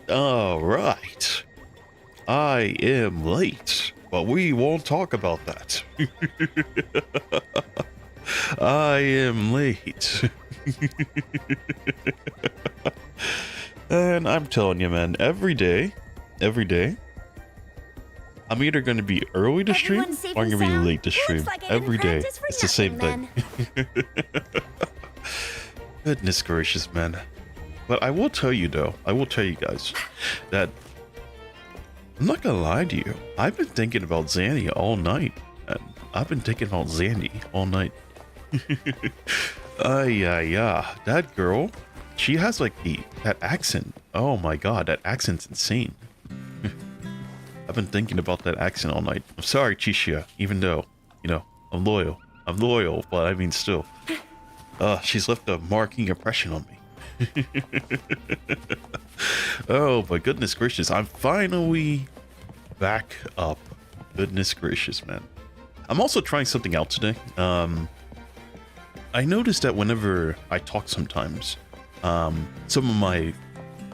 All right. I am late, but we won't talk about that. I am late. And I'm telling you, man, every day, I'm either going to be early to stream or I'm going to be late to stream. Every day, it's the same thing. Goodness gracious, man. But I will tell you, though, I will tell you guys that I'm not gonna lie to you. I've been thinking about Zanny all night. And I've been thinking about Zanny all night. Yeah. That girl, she has like that accent. Oh my god, that accent's insane. I've been thinking about that accent all night. I'm sorry, Chishia, even though, you know, I'm loyal. But I mean still. She's left a marking impression on me. Oh my goodness gracious, I'm finally back up. Goodness gracious, man. I'm also trying something out today. I noticed that whenever I talk sometimes, some of my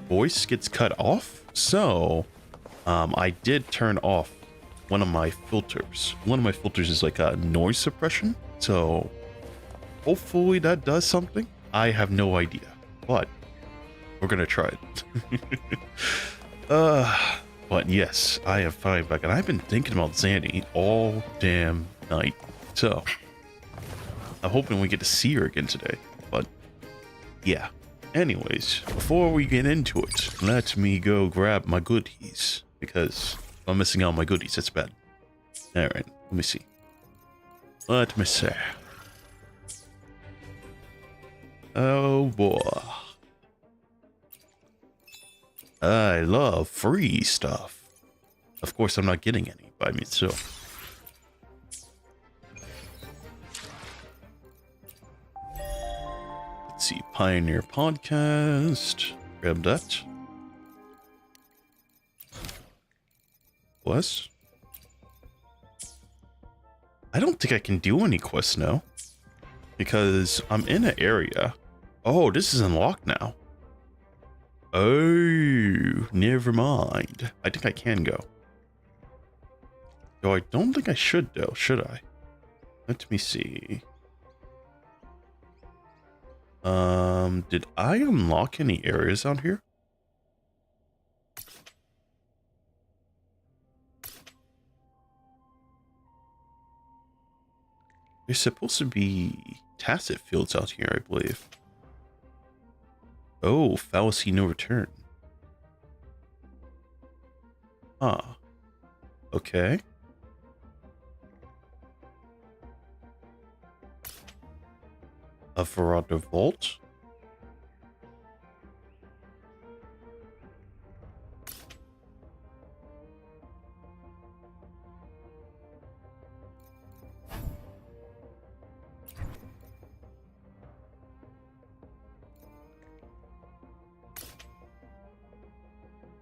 voice gets cut off. So I did turn off one of my filters. One of my filters is like a noise suppression, so hopefully that does something. I have no idea, but we're gonna try it. But yes, I am finally back, and I've been thinking about Zanny all damn night. So I'm hoping we get to see her again today. But yeah. Anyways, before we get into it, let me go grab my goodies, because if I'm missing out on my goodies, that's bad. All right, let me see. Let me see. Oh boy. I love free stuff. Of course, I'm not getting any by me, so. Let's see, Pioneer Podcast. Grab that. Quest? I don't think I can do any quests now, because I'm in an area. Oh, this is unlocked now. Oh, never mind. I think I can go. Though I don't think I should, though, should I? Let me see. Did I unlock any areas out here? There's supposed to be tacit fields out here, I believe. Oh, fallacy no return. Huh. Okay. A Veranda Vault.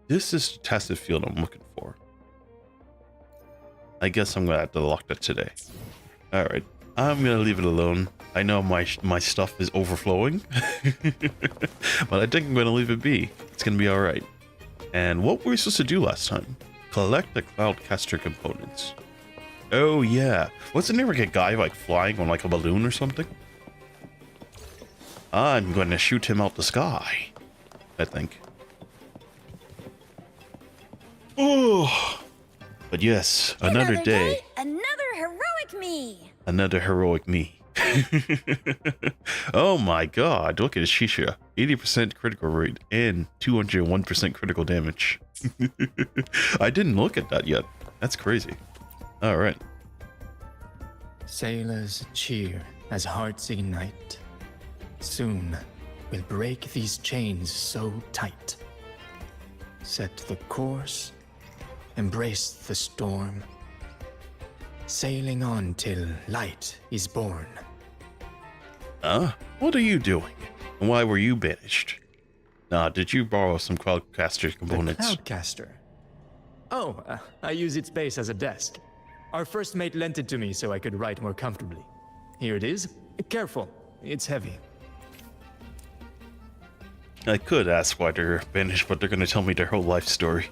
This is the tacit field I'm looking for. I guess I'm gonna have to lock that today. Alright, I'm gonna leave it alone. I know my stuff is overflowing, but I think I'm gonna leave it be. It's gonna be alright. And what were we supposed to do last time? Collect the Cloudcaster components. Oh yeah, wasn't there like a guy like flying on like a balloon or something? I'm gonna shoot him out the sky, I think. Oh, but yes, another day. Another heroic me. Another heroic me. Oh my god, look at his Shisha. 80% critical rate and 201% critical damage. I didn't look at that yet. That's crazy. Alright. Sailors cheer as hearts ignite. Soon we'll break these chains so tight. Set the course, embrace the storm, sailing on till light is born. What are you doing? And why were you banished? Did you borrow some Cloudcaster components? The Cloudcaster? Oh, I use its base as a desk. Our first mate lent it to me so I could write more comfortably. Here it is. Careful, it's heavy. I could ask why they're banished, but they're gonna tell me their whole life story.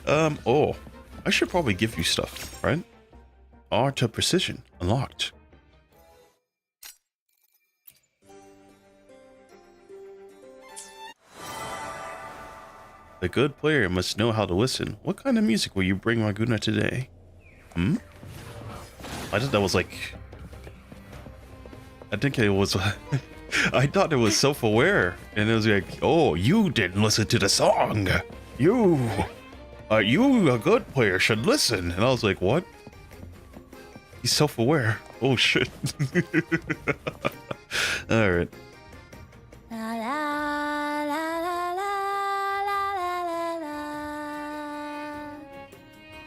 Oh, I should probably give you stuff, right? Art of Precision unlocked. A good player must know how to listen. What kind of music will you bring Maguna today? Hmm? I thought that was like... I think it was... I thought it was self-aware. And it was like, oh, you didn't listen to the song. You, a good player, should listen. And I was like, what? He's self-aware. Oh, shit. Alright. La la la la la la la la.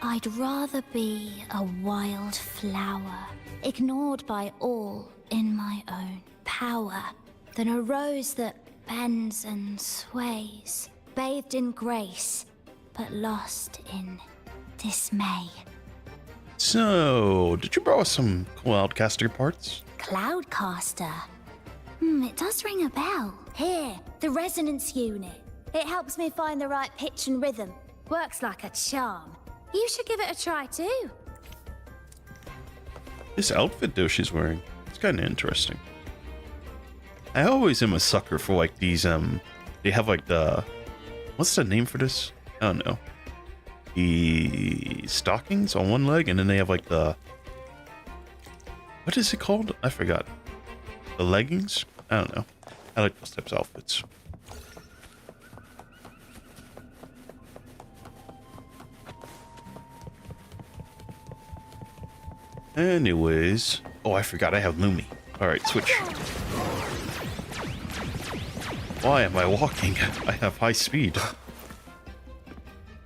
I'd rather be a wild flower, ignored by all in my own power, than a rose that bends and sways, bathed in grace, but lost in dismay. So, did you borrow some Cloudcaster parts? Cloudcaster? It does ring a bell. Here, the resonance unit. It helps me find the right pitch and rhythm. Works like a charm. You should give it a try too. This outfit though she's wearing, it's kind of interesting. I always am a sucker for like these, they have like the, what's the name for this? I don't know. The stockings on one leg, and then they have like the, what is it called? I forgot. The leggings? I don't know. I like those types of outfits. Anyways, oh, I forgot I have Lumi. Alright, switch. Why am I walking? I have high speed.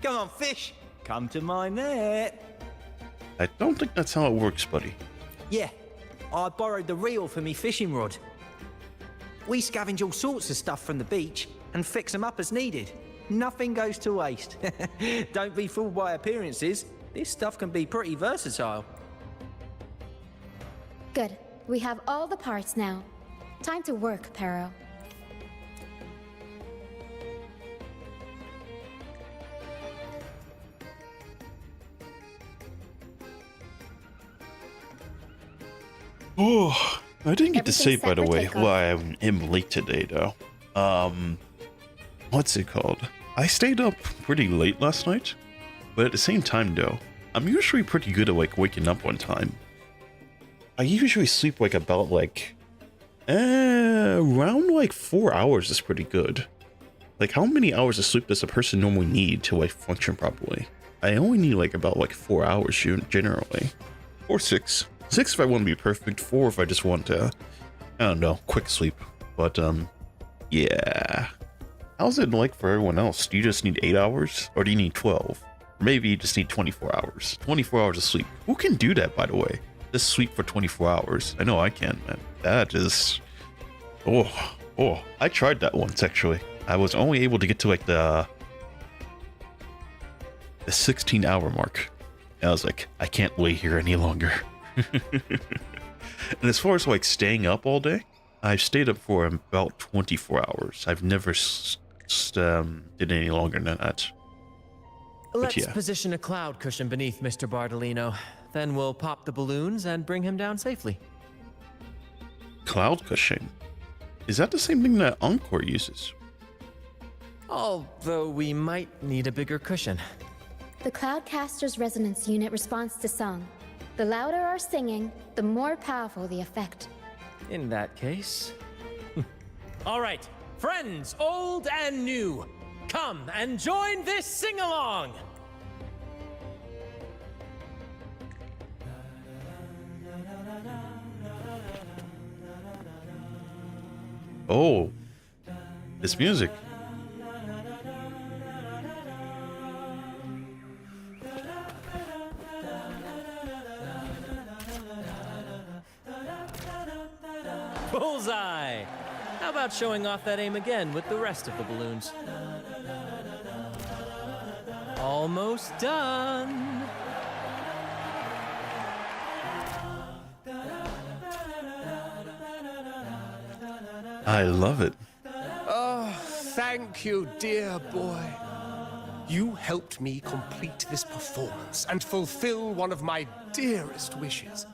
Come on, fish. Come to my net. I don't think that's how it works, buddy. Yeah, I borrowed the reel for me fishing rod. We scavenge all sorts of stuff from the beach and fix them up as needed. Nothing goes to waste. Don't be fooled by appearances. This stuff can be pretty versatile. Good. We have all the parts now. Time to work, Pero. Oh, I didn't get to say, Everything's by the set for way, takeoff. why I am late today, though. What's it called? I stayed up pretty late last night, but at the same time, though, I'm usually pretty good at, like, waking up on time. I usually sleep, like, about, like, around, like, 4 hours is pretty good. Like, how many hours of sleep does a person normally need to, like, function properly? I only need, like, about, like, 4 hours generally. Or 6. 6 if I want to be perfect, 4 if I just want to, I don't know, quick sleep. But, yeah. How's it like for everyone else? Do you just need 8 hours? Or do you need 12? Maybe you just need 24 hours. 24 hours of sleep. Who can do that, by the way? Just sleep for 24 hours. I know I can, man. That is... Oh, I tried that once, actually. I was only able to get to, like, the 16-hour mark. And I was like, I can't wait here any longer. And as far as, like, staying up all day, I've stayed up for about 24 hours. I've never did any longer than that. Let's yeah. position a cloud cushion beneath Mr. Bartolino. Then we'll pop the balloons and bring him down safely. Cloud cushion? Is that the same thing that Encore uses? Although we might need a bigger cushion. The Cloudcaster's resonance unit responds to song. The louder our singing, the more powerful the effect. In that case... All right, friends, old and new, come and join this sing-along! Oh, this music. Bullseye! How about showing off that aim again with the rest of the balloons? Almost done! I love it. Thank you, dear boy. You helped me complete this performance and fulfill one of my dearest wishes.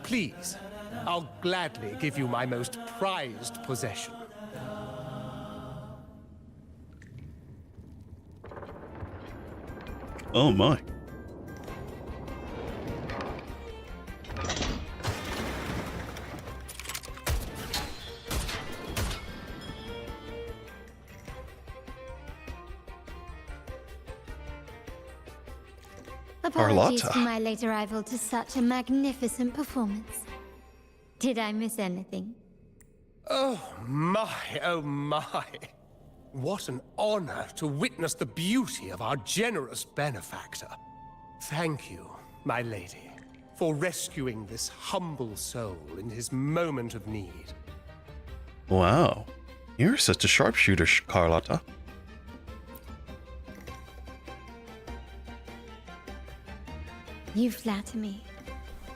Please, I'll gladly give you my most prized possession. Oh my. Apologies Carlotta. for my late arrival to such a magnificent performance. Did I miss anything? Oh my, oh my. What an honor to witness the beauty of our generous benefactor. Thank you, my lady, for rescuing this humble soul in his moment of need. Wow. You're such a sharpshooter, Carlotta. You flatter me.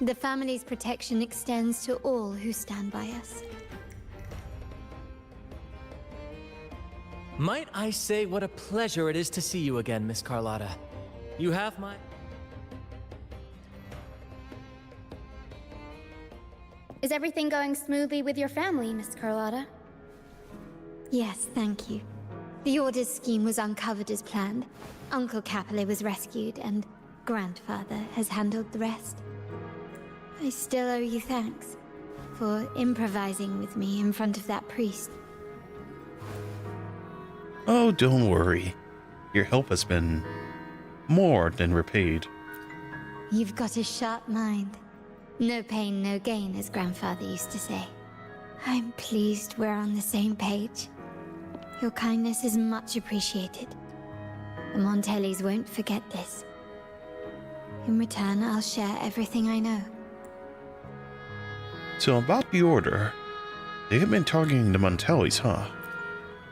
The family's protection extends to all who stand by us. Might I say what a pleasure it is to see you again, Miss Carlotta. You have my... Is everything going smoothly with your family, Miss Carlotta? Yes, thank you. The Order's scheme was uncovered as planned. Uncle Capilet was rescued, and Grandfather has handled the rest. I still owe you thanks for improvising with me in front of that priest. Oh, don't worry. Your help has been more than repaid. You've got a sharp mind. No pain, no gain, as Grandfather used to say. I'm pleased we're on the same page. Your kindness is much appreciated. The Montellis won't forget this. In return, I'll share everything I know. So about the Order, they have been targeting the Montellis, huh?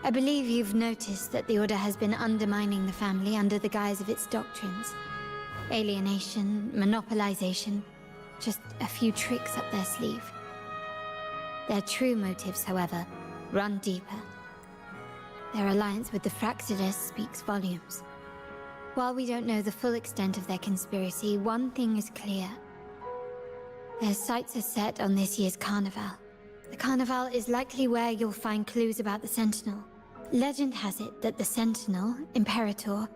I believe you've noticed that the Order has been undermining the family under the guise of its doctrines. Alienation, monopolization, just a few tricks up their sleeve. Their true motives, however, run deeper. Their alliance with the Fraxidus speaks volumes. While we don't know the full extent of their conspiracy, one thing is clear. Their sights are set on this year's carnival. The carnival is likely where you'll find clues about the Sentinel. Legend has it that the Sentinel, Imperator,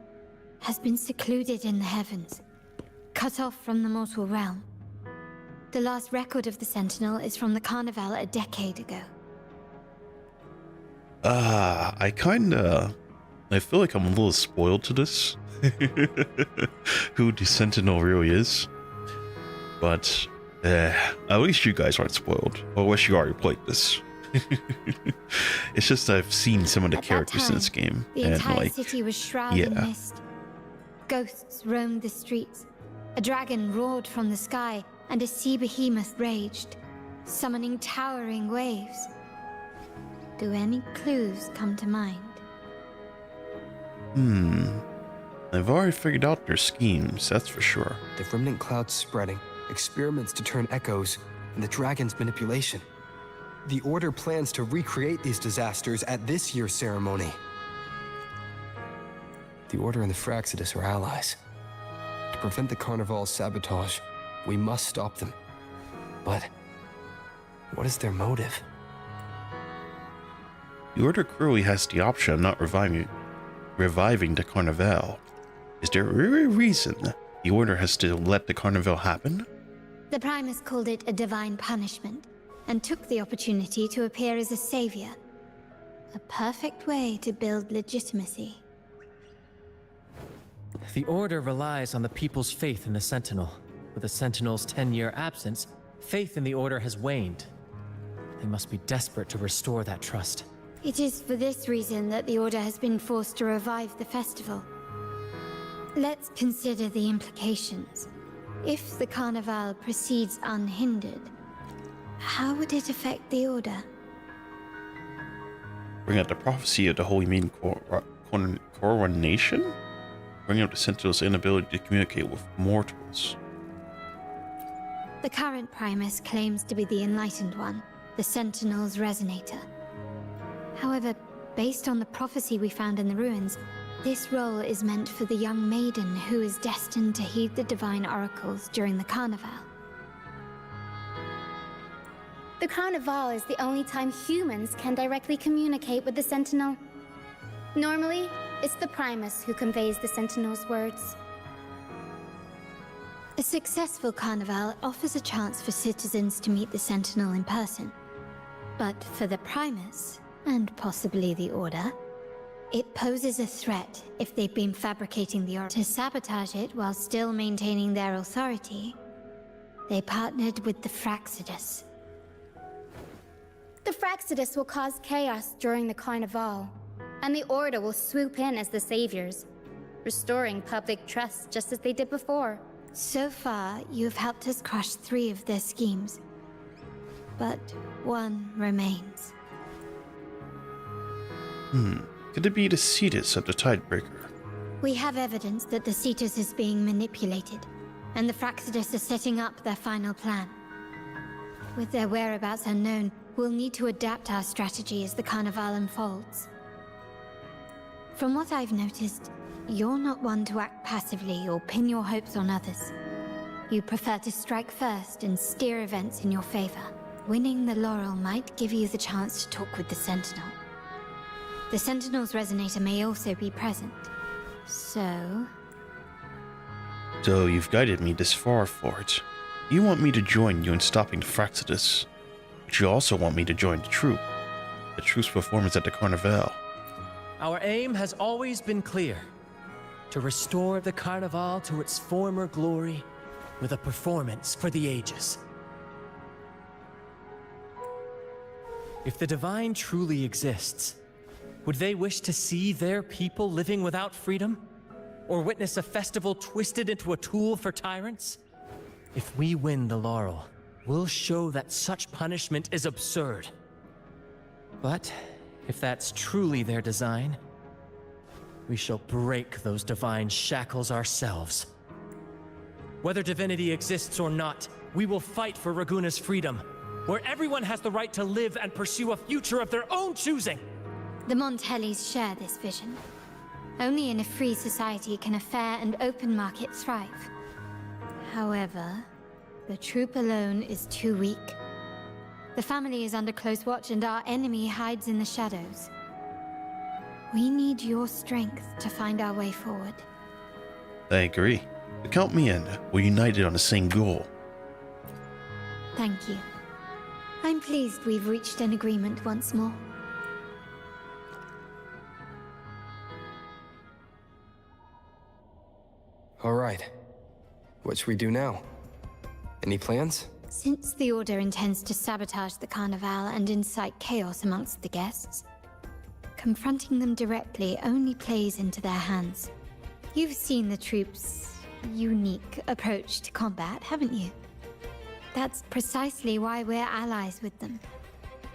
has been secluded in the heavens, cut off from the mortal realm. The last record of the Sentinel is from the carnival a decade ago. I feel like I'm a little spoiled to this. Who the Sentinel really is. But, at least you guys aren't spoiled. Or unless you already played this. It's just I've seen some of the characters in this game. The and entire like, city was shrouded in mist. Ghosts roamed the streets. A dragon roared from the sky, and a sea behemoth raged, summoning towering waves. Do any clues come to mind? I've already figured out their schemes, that's for sure. The remnant clouds spreading, experiments to turn echoes, and the dragon's manipulation. The Order plans to recreate these disasters at this year's ceremony. The Order and the Fraxidus are allies. To prevent the Carnival's sabotage, we must stop them. But what is their motive? The Order clearly has the option of not reviving the Carnival. Is there really a reason the Order has to let the Carnival happen? The Primus called it a divine punishment, and took the opportunity to appear as a savior. A perfect way to build legitimacy. The Order relies on the people's faith in the Sentinel. With the Sentinel's 10-year absence, faith in the Order has waned. They must be desperate to restore that trust. It is for this reason that the Order has been forced to revive the festival. Let's consider the implications. If the Carnival proceeds unhindered, how would it affect the Order? Bring out the prophecy of the Holy Maiden coronation? Bring out the Sentinel's inability to communicate with mortals. The current Primus claims to be the Enlightened One, the Sentinel's Resonator. However, Based on the prophecy we found in the ruins, this role is meant for the young maiden who is destined to heed the divine oracles during the Carnival. The Carnival is the only time humans can directly communicate with the Sentinel. Normally, it's the Primus who conveys the Sentinel's words. A successful Carnival offers a chance for citizens to meet the Sentinel in person. But for the Primus, and possibly the Order, it poses a threat if they've been fabricating the Order. To sabotage it while still maintaining their authority, they partnered with the Fraxidus. The Fraxidus will cause chaos during the Carnival, and the Order will swoop in as the saviors, restoring public trust just as they did before. So far, you've helped us crush 3 of their schemes. But one remains. Could it be the Cetus of the Tidebreaker? We have evidence that the Cetus is being manipulated, and the Fraxidus are setting up their final plan. With their whereabouts unknown, we'll need to adapt our strategy as the Carnival unfolds. From what I've noticed, you're not one to act passively or pin your hopes on others. You prefer to strike first and steer events in your favor. Winning the laurel might give you the chance to talk with the Sentinel. The Sentinel's resonator may also be present. So you've guided me this far for it. You want me to join you in stopping the Fraxidus, but you also want me to join the troop's performance at the Carnival. Our aim has always been clear: to restore the Carnival to its former glory with a performance for the ages. If the Divine truly exists, would they wish to see their people living without freedom? Or witness a festival twisted into a tool for tyrants? If we win the laurel, we'll show that such punishment is absurd. But if that's truly their design, we shall break those divine shackles ourselves. Whether divinity exists or not, we will fight for Raguna's freedom, where everyone has the right to live and pursue a future of their own choosing. the Montellis share this vision. Only in a free society can a fair and open market thrive. However, the troop alone is too weak. The family is under close watch and our enemy hides in the shadows. We need your strength to find our way forward. I agree. But count me in. We're united on the same goal. Thank you. I'm pleased we've reached an agreement once more. All right. What should we do now? Any plans? Since the Order intends to sabotage the Carnival and incite chaos amongst the guests, confronting them directly only plays into their hands. You've seen the troops' unique approach to combat, haven't you? That's precisely why we're allies with them.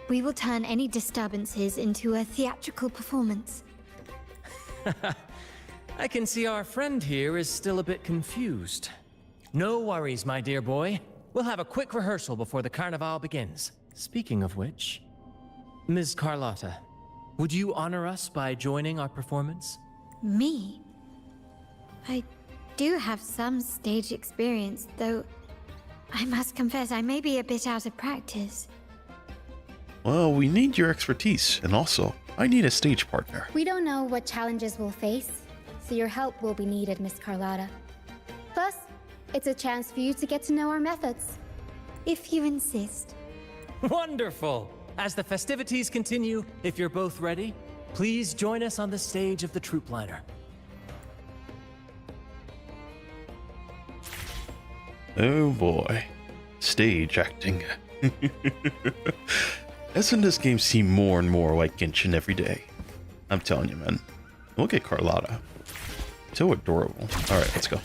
We will turn any disturbances into a theatrical performance. I can see our friend here is still a bit confused. No worries, my dear boy. We'll have a quick rehearsal before the Carnival begins. Speaking of which, Ms. Carlotta, would you honor us by joining our performance? Me? I do have some stage experience, though I must confess I may be a bit out of practice. Well, we need your expertise, and also, I need a stage partner. We don't know what challenges we'll face, so your help will be needed, Miss Carlotta. Plus, it's a chance for you to get to know our methods. If you insist. Wonderful! As the festivities continue, if you're both ready, please join us on the stage of the troop liner. Oh boy. Stage acting. Doesn't this game seem more and more like Genshin every day? I'm telling you, man. Look at Carlotta. So adorable. Alright, let's go.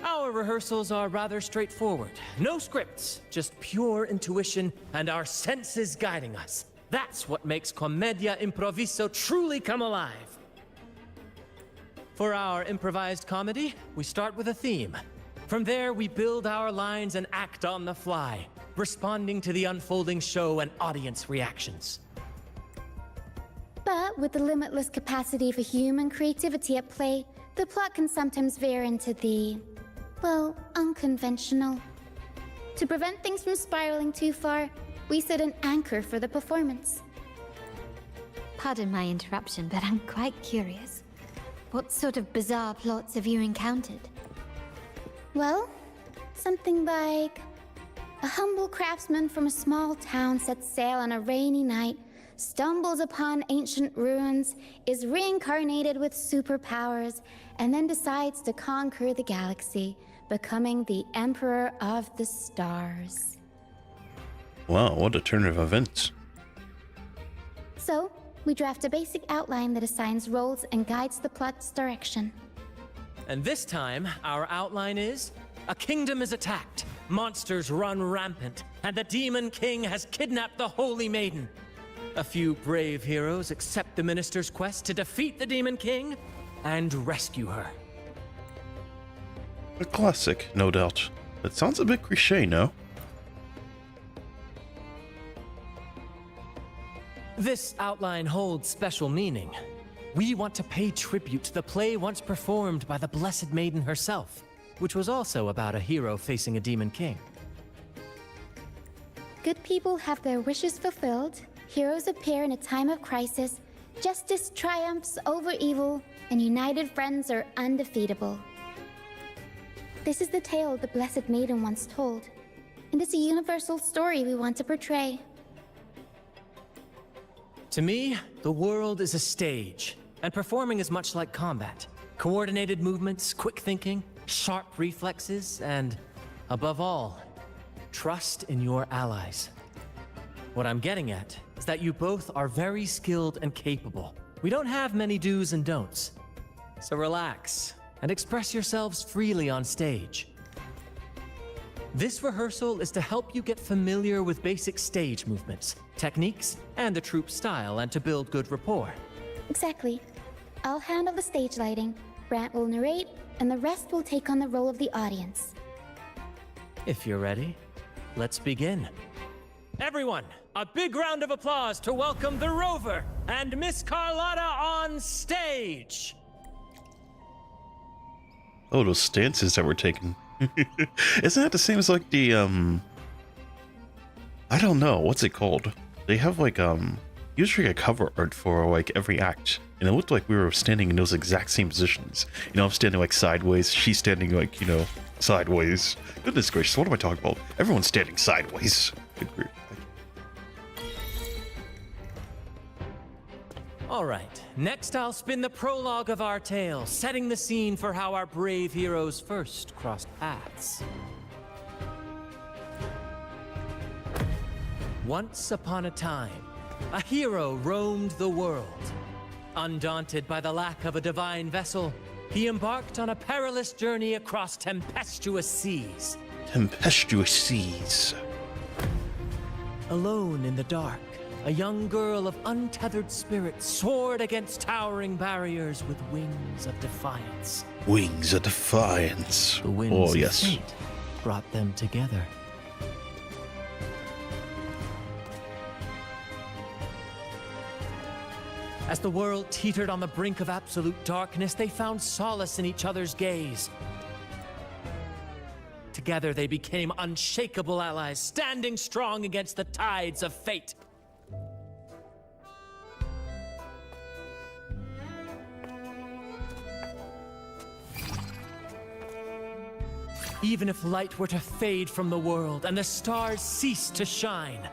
Our rehearsals are rather straightforward. No scripts, just pure intuition and our senses guiding us. That's what makes Commedia Improviso truly come alive. For our improvised comedy, we start with a theme. From there, we build our lines and act on the fly, responding to the unfolding show and audience reactions. But with the limitless capacity for human creativity at play, the plot can sometimes veer into the, well, unconventional. To prevent things from spiraling too far, we set an anchor for the performance. Pardon my interruption, but I'm quite curious. What sort of bizarre plots have you encountered? Well, something like a humble craftsman from a small town sets sail on a rainy night, stumbles upon ancient ruins, is reincarnated with superpowers, and then decides to conquer the galaxy, becoming the Emperor of the Stars. Wow, what a turn of events. So, we draft a basic outline that assigns roles and guides the plot's direction. And this time, our outline is: a kingdom is attacked, monsters run rampant, and the Demon King has kidnapped the Holy Maiden. A few brave heroes accept the Minister's quest to defeat the Demon King and rescue her. A classic, no doubt. That sounds a bit cliche, no? This outline holds special meaning. We want to pay tribute to the play once performed by the Blessed Maiden herself, which was also about a hero facing a Demon King. Good people have their wishes fulfilled, heroes appear in a time of crisis, justice triumphs over evil, and united friends are undefeatable. This is the tale the Blessed Maiden once told, and it's a universal story we want to portray. To me, the world is a stage, and performing is much like combat. Coordinated movements, quick thinking, sharp reflexes, and, above all, trust in your allies. What I'm getting at is that you both are very skilled and capable. We don't have many do's and don'ts. So relax and express yourselves freely on stage. This rehearsal is to help you get familiar with basic stage movements, techniques, and the troupe style, and to build good rapport. Exactly. I'll handle the stage lighting, Brant will narrate, and the rest will take on the role of the audience. If you're ready, let's begin. Everyone, a big round of applause to welcome the Rover and Miss Carlotta on stage! Oh, those stances that were taken. Isn't that the same as like the, I don't know, what's it called? They have like, usually a cover art for like every act. And it looked like we were standing in those exact same positions. You know, I'm standing like sideways, she's standing like, you know, sideways. Goodness gracious, what am I talking about? Everyone's standing sideways. Good grief. All right, next I'll spin the prologue of our tale, setting the scene for how our brave heroes first crossed paths. Once upon a time, a hero roamed the world. Undaunted by the lack of a divine vessel, he embarked on a perilous journey across tempestuous seas. Tempestuous seas. Alone in the dark, a young girl of untethered spirit soared against towering barriers with wings of defiance. Wings of defiance. The winds Oh, of yes. fate brought them together. As the world teetered on the brink of absolute darkness, they found solace in each other's gaze. Together they became unshakable allies, standing strong against the tides of fate. Even if light were to fade from the world and the stars cease to shine,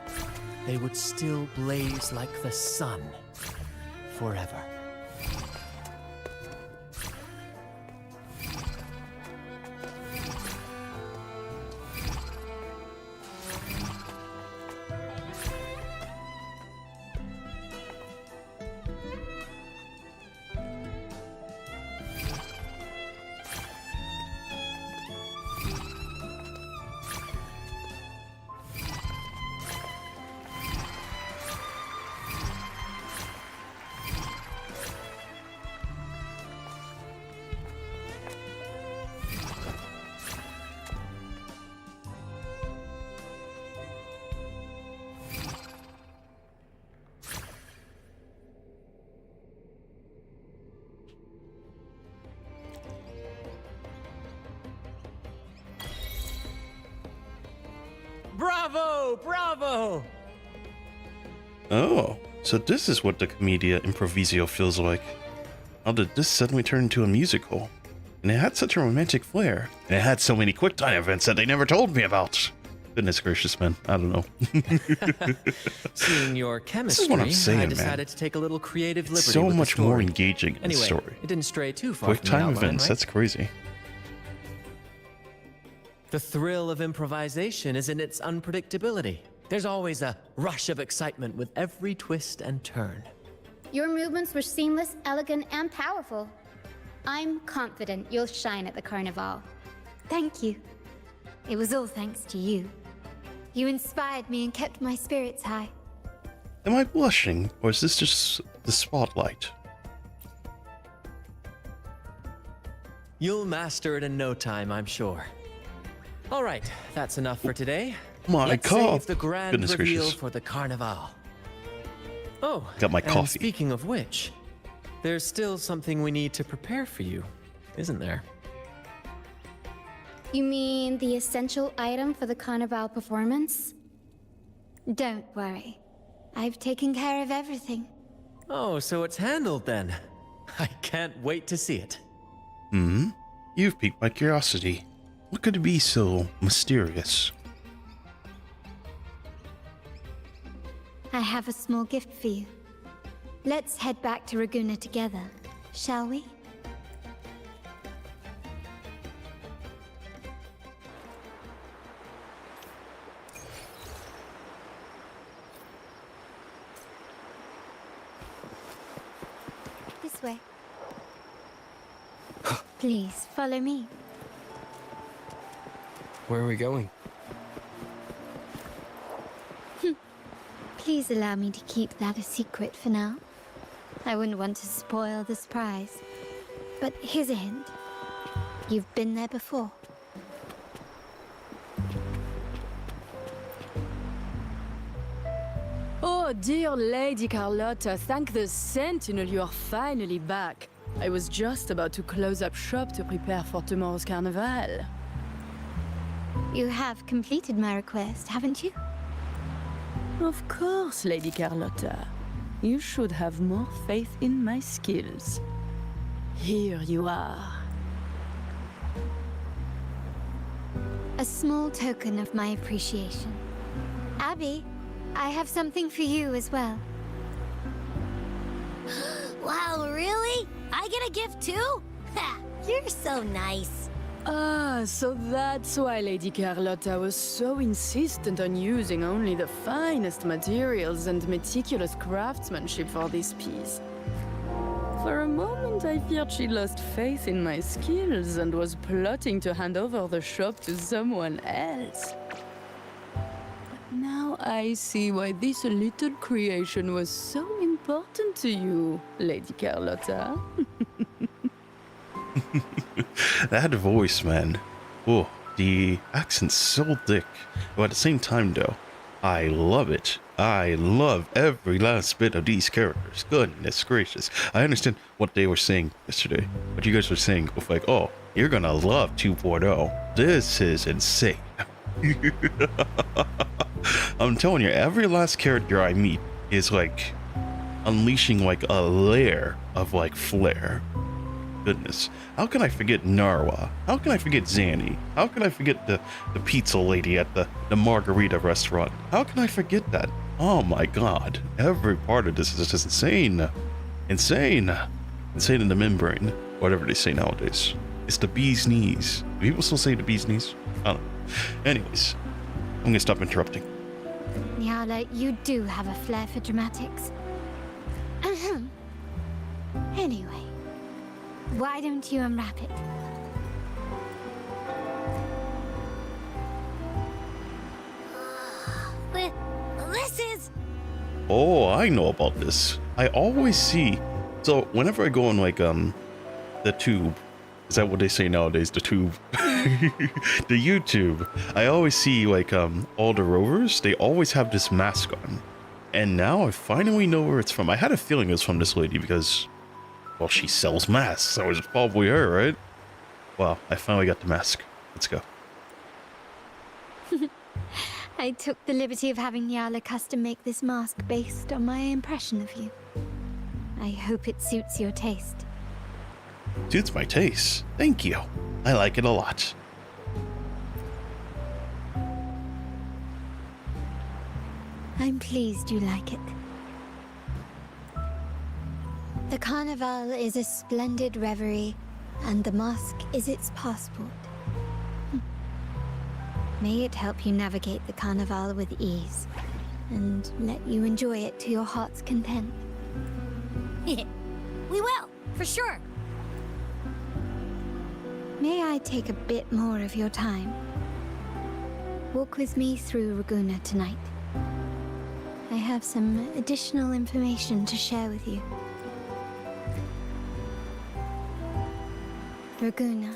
they would still blaze like the sun forever. Bravo! Bravo! Oh, so this is what the Commedia Improvisio feels like. How did this suddenly turn into a musical? And it had such a romantic flair. And it had so many QuickTime events that they never told me about. Goodness gracious, man. I don't know. Seeing your chemistry, what I'm saying, I man. decided to take a little creative liberty So with the much more story. engaging in the Anyway, story. it didn't stray too far from the QuickTime outline, events, right? that's crazy. The thrill of improvisation is in its unpredictability. There's always a rush of excitement with every twist and turn. Your movements were seamless, elegant, and powerful. I'm confident you'll shine at the Carnival. Thank you. It was all thanks to you. You inspired me and kept my spirits high. Am I blushing, or is this just the spotlight? You'll master it in no time, I'm sure. All right, that's enough for today. My Let's God. save the grand Goodness reveal gracious. for the Carnival. Oh, Got my and coffee. speaking of which, there's still something we need to prepare for you, isn't there? You mean the essential item for the Carnival performance? Don't worry. I've taken care of everything. Oh, so it's handled then. I can't wait to see it. You've piqued my curiosity. What could be so mysterious? I have a small gift for you. Let's head back to Raguna together, shall we? This way. Please, follow me. Where are we going? Please allow me to keep that a secret for now. I wouldn't want to spoil the surprise. But here's a hint. You've been there before. Oh, dear Lady Carlotta, thank the Sentinel you're finally back. I was just about to close up shop to prepare for tomorrow's carnival. You have completed my request, haven't you? Of course, Lady Carlotta. You should have more faith in my skills. Here you are. A small token of my appreciation. Abby, I have something for you as well. Wow, really? I get a gift too? Ha! You're so nice. Ah, so that's why Lady Carlotta was so insistent on using only the finest materials and meticulous craftsmanship for this piece. For a moment, I feared she lost faith in my skills and was plotting to hand over the shop to someone else. But now I see why this little creation was so important to you, Lady Carlotta. That voice, man. Oh, the accent's so thick. But at the same time, though, I love it. I love every last bit of these characters. Goodness gracious. I understand what they were saying yesterday. What you guys were saying with like, oh, you're gonna love 2.0. This is insane. I'm telling you, every last character I meet is like unleashing like a layer of like flair. Goodness. How can I forget Narwa? How can I forget Zanny? How can I forget the pizza lady at the margarita restaurant? How can I forget that? Oh my god. Every part of this is just insane. Insane. Insane in the membrane. Whatever they say nowadays. It's the bee's knees. Do people still say the bee's knees? I don't know. Anyways, I'm gonna stop interrupting. Nyala, you do have a flair for dramatics. Ahem. Anyway, why don't you unwrap it? This is... Oh, I know about this. I always see. So whenever I go on like the tube, is that what they say nowadays? The tube, the YouTube. I always see like all the rovers. They always have this mask on, and now I finally know where it's from. I had a feeling it was from this lady because, well, she sells masks, so it's probably her, right? Well, I finally got the mask. Let's go. I took the liberty of having Yala custom make this mask based on my impression of you. I hope it suits your taste. Suits my taste. Thank you. I like it a lot. I'm pleased you like it. The carnival is a splendid reverie, and the mask is its passport. May it help you navigate the carnival with ease, and let you enjoy it to your heart's content. We will, for sure. May I take a bit more of your time? Walk with me through Raguna tonight. I have some additional information to share with you. Raguna.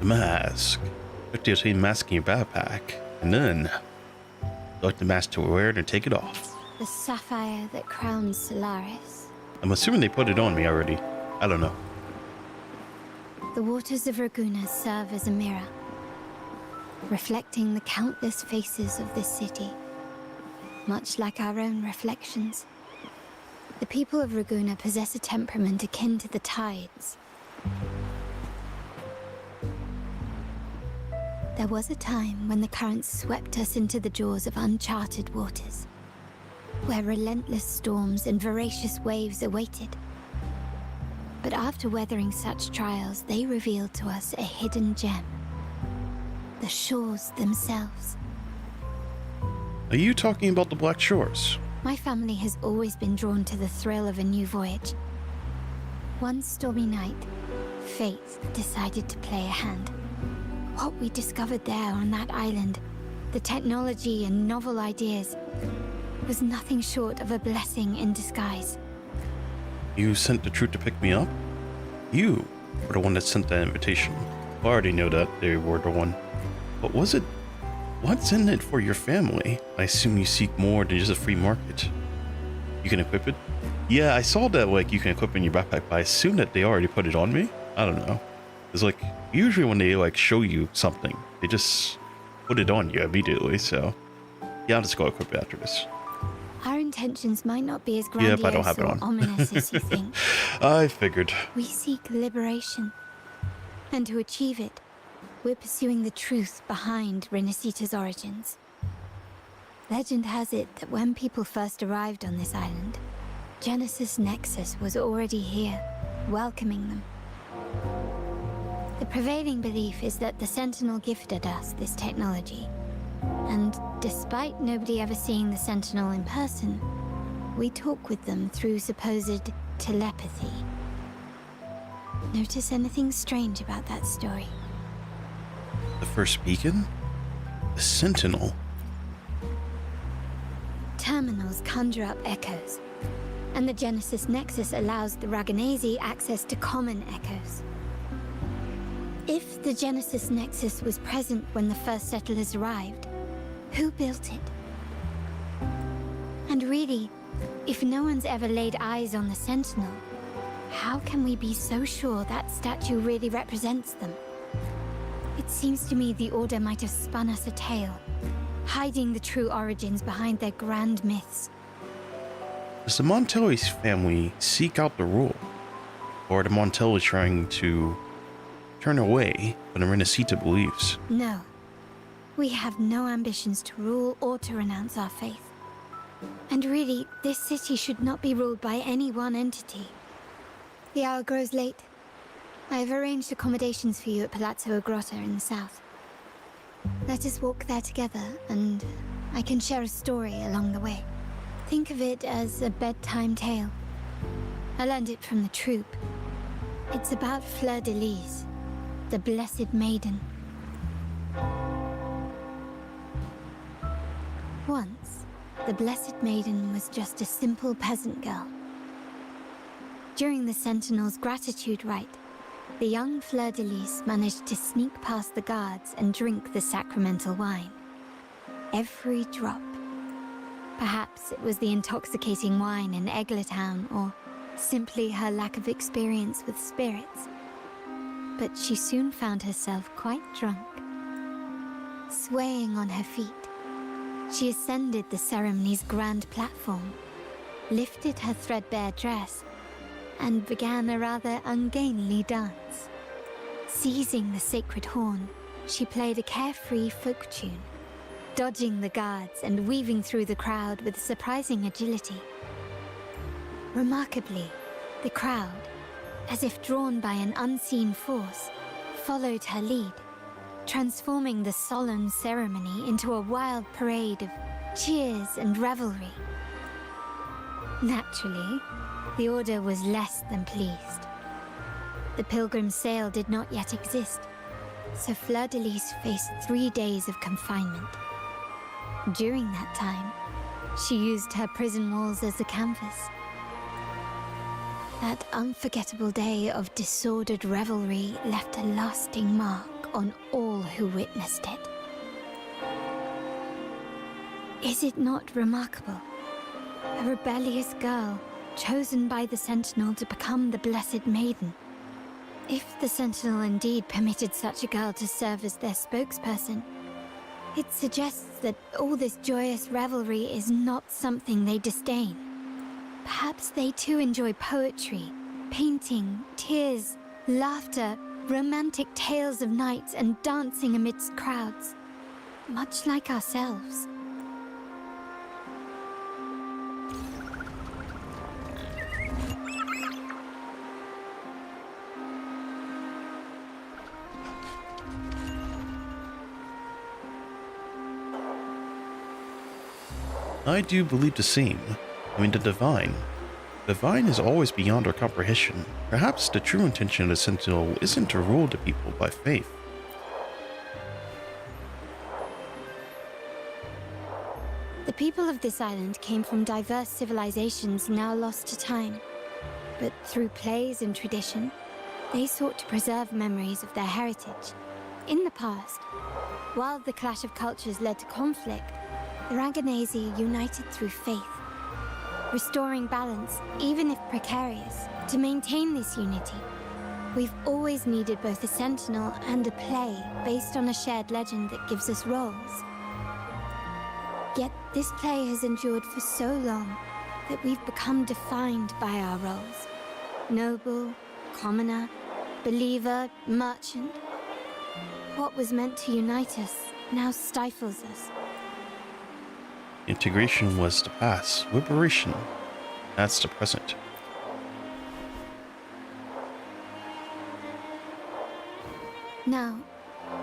The mask. Put the same mask in your backpack, and then select the mask to wear it and take it off. The sapphire that crowns Solaris. I'm assuming they put it on me already. I don't know. The waters of Raguna serve as a mirror, reflecting the countless faces of this city, much like our own reflections. The people of Raguna possess a temperament akin to the tides. There was a time when the currents swept us into the jaws of uncharted waters, where relentless storms and voracious waves awaited. But after weathering such trials, they revealed to us a hidden gem. The shores themselves. Are you talking about the Black Shores? My family has always been drawn to the thrill of a new voyage. One stormy night, fate decided to play a hand. What we discovered there on that island, the technology and novel ideas, was nothing short of a blessing in disguise. You sent the Truth to pick me up? You were the one that sent that invitation. I already know that they were the one. But was it? What's in it for your family? I assume you seek more than just a free market. You can equip it? Yeah, I saw that like you can equip it in your backpack, but I assume that they already put it on me? I don't know. It's like, usually when they like show you something, they just put it on you immediately, so yeah, I'll just go equip it after this. Our intentions might not be as Yeah, if I don't grandiose have it or on. ominous as you think. I figured. We seek liberation. And to achieve it, we're pursuing the truth behind Renacita's origins. Legend has it that when people first arrived on this island, Genesis Nexus was already here, welcoming them. The prevailing belief is that the Sentinel gifted us this technology. And despite nobody ever seeing the Sentinel in person, we talk with them through supposed telepathy. Notice anything strange about that story? The first beacon? The Sentinel? Terminals conjure up echoes, and the Genesis Nexus allows the Raganazi access to common echoes. If the Genesis Nexus was present when the first settlers arrived, who built it? And really, if no one's ever laid eyes on the Sentinel, how can we be so sure that statue really represents them? It seems to me the Order might have spun us a tale, hiding the true origins behind their grand myths. Does the Montelli's family seek out the rule? Or are the Montellis trying to turn away from the Renacita beliefs? No. We have no ambitions to rule or to renounce our faith. And really, this city should not be ruled by any one entity. The hour grows late. I have arranged accommodations for you at Palazzo Agrotta in the south. Let us walk there together, and I can share a story along the way. Think of it as a bedtime tale. I learned it from the troop. It's about Fleur de Lis, the Blessed Maiden. Once, the Blessed Maiden was just a simple peasant girl. During the Sentinel's gratitude rite, the young Fleur de Lis managed to sneak past the guards and drink the sacramental wine. Every drop. Perhaps it was the intoxicating wine in Eggletown, or simply her lack of experience with spirits. but she soon found herself quite drunk. Swaying on her feet, she ascended the ceremony's grand platform, lifted her threadbare dress, and began a rather ungainly dance. Seizing the sacred horn, she played a carefree folk tune, dodging the guards and weaving through the crowd with surprising agility. Remarkably, the crowd, as if drawn by an unseen force, followed her lead, transforming the solemn ceremony into a wild parade of cheers and revelry. Naturally, the Order was less than pleased. The pilgrim sale did not yet exist, so Fleur-de-Lis faced 3 days of confinement. During that time, she used her prison walls as a canvas. That unforgettable day of disordered revelry left a lasting mark on all who witnessed it. Is it not remarkable? A rebellious girl, chosen by the Sentinel to become the Blessed Maiden. If the Sentinel indeed permitted such a girl to serve as their spokesperson, it suggests that all this joyous revelry is not something they disdain. Perhaps they too enjoy poetry, painting, tears, laughter, romantic tales of nights, and dancing amidst crowds, much like ourselves. I do believe the same. I mean, the divine. Divine is always beyond our comprehension. Perhaps the true intention of the Sentinel isn't to rule the people by faith. The people of this island came from diverse civilizations now lost to time. But through plays and tradition, they sought to preserve memories of their heritage. In the past, while the clash of cultures led to conflict, the Raganazi united through faith, restoring balance, even if precarious. To maintain this unity, we've always needed both a sentinel and a play based on a shared legend that gives us roles. Yet this play has endured for so long that we've become defined by our roles. Noble, commoner, believer, merchant. What was meant to unite us now stifles us. Integration was the past. Liberation, that's the present. Now,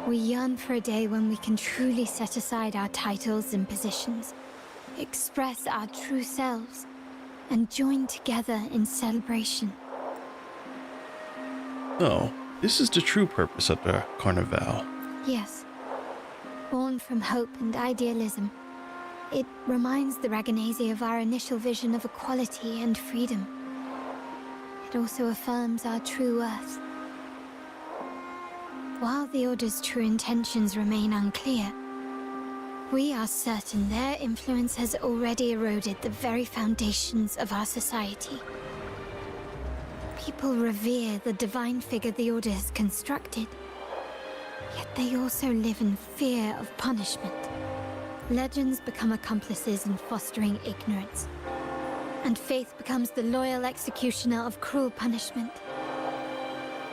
we yearn for a day when we can truly set aside our titles and positions, express our true selves, and join together in celebration. No, this is the true purpose of the Carnival. Yes. Born from hope and idealism, it reminds the Raganazi of our initial vision of equality and freedom. It also affirms our true worth. While the Order's true intentions remain unclear, we are certain their influence has already eroded the very foundations of our society. People revere the divine figure the Order has constructed, yet they also live in fear of punishment. Legends become accomplices in fostering ignorance, and faith becomes the loyal executioner of cruel punishment.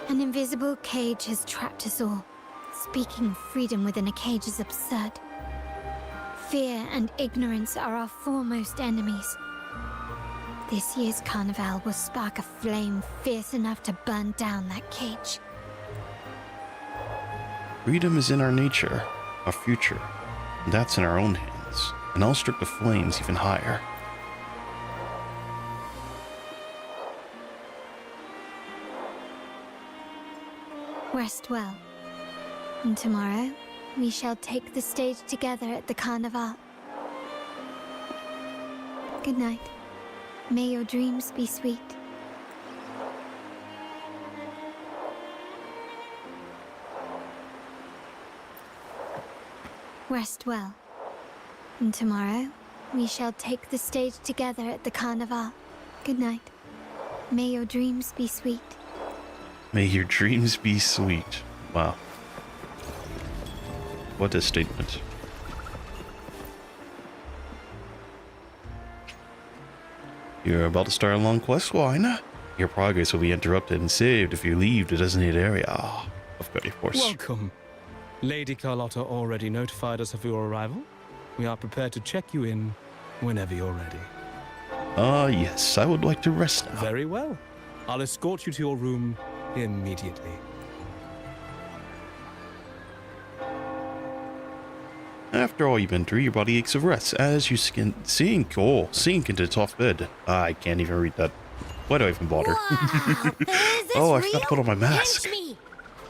An invisible cage has trapped us all. Speaking freedom within a cage is absurd. Fear and ignorance are our foremost enemies. This year's Carnival will spark a flame fierce enough to burn down that cage. Freedom is in our nature, our future, and that's in our own hands, and I'll strip the flames even higher. Rest well, and tomorrow we shall take the stage together at the Carnival. Good night. May your dreams be sweet. Rest well, and tomorrow we shall take the stage together at the Carnival. Good night. May your dreams be sweet. May your dreams be sweet. Wow. What a statement. You're about to start a long quest line. Your progress will be interrupted and saved if you leave the designated area. Of course. Welcome. Lady Carlotta already notified us of your arrival. We are prepared to check you in whenever you're ready. Yes, I would like to rest now. Very well. I'll escort you to your room immediately. After all you've been through, your body aches of rest as you sink into the soft bed. I can't even read that. Why do I even bother? Wow, is this Oh, I real? forgot to put on my mask. Pinch me.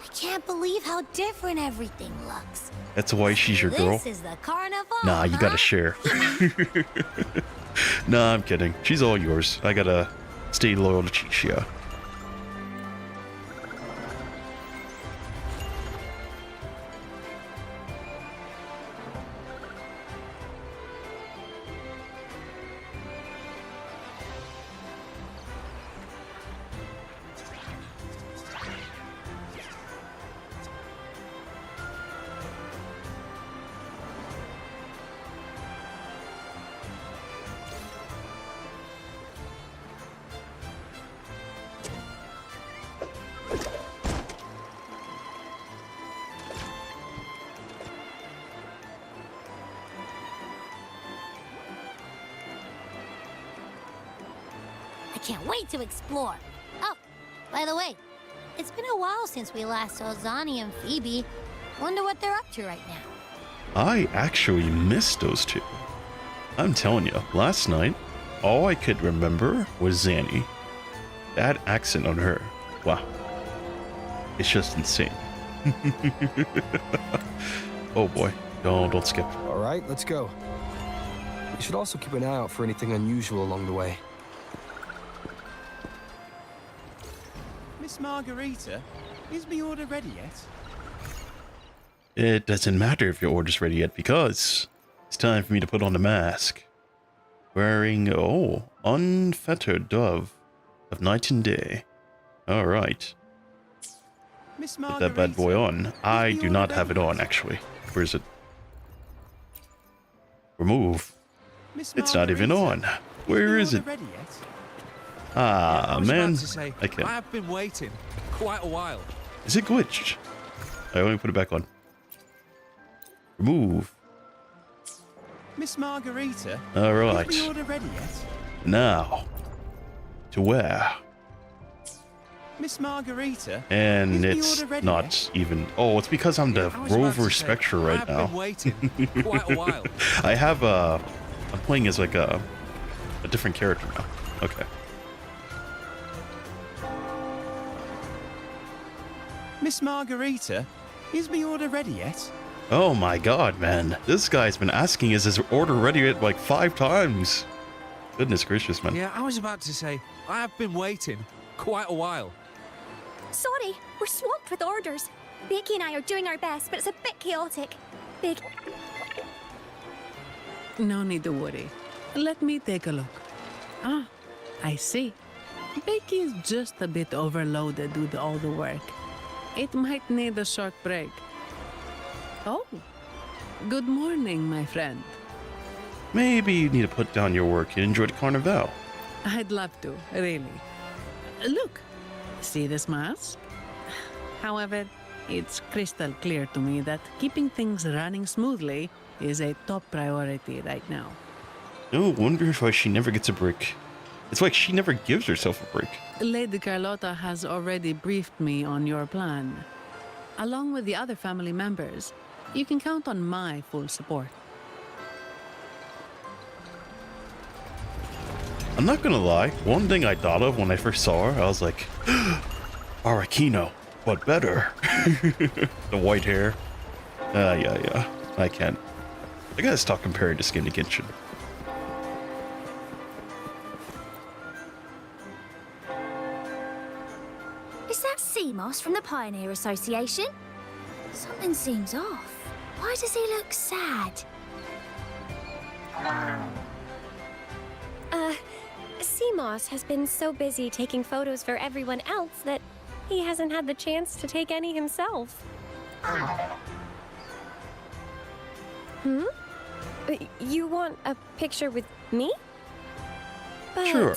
I can't believe how different everything looks. That's why she's your girl. This is the carnival. Nah, you gotta share. Nah, I'm kidding. She's all yours. I gotta stay loyal to Chichia. I can't wait to explore. Oh, by the way, it's been a while since we last saw Zani and Phoebe. Wonder what they're up to right now. I actually missed those two. I'm telling you, last night, all I could remember was Zanny. That accent on her. Wow. It's just insane. Oh boy. Don't skip. All right, let's go. You should also keep an eye out for anything unusual along the way. Miss Margarita, is my order ready yet? It doesn't matter if your order's ready yet because it's time for me to put on the mask. Wearing, unfettered dove of night and day. Alright. Miss Put Margarita, that bad boy on. I the do not order have it ready on, yet? actually. Where is it? Remove. Miss It's not even Margarita, on. Where the is order it? ready yet? Ah, I was man. about to say, I can't. I've been waiting quite a while. Is it glitched? I only put it back on. Remove. Miss Margarita, Alright. is the order ready yet? Now. To wear. Miss Margarita, And is the it's order ready not yet? even... Oh, it's because I'm the I was about Rover to say, Spectre right I've now. been waiting quite a while. I have I'm playing as like a different character now. Okay. Miss Margarita, is my order ready yet? Oh my god, man. This guy's been asking is his order ready yet like 5 times. Goodness gracious, man. Yeah, I was about to say, I've been waiting quite a while. Sorry, we're swamped with orders. Becky and I are doing our best, but it's a bit chaotic. Big. No need to worry. Let me take a look. Ah, I see. Becky is just a bit overloaded with all the work. It might need a short break. Oh, good morning, my friend. Maybe you need to put down your work and enjoy the carnival. I'd love to, really. Look, see this mask? However, it's crystal clear to me that keeping things running smoothly is a top priority right now. No wonder why she never gets a break. It's like she never gives herself a break. Lady Carlotta has already briefed me on your plan. Along with the other family members, you can count on my full support. I'm not gonna lie, one thing I thought of when I first saw her, I was like, Arakino, but better. The white hair. Yeah. I can't. I gotta stop comparing the skin to Genshin. Is that Seamoss from the Pioneer Association? Something seems off. Why does he look sad? Seamoss has been so busy taking photos for everyone else that He hasn't had the chance to take any himself. You want a picture with me? But, Sure.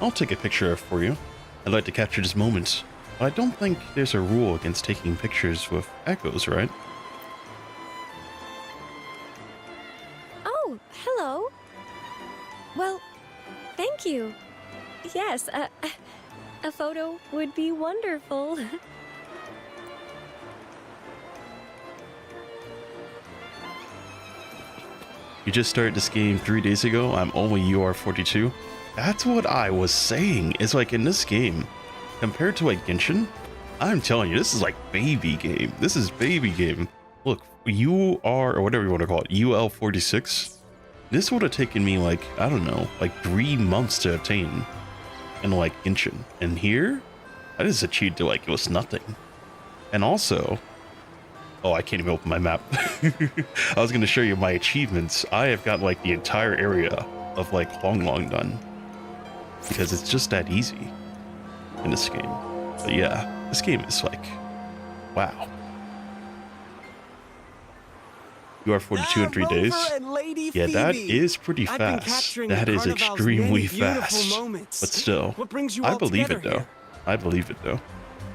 I'll take a picture for you. I'd like to capture this moment. But I don't think there's a rule against taking pictures with echoes, right? Oh, hello. Well, thank you. Yes, a photo would be wonderful. You just started this game 3 days ago. I'm only UR42. That's what I was saying. It's like in this game, compared to like Genshin, I'm telling you, this is like baby game. This is baby game. Look, UR, or whatever you want to call it, UL46. This would have taken me like, I don't know, like 3 months to obtain in like Genshin. And here, I just achieved it like it was nothing. And also, oh, I can't even open my map. I was going to show you my achievements. I have got like the entire area of like Long done. Because it's just that easy in this game. But yeah, this game is like, wow. You are 42 in 3 days. Yeah, that is pretty fast. That is extremely fast. But still, I believe it though. I believe it though.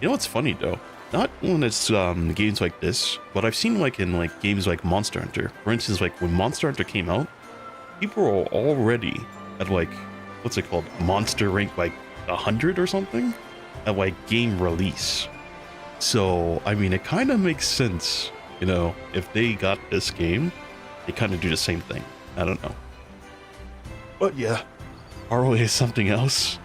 You know what's funny though? Not when it's games like this, but I've seen like in like games like Monster Hunter. For instance, like when Monster Hunter came out, people were already at like, what's it called? Monster rank like 100 or something at like game release. So, I mean, it kind of makes sense, you know, if they got this game, they kind of do the same thing. I don't know. But yeah, Arlo is something else.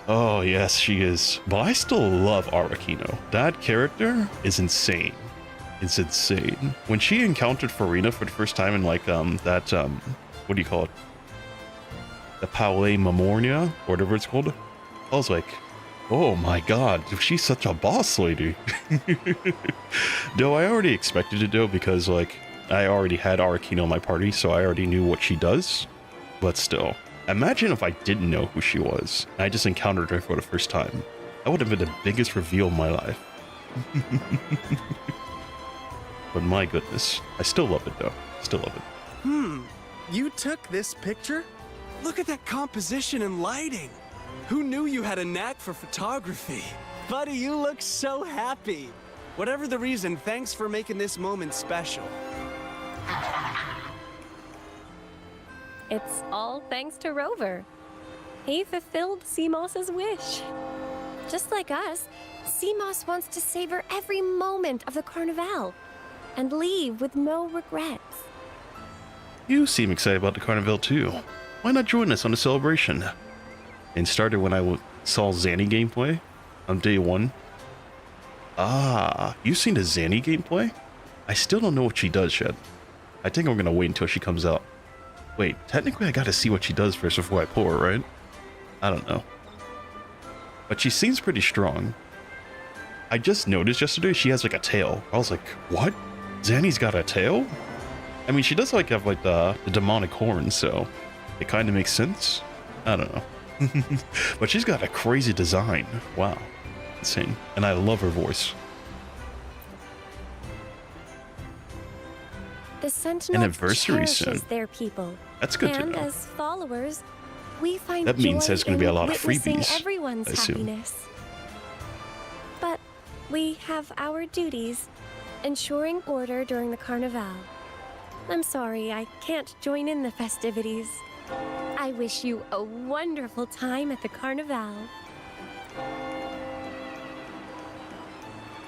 Oh, yes, she is. But I still love Arakino. That character is insane. It's insane. When she encountered Farina for the first time in like that what do you call it? The Palais Memornia, or whatever it's called. I was like, oh my god, she's such a boss lady. Though I already expected it though, because like I already had Arakino in my party, so I already knew what she does. But still. Imagine if I didn't know who she was, and I just encountered her for the first time. That would have been the biggest reveal of my life. But my goodness, I still love it though. Still love it. You took this picture? Look at that composition and lighting. Who knew you had a knack for photography? Buddy, you look so happy. Whatever the reason, thanks for making this moment special. It's all thanks to Rover. He fulfilled Seamoss's wish. Just like us, Seamoss wants to savor every moment of the Carnival and leave with no regrets. You seem excited about the Carnival too. Why not join us on the celebration? And started when I saw Zanny gameplay on day 1. Ah, you've seen the Zanny gameplay? I still don't know what she does yet. I think I'm gonna wait until she comes out. Wait, technically I gotta see what she does first before I pull her, right? I don't know. But she seems pretty strong. I just noticed yesterday she has like a tail. I was like, what? Zanny's got a tail? I mean, she does like have like the demonic horns, so it kind of makes sense. I don't know. But she's got a crazy design. Wow. Insane. And I love her voice. The Sentinel Anniversary cherishes soon. their people. That's good to and know. As followers, we find That means joy there's going to be a in lot of witnessing freebies, everyone's I assume. happiness. But we have our duties, ensuring order during the Carnival. I'm sorry, I can't join in the festivities. I wish you a wonderful time at the Carnival.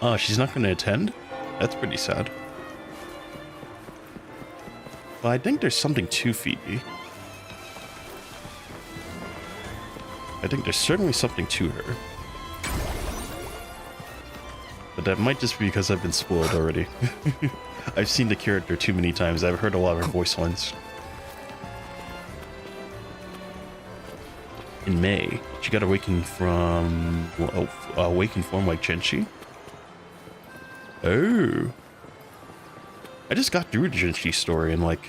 Oh, she's not going to attend? That's pretty sad. Well, I think there's something to Phoebe. I think there's certainly something to her. But that might just be because I've been spoiled already. I've seen the character too many times. I've heard a lot of her voice lines. In May, she got awakened from... awakened form like Genshi? Oh. I just got through the Genshi story and like...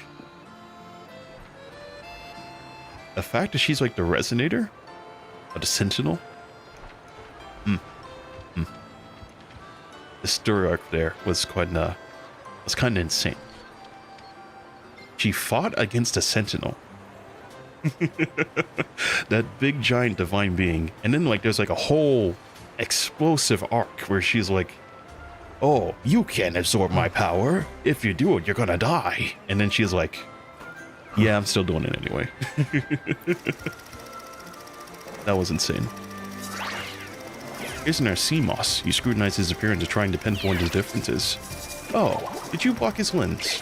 the fact that she's like the Resonator? Or the Sentinel? the story arc there was kind of insane. She fought against a sentinel. That big giant divine being. And then like there's like a whole explosive arc where she's like, oh, you can't absorb my power. If you do it, you're gonna die. And then she's like, yeah, I'm still doing it anyway. That was insane. Here's an Arcemos. You scrutinize his appearance, trying to pinpoint his differences. Oh, did you block his lens?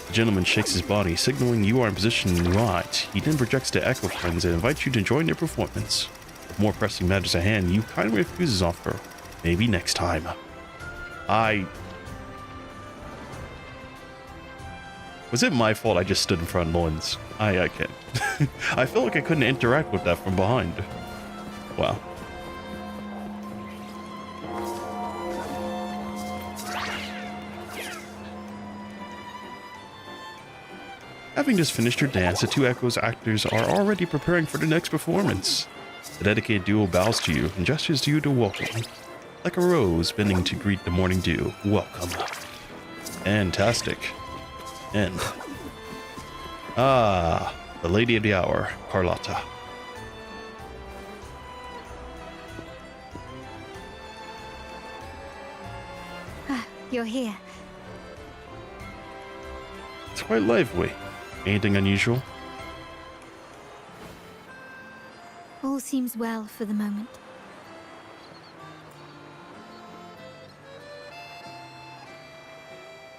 The gentleman shakes his body, signaling you are in position right. He then projects the echo friends and invites you to join their performance. With more pressing matters at hand, you kindly refuses offer. Maybe next time. Was it my fault I just stood in front of the lens? I can't. I felt like I couldn't interact with that from behind. Wow. Having just finished your dance, the two Echoes actors are already preparing for the next performance. The dedicated duo bows to you and gestures to you to welcome. Like a rose bending to greet the morning dew. Welcome. Fantastic. End. Ah, the lady of the hour, Carlotta. Ah, you're here. It's quite lively. Anything unusual? All seems well for the moment.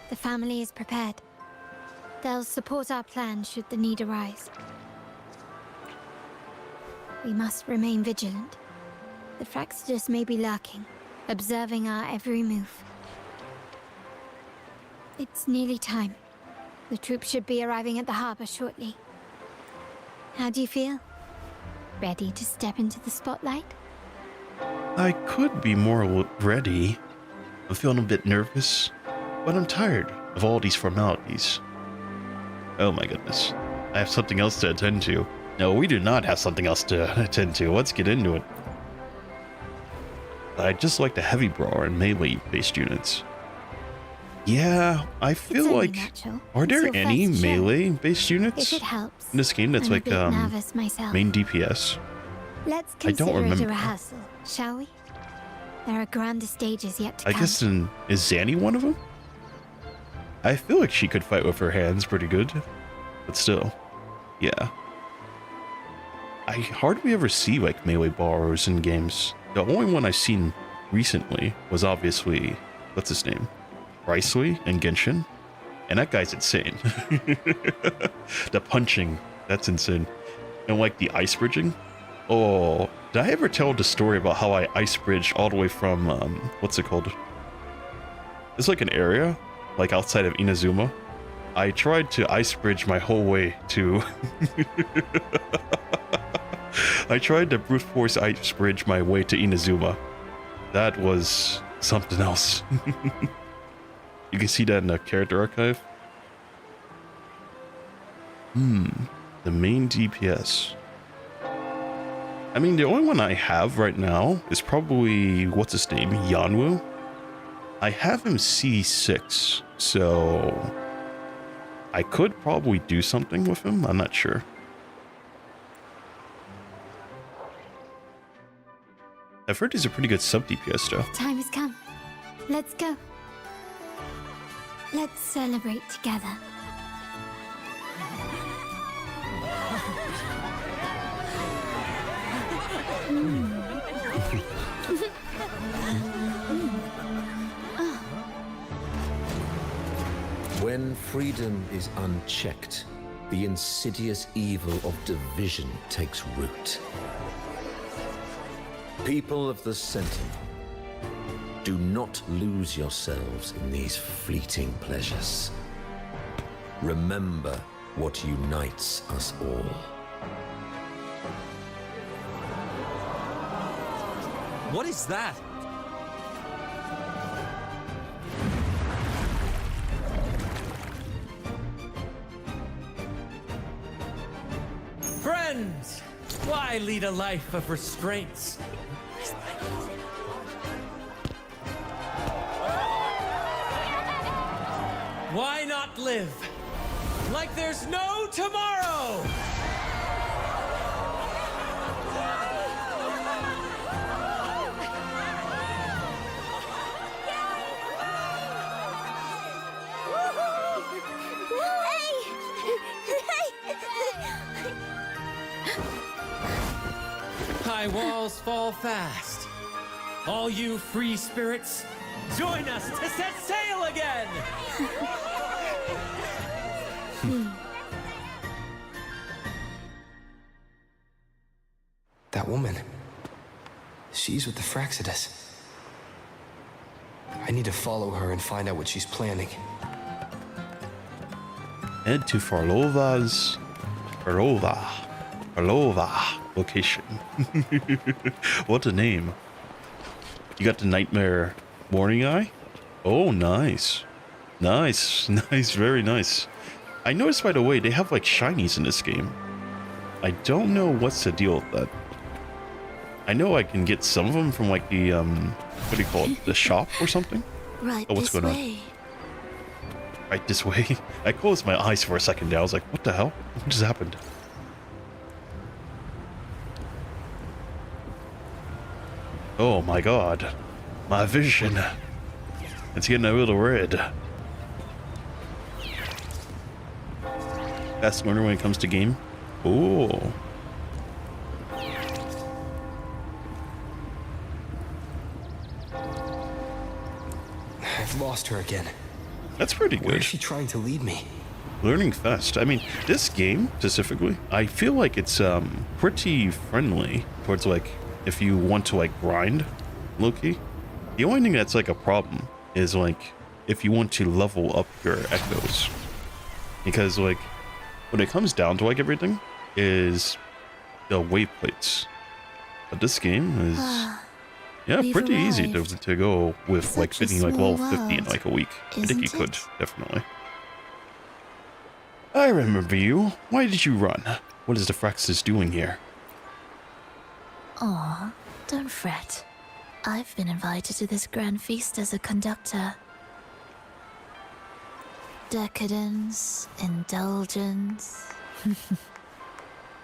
The family is prepared. They'll support our plan should the need arise. We must remain vigilant. The Fraxidus may be lurking, observing our every move. It's nearly time. The troops should be arriving at the harbor shortly. How do you feel? Ready to step into the spotlight? I could be more ready. I'm feeling a bit nervous, but I'm tired of all these formalities. Oh my goodness. I have something else to attend to. No, we do not have something else to attend to. Let's get into it. I just like the heavy brawler and melee-based units. Yeah, I feel like... Are there any melee-based units in this game that's like main DPS? Let's I don't consider it remember. a rehearsal, shall we? There are grander stages yet to I come. guess is Zanny one of them? I feel like she could fight with her hands pretty good, but still, yeah. I hardly ever see like melee brawlers in games. The only one I've seen recently was obviously, what's his name? Riceley and Genshin, and that guy's insane. The punching, that's insane. And like the ice bridging. Oh, did I ever tell the story about how I ice bridged all the way from what's it called? It's like an area like outside of Inazuma. I tried to ice bridge my whole way to I tried to brute force ice bridge my way to Inazuma. That was something else. You can see that in the character archive. The main DPS. I mean, the only one I have right now is probably, what's his name? Yanwu. I have him C6, so I could probably do something with him. I'm not sure. I've heard he's a pretty good sub DPS though. Time has come. Let's go. Let's celebrate together. When freedom is unchecked, the insidious evil of division takes root. People of the Sentinel, do not lose yourselves in these fleeting pleasures. Remember what unites us all. What is that? Friends, why lead a life of restraints? Why not live? Like there's no tomorrow! High walls fall fast. All you free spirits, join us to set sail again! That woman. She's with the Fraxidus. I need to follow her and find out what she's planning. Head to Farlova location. What a name. You got the Nightmare Morning Eye? Oh, nice. Nice, very nice. I noticed, by the way, they have like shinies in this game. I don't know what's the deal with that. I know I can get some of them from like the, what do you call it? The shop or something? Right, oh, what's this going way. on? Right this way? I closed my eyes for a second there. I was like, what the hell? What just happened? Oh my god. My vision. It's getting a little red. Fast learner when it comes to game. Oh. I've lost her again. That's pretty good. Where is she trying to lead me? Learning fast. I mean, this game specifically, I feel like it's pretty friendly towards like if you want to like grind low-key. The only thing that's like a problem is like if you want to level up your echoes. Because like when it comes down to like everything is the wayplates. But this game is yeah, We've pretty easy arrived. to go with Such like a fitting like level small 50 in world, like a week. I think you isn't could, it? definitely. I remember you. Why did you run? What is the Fraxis doing here? Aw, don't fret. I've been invited to this grand feast as a conductor. Decadence, indulgence.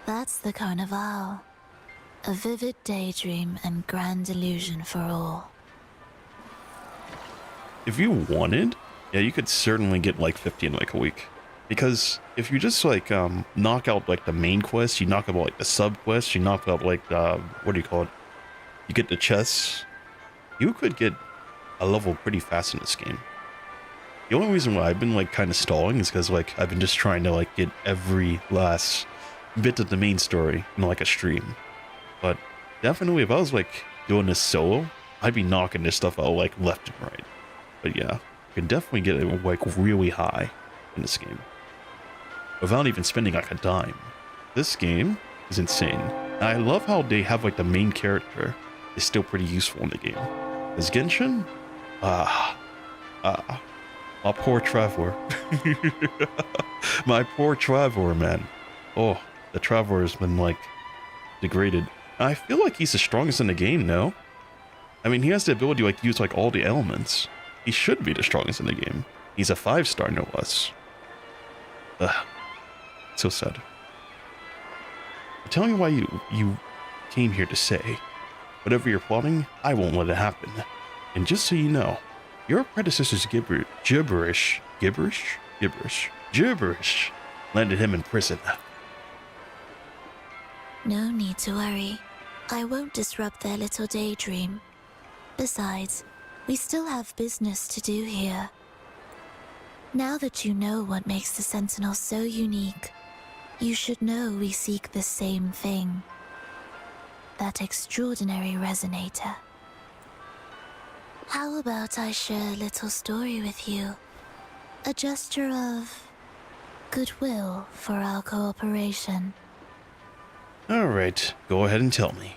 That's the Carnival. A vivid daydream and grand illusion for all. If you wanted, yeah, you could certainly get like 50 in like a week. Because if you just like knock out like the main quest, you knock out like the sub quest, you knock out like what do you call it? You get the chests. You could get a level pretty fast in this game. The only reason why I've been like kind of stalling is because like I've been just trying to like get every last bit of the main story in like a stream. But definitely if I was like doing this solo, I'd be knocking this stuff out like left and right. But yeah, you can definitely get it like really high in this game without even spending like a dime. This game is insane. And I love how they have like the main character is still pretty useful in the game. Is Genshin? My poor Traveler. My poor Traveler, man. Oh, the Traveler has been like degraded. I feel like he's the strongest in the game, no? I mean, he has the ability to like use like all the elements. He should be the strongest in the game. He's a 5-star, no less. Ugh. So sad. Tell me why you came here to say. Whatever you're plotting, I won't let it happen. And just so you know, your predecessor's gibberish landed him in prison. No need to worry. I won't disrupt their little daydream. Besides, we still have business to do here. Now that you know what makes the Sentinel so unique, you should know we seek the same thing. That extraordinary resonator. How about I share a little story with you? A gesture of goodwill for our cooperation. Alright, go ahead and tell me.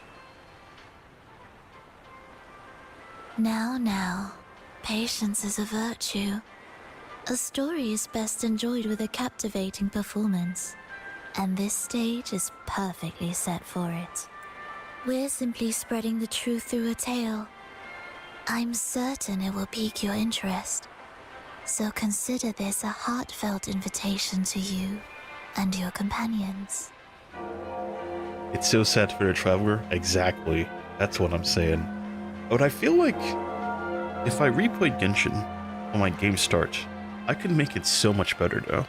Now, patience is a virtue. A story is best enjoyed with a captivating performance, and this stage is perfectly set for it. We're simply spreading the truth through a tale. I'm certain it will pique your interest. So consider this a heartfelt invitation to you and your companions. It's so sad for the traveler. Exactly. That's what I'm saying. But I feel like if I replayed Genshin when my game starts, I could make it so much better though.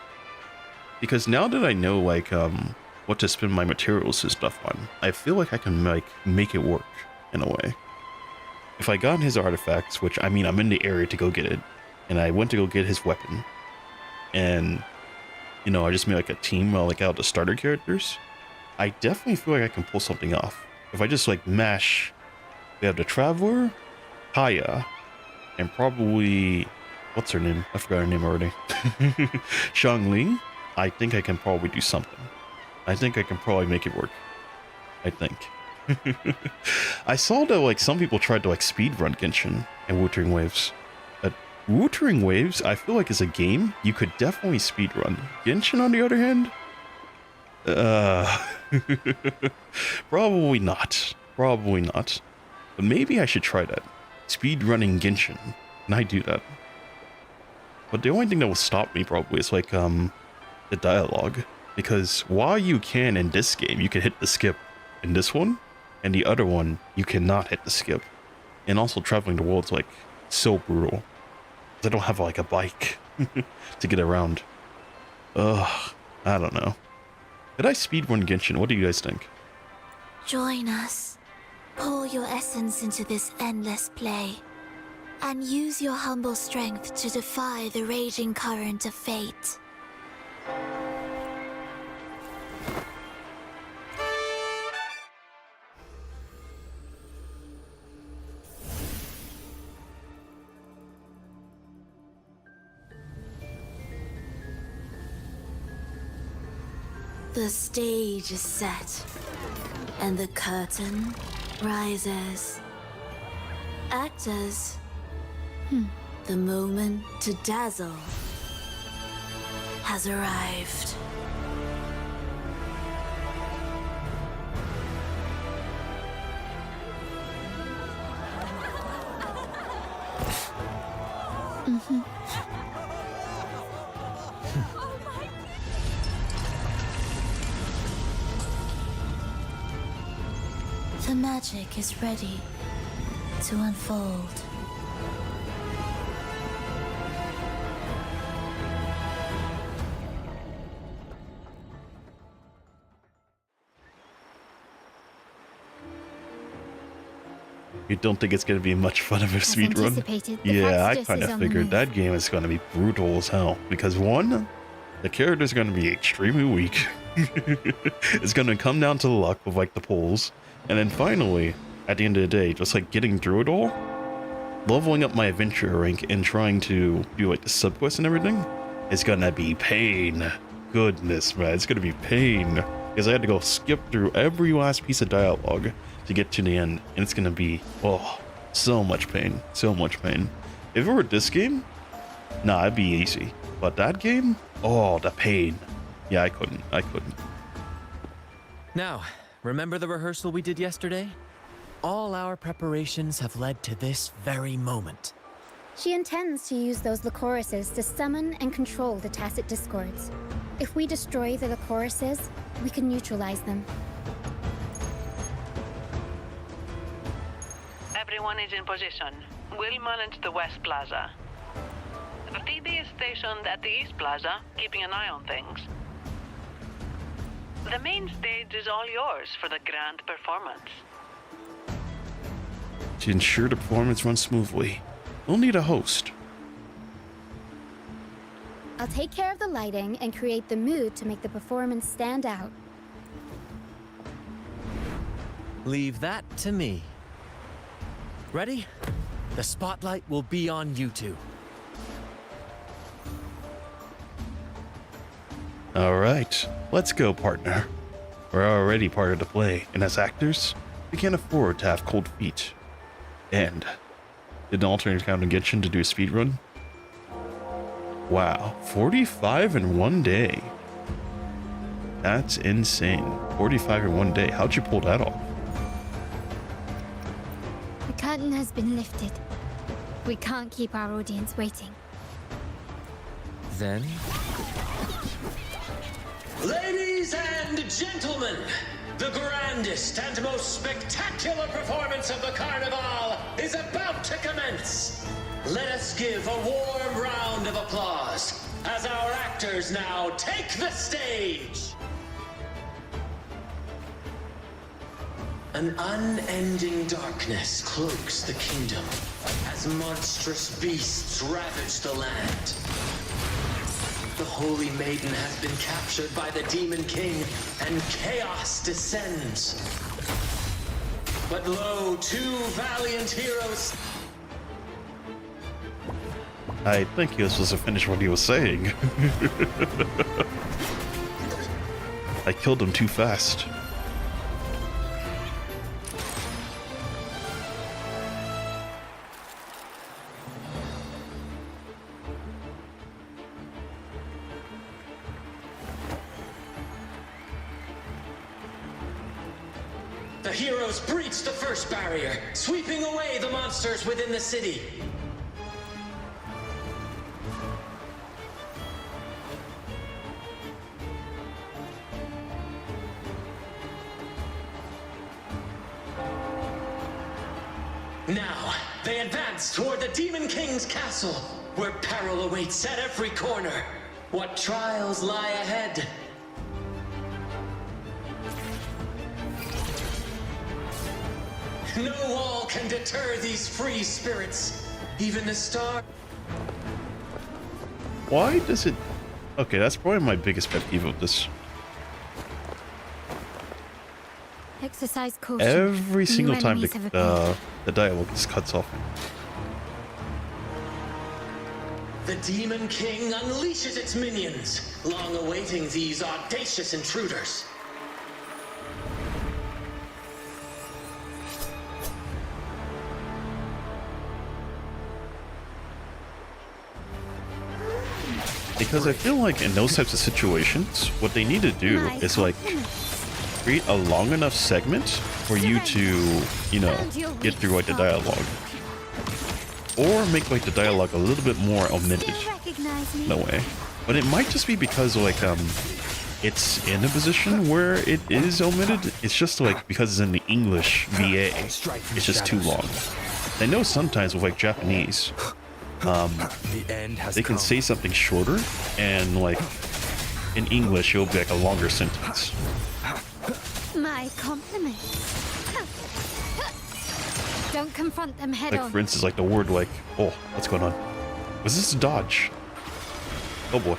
Because now that I know like what to spend my materials and stuff on, I feel like I can make it work in a way. If I got his artifacts, which I mean I'm in the area to go get it, and I went to go get his weapon, and you know I just made like a team like out the starter characters, I definitely feel like I can pull something off. If I just like mash, we have the Traveler, Kaya, and probably, what's her name? I forgot her name already. Shangli. I think I can probably do something. I think I can probably make it work. I think. I saw that like some people tried to like speedrun Genshin and Wuthering Waves. Wuthering Waves, I feel like is a game you could definitely speedrun. Genshin, on the other hand, probably not. Probably not. But maybe I should try that. Speedrunning Genshin. Can I do that? But the only thing that will stop me probably is like the dialogue. Because while you can in this game, you can hit the skip in this one, and the other one, you cannot hit the skip. And also traveling the world's like so brutal. I don't have like a bike to get around. Ugh, I don't know. Did I speedrun Genshin? What do you guys think? Join us. Pour your essence into this endless play. And use your humble strength to defy the raging current of fate. The stage is set, and the curtain rises. Actors, the moment to dazzle has arrived. The magic is ready to unfold. You don't think it's going to be much fun of a speedrun? Anticipated, the Yeah, I Praxis kind is of on the figured move. that game is going to be brutal as hell. Because one, the character's going to be extremely weak. It's going to come down to the luck of like the pulls. And then finally, at the end of the day, just like getting through it all, leveling up my adventure rank and trying to do like the subquests and everything, is going to be pain. Goodness, man, it's going to be pain. Because I had to go skip through every last piece of dialogue to get to the end, and it's going to be, oh, so much pain. So much pain. If it were this game, nah, it'd be easy. But that game, oh, the pain. Yeah, I couldn't. Now, remember the rehearsal we did yesterday? All our preparations have led to this very moment. She intends to use those Lycorises to summon and control the Tacit Discords. If we destroy the Lycorises, we can neutralize them. Everyone is in position. We'll manage the West Plaza. The TD is stationed at the East Plaza, keeping an eye on things. The main stage is all yours for the grand performance. To ensure the performance runs smoothly, we'll need a host. I'll take care of the lighting and create the mood to make the performance stand out. Leave that to me. Ready? The spotlight will be on you two. Alright, let's go, partner. We're already part of the play, and as actors, we can't afford to have cold feet. And did an alternate account in Genshin to do a speedrun? Wow, 45 in one day. That's insane. 45 in one day. How'd you pull that off? The curtain has been lifted. We can't keep our audience waiting. then? Ladies and gentlemen, the grandest and most spectacular performance of the Carnival is about to commence. Let us give a warm round of applause as our actors now take the stage. An unending darkness cloaks the kingdom as monstrous beasts ravage the land. The Holy Maiden has been captured by the Demon King, and chaos descends. But lo, two valiant heroes... I think he was supposed to finish what he was saying. I killed him too fast. The heroes breach the first barrier, sweeping away the monsters within the city. Now, they advance toward the Demon King's castle, where peril awaits at every corner. What trials lie ahead? No wall can deter these free spirits. Even the star... Why does it... Okay, that's probably my biggest pet peeve of this. Exercise caution. Every single New time enemies have appeared. the dialogue just cuts off. The Demon King unleashes its minions, long awaiting these audacious intruders. Because I feel like in those types of situations, what they need to do is like create a long enough segment for you to, you know, get through like the dialogue. Or make like the dialogue a little bit more omitted. No way. But it might just be because like it's in a position where it is omitted. It's just like because it's in the English VA, it's just too long. I know sometimes with like Japanese, they can say something shorter, and like in English it'll be like a longer sentence. My compliments. Don't confront them head Like on. for instance, like the word like, oh, what's going on? Was this a dodge? Oh boy.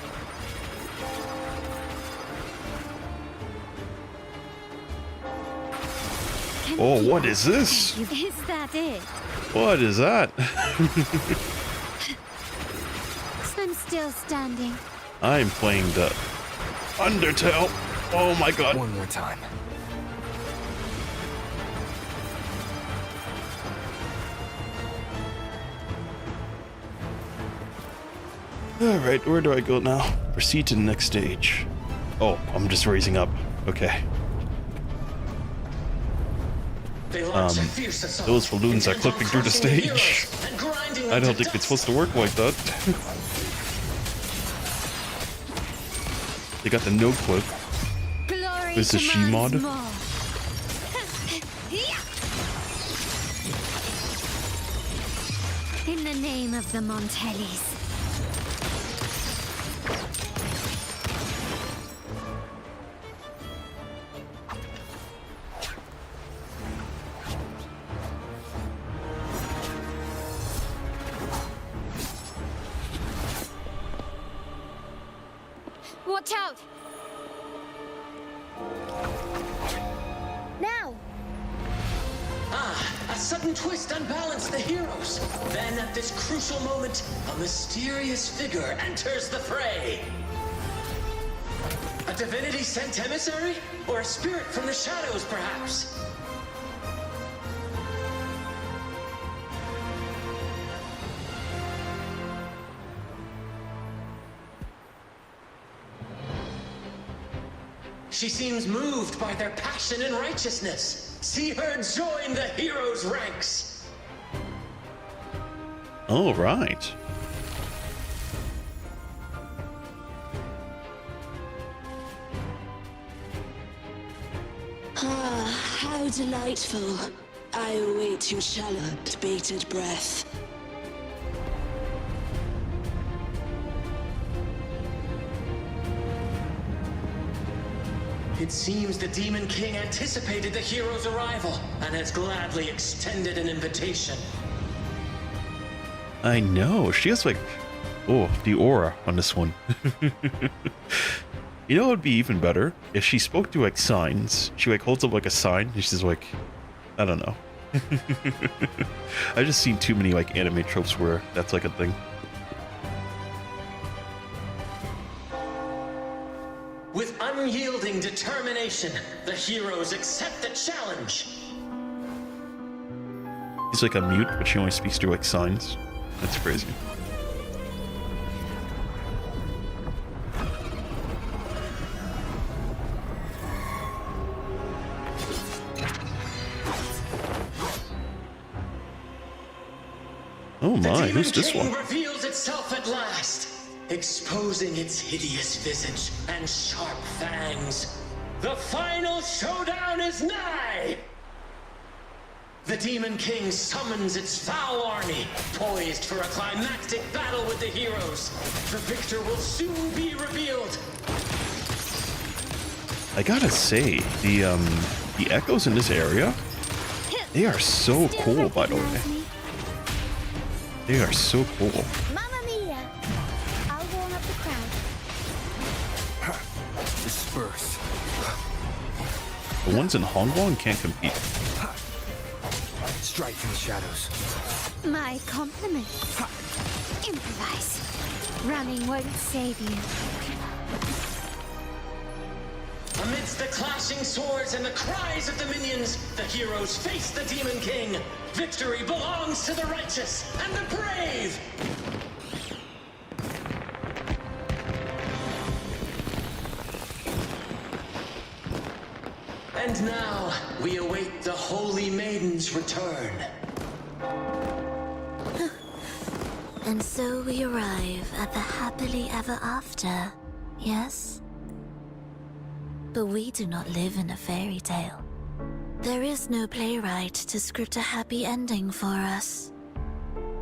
Oh, what is this? Is that it? What is that? I'm still standing. I'm playing the Undertale. Oh my god. One more time. Alright, where do I go now? Proceed to the next stage. Oh, I'm just raising up. Okay. Those balloons are clipping through the stage. I don't think it's supposed to work like that. They got the no clip. This is Shemod. In the name of the Montellis. Watch out! Now! A sudden twist unbalanced the heroes. Then at this crucial moment, a mysterious figure enters the fray. A divinity sent emissary? Or a spirit from the shadows, perhaps? She seems moved by their passion and righteousness. See her join the heroes' ranks. All right. so delightful. I await your shallow, bated breath. It seems the Demon King anticipated the hero's arrival and has gladly extended an invitation. I know. She has like, oh, the aura on this one. You know what would be even better? If she spoke to like signs. She like holds up like a sign and she's like, I don't know. I've just seen too many like anime tropes where that's like a thing. With unyielding determination, the heroes accept the challenge. He's like a mute, but she only speaks through like signs. That's crazy. Oh my, who's this one? The Demon King reveals itself at last, exposing its hideous visage and sharp fangs. The final showdown is nigh! The Demon King summons its foul army, poised for a climactic battle with the heroes. The victor will soon be revealed. I gotta say, the echoes in this area, they are so cool, by the way. They are so cool. Mamma mia! I'll warm up the crowd. Disperse. The ones in Hong Kong can't compete. Strike in the shadows. My compliments. Improvise. Running won't save you. Amidst the clashing swords and the cries of the minions, the heroes face the Demon King. Victory belongs to the righteous and the brave! And now, we await the Holy Maiden's return. And so we arrive at the happily ever after, yes? But we do not live in a fairy tale. There is no playwright to script a happy ending for us.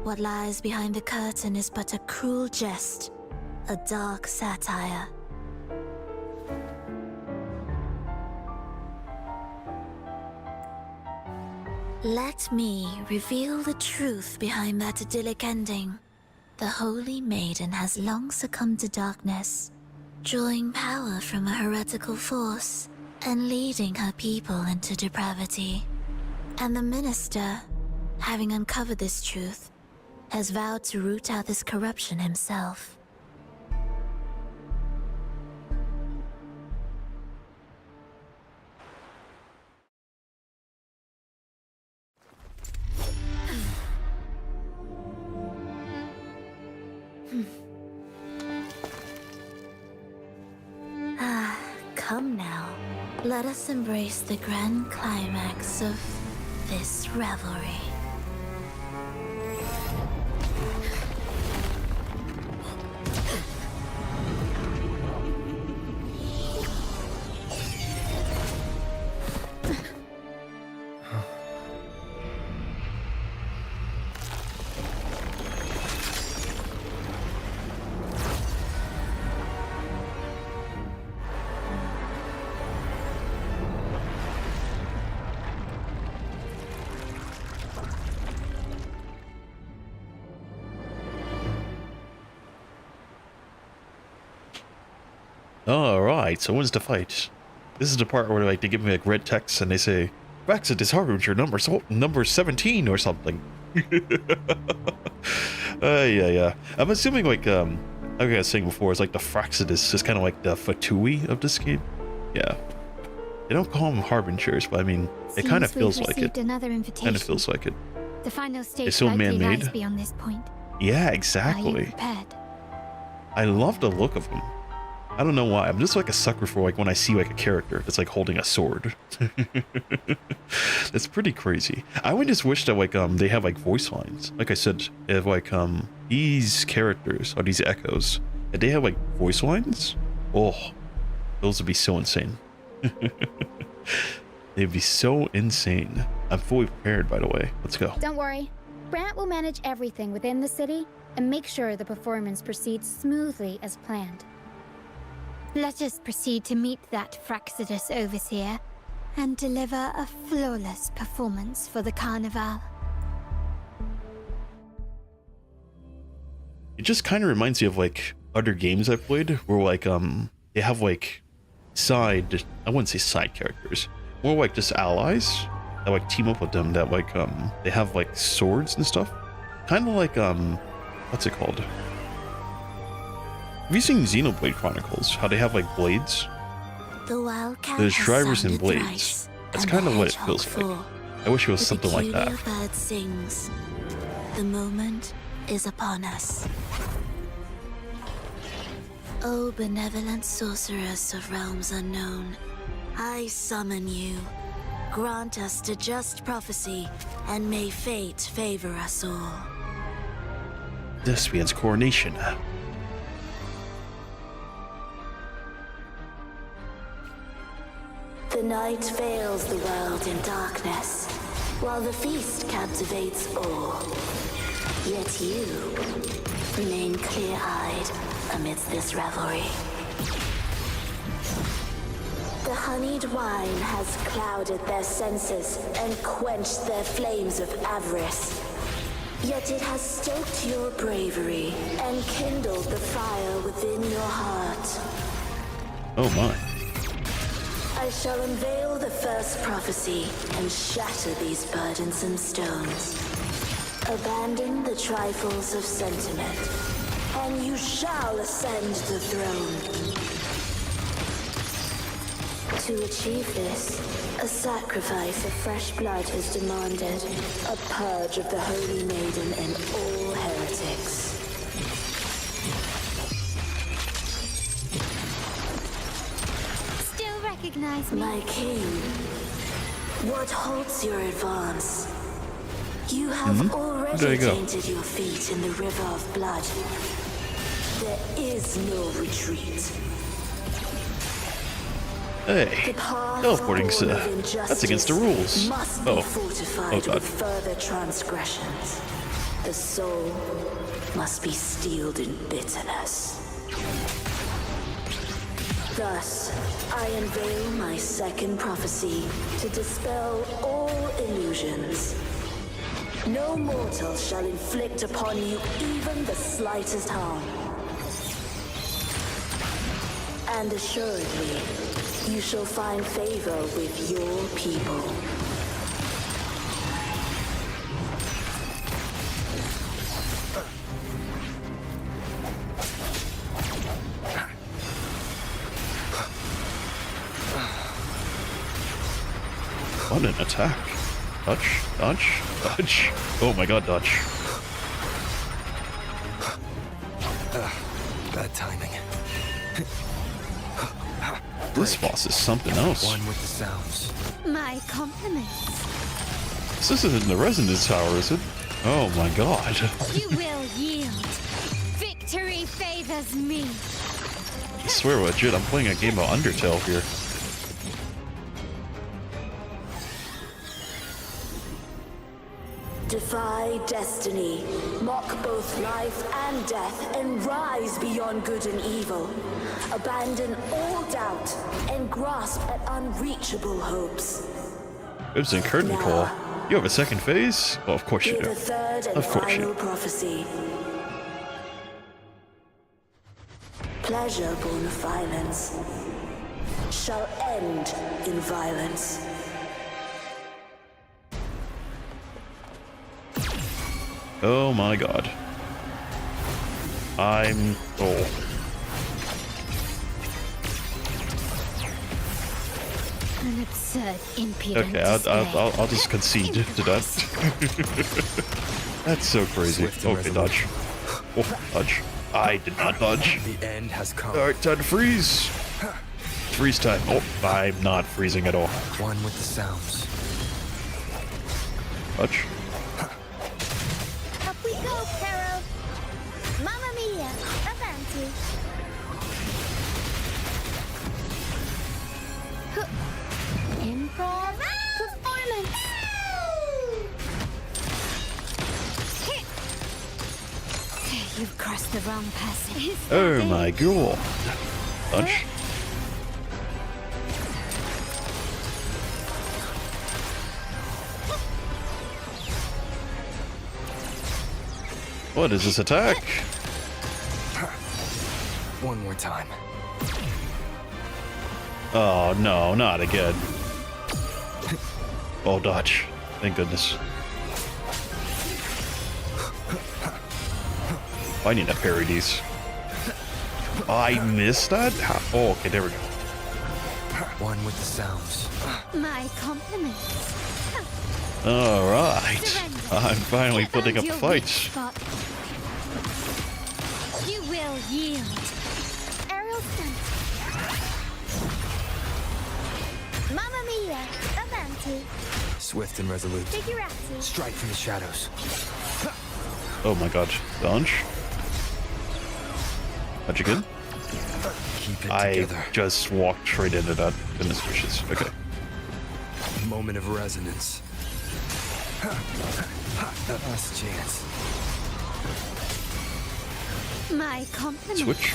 What lies behind the curtain is but a cruel jest, a dark satire. Let me reveal the truth behind that idyllic ending. The Holy Maiden has long succumbed to darkness, drawing power from a heretical force and leading her people into depravity. And the minister, having uncovered this truth, has vowed to root out this corruption himself. Come now, let us embrace the grand climax of this revelry. Alright, so when's the fight? This is the part where like they give me like red text and they say, Brexit is Harbinger number 17 or something. Yeah. I'm assuming like I was saying before, it's like the Fraxidus is kind of like the Fatui of this game. Yeah. They don't call them Harbingers, but I mean, it kind of feels like it. Another invitation. Kind of feels like it. The final stage It's so likely man-made. lies beyond this point. Yeah, Are you exactly. prepared? I love the look of him. I don't know why. I'm just like a sucker for like when I see like a character that's like holding a sword. That's pretty crazy. I would just wish that like they have like voice lines. Like I said, if like these characters or these echoes, if they have like voice lines, oh, those would be so insane. They'd be so insane. I'm fully prepared, by the way. Let's go. Don't worry. Brant will manage everything within the city and make sure the performance proceeds smoothly as planned. Let us proceed to meet that Fraxidus overseer and deliver a flawless performance for the Carnival. It just kind of reminds me of like other games I've played where like they have like I wouldn't say side characters, more like just allies that like team up with them that like they have like swords and stuff. Kind of like what's it called? Have you seen Xenoblade Chronicles? How they have like blades? The wildcat There's has drivers and sounded blades. thrice, That's and kind the of what it hedgehog feels like. four. I wish it was The something like that. peculiar bird sings. The moment is upon us. O benevolent sorceress of realms unknown, I summon you. Grant us the just prophecy, and may fate favor us all. Thespian's coronation. The night veils the world in darkness, while the feast captivates all. Yet you remain clear-eyed amidst this revelry. The honeyed wine has clouded their senses and quenched their flames of avarice. Yet it has stoked your bravery and kindled the fire within your heart. Oh my. I shall unveil the first prophecy and shatter these burdensome stones. Abandon the trifles of sentiment, and you shall ascend the throne. To achieve this, a sacrifice of fresh blood is demanded, a purge of the Holy Maiden and all heretics. Still recognize me? My king, what halts your advance? You have There already you go. tainted your feet in the river of blood. There is no retreat. Hey, teleporting's that's against the rules. Must be fortified God. with further transgressions. The soul must be steeled in bitterness. Thus, I unveil my second prophecy to dispel all illusions. No mortal shall inflict upon you even the slightest harm. And assuredly, you shall find favor with your people. What an attack. Dutch, dodge, dodge. Oh my god, dodge. Bad timing. This boss is something else. One with the sounds. My compliments. This isn't the Resonance Tower, is it? Oh my god. You will yield. Victory favors me. I swear legit, I'm playing a game of Undertale here. Defy destiny, mock both life and death, and rise beyond good and evil. Abandon all doubt and grasp at unreachable hopes. Oops, and curtain call. You have a second phase? Oh, of course you Hear do. the third and Of course you final do. prophecy. Pleasure born of violence shall end in violence. Oh my god. I'm... Oh. An absurd, impudent Okay, display. I'll just concede to that. That's so crazy. Swift and Okay, resolute. dodge. Oh, dodge. I did not dodge. The end has come. Alright, time to freeze. Freeze time. Oh, I'm not freezing at all. One with the sounds. Dodge. Up we go, Pero. Mamma mia, avanti. Performance! You've crossed the wrong person. Oh my god. Punch. What is this attack? One more time. Oh no, not again. Oh, dodge. Thank goodness. I need to parry these. I missed that? Oh, okay, there we go. One with the sounds. My compliments. Alright. I'm finally putting up Your fight. weak spot. You will yield. Aerial stunt. Mamma mia! Avanti. Swift and resolute. Figurati. Strike from the shadows. Oh my god. Dodge. Dodge again. Keep it I together. just walked straight into that. Goodness gracious. Okay. Moment of resonance. Last chance. My compliments. Switch.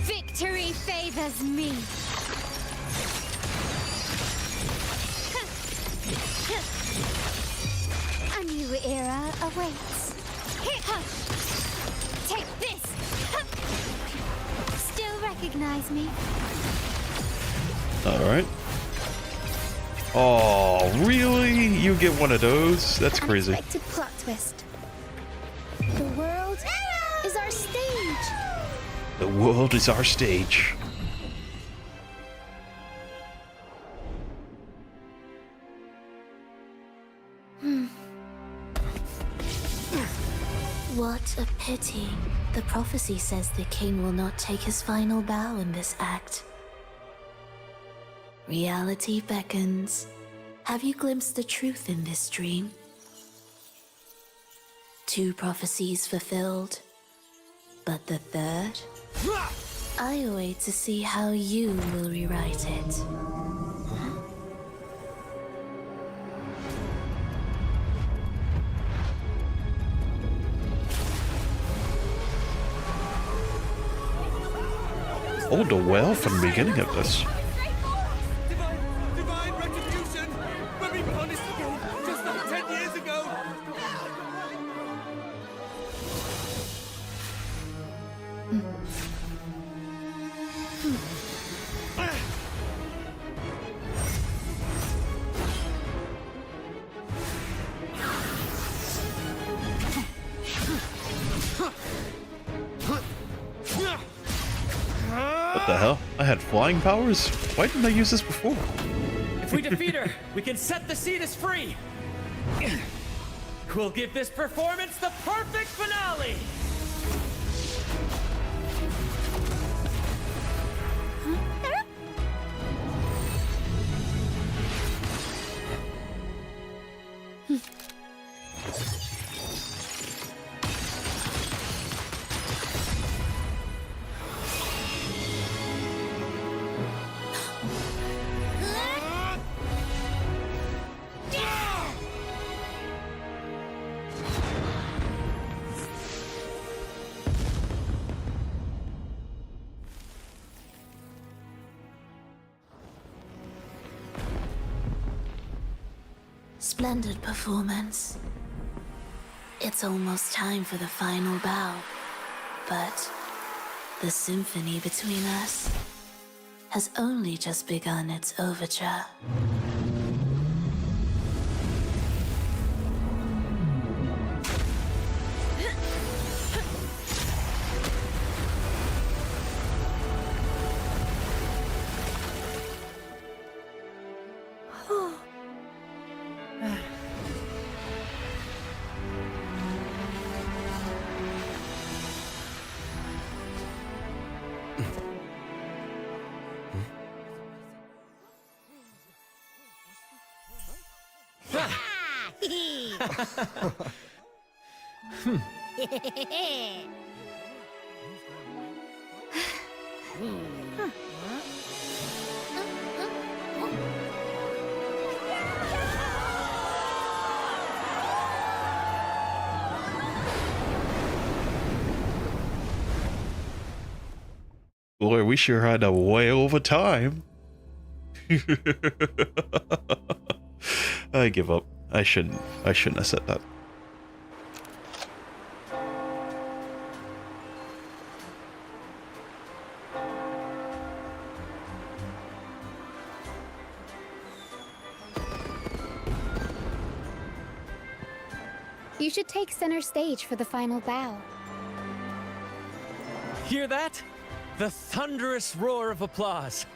Victory favors me. A new era awaits. Take this. Still recognize me? Alright. Oh, really? You get one of those? That's crazy. Unexpected plot twist. The world is our stage. The world is our stage. What a pity. The prophecy says the king will not take his final bow in this act. Reality beckons. Have you glimpsed the truth in this dream? 2 prophecies fulfilled, but the third? I await to see how you will rewrite it. Oh, the well from the beginning of this. Divine retribution! When we punished you just like 10 years ago! What the hell? I had flying powers? Why didn't I use this before? If we defeat her, we can set the Cetus free. We'll give this performance the perfect finale. Splendid performance. It's almost time for the final bow, but the symphony between us has only just begun its overture. Boy, we sure had a whale of a time. I give up. I shouldn't have said that. You should take center stage for the final bow. Hear that? The thunderous roar of applause.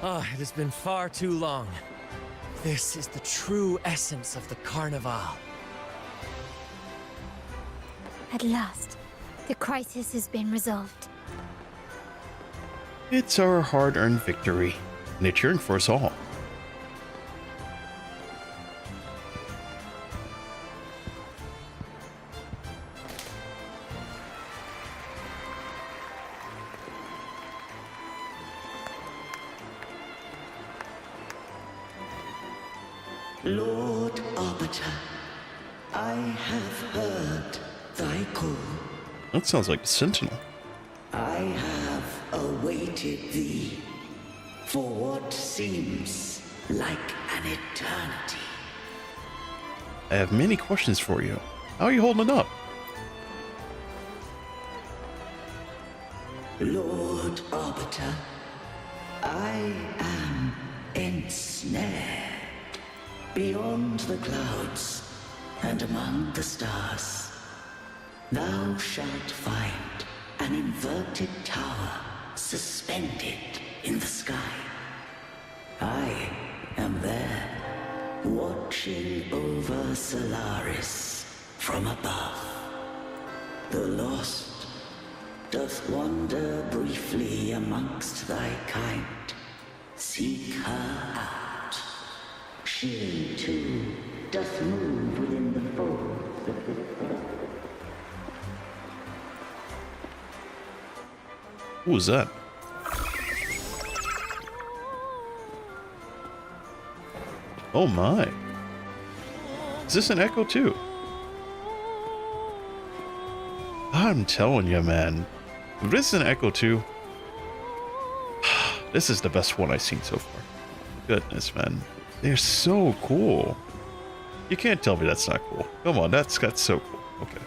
Ah, it has been far too long. This is the true essence of the Carnival. At last, the crisis has been resolved. It's our hard-earned victory, and they're cheering for us all. Lord Arbiter, I have heard thy call. That sounds like a sentinel. I have awaited thee for what seems like an eternity. I have many questions for you. How are you holding up? Lord Arbiter, I am ensnared. Beyond the clouds and among the stars, thou shalt find an inverted tower suspended in the sky. I am there, watching over Solaris from above. The lost doth wander briefly amongst thy kind. Seek her out. She, too, doth move within the folds of this earth. Who was that? Oh my. Is this an echo too? I'm telling you, man. If this is an echo too, this is the best one I've seen so far. Goodness, man. They're so cool. You can't tell me that's not cool. Come on, that's so cool. Okay.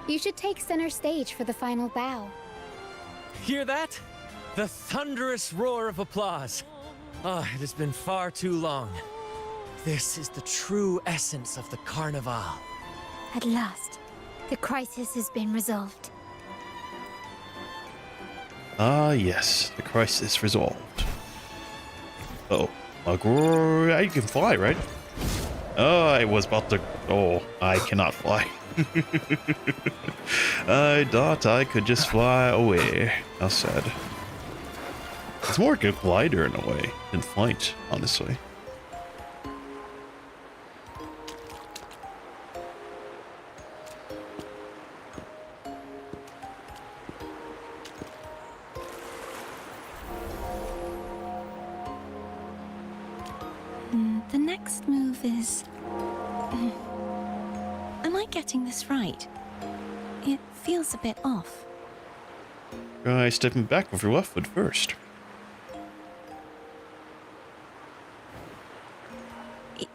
You should take center stage for the final bow. Hear that? The thunderous roar of applause. Ah, it has been far too long. This is the true essence of the Carnival. At last, the crisis has been resolved. Ah, yes. The crisis resolved. Uh-oh. You can fly, right? Oh, I was about to... Oh, I cannot fly. I thought I could just fly away. How sad. It's more like a glider in a way than flight, honestly. The next move is... Am I getting this right? It feels a bit off. Try stepping back with your left foot first.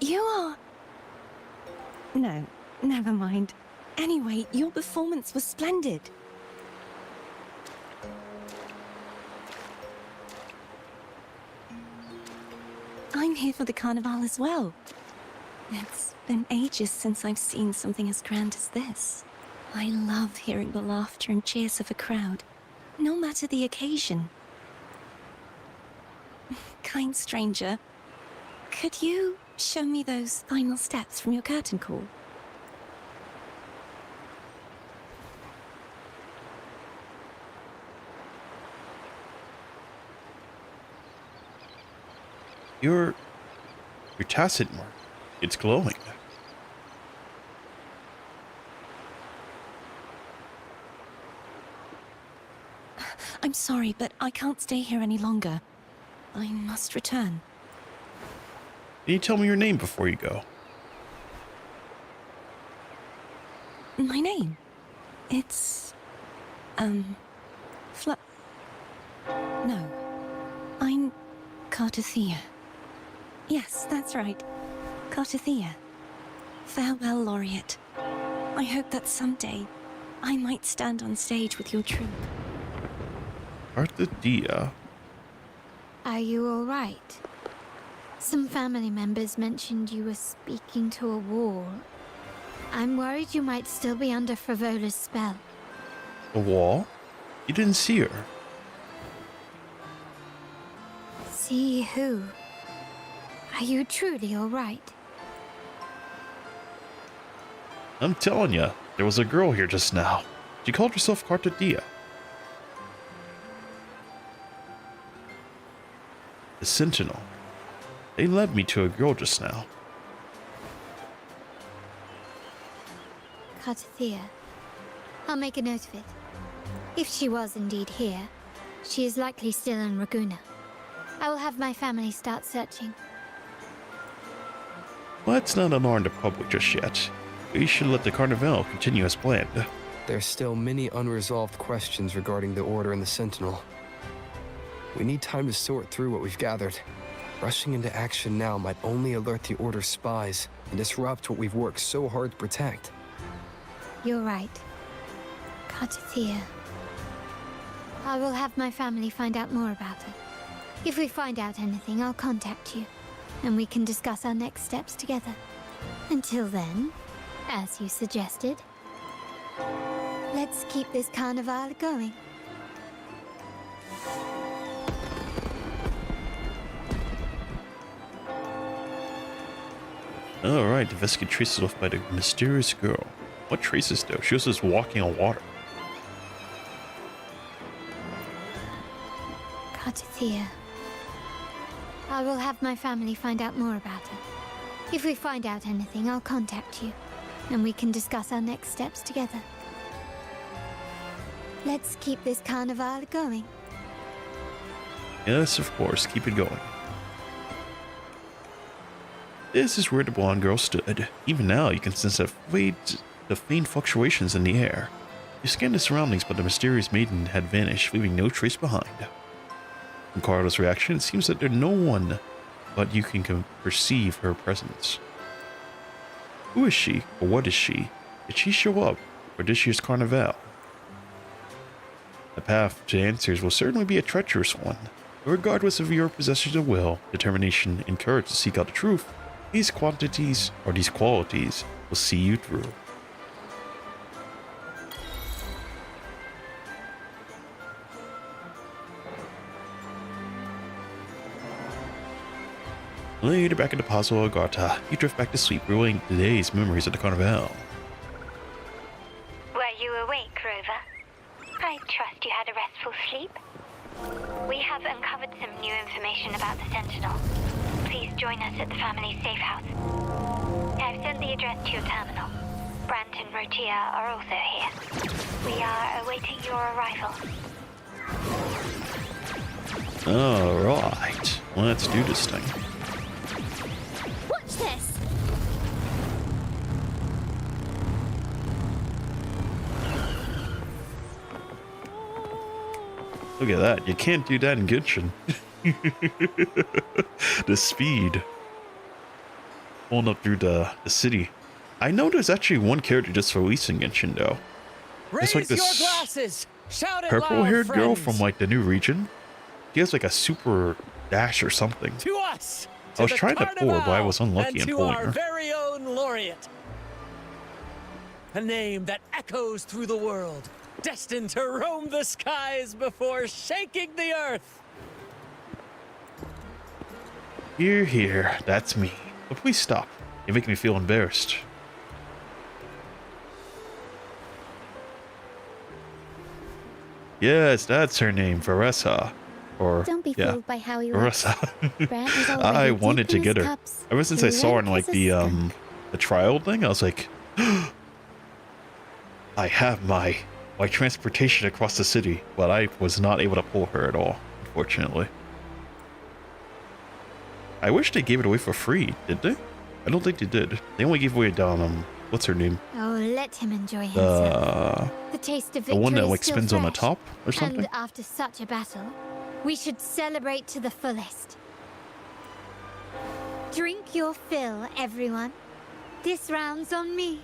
You are... No, never mind. Anyway, your performance was splendid. I'm here for the Carnival as well. It's been ages since I've seen something as grand as this. I love hearing the laughter and cheers of a crowd, no matter the occasion. Kind stranger, could you show me those final steps from your curtain call? Your tacit mark. It's glowing. I'm sorry, but I can't stay here any longer. I must return. Can you tell me your name before you go? My name? It's... No. I'm Cartothea. Yes, that's right. Cartothea. Farewell, Laureate. I hope that someday I might stand on stage with your troupe. Cartothea. Are you all right? Some family members mentioned you were speaking to a wall. I'm worried you might still be under Frivola's spell. A wall? You didn't see her. See who? Are you truly all right? I'm telling you, there was a girl here just now. She called herself Cartothea. The Sentinel. They led me to a girl just now. Cartothea. I'll make a note of it. If she was indeed here, she is likely still in Raguna. I will have my family start searching. Let's not alarm the public just yet. We should let the Carnival continue as planned. There's still many unresolved questions regarding the Order and the Sentinel. We need time to sort through what we've gathered. Rushing into action now might only alert the Order's spies and disrupt what we've worked so hard to protect. You're right. Cartothea. I will have my family find out more about her. If we find out anything, I'll contact you, and we can discuss our next steps together. Until then, as you suggested, let's keep this carnival going. Alright, investigate traces left by the mysterious girl. What traces though? She was just walking on water. Cartothea. I will have my family find out more about her. If we find out anything, I'll contact you, and we can discuss our next steps together. Let's keep this carnival going. Yes, of course, keep it going. This is where the blonde girl stood. Even now, you can sense the faint fluctuations in the air. You scan the surroundings, but the mysterious maiden had vanished, leaving no trace behind. From Carlo's reaction, it seems that there's no one but you can perceive her presence. Who is she, or what is she? Did she show up, or did she just Carnival? The path to answers will certainly be a treacherous one. But regardless of your possession of will, determination, and courage to seek out the truth, these qualities will see you through. Later, back in the Pazo Agartha, you drift back to sleep, reliving today's memories of the Carnival. Were you awake, Rover? I trust you had a restful sleep. We have uncovered some new information about the Sentinel. Please join us at the family's safe house. I've sent the address to your terminal. Brant and Rotia are also here. We are awaiting your arrival. Alright, let's do this thing. Watch this! Look at that, you can't do that in Genshin. The speed. Pulling up through the city. I know there's actually one character just released in Genshin though. It's like this purple-haired girl from like the new region. She has like a super dash or something. To us! I was trying to pull her, but I was unlucky in pulling her. And to our very own laureate. A name that echoes through the world, destined to roam the skies before shaking the earth. Here, here, that's me. But please stop. You make me feel embarrassed. Yes, that's her name, Varessa. Or, Don't be yeah, fooled by how he Varessa. Brant is already I deep wanted to in get his her. cups. Ever since I saw her in like Rank as a the trial thing, I was like, I have my transportation across the city, but I was not able to pull her at all, unfortunately. I wish they gave it away for free, did they? I don't think they did. They only gave away what's her name? Oh, let him enjoy himself. The taste of the victory one that is like still spins on the fresh. top or something. And after such a battle, We should celebrate to the fullest. Drink your fill, everyone. This round's on me.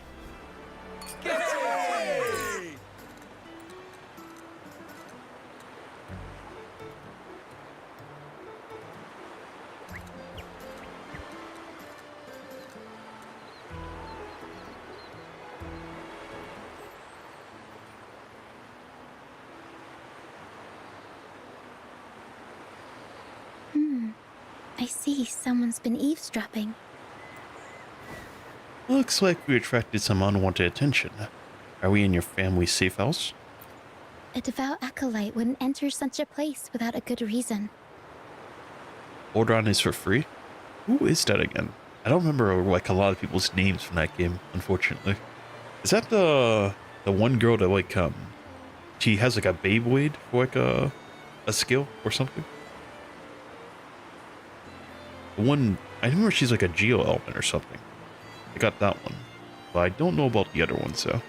I see someone's been eavesdropping. Looks like we attracted some unwanted attention. Are we in your family's safe house? A devout acolyte wouldn't enter such a place without a good reason. Order on is for free? Who is that again? I don't remember like a lot of people's names from that game, unfortunately. Is that the one girl that like she has like a Beyblade for like a skill or something? The one I remember she's like a geo element or something. I got that one, but I don't know about the other ones though.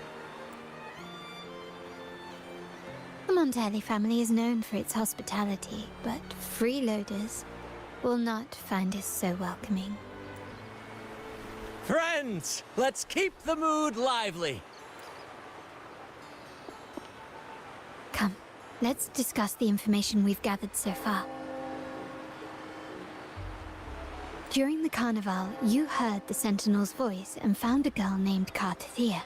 The Montelli family is known for its hospitality, but freeloaders will not find us so welcoming. Friends, let's keep the mood lively. Come, let's discuss the information we've gathered so far. During the carnival, you heard the Sentinel's voice and found a girl named Cartathea.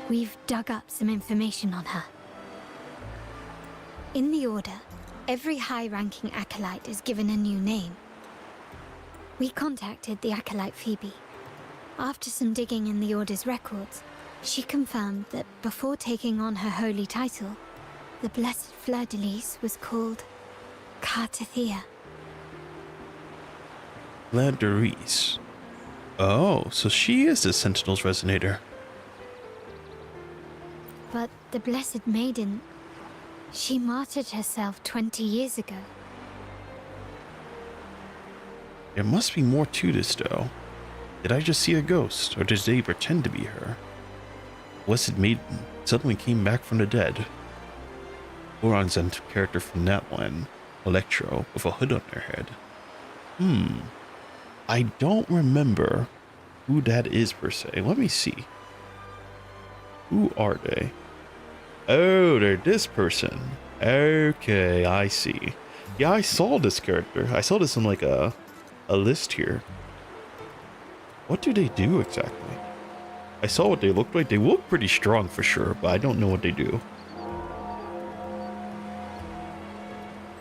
We've dug up some information on her. In the Order, every high-ranking acolyte is given a new name. We contacted the acolyte Phoebe. After some digging in the Order's records, she confirmed that before taking on her holy title, the Blessed Fleur-de-Lis was called Cartathea. Fleur-de-Lis. Oh, so she is the Sentinel's resonator. But the Blessed Maiden, she martyred herself 20 years ago. There must be more to this though. Did I just see a ghost, or did they pretend to be her? Blessed Maiden suddenly came back from the dead. Oron's character from that one, Electro, with a hood on their head. I don't remember who that is per se. Let me see. Who are they? Oh, they're this person. Okay, I see. Yeah, I saw this character. I saw this on like a list here. What do they do exactly? I saw what they looked like. They look pretty strong for sure, but I don't know what they do.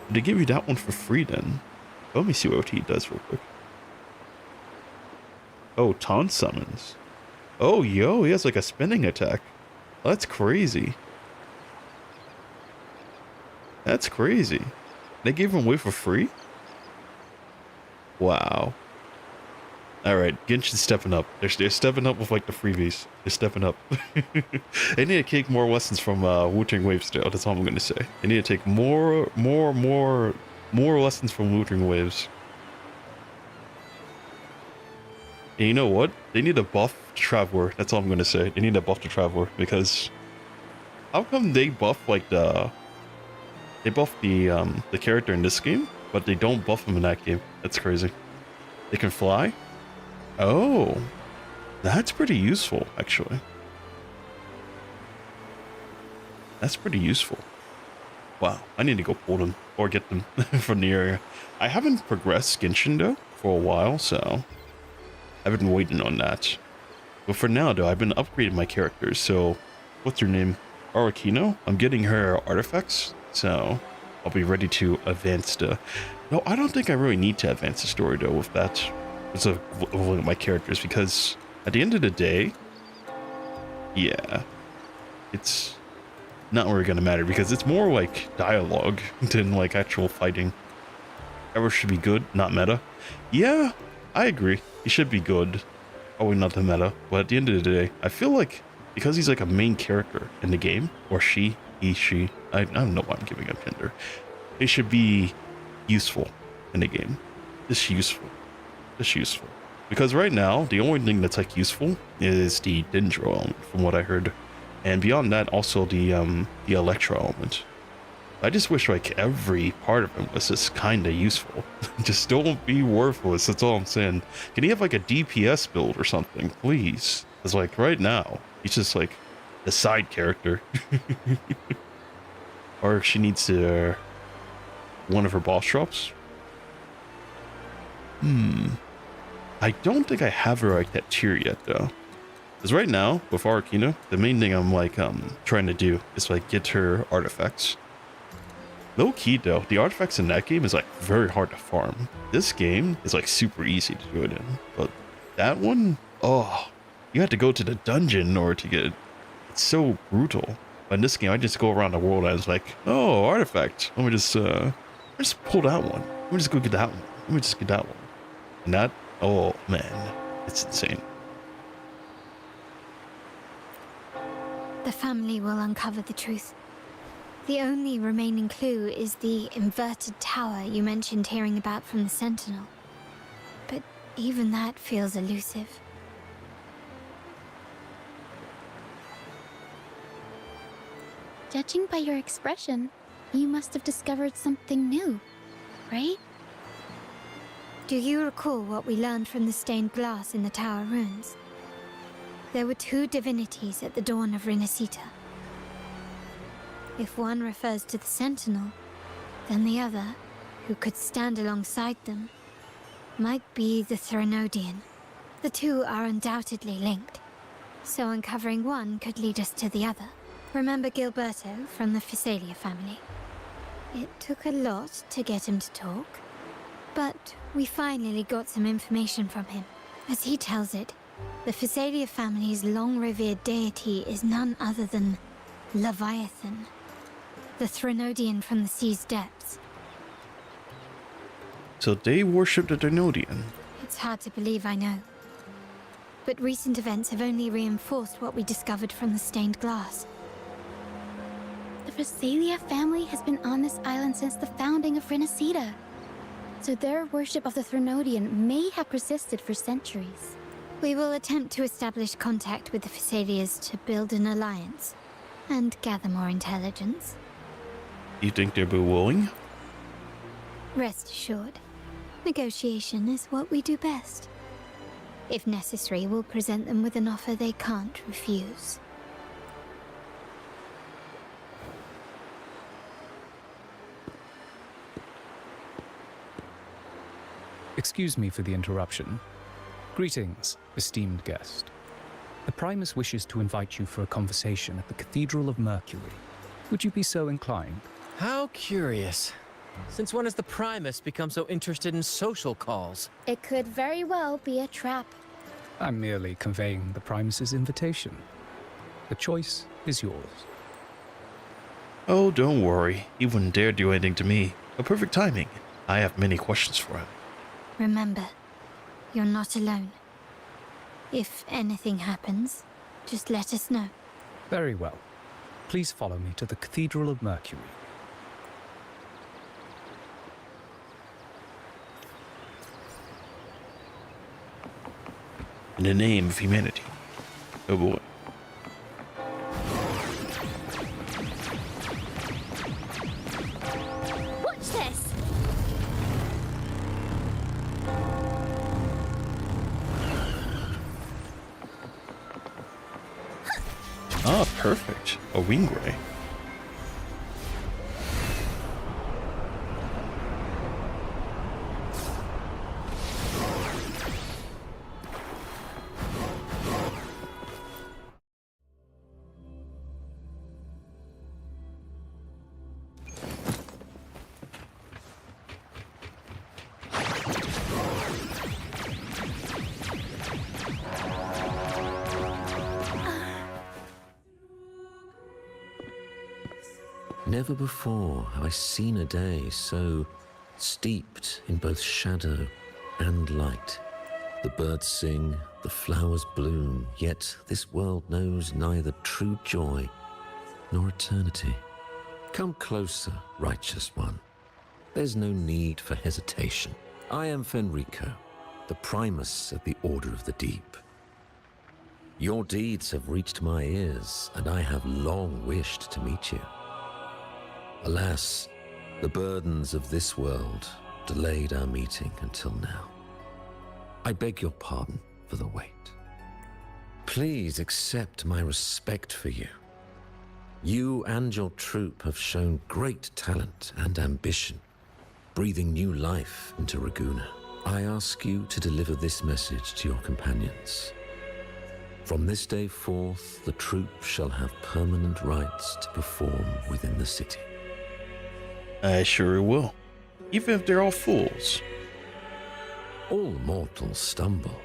Did they give you that one for free then? Let me see what he does real quick. Oh, taunt summons. Oh, yo, he has like a spinning attack. That's crazy. That's crazy. They gave him away for free? Wow. Alright, Genshin's stepping up. They're stepping up with like the freebies. They're stepping up. They need to take more lessons from Wuthering Waves still. That's all I'm going to say. They need to take more lessons from Wuthering Waves. And you know what? They need a buff to Traveler. That's all I'm gonna say. They need a buff to Traveler because how come they buff like the character in this game, but they don't buff him in that game? That's crazy. They can fly? Oh, that's pretty useful actually. That's pretty useful. Wow, I need to go pull them or get them from the area. I haven't progressed Genshin though for a while, so I've been waiting on that. But for now, though, I've been upgrading my characters. So, what's her name? Arakino? I'm getting her artifacts, so I'll be ready to advance the... No, I don't think I really need to advance the story, though, with that. It's a look at my characters, because at the end of the day, yeah, it's not really going to matter, because it's more like dialogue than like actual fighting. Ever should be good, not meta. Yeah, I agree. He should be good. Probably not the meta. But at the end of the day, I feel like because he's like a main character in the game, or she, he, she, I don't know why I'm giving up gender. They should be useful in the game. Just useful. Just useful. Because right now, the only thing that's like useful is the Dendro element, from what I heard. And beyond that, also the Electro element. I just wish like every part of him was just kind of useful. Just don't be worthless. That's all I'm saying. Can he have like a DPS build or something, please? Because like right now, he's just like the side character. Or she needs to one of her boss drops. I don't think I have her like that tier yet though. Because right now, with Arcana, the main thing I'm like trying to do is like get her artifacts. Low key though, the artifacts in that game is like very hard to farm. This game is like super easy to do it in, but that one, oh, you have to go to the dungeon in order to get it. It's so brutal. But in this game, I just go around the world and it's like, oh, artifact. Let me just pull that one. Let me just go get that one. Let me just get that one. And that, oh man, it's insane. The family will uncover the truth. The only remaining clue is the inverted tower you mentioned hearing about from the Sentinel. But even that feels elusive. Judging by your expression, you must have discovered something new, right? Do you recall what we learned from the stained glass in the tower ruins? There were two divinities at the dawn of Renacita. If one refers to the Sentinel, then the other, who could stand alongside them, might be the Threnodian. The two are undoubtedly linked, so uncovering one could lead us to the other. Remember Gilberto from the Physalia family? It took a lot to get him to talk, but we finally got some information from him. As he tells it, the Physalia family's long-revered deity is none other than Leviathan, the Threnodian from the sea's depths. So they worship the Threnodian. It's hard to believe, I know. But recent events have only reinforced what we discovered from the stained glass. The Physalia family has been on this island since the founding of Renacita. So their worship of the Threnodian may have persisted for centuries. We will attempt to establish contact with the Physalias to build an alliance and gather more intelligence. You think they'll be willing? Rest assured, negotiation is what we do best. If necessary, we'll present them with an offer they can't refuse. Excuse me for the interruption. Greetings, esteemed guest. The Primus wishes to invite you for a conversation at the Cathedral of Mercury. Would you be so inclined? How curious. Since when has the Primus become so interested in social calls? It could very well be a trap. I'm merely conveying the Primus's invitation. The choice is yours. Oh, don't worry. He wouldn't dare do anything to me. A perfect timing. I have many questions for him. Remember, you're not alone. If anything happens, just let us know. Very well. Please follow me to the Cathedral of Mercury. In the name of humanity. Oh boy. Watch this! Ah, perfect. A wing ray. Never before have I seen a day so steeped in both shadow and light. The birds sing, the flowers bloom, yet this world knows neither true joy nor eternity. Come closer, righteous one. There's no need for hesitation. I am Fenrico, the Primus of the Order of the Deep. Your deeds have reached my ears, and I have long wished to meet you. Alas, the burdens of this world delayed our meeting until now. I beg your pardon for the wait. Please accept my respect for you. You and your troop have shown great talent and ambition, breathing new life into Raguna. I ask you to deliver this message to your companions. From this day forth, the troop shall have permanent rights to perform within the city. I sure will, even if they're all fools. All mortals stumble,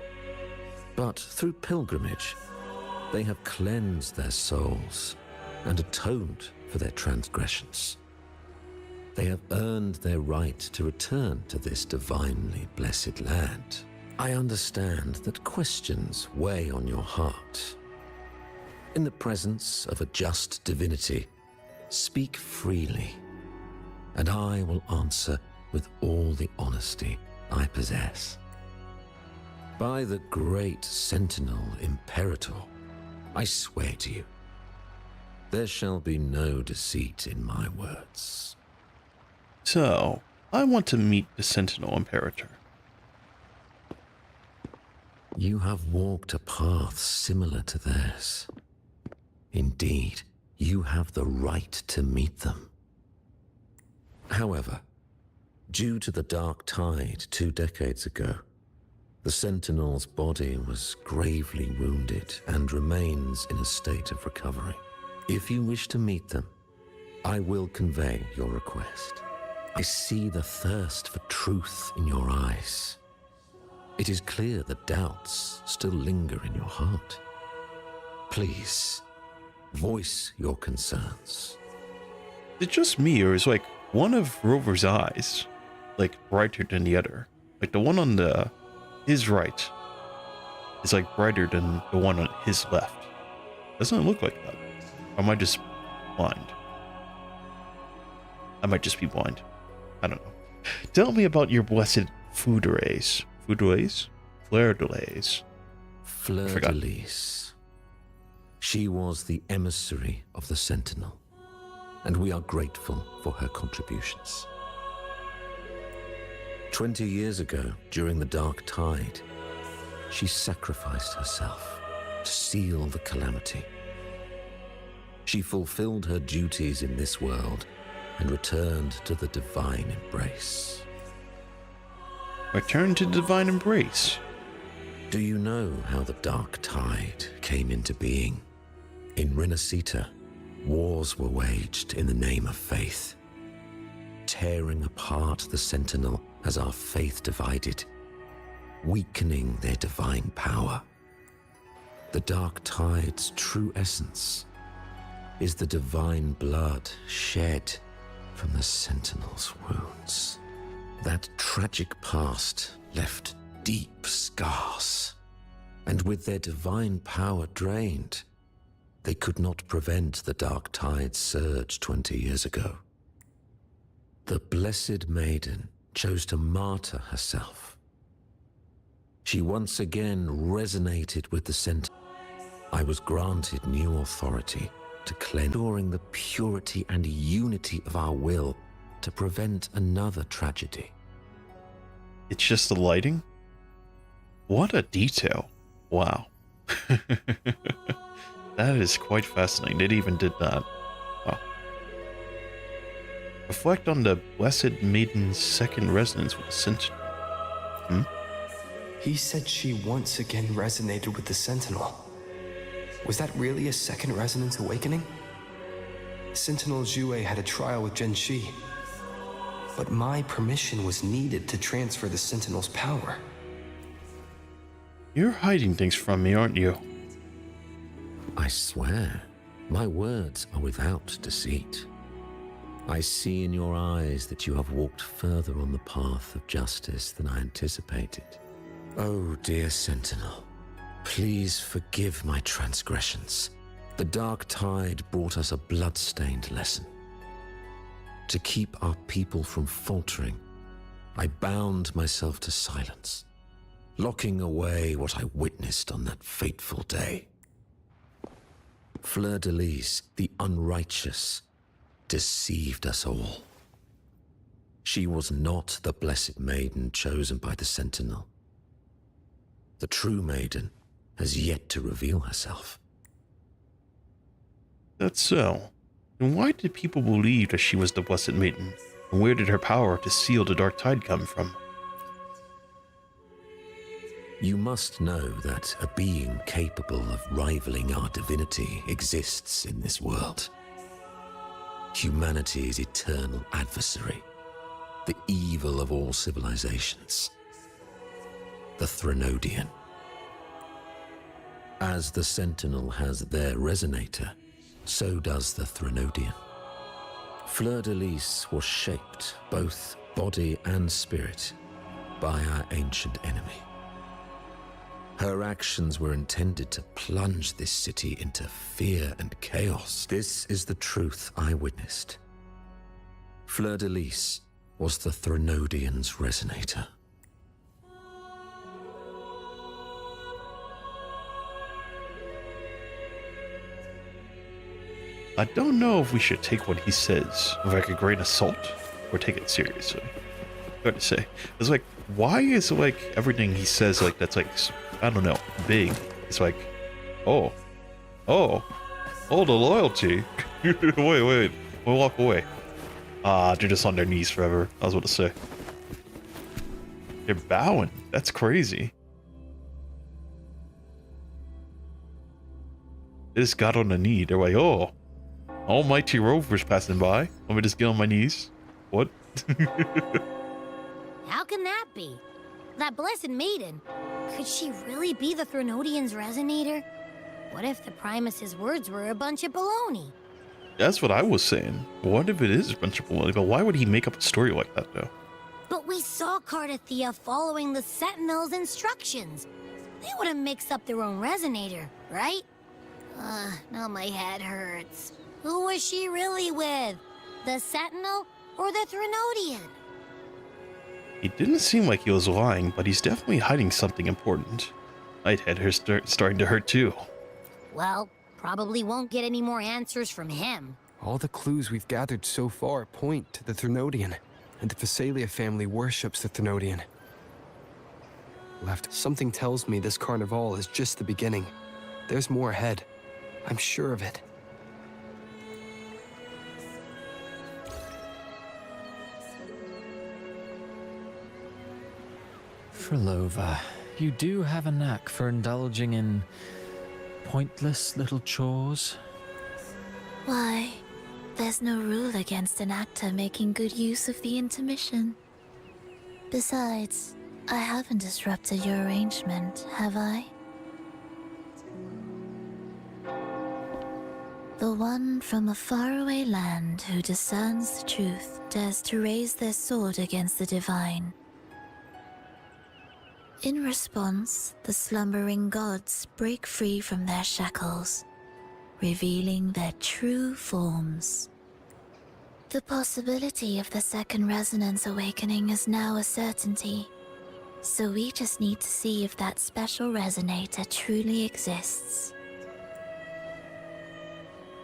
but through pilgrimage, they have cleansed their souls and atoned for their transgressions. They have earned their right to return to this divinely blessed land. I understand that questions weigh on your heart. In the presence of a just divinity, speak freely, and I will answer with all the honesty I possess. By the great Sentinel Imperator, I swear to you, there shall be no deceit in my words. So, I want to meet the Sentinel Imperator. You have walked a path similar to theirs. Indeed, you have the right to meet them. However, due to the Dark Tide 2 decades ago, the Sentinel's body was gravely wounded and remains in a state of recovery. If you wish to meet them, I will convey your request. I see the thirst for truth in your eyes. It is clear that doubts still linger in your heart. Please, voice your concerns. Is it just me, or is like one of Rover's eyes like brighter than the other? Like the one on his right is like brighter than the one on his left. Doesn't it look like that? Or am I just blind? I might just be blind. I don't know. Tell me about your blessed Foudres. Foudres? Fleur-de-Lis. Fleur-de-Lis. She was the emissary of the Sentinel, and we are grateful for her contributions. 20 years ago, during the Dark Tide, she sacrificed herself to seal the calamity. She fulfilled her duties in this world and returned to the divine embrace. Return to the divine embrace? Do you know how the Dark Tide came into being? In Renacita, wars were waged in the name of faith, tearing apart the Sentinel as our faith divided, weakening their divine power. The Dark Tide's true essence is the divine blood shed from the Sentinel's wounds. That tragic past left deep scars, and with their divine power drained, they could not prevent the Dark Tide's surge 20 years ago. The Blessed Maiden chose to martyr herself. She once again resonated with the Sentinel. I was granted new authority to cleanse, restoring the purity and unity of our will to prevent another tragedy. It's just the lighting? What a detail. Wow. That is quite fascinating. It even did that. Wow. Reflect on the Blessed Maiden's second resonance with the Sentinel. He said she once again resonated with the Sentinel. Was that really a second resonance awakening? Sentinel Jue had a trial with Genshi, but my permission was needed to transfer the Sentinel's power. You're hiding things from me, aren't you? I swear, my words are without deceit. I see in your eyes that you have walked further on the path of justice than I anticipated. Oh, dear Sentinel, please forgive my transgressions. The Dark Tide brought us a blood-stained lesson. To keep our people from faltering, I bound myself to silence, locking away what I witnessed on that fateful day. Fleur-de-Lis, the unrighteous, deceived us all. She was not the Blessed Maiden chosen by the Sentinel. The true Maiden has yet to reveal herself. That's so. And why did people believe that she was the Blessed Maiden? And where did her power to seal the dark tide come from? You must know that a being capable of rivaling our divinity exists in this world. Humanity's eternal adversary, the evil of all civilizations, the Threnodian. As the Sentinel has their resonator, so does the Threnodian. Fleur-de-Lis was shaped, both body and spirit, by our ancient enemy. Her actions were intended to plunge this city into fear and chaos. This is the truth I witnessed. Fleur-de-Lis was the Threnodian's resonator. I don't know if we should take what he says with like a grain of salt or take it seriously. Hard to say. It's like, why is like everything he says like that's like, I don't know, big? It's like, oh, the loyalty. wait, we'll walk away. They're just on their knees forever. I was about to say. They're bowing. That's crazy. They just got on the knee. They're like, oh, almighty Rover's passing by. Let me just get on my knees. What? How can that be? That Blessed Maiden, could she really be the Threnodian's resonator? What if the Primus's words were a bunch of baloney? That's what I was saying. What if it is a bunch of baloney? But why would he make up a story like that, though? But we saw Cardathia following the Sentinel's instructions. They would have mixed up their own resonator, right? Now my head hurts. Who was she really with? The Sentinel or the Threnodian? It didn't seem like he was lying, but he's definitely hiding something important. My head is starting to hurt too. Well, probably won't get any more answers from him. All the clues we've gathered so far point to the Threnodian, and the Phasalia family worships the Threnodian. Something tells me this Carnival is just the beginning. There's more ahead. I'm sure of it. Frolova, you do have a knack for indulging in pointless little chores. Why, there's no rule against an actor making good use of the intermission. Besides, I haven't disrupted your arrangement, have I? The one from a faraway land who discerns the truth dares to raise their sword against the divine. In response, the slumbering gods break free from their shackles, revealing their true forms. The possibility of the second resonance awakening is now a certainty, so we just need to see if that special resonator truly exists.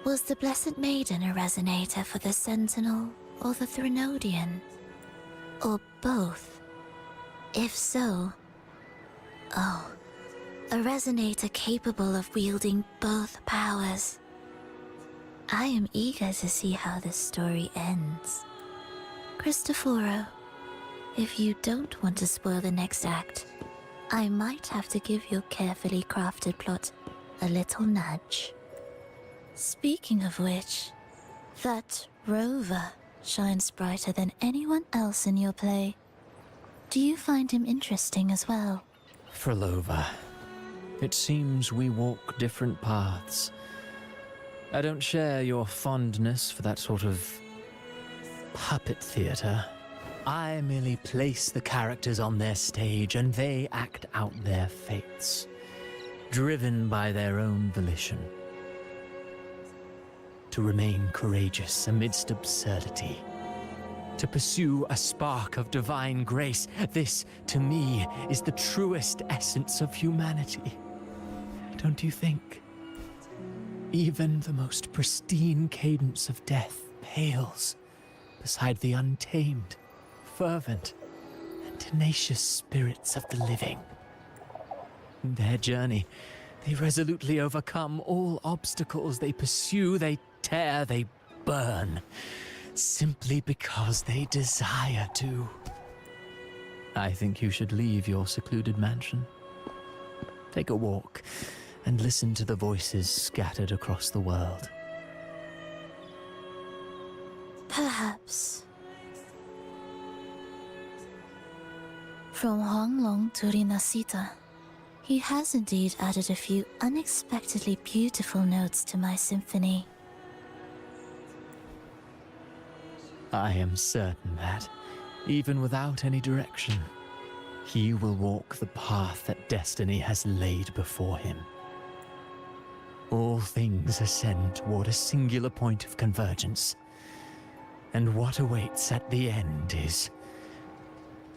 Was the Blessed Maiden a resonator for the Sentinel or the Threnodian? Or both? If so, oh, a resonator capable of wielding both powers. I am eager to see how this story ends. Cristoforo, if you don't want to spoil the next act, I might have to give your carefully crafted plot a little nudge. Speaking of which, that Rover shines brighter than anyone else in your play. Do you find him interesting as well? Frolova, it seems we walk different paths. I don't share your fondness for that sort of puppet theater. I merely place the characters on their stage and they act out their fates, driven by their own volition. To remain courageous amidst absurdity. To pursue a spark of divine grace. This, to me, is the truest essence of humanity. Don't you think? Even the most pristine cadence of death pales beside the untamed, fervent, and tenacious spirits of the living. In their journey, they resolutely overcome all obstacles. They pursue, they tear, they burn, simply because they desire to. I think you should leave your secluded mansion. Take a walk and listen to the voices scattered across the world. Perhaps. From Honglong to Rinasita, he has indeed added a few unexpectedly beautiful notes to my symphony. I am certain that, even without any direction, he will walk the path that destiny has laid before him. All things ascend toward a singular point of convergence, and what awaits at the end is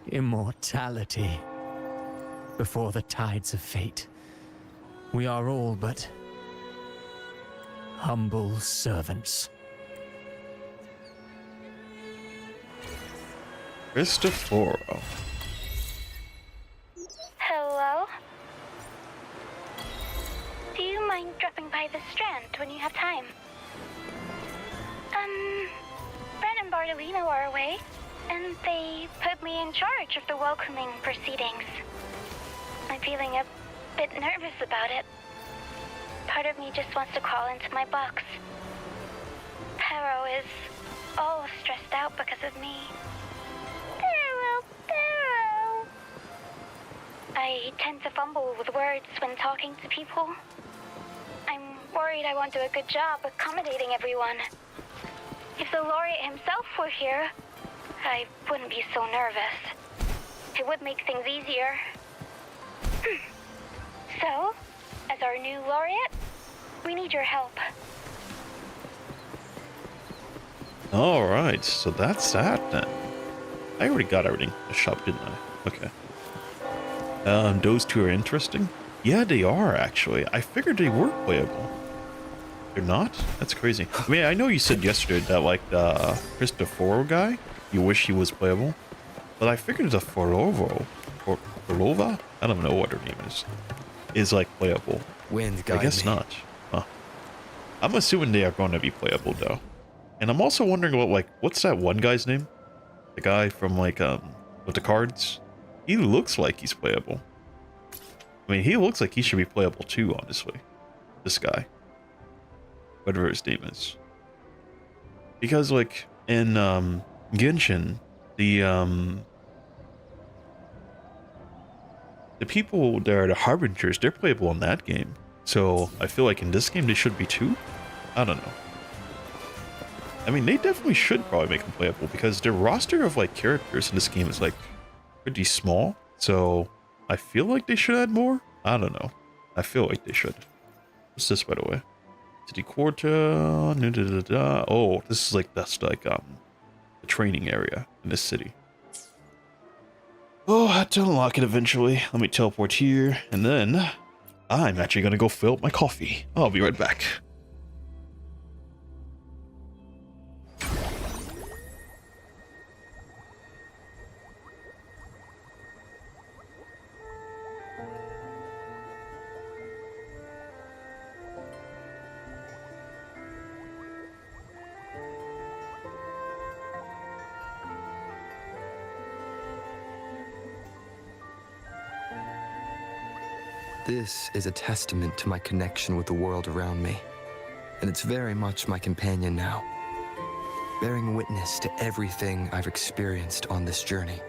immortality. Before the tides of fate, we are all but humble servants. Cristoforo. Hello? Do you mind dropping by the Strand when you have time? Bren and Bartolino are away, and they put me in charge of the welcoming proceedings. I'm feeling a bit nervous about it. Part of me just wants to crawl into my box. Pero is all stressed out because of me. Pero. I tend to fumble with words when talking to people. I'm worried I won't do a good job accommodating everyone. If the laureate himself were here, I wouldn't be so nervous. It would make things easier. So, as our new laureate, we need your help. Alright, so that's that then. I already got everything in the shop, didn't I? Okay. Those two are interesting? Yeah, they are, actually. I figured they were playable. They're not? That's crazy. I mean, I know you said yesterday that, like, the Cristoforo guy, you wish he was playable. But I figured the Forlova? I don't know what her name is like playable. Wind I guess me. not. Huh. I'm assuming they are going to be playable, though. And I'm also wondering about, like, what's that one guy's name? The guy from, like, with the cards? He looks like he's playable. I mean, he looks like he should be playable too, honestly. This guy. Whatever his name is. Because, like, in, Genshin, the people that are the Harbingers, they're playable in that game. So, I feel like in this game they should be too? I don't know. I mean, they definitely should probably make them playable, because their roster of, like, characters in this game is, like, pretty small. So, I feel like they should add more? I don't know. I feel like they should. What's this, by the way? City Quarter... Oh, this is, like, that's, like, the training area in this city. Oh, I had to unlock it eventually. Let me teleport here, and then I'm actually gonna go fill up my coffee. I'll be right back. This is a testament to my connection with the world around me, and it's very much my companion now, bearing witness to everything I've experienced on this journey.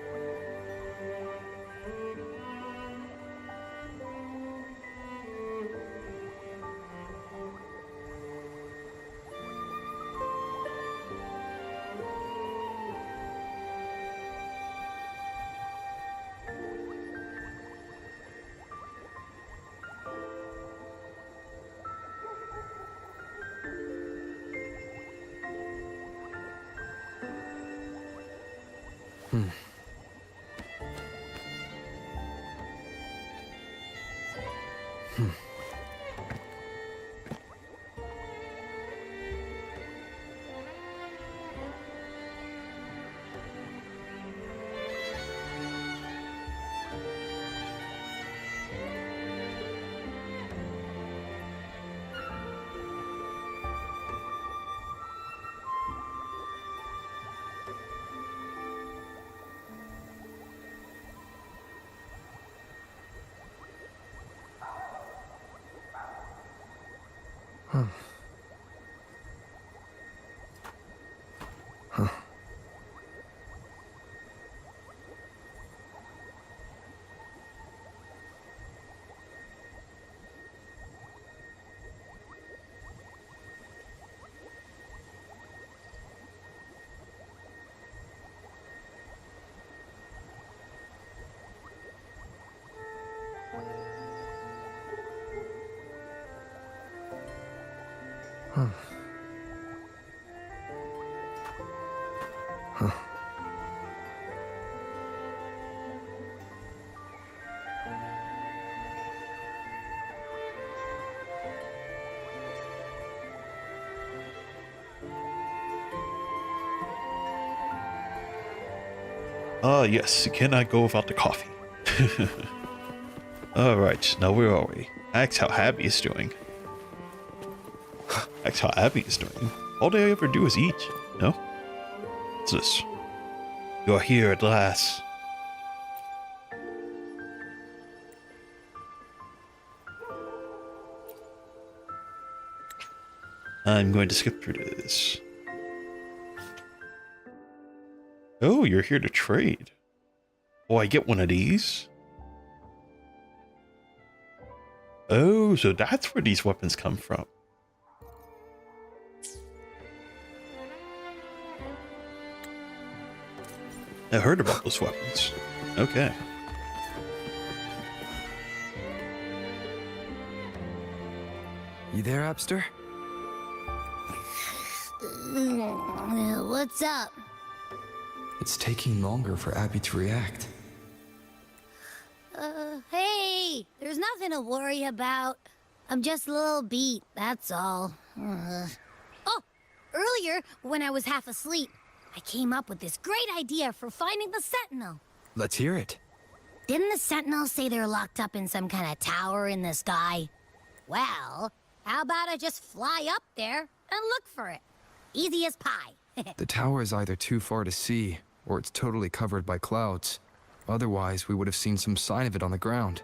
Yes, you cannot go without the coffee. Alright, now where are we? Ask how Abby is doing. Ask how Abby is doing. All they ever do is eat, no? What's this? You're here at last. I'm going to skip through this. Oh, you're here to trade. Oh, I get one of these? Oh, so that's where these weapons come from. I heard about those weapons. Okay. You there, Abster? What's up? It's taking longer for Abby to react. Hey, there's nothing to worry about. I'm just a little beat, that's all. Oh, earlier, when I was half asleep, I came up with this great idea for finding the Sentinel. Let's hear it. Didn't the Sentinel say they're locked up in some kind of tower in the sky? Well, how about I just fly up there and look for it? Easy as pie. The tower is either too far to see, or it's totally covered by clouds. Otherwise, we would have seen some sign of it on the ground.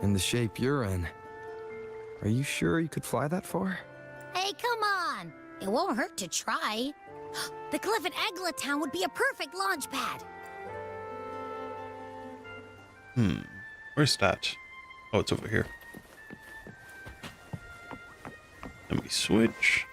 In the shape you're in. Are you sure you could fly that far? Hey, come on! It won't hurt to try. The cliff at Egla Town would be a perfect launch pad. Where's that? Oh, it's over here. Let me switch.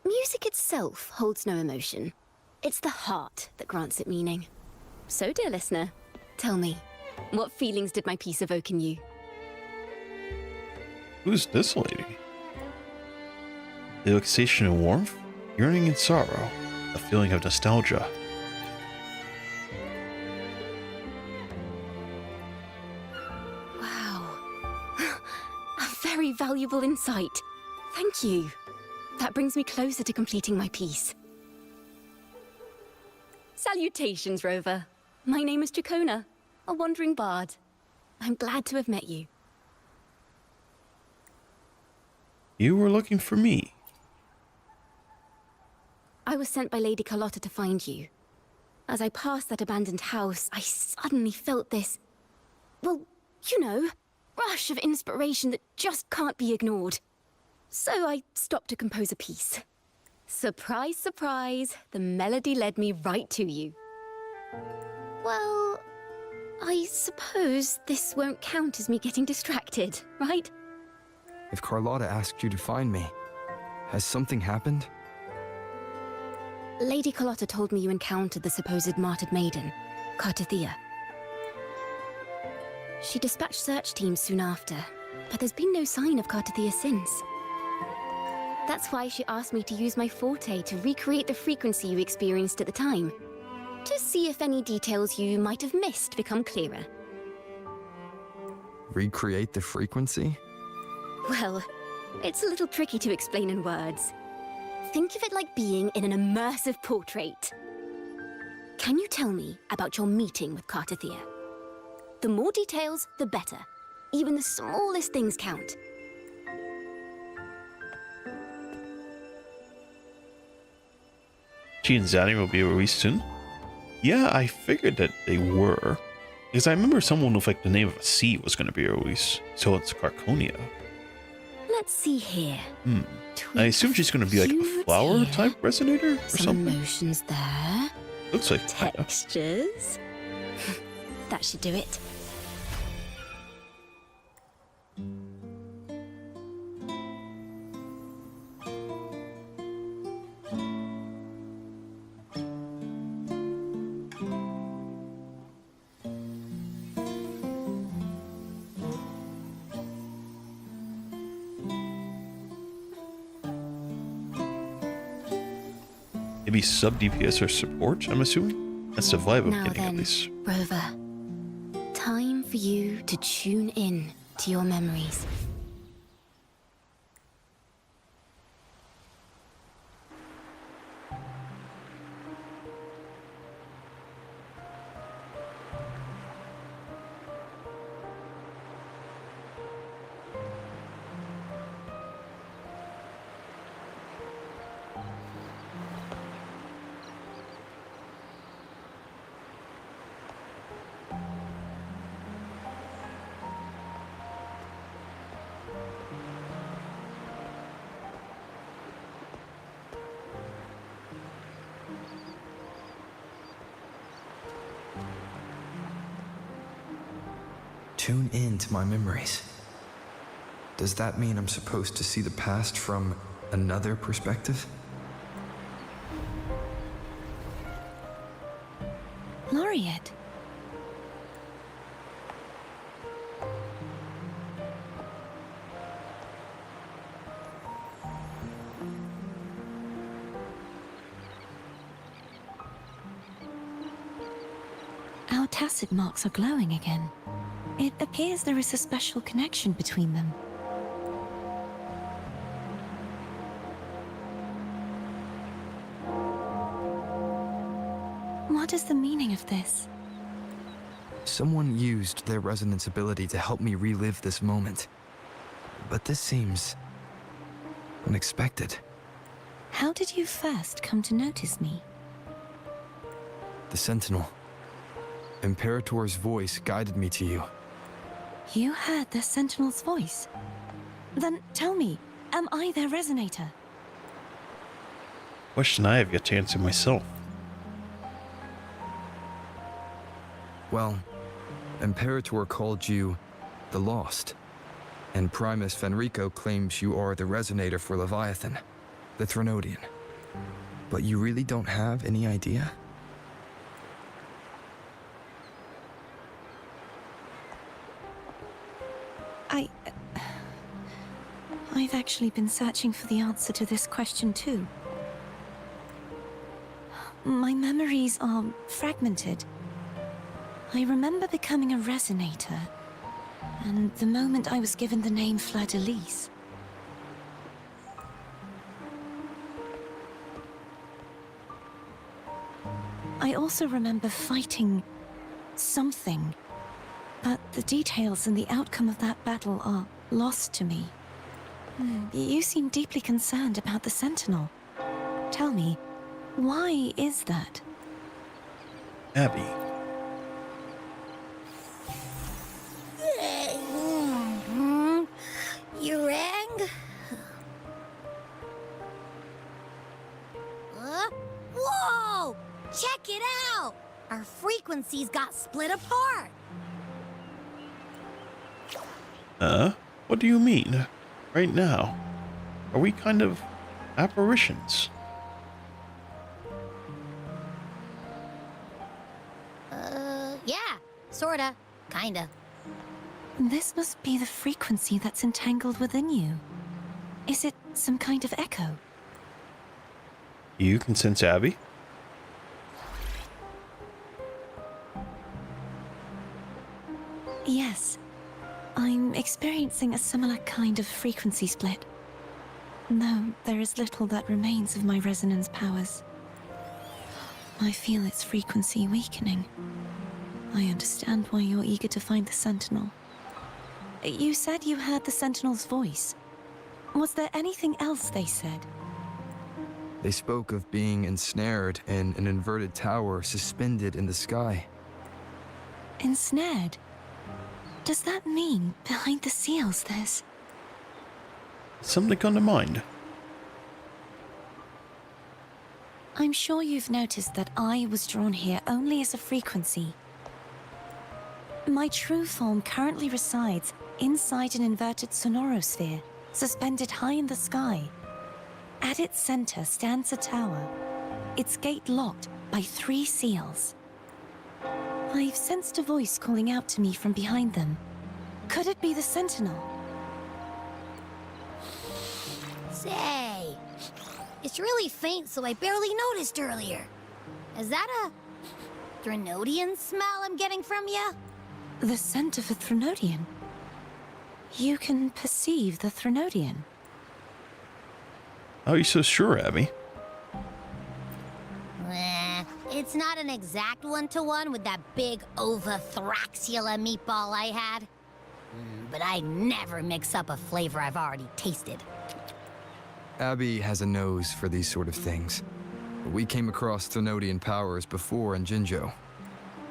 Music itself holds no emotion. It's the heart that grants it meaning. So, dear listener, tell me, what feelings did my piece evoke in you? Who's this lady? Relaxation and warmth, yearning and sorrow, a feeling of nostalgia. Wow. A very valuable insight. Thank you. That brings me closer to completing my piece. Salutations, Rover. My name is Dracona, a wandering bard. I'm glad to have met you. You were looking for me. I was sent by Lady Carlotta to find you. As I passed that abandoned house, I suddenly felt this, well, you know, rush of inspiration that just can't be ignored. So I stopped to compose a piece. Surprise, surprise, the melody led me right to you. Well, I suppose this won't count as me getting distracted, right? If Carlotta asked you to find me, has something happened? Lady Carlotta told me you encountered the supposed martyred maiden, Cartathea. She dispatched search teams soon after, but there's been no sign of Cartathea since. That's why she asked me to use my forte to recreate the frequency you experienced at the time, to see if any details you might have missed become clearer. Recreate the frequency? Well, it's a little tricky to explain in words. Think of it like being in an immersive portrait. Can you tell me about your meeting with Carter Thea? The more details, the better. Even the smallest things count. She and Zanny will be released soon? Yeah, I figured that they were. Because I remember someone with like the name of a sea was going to be released. So it's Carconia. Let's see here. I assume she's going to be like a flower type resonator or Some something. emotions there. Looks like Textures. That should do it. Maybe sub DPS or support, I'm assuming? That's the vibe I'm Now getting at then, least. Rover. Time for you to tune in to your memories. Tune in to my memories. Does that mean I'm supposed to see the past from another perspective? Laureate. Our tacit marks are glowing again. It appears there is a special connection between them. What is the meaning of this? Someone used their resonance ability to help me relive this moment. But this seems unexpected. How did you first come to notice me? The Sentinel. Imperator's voice guided me to you. You heard the Sentinel's voice? Then tell me, am I their resonator? Question I have yet to answer myself. Well, Imperator called you the Lost, and Primus Fenrico claims you are the resonator for Leviathan, the Threnodian. But you really don't have any idea? I've actually been searching for the answer to this question too. My memories are fragmented. I remember becoming a resonator, and the moment I was given the name Fleur-de-Lis. I also remember fighting something, but the details and the outcome of that battle are lost to me. You seem deeply concerned about the Sentinel. Tell me, why is that? Abby. You rang? Whoa! Check it out! Our frequencies got split apart. What do you mean? Right now? Are we kind of apparitions? Yeah, sorta, kinda. This must be the frequency that's entangled within you. Is it some kind of echo? You can sense Abby? Yes. I'm experiencing a similar kind of frequency split. Though there is little that remains of my resonance powers. I feel its frequency weakening. I understand why you're eager to find the Sentinel. You said you heard the Sentinel's voice. Was there anything else they said? They spoke of being ensnared in an inverted tower suspended in the sky. Ensnared? Does that mean behind the seals there's... Something come to mind? I'm sure you've noticed that I was drawn here only as a frequency. My true form currently resides inside an inverted sonorosphere, suspended high in the sky. At its center stands a tower, its gate locked by 3 seals. I've sensed a voice calling out to me from behind them. Could it be the Sentinel? Say, it's really faint, so I barely noticed earlier. Is that a Threnodian smell I'm getting from you? The scent of a Threnodian? You can perceive the Threnodian? How are you so sure, Abby? It's not an exact one-to-one with that big Ovathraxula meatball I had. But I never mix up a flavor I've already tasted. Abby has a nose for these sort of things. We came across Threnodian powers before in Jinzhou,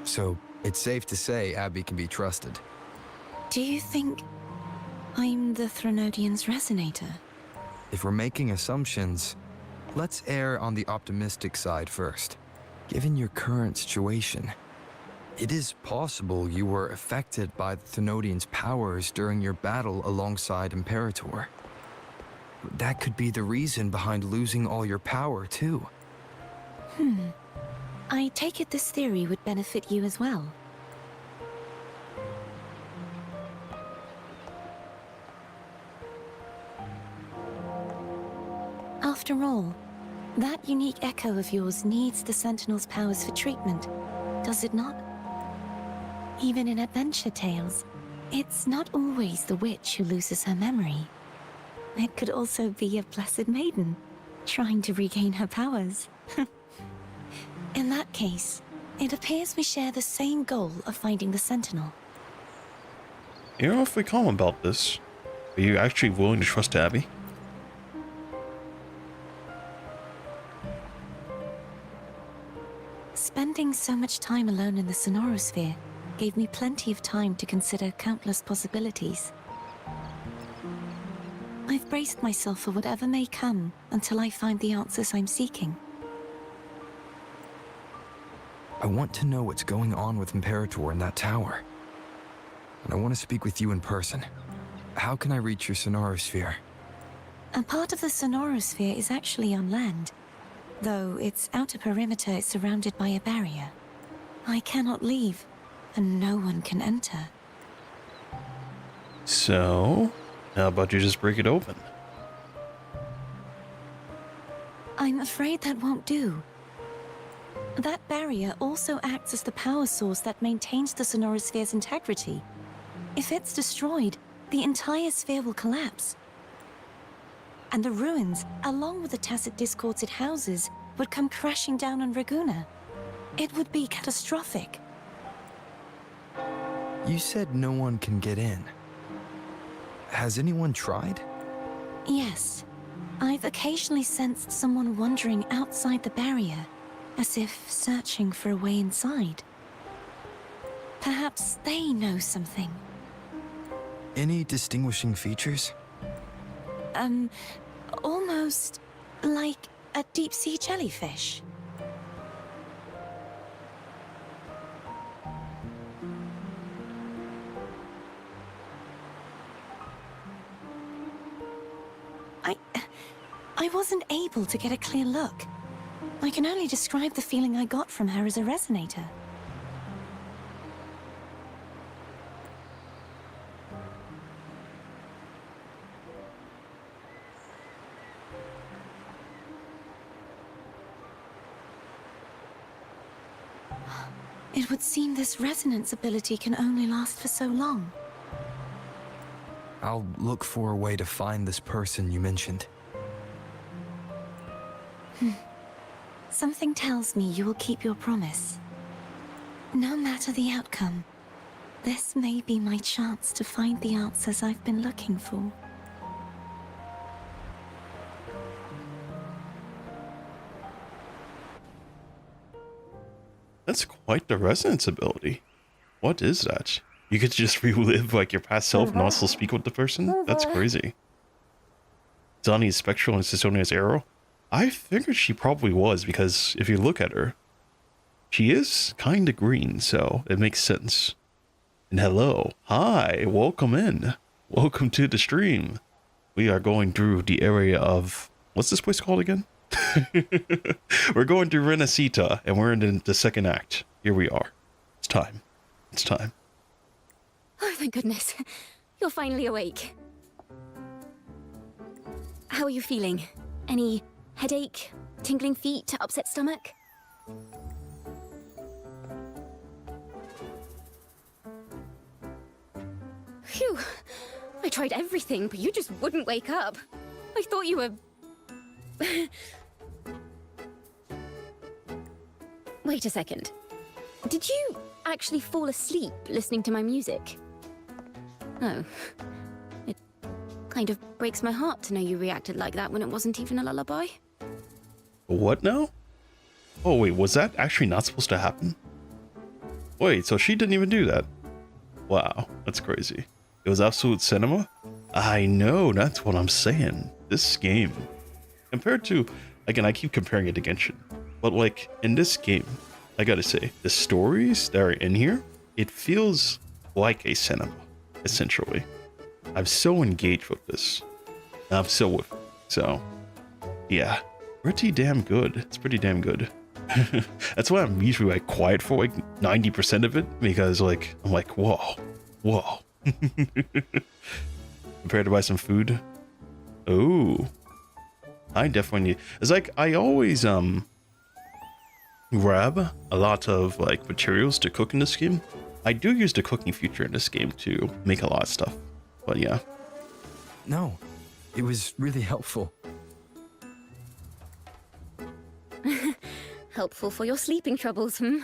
so it's safe to say Abby can be trusted. Do you think I'm the Threnodian's resonator? If we're making assumptions, let's err on the optimistic side first. Given your current situation, it is possible you were affected by the Threnodian's powers during your battle alongside Imperator. That could be the reason behind losing all your power, too. I take it this theory would benefit you as well. After all, that unique echo of yours needs the Sentinel's powers for treatment, does it not? Even in adventure tales, it's not always the witch who loses her memory. It could also be a blessed maiden, trying to regain her powers. In that case, it appears we share the same goal of finding the Sentinel. You know, if we call him about this, are you actually willing to trust Abby? Spending so much time alone in the sonorosphere gave me plenty of time to consider countless possibilities. I've braced myself for whatever may come until I find the answers I'm seeking. I want to know what's going on with Imperator in that tower. And I want to speak with you in person. How can I reach your sonorosphere? A part of the sonorosphere is actually on land, though its outer perimeter is surrounded by a barrier. I cannot leave, and no one can enter. So, how about you just break it open? I'm afraid that won't do. That barrier also acts as the power source that maintains the sonorosphere's integrity. If it's destroyed, the entire sphere will collapse. And the ruins, along with the tacit discords it houses, would come crashing down on Raguna. It would be catastrophic. You said no one can get in. Has anyone tried? Yes. I've occasionally sensed someone wandering outside the barrier, as if searching for a way inside. Perhaps they know something. Any distinguishing features? Almost like a deep-sea jellyfish. I wasn't able to get a clear look. I can only describe the feeling I got from her as a resonator. It would seem this resonance ability can only last for so long. I'll look for a way to find this person you mentioned. Something tells me you will keep your promise. No matter the outcome, this may be my chance to find the answers I've been looking for. That's quite the resonance ability. What is that? You could just relive like your past self and also speak with the person? That's crazy. Zani is spectral and Sisonia's arrow? I figured she probably was, because if you look at her, she is kinda green, so it makes sense. And hello. Hi, welcome in. Welcome to the stream. We are going through the area of... what's this place called again? We're going through Renacita, and we're in the second act. Here we are. It's time. It's time. Oh, thank goodness. You're finally awake. How are you feeling? Any headache, tingling feet, upset stomach? Phew. I tried everything, but you just wouldn't wake up. I thought you were... Wait a second. Did you actually fall asleep listening to my music? Oh. It kind of breaks my heart to know you reacted like that when it wasn't even a lullaby. What now? Oh wait, was that actually not supposed to happen? Wait, so she didn't even do that? Wow, that's crazy. It was absolute cinema? I know, that's what I'm saying. This game, compared to, again, I keep comparing it to Genshin, but like, in this game, I gotta say, the stories that are in here, it feels like a cinema, essentially. I'm so engaged with this. I'm so, yeah, pretty damn good. It's pretty damn good. That's why I'm usually like quiet for like 90% of it, because like, I'm like, whoa. Prepared to buy some food? Oh, I definitely need, it's like, I always, grab a lot of like materials to cook in this game. I do use the cooking feature in this game to make a lot of stuff, but yeah. No, it was really helpful. Helpful for your sleeping troubles, hmm?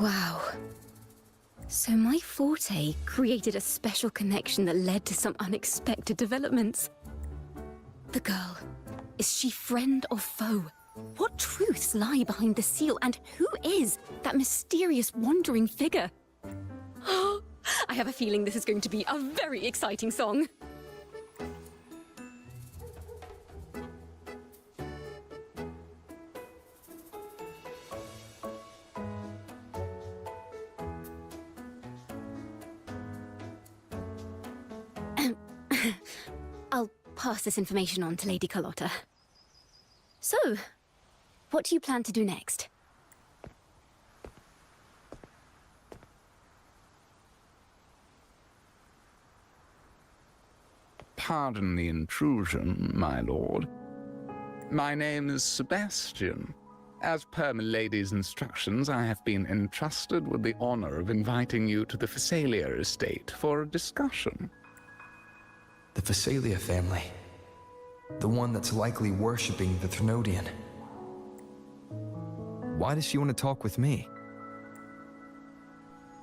Wow. So my forte created a special connection that led to some unexpected developments. The girl, is she friend or foe? What truths lie behind the seal, and who is that mysterious wandering figure? I have a feeling this is going to be a very exciting song. I'll pass this information on to Lady Carlotta. So, what do you plan to do next? Pardon the intrusion, my lord. My name is Sebastian. As per my lady's instructions, I have been entrusted with the honor of inviting you to the Phasalia estate for a discussion. The Phasalia family. The one that's likely worshipping the Thrnodian. Why does she want to talk with me?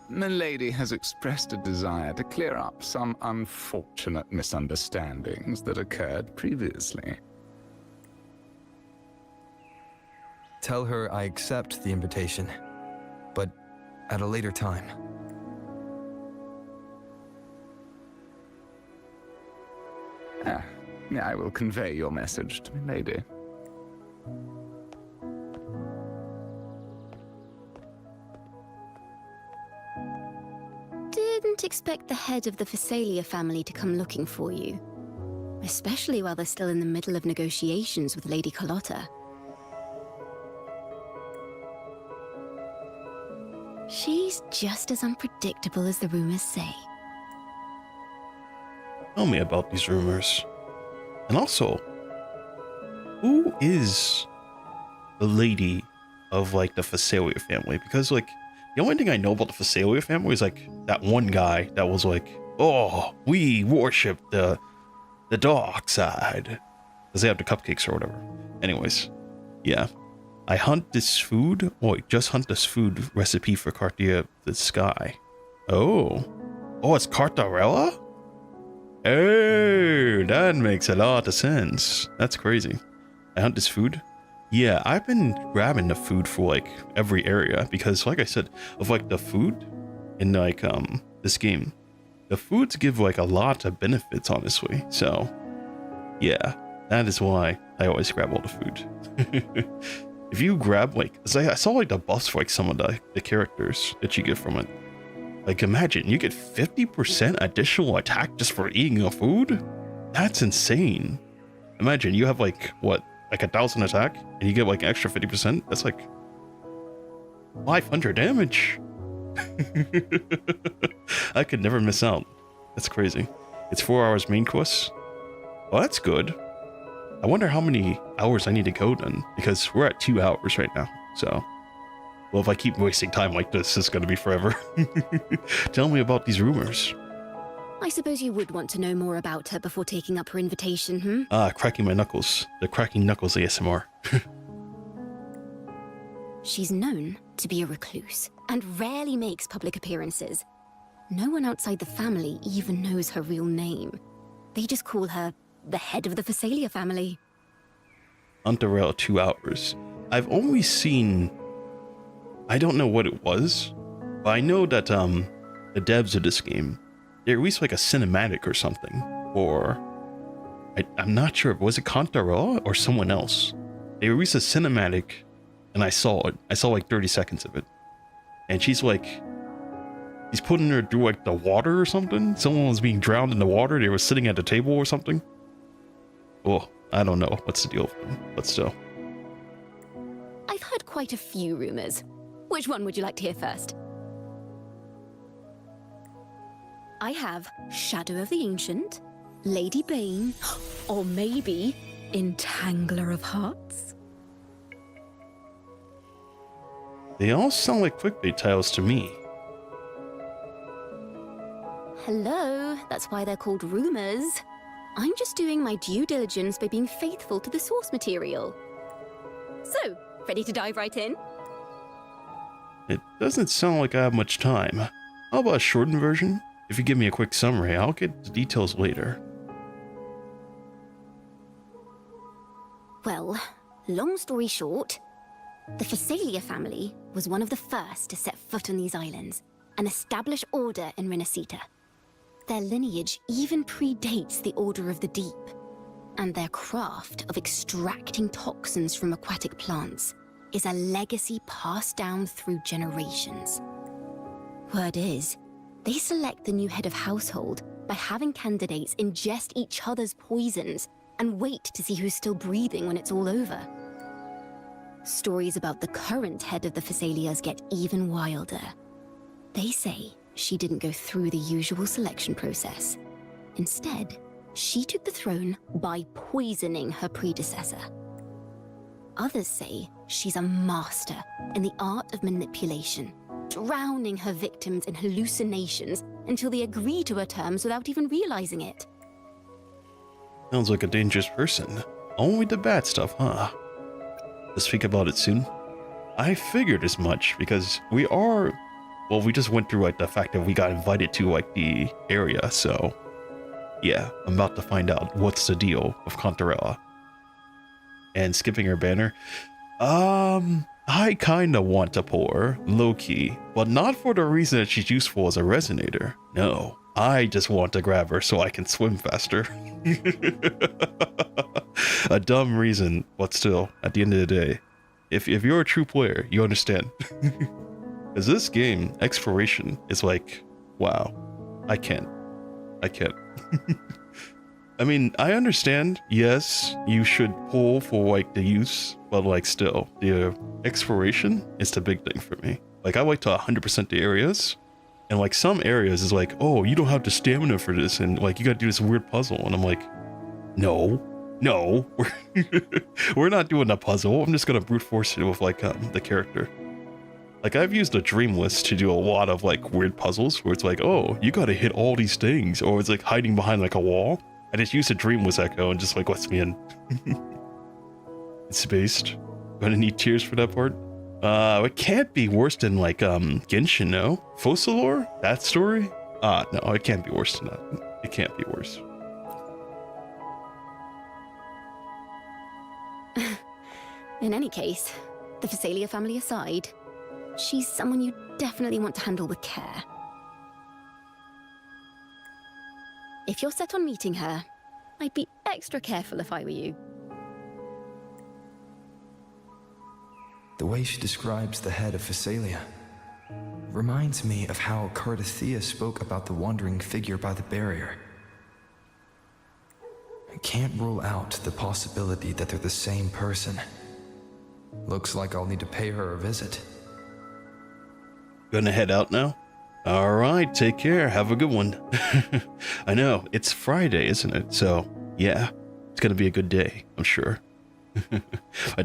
Milady has expressed a desire to clear up some unfortunate misunderstandings that occurred previously. Tell her I accept the invitation, but at a later time. I will convey your message to Milady. Didn't expect the head of the Phasalia family to come looking for you. Especially while they're still in the middle of negotiations with Lady Carlotta. She's just as unpredictable as the rumors say. Tell me about these rumors. And also, who is the lady of like the Phasalia family, because like the only thing I know about the Phasalia family is like that one guy that was like, oh, we worship the dark side, because they have the cupcakes or whatever. Anyways, yeah, I hunt this food. Just hunt this food recipe for Cartia the Sky. Oh, it's Cartarella. Oh, that makes a lot of sense. That's crazy. I hunt this food. Yeah, I've been grabbing the food for like every area because, like I said, of like the food in like this game, the foods give like a lot of benefits, honestly. So yeah, that is why I always grab all the food. If you grab like, I saw like the buffs for like some of the characters that you get from it. Like imagine you get 50% additional attack just for eating a food. That's insane. Imagine you have like what? Like 1,000 attack and you get like an extra 50%. That's like 500 damage. I could never miss out. That's crazy. It's 4 hours main quest. Well, that's good. I wonder how many hours I need to go then, because we're at 2 hours right now. So, well, if I keep wasting time like this, it's going to be forever. Tell me about these rumors. I suppose you would want to know more about her before taking up her invitation, Cracking my knuckles. The cracking knuckles ASMR. She's known to be a recluse and rarely makes public appearances. No one outside the family even knows her real name. They just call her the head of the Phasalia family. Hunterell 2 hours. I've only seen... I don't know what it was, but I know that the devs of this game, they released like a cinematic or something, or I'm not sure. Was it Cantarella or someone else? They released a cinematic, and I saw it. I saw like 30 seconds of it, and she's putting her through like the water or something. Someone was being drowned in the water. They were sitting at the table or something. Oh, I don't know what's the deal with them, but still. I've heard quite a few rumors. Which one would you like to hear first? I have Shadow of the Ancient, Lady Bane, or maybe Entangler of Hearts. They all sound like clickbait titles to me. Hello, that's why they're called rumors. I'm just doing my due diligence by being faithful to the source material. So, ready to dive right in? It doesn't sound like I have much time. How about a shortened version? If you give me a quick summary, I'll get the details later. Well, long story short, the Phasalia family was one of the first to set foot on these islands and establish order in Renacita. Their lineage even predates the Order of the Deep, and their craft of extracting toxins from aquatic plants is a legacy passed down through generations. Word is, they select the new head of household by having candidates ingest each other's poisons and wait to see who's still breathing when it's all over. Stories about the current head of the Phasalias get even wilder. They say she didn't go through the usual selection process. Instead, she took the throne by poisoning her predecessor. Others say she's a master in the art of manipulation, drowning her victims in hallucinations until they agree to her terms without even realizing it. Sounds like a dangerous person. Only the bad stuff, huh? We'll speak about it soon. I figured as much because we just went through like the fact that we got invited to like the area, so yeah, I'm about to find out what's the deal with Cantarella. And skipping her banner, I kinda want to pull her, low-key, but not for the reason that she's useful as a resonator. No, I just want to grab her so I can swim faster. A dumb reason, but still, at the end of the day, if you're a true player, you understand. Because this game, exploration, is like, wow, I can't. I mean, I understand, yes, you should pull for like the use, but like still, the exploration is the big thing for me. Like I like to 100% the areas, and like some areas is like, oh, you don't have the stamina for this, and like you gotta do this weird puzzle, and I'm like, no, No, we're not doing a puzzle. I'm just gonna brute force it with like the character. Like I've used a dream list to do a lot of like weird puzzles where it's like, oh, you gotta hit all these things, or it's like hiding behind like a wall. I just use a dream list echo and just like lets me in. It's based. Gonna need tears for that part. It can't be worse than like Genshin, no? Focalor? That story? No, it can't be worse than that. It can't be worse. In any case, the Phasalia family aside, she's someone you definitely want to handle with care. If you're set on meeting her, I'd be extra careful if I were you. The way she describes the head of Phasalia reminds me of how Cardathea spoke about the wandering figure by the barrier. I can't rule out the possibility that they're the same person. Looks like I'll need to pay her a visit. Gonna head out now? Alright, take care. Have a good one. I know, it's Friday, isn't it? So, yeah, it's gonna be a good day, I'm sure.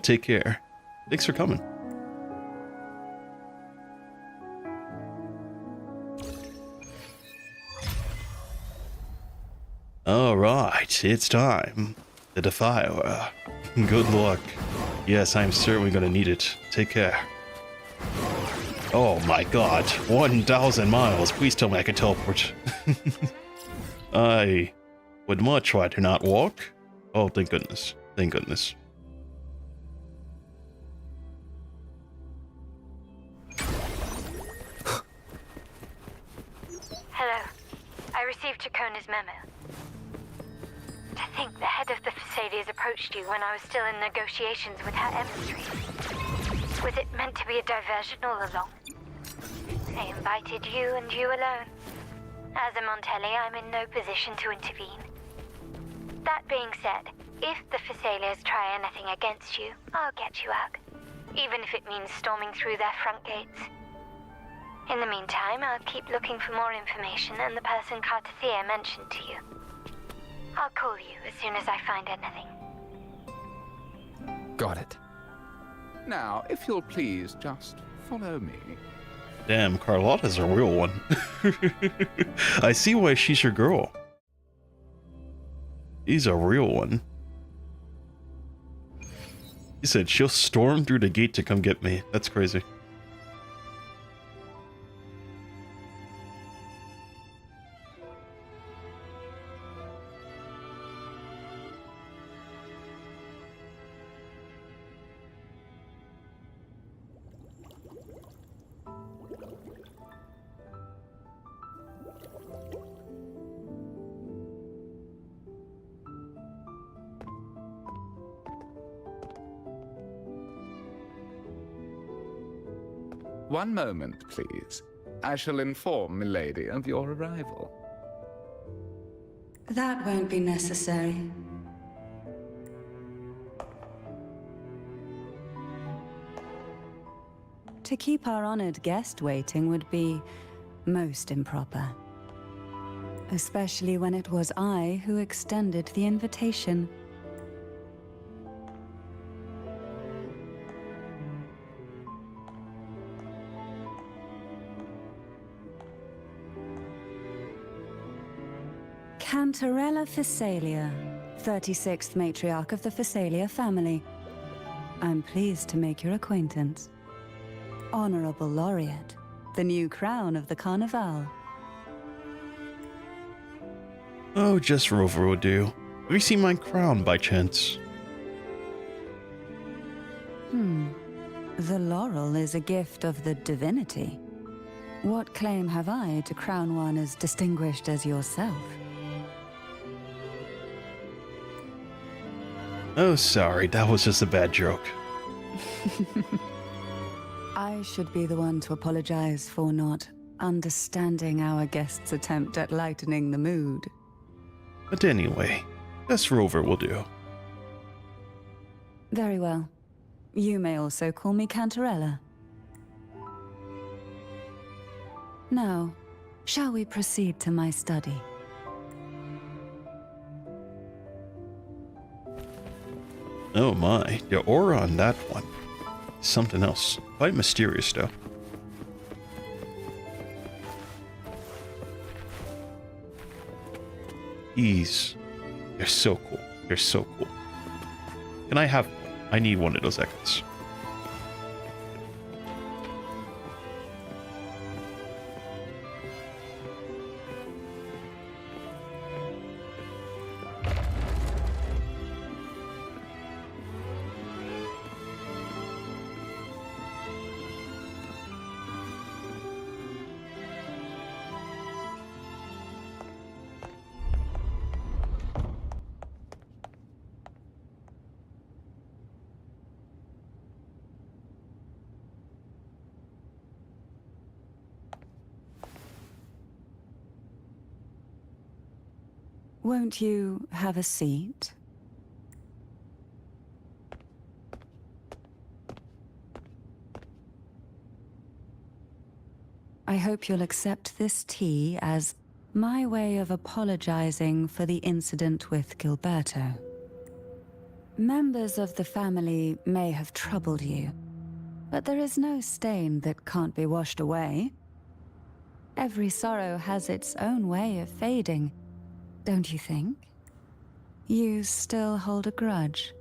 Take care. Thanks for coming. Alright, it's time. The Defiler. Good luck. Yes, I'm certainly gonna need it. Take care. Oh my god, 1,000 miles. Please tell me I can teleport. I would much rather not walk. Oh, thank goodness. Thank goodness. Hello. I received Chacona's memo. To think the head of the Phasalias approached you when I was still in negotiations with her emissary. Was it meant to be a diversion all along? They invited you and you alone. As a Montelli, I'm in no position to intervene. That being said, if the Phasalias try anything against you, I'll get you out. Even if it means storming through their front gates. In the meantime, I'll keep looking for more information and the person Cardathea mentioned to you. I'll call you as soon as I find anything. Got it. Now, if you'll please just follow me. Damn, Carlotta's a real one. I see why she's your girl. He's a real one. He said she'll storm through the gate to come get me. That's crazy. One moment, please. I shall inform Milady of your arrival. That won't be necessary. To keep our honored guest waiting would be most improper. Especially when it was I who extended the invitation. Cantarella Phasalia, 36th matriarch of the Phasalia family. I'm pleased to make your acquaintance. Honorable Laureate, the new crown of the Carnival. Oh, just Rover would do. Have you seen my crown by chance? The laurel is a gift of the divinity. What claim have I to crown one as distinguished as yourself? Oh, sorry, that was just a bad joke. I should be the one to apologize for not understanding our guest's attempt at lightening the mood. But anyway, this Rover will do. Very well. You may also call me Cantarella. Now, shall we proceed to my study? Oh my, the aura on that one. Something else. Quite mysterious though. These, they're so cool. They're so cool. Can I have, I need one of those echoes. Won't you have a seat? I hope you'll accept this tea as my way of apologizing for the incident with Gilberto. Members of the family may have troubled you, but there is no stain that can't be washed away. Every sorrow has its own way of fading, don't you think? You still hold a grudge?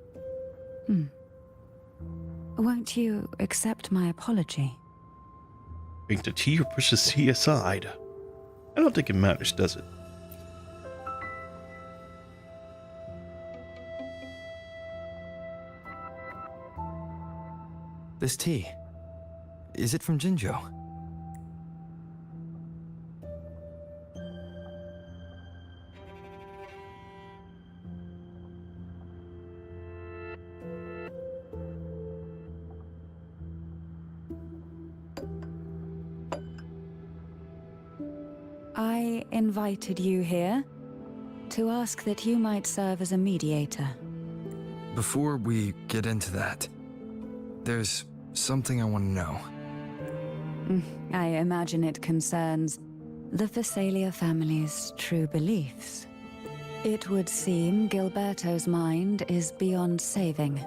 Won't you accept my apology? Drink the tea or push the tea aside? I don't think it matters, does it? This tea, is it from Jinjo? I invited you here to ask that you might serve as a mediator. Before we get into that, there's something I want to know. I imagine it concerns the Phasalia family's true beliefs. It would seem Gilberto's mind is beyond saving.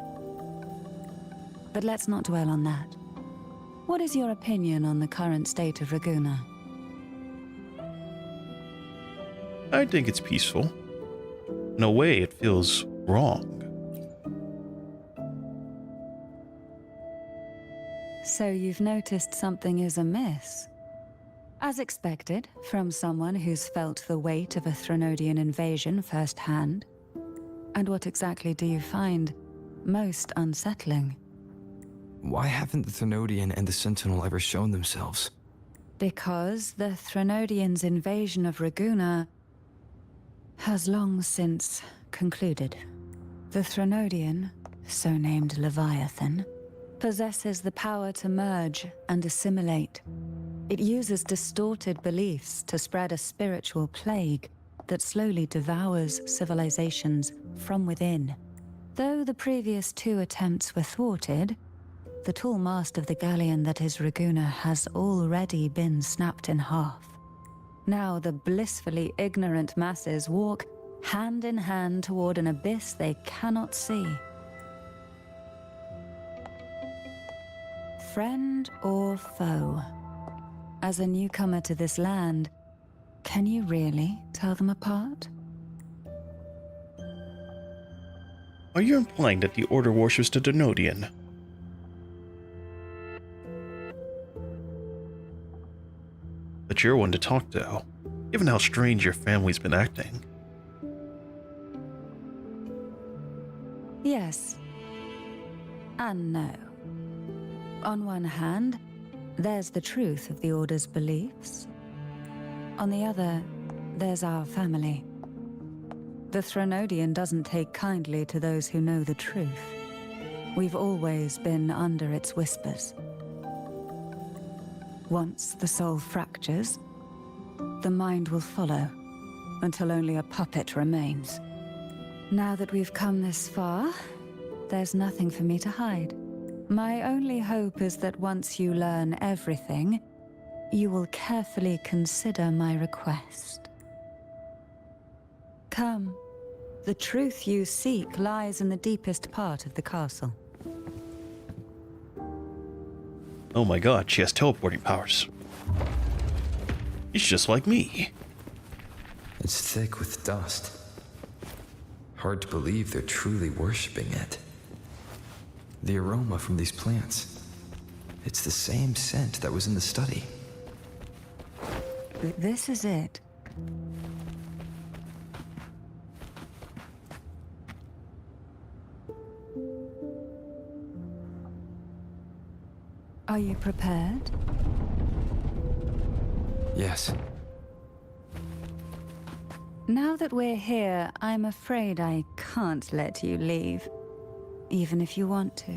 But let's not dwell on that. What is your opinion on the current state of Raguna? I think it's peaceful. In a way, it feels wrong. So you've noticed something is amiss? As expected, from someone who's felt the weight of a Threnodian invasion firsthand. And what exactly do you find most unsettling? Why haven't the Threnodian and the Sentinel ever shown themselves? Because the Threnodians' invasion of Raguna has long since concluded. The Threnodian, so named Leviathan, possesses the power to merge and assimilate. It uses distorted beliefs to spread a spiritual plague that slowly devours civilizations from within. Though the previous two attempts were thwarted, the tall mast of the galleon that is Raguna has already been snapped in half. Now the blissfully ignorant masses walk hand in hand toward an abyss they cannot see. Friend or foe? As a newcomer to this land, can you really tell them apart? Are you implying that the Order worships the Denodian? But you're one to talk to, given how strange your family's been acting. Yes. And no. On one hand, there's the truth of the Order's beliefs. On the other, there's our family. The Threnodian doesn't take kindly to those who know the truth. We've always been under its whispers. Once the soul fractures, the mind will follow, until only a puppet remains. Now that we've come this far, there's nothing for me to hide. My only hope is that once you learn everything, you will carefully consider my request. Come, The truth you seek lies in the deepest part of the castle. Oh my god, she has teleporting powers. It's just like me. It's thick with dust. Hard to believe they're truly worshipping it. The aroma from these plants. It's the same scent that was in the study. This is it. Are you prepared? Yes. Now that we're here, I'm afraid I can't let you leave, even if you want to.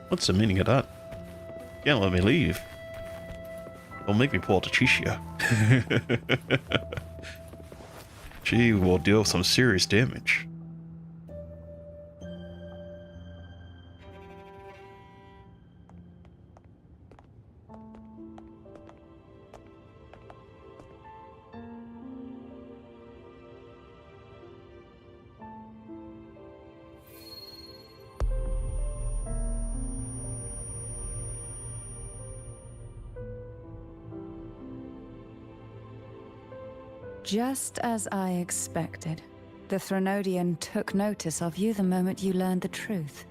What's the meaning of that? Can't let me leave. Don't make me pull out a Chichia. She will deal some serious damage. Just as I expected, the Threnodian took notice of you the moment you learned the truth.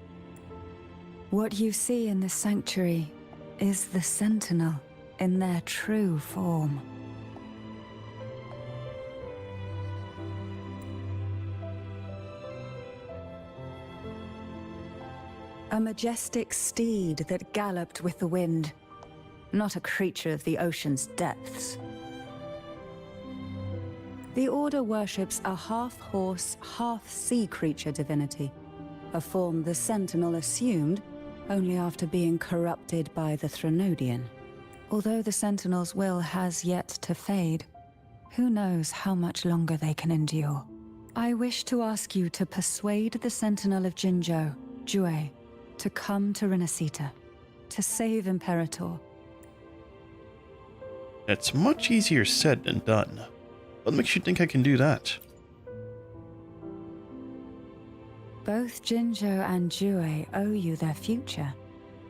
What you see in the sanctuary is the Sentinel in their true form. A majestic steed that galloped with the wind, not a creature of the ocean's depths. The Order worships a half-horse, half-sea creature divinity, a form the Sentinel assumed only after being corrupted by the Threnodian. Although the Sentinel's will has yet to fade, who knows how much longer they can endure. I wish to ask you to persuade the Sentinel of Jinzhou, Jue, to come to Renacita, to save Imperator. It's much easier said than done. What makes you think I can do that? Both Jinzhou and Jue owe you their future.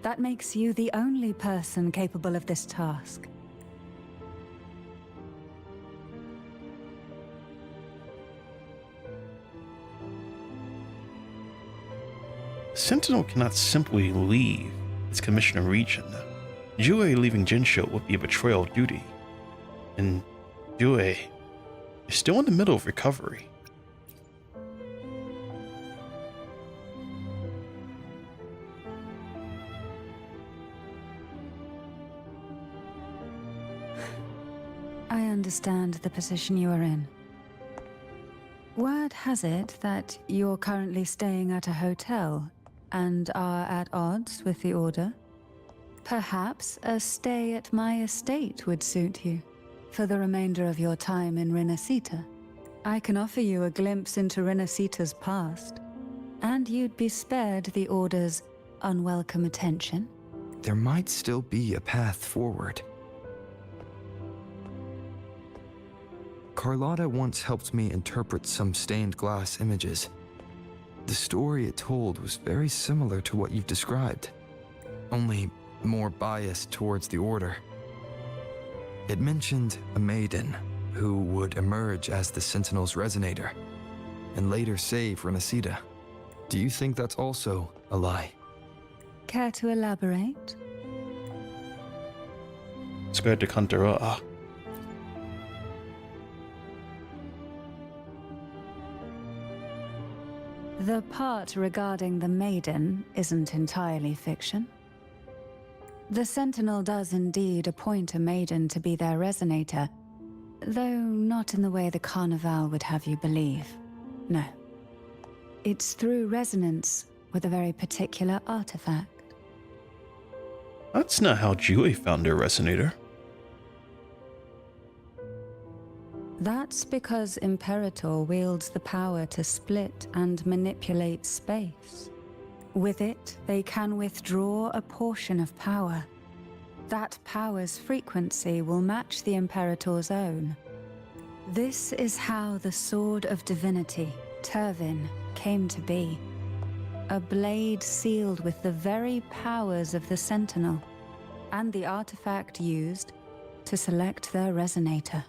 That makes you the only person capable of this task. Sentinel cannot simply leave its commissioner region. Jue leaving Jinzhou would be a betrayal of duty. And Jue is still in the middle of recovery. I understand the position you are in. Word has it that you're currently staying at a hotel and are at odds with the Order. Perhaps a stay at my estate would suit you for the remainder of your time in Renacita. I can offer you a glimpse into Renacita's past, and you'd be spared the Order's unwelcome attention. There might still be a path forward. Carlotta once helped me interpret some stained glass images. The story it told was very similar to what you've described, only more biased towards the Order. It mentioned a maiden who would emerge as the Sentinel's resonator and later save Renacita. Do you think that's also a lie? Care to elaborate? Scared to Kantara. The part regarding the maiden isn't entirely fiction. The Sentinel does indeed appoint a maiden to be their resonator, though not in the way the Carnival would have you believe. No. It's through resonance with a very particular artifact. That's not how Jue found her resonator. That's because Imperator wields the power to split and manipulate space. With it, they can withdraw a portion of power. That power's frequency will match the Imperator's own. This is how the Sword of Divinity, Turvin, came to be. A blade sealed with the very powers of the Sentinel, and the artifact used to select their resonator.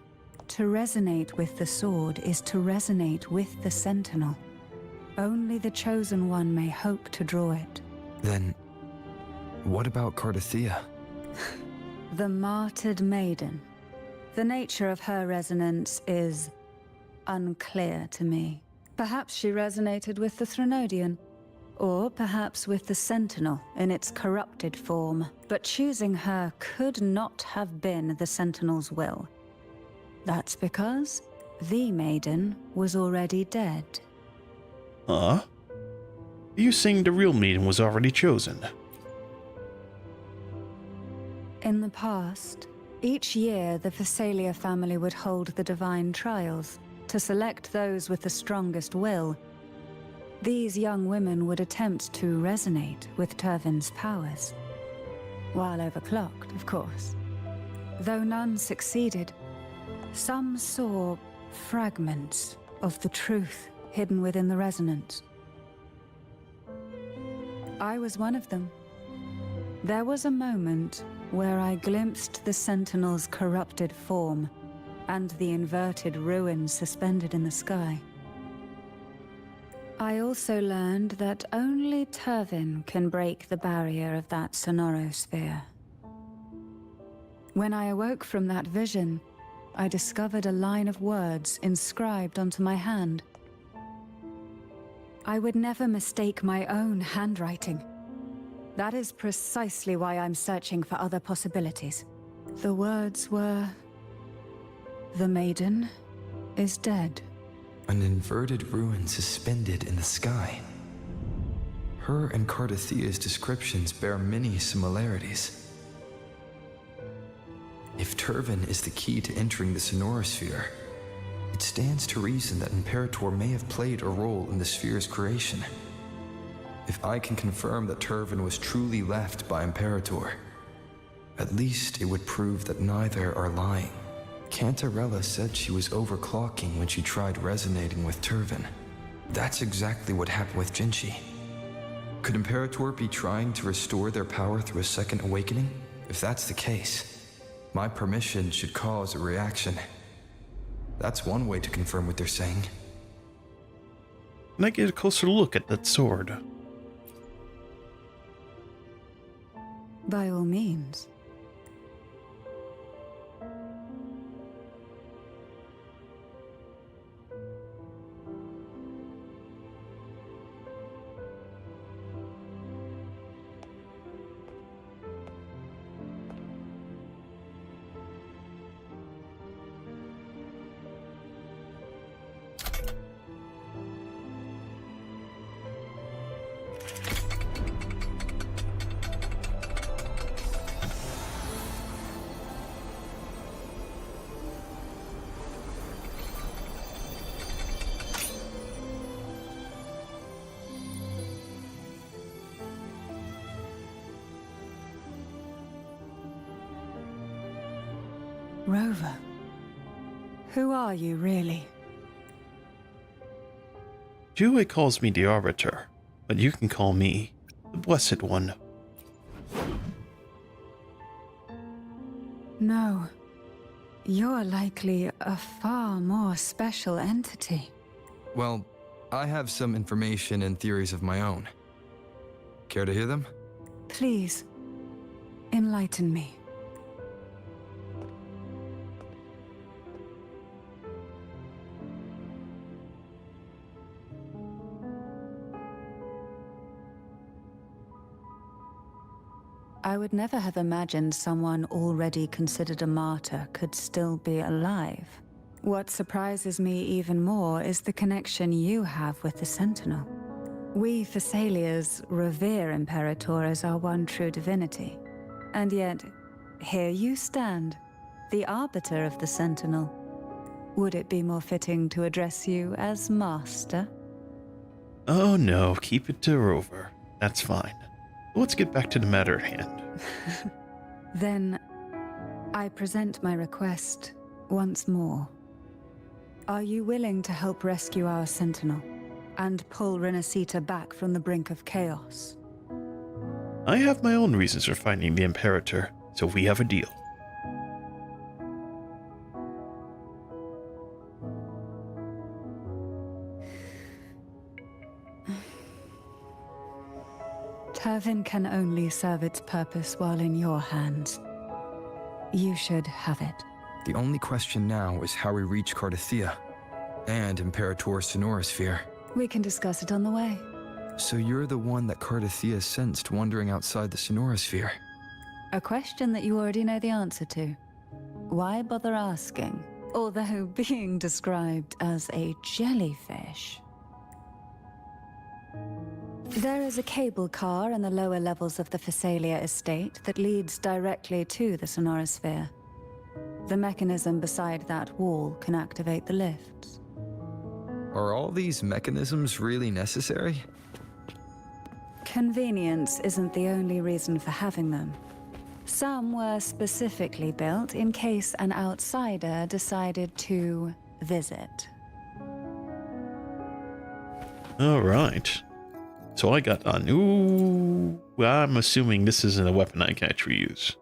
To resonate with the sword is to resonate with the Sentinel. Only the Chosen One may hope to draw it. Then, what about Cardathea? The Martyred Maiden. The nature of her resonance is unclear to me. Perhaps she resonated with the Threnodian, or perhaps with the Sentinel in its corrupted form. But choosing her could not have been the Sentinel's will. That's because the Maiden was already dead. Huh? Are you saying the real maiden was already chosen? In the past, each year the Phasalia family would hold the Divine Trials to select those with the strongest will. These young women would attempt to resonate with Turvin's powers. While overclocked, of course. Though none succeeded, some saw fragments of the truth hidden within the resonance. I was one of them. There was a moment where I glimpsed the Sentinel's corrupted form and the inverted ruins suspended in the sky. I also learned that only Turvin can break the barrier of that sonorosphere. When I awoke from that vision, I discovered a line of words inscribed onto my hand. I would never mistake my own handwriting. That is precisely why I'm searching for other possibilities. The words were, "The Maiden is dead." An inverted ruin suspended in the sky. Her and Cardathea's descriptions bear many similarities. If Turvin is the key to entering the sonorosphere, it stands to reason that Imperator may have played a role in the sphere's creation. If I can confirm that Turvin was truly left by Imperator, at least it would prove that neither are lying. Cantarella said she was overclocking when she tried resonating with Turvin. That's exactly what happened with Jinchi. Could Imperator be trying to restore their power through a second awakening? If that's the case, my permission should cause a reaction. That's one way to confirm what they're saying. Can I get a closer look at that sword? By all means. Rover, who are you really? Jue calls me the Arbiter, but you can call me the Blessed One. No, you're likely a far more special entity. Well, I have some information and theories of my own. Care to hear them? Please, enlighten me. I would never have imagined someone already considered a martyr could still be alive. What surprises me even more is the connection you have with the Sentinel. We Thessalians revere Imperator as our one true divinity. And yet, here you stand, the Arbiter of the Sentinel. Would it be more fitting to address you as Master? Oh no, keep it to Rover. That's fine. Let's get back to the matter at hand. Then, I present my request once more. Are you willing to help rescue our sentinel and pull Renacita back from the brink of chaos? I have my own reasons for finding the Imperator, so we have a deal. Turvin can only serve its purpose while in your hands. You should have it. The only question now is how we reach Cardathia and Imperator Sonorosphere. We can discuss it on the way. So you're the one that Cardathia sensed wandering outside the Sonorosphere? A question that you already know the answer to. Why bother asking? Although being described as a jellyfish. There is a cable car in the lower levels of the Phasalia estate that leads directly to the Sonorosphere. The mechanism beside that wall can activate the lifts. Are all these mechanisms really necessary? Convenience isn't the only reason for having them. Some were specifically built in case an outsider decided to visit. All right. So I got a new... Well, I'm assuming this isn't a weapon I can actually use.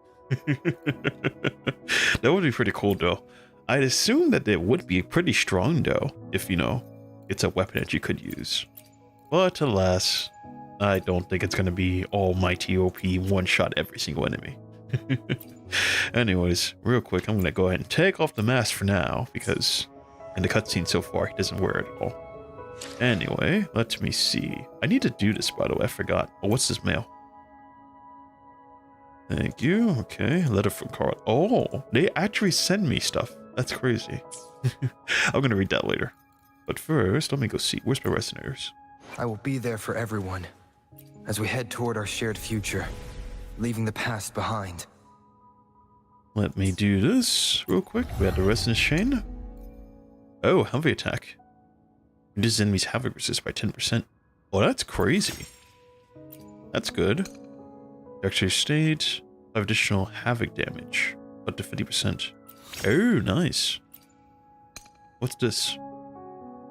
That would be pretty cool, though. I'd assume that it would be pretty strong, though, if, you know, it's a weapon that you could use. But alas, I don't think it's going to be almighty OP one-shot every single enemy. Anyways, real quick, I'm going to go ahead and take off the mask for now, because in the cutscene so far, he doesn't wear it at all. Anyway, let me see. I need to do this, by the way. I forgot. Oh, what's this mail? Thank you. Okay, letter from Carl. Oh, they actually send me stuff. That's crazy. I'm going to read that later. But first, let me go see. Where's my resonators? I will be there for everyone as we head toward our shared future, leaving the past behind. Let me do this real quick. We have the resonance chain. Oh, heavy attack. Reduces enemies' havoc resist by 10%. Oh, that's crazy. That's good. Actually state of additional havoc damage, up to 50%. Oh, nice. What's this?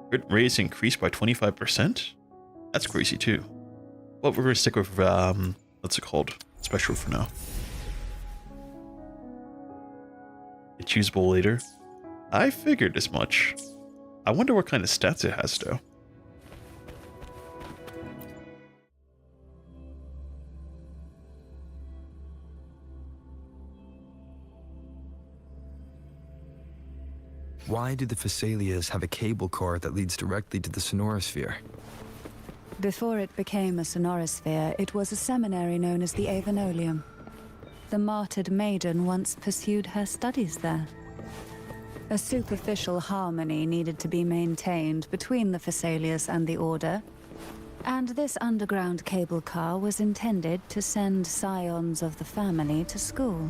Crit raise increased by 25%? That's crazy too. Well, we're gonna stick with what's it called? Special for now. It's usable later. I figured as much. I wonder what kind of stats it has though. Why do the Phasalias have a cable car that leads directly to the Sonorosphere? Before it became a Sonorosphere, it was a seminary known as the Avanolium. The martyred maiden once pursued her studies there. A superficial harmony needed to be maintained between the Phasalias and the Order, and this underground cable car was intended to send scions of the family to school.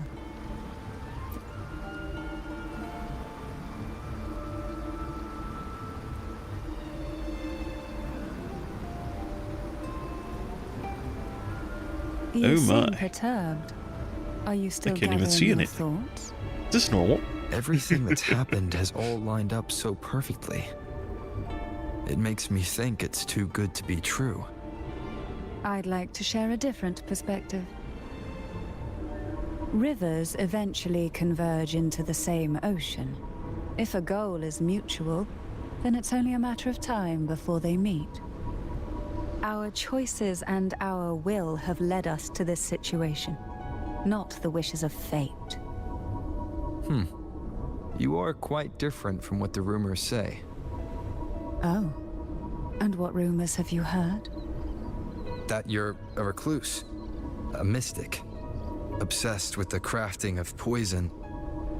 You seem perturbed. Are you still I can't even see anything. Thoughts? Is this normal? Everything that's happened has all lined up so perfectly. It makes me think it's too good to be true. I'd like to share a different perspective. Rivers eventually converge into the same ocean. If a goal is mutual, then it's only a matter of time before they meet. Our choices and our will have led us to this situation, not the wishes of fate. You are quite different from what the rumors say. Oh. And what rumors have you heard? That you're a recluse, a mystic, obsessed with the crafting of poison.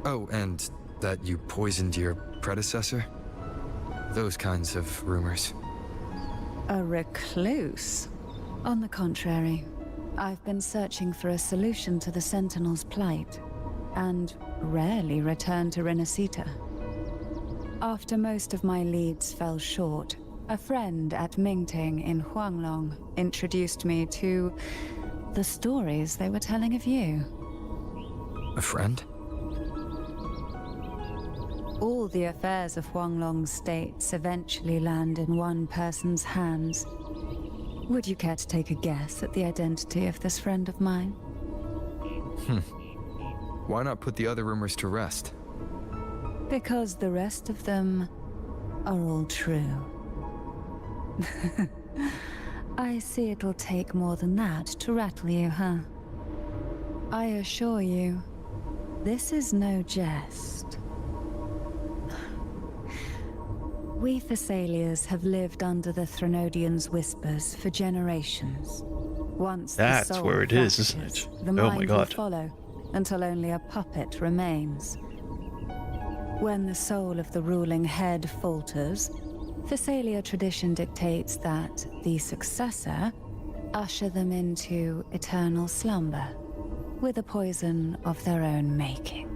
Oh, and that you poisoned your predecessor? Those kinds of rumors. A recluse? On the contrary, I've been searching for a solution to the Sentinel's plight, and rarely return to Renacita. After most of my leads fell short, a friend at Mingting in Huanglong introduced me to the stories they were telling of you. A friend? All the affairs of Huanglong's states eventually land in one person's hands. Would you care to take a guess at the identity of this friend of mine? Why not put the other rumors to rest? Because the rest of them are all true. I see it'll take more than that to rattle you, huh? I assure you, this is no jest. We Thessalians have lived under the Threnodians' whispers for generations. Once That's the soul where it is, isn't vanishes, it? the Oh my mind will god. follow until only a puppet remains. When the soul of the ruling head falters, Thessalia tradition dictates that the successor usher them into eternal slumber, with a poison of their own making.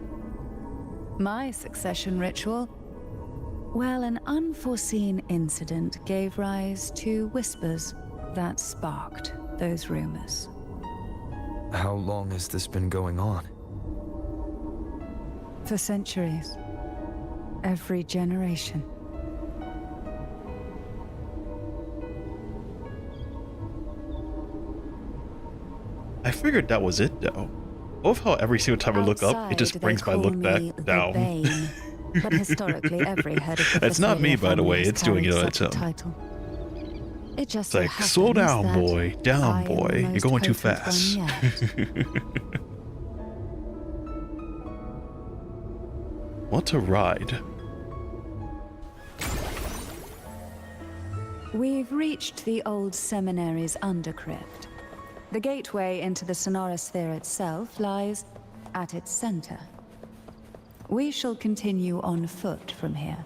My succession ritual? Well, an unforeseen incident gave rise to whispers that sparked those rumors. How long has this been going on? For centuries. Every generation. I figured that was it, though. I love how every single time I look up, it just Outside, brings my they look call back me the down. Bane, but historically, every head of the That's not me, Thessalia by the way. family has It's doing it carried on its such a own. title. It just It's so like, slow happens down, that boy. Down, I am the boy. You're most going too potent one fast. yet. What a ride. We've reached the old seminary's undercrypt. The gateway into the Sonorosphere itself lies at its center. We shall continue on foot from here.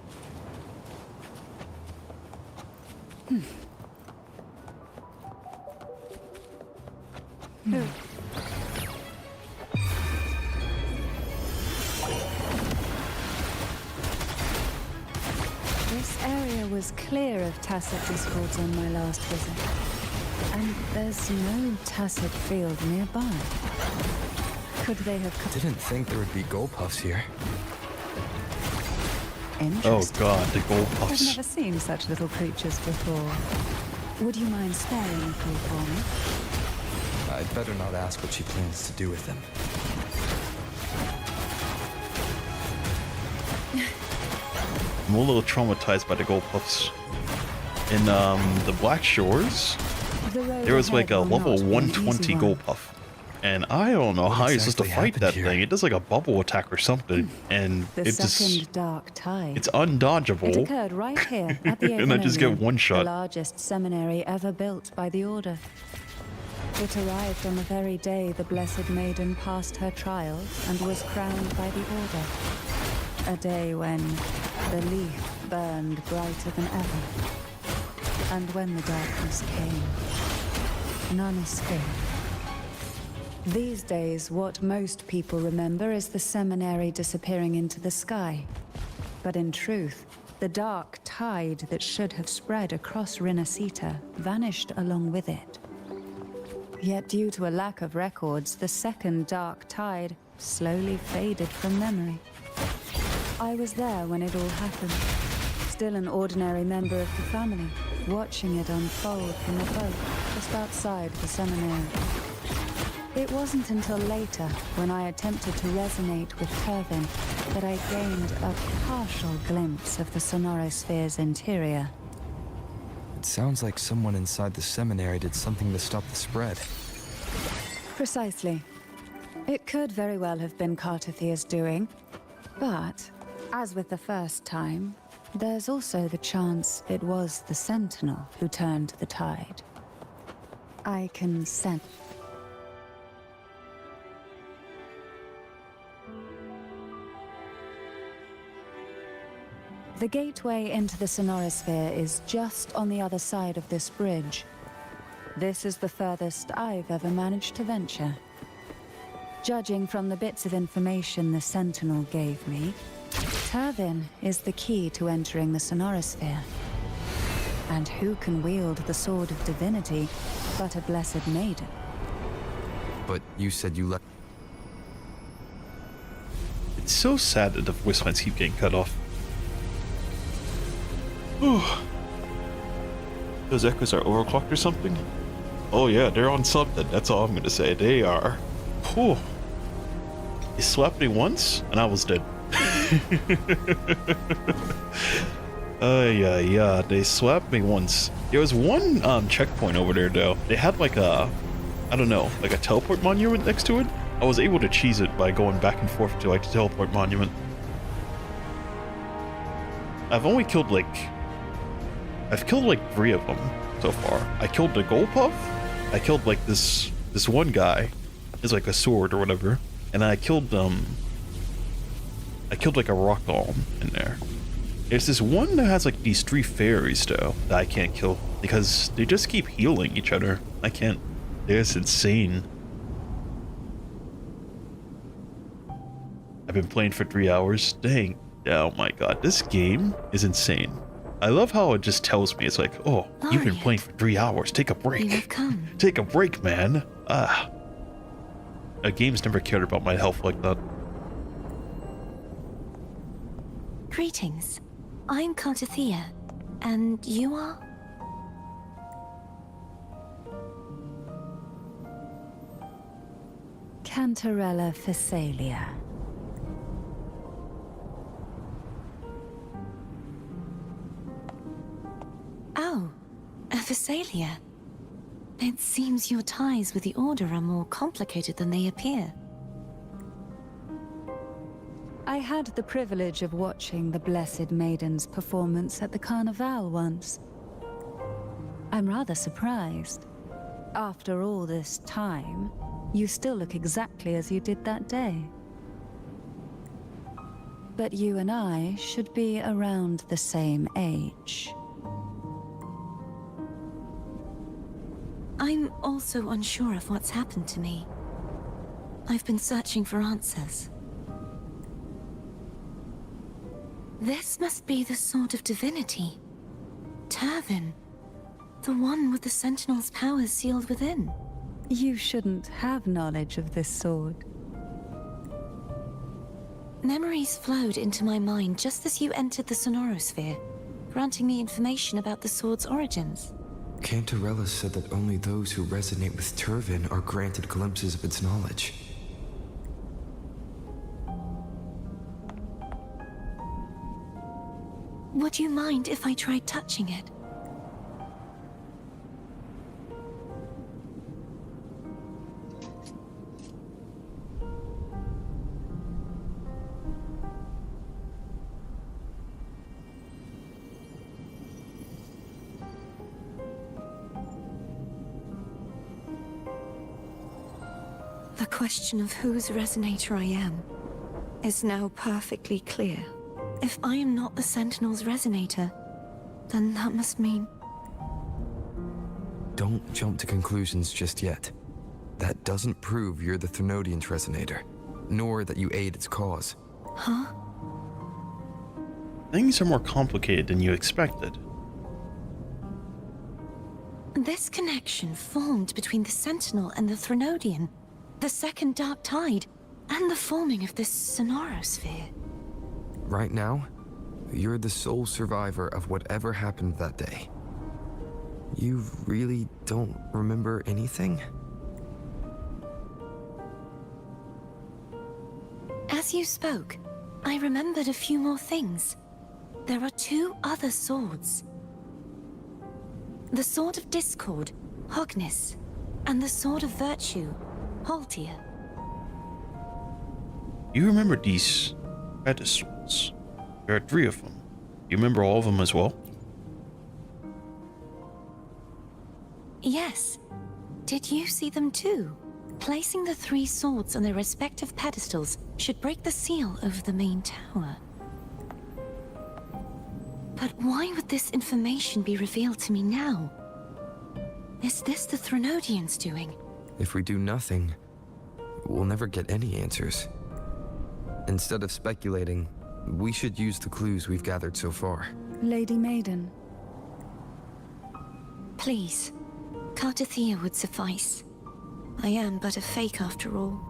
This area was clear of tacet discords on my last visit. And there's no tacet field nearby. Could they have... Didn't think there would be gold puffs here. Oh god, the gold I've puffs. never seen such little creatures before. Would you mind sparing a few for me? I'd better not ask what she plans to do with them. I'm a little traumatized by the gold puffs. In the Black Shores, there was like a level 120 gold puff. And I don't know how you're supposed to fight that thing. It does like a bubble attack or something. And The it just... second dark tide. It's undodgeable. It occurred right here at the And I just get Athenaeum, one shot. the largest seminary ever built by the Order. It arrived on the very day the Blessed Maiden passed her trials and was crowned by the Order. A day when the leaf burned brighter than ever. And when the darkness came, none escaped. These days, what most people remember is the seminary disappearing into the sky. But in truth, the dark tide that should have spread across Rinasita vanished along with it. Yet due to a lack of records, the second dark tide slowly faded from memory. I was there when it all happened, still an ordinary member of the family, watching it unfold from a boat just outside the seminary. It wasn't until later, when I attempted to resonate with Turvin, that I gained a partial glimpse of the Sonorosphere's interior. It sounds like someone inside the seminary did something to stop the spread. Precisely. It could very well have been Cartothia's doing, but, as with the first time, there's also the chance it was the Sentinel who turned the tide. I can sense... The gateway into the Sonorosphere is just on the other side of this bridge. This is the furthest I've ever managed to venture. Judging from the bits of information the Sentinel gave me, Turvin is the key to entering the Sonorosphere. And who can wield the Sword of Divinity but a Blessed Maiden? But you said you left... It's so sad that the voice lines keep getting cut off. Those echoes are overclocked or something? Oh yeah, they're on something. That's all I'm gonna say. They are. Whew. They slapped me once, and I was dead. Yeah, they slapped me once. There was one checkpoint over there though. They had like a, I don't know, like a teleport monument next to it. I was able to cheese it by going back and forth to like the teleport monument. I've killed like 3 of them so far. I killed the gold puff. I killed like this one guy. It's like a sword or whatever. And I killed like a rock golem in there. There's this one that has like these 3 fairies though that I can't kill because they just keep healing each other. I can't. It's insane. I've been playing for 3 hours. Dang. Oh my god, this game is insane. I love how it just tells me, it's like, oh, you've been playing for 3 hours. Take a break. You have come. Take a break, man. A game's never cared about my health like that. Greetings. I'm Cartathea, and you are? Cantarella Phasalia. Oh, a Phasalia. It seems your ties with the Order are more complicated than they appear. I had the privilege of watching the Blessed Maiden's performance at the Carnival once. I'm rather surprised. After all this time, you still look exactly as you did that day. But you and I should be around the same age. I'm also unsure of what's happened to me. I've been searching for answers. This must be the Sword of Divinity. Turvin. The one with the Sentinel's powers sealed within. You shouldn't have knowledge of this sword. Memories flowed into my mind just as you entered the Sonorosphere, granting me information about the sword's origins. Cantarella said that only those who resonate with Turvin are granted glimpses of its knowledge. Would you mind if I tried touching it? The question of whose resonator I am is now perfectly clear. If I am not the Sentinel's resonator, then that must mean... Don't jump to conclusions just yet. That doesn't prove you're the Thermodian's resonator, nor that you aid its cause. Huh? Things are more complicated than you expected. This connection formed between the Sentinel and the Thermodian, the second Dark Tide, and the forming of this Sonorosphere. Right now, you're the sole survivor of whatever happened that day. You really don't remember anything? As you spoke, I remembered a few more things. There are 2 other swords. The Sword of Discord, Hognis, and the Sword of Virtue, Haltia. You remember these pedestals? There are 3 of them. You remember all of them as well? Yes. Did you see them too? Placing the 3 swords on their respective pedestals should break the seal over the main tower. But why would this information be revealed to me now? Is this the Thermodian's doing? If we do nothing, we'll never get any answers. Instead of speculating, we should use the clues we've gathered so far. Lady Maiden. Please, Cartathea would suffice. I am but a fake after all.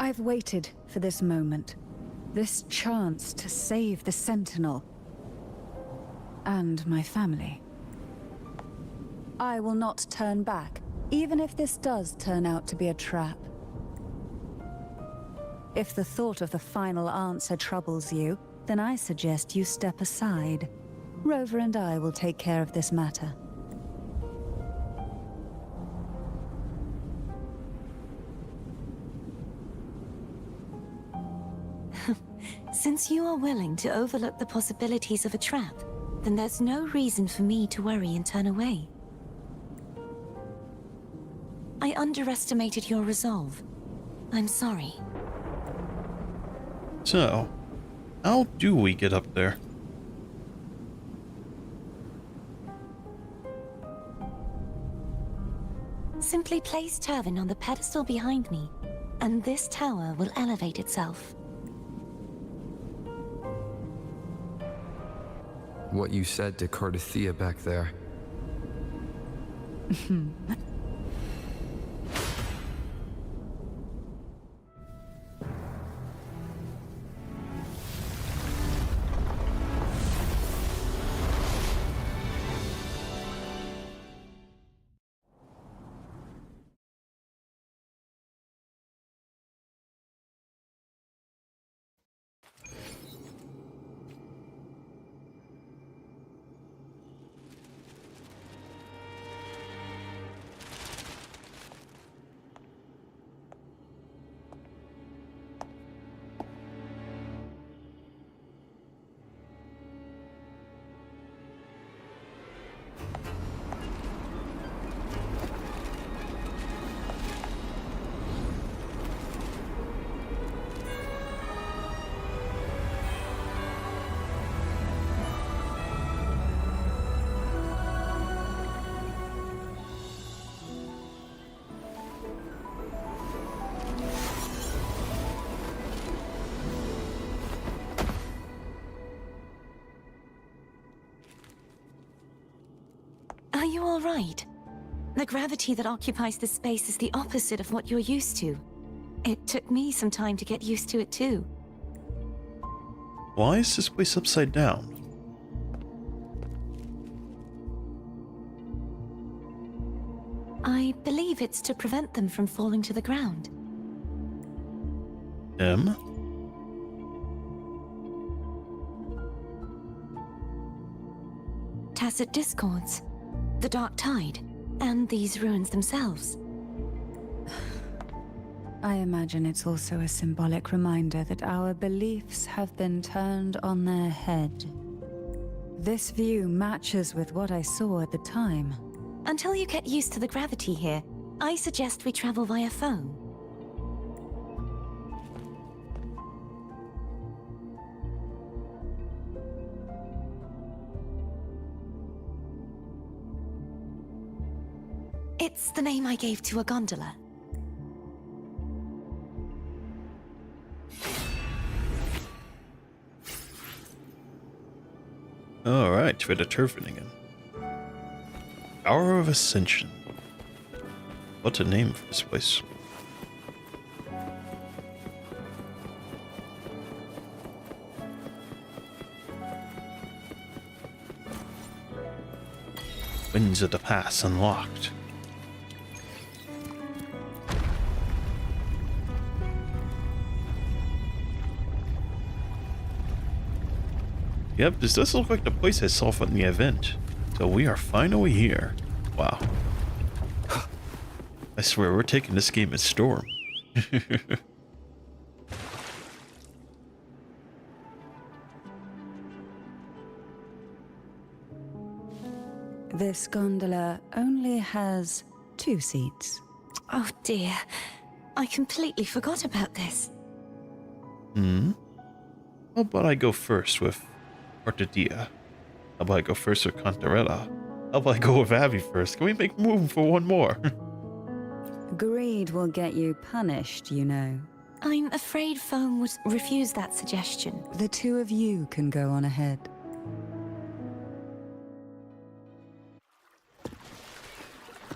I've waited for this moment. This chance to save the Sentinel. And my family. I will not turn back, even if this does turn out to be a trap. If the thought of the final answer troubles you, then I suggest you step aside. Rover and I will take care of this matter. Since you are willing to overlook the possibilities of a trap, then there's no reason for me to worry and turn away. I underestimated your resolve. I'm sorry. So, how do we get up there? Simply place Turvin on the pedestal behind me, and this tower will elevate itself. What you said to Cardathea back there. Are you all right? The gravity that occupies this space is the opposite of what you're used to. It took me some time to get used to it too. Why is this place upside down? I believe it's to prevent them from falling to the ground. Them? Tacit discords, the Dark Tide, and these ruins themselves. I imagine it's also a symbolic reminder that our beliefs have been turned on their head. This view matches with what I saw at the time. Until you get used to the gravity here, I suggest we travel via phone. It's the name I gave to a gondola. Alright, for the Turfin again. Hour of Ascension. What a name for this place. Winds of the Pass unlocked. Yep, this does look like the place I saw from the event. So we are finally here. Wow. I swear, we're taking this game as storm. This gondola only has 2 seats. Oh dear, I completely forgot about this. Hmm? How about I go first with Cardathea? How about I go first with Cantarella? How about I go with Abby first? Can we make room for one more? Greed will get you punished, you know. I'm afraid Foam would refuse that suggestion. The 2 of you can go on ahead.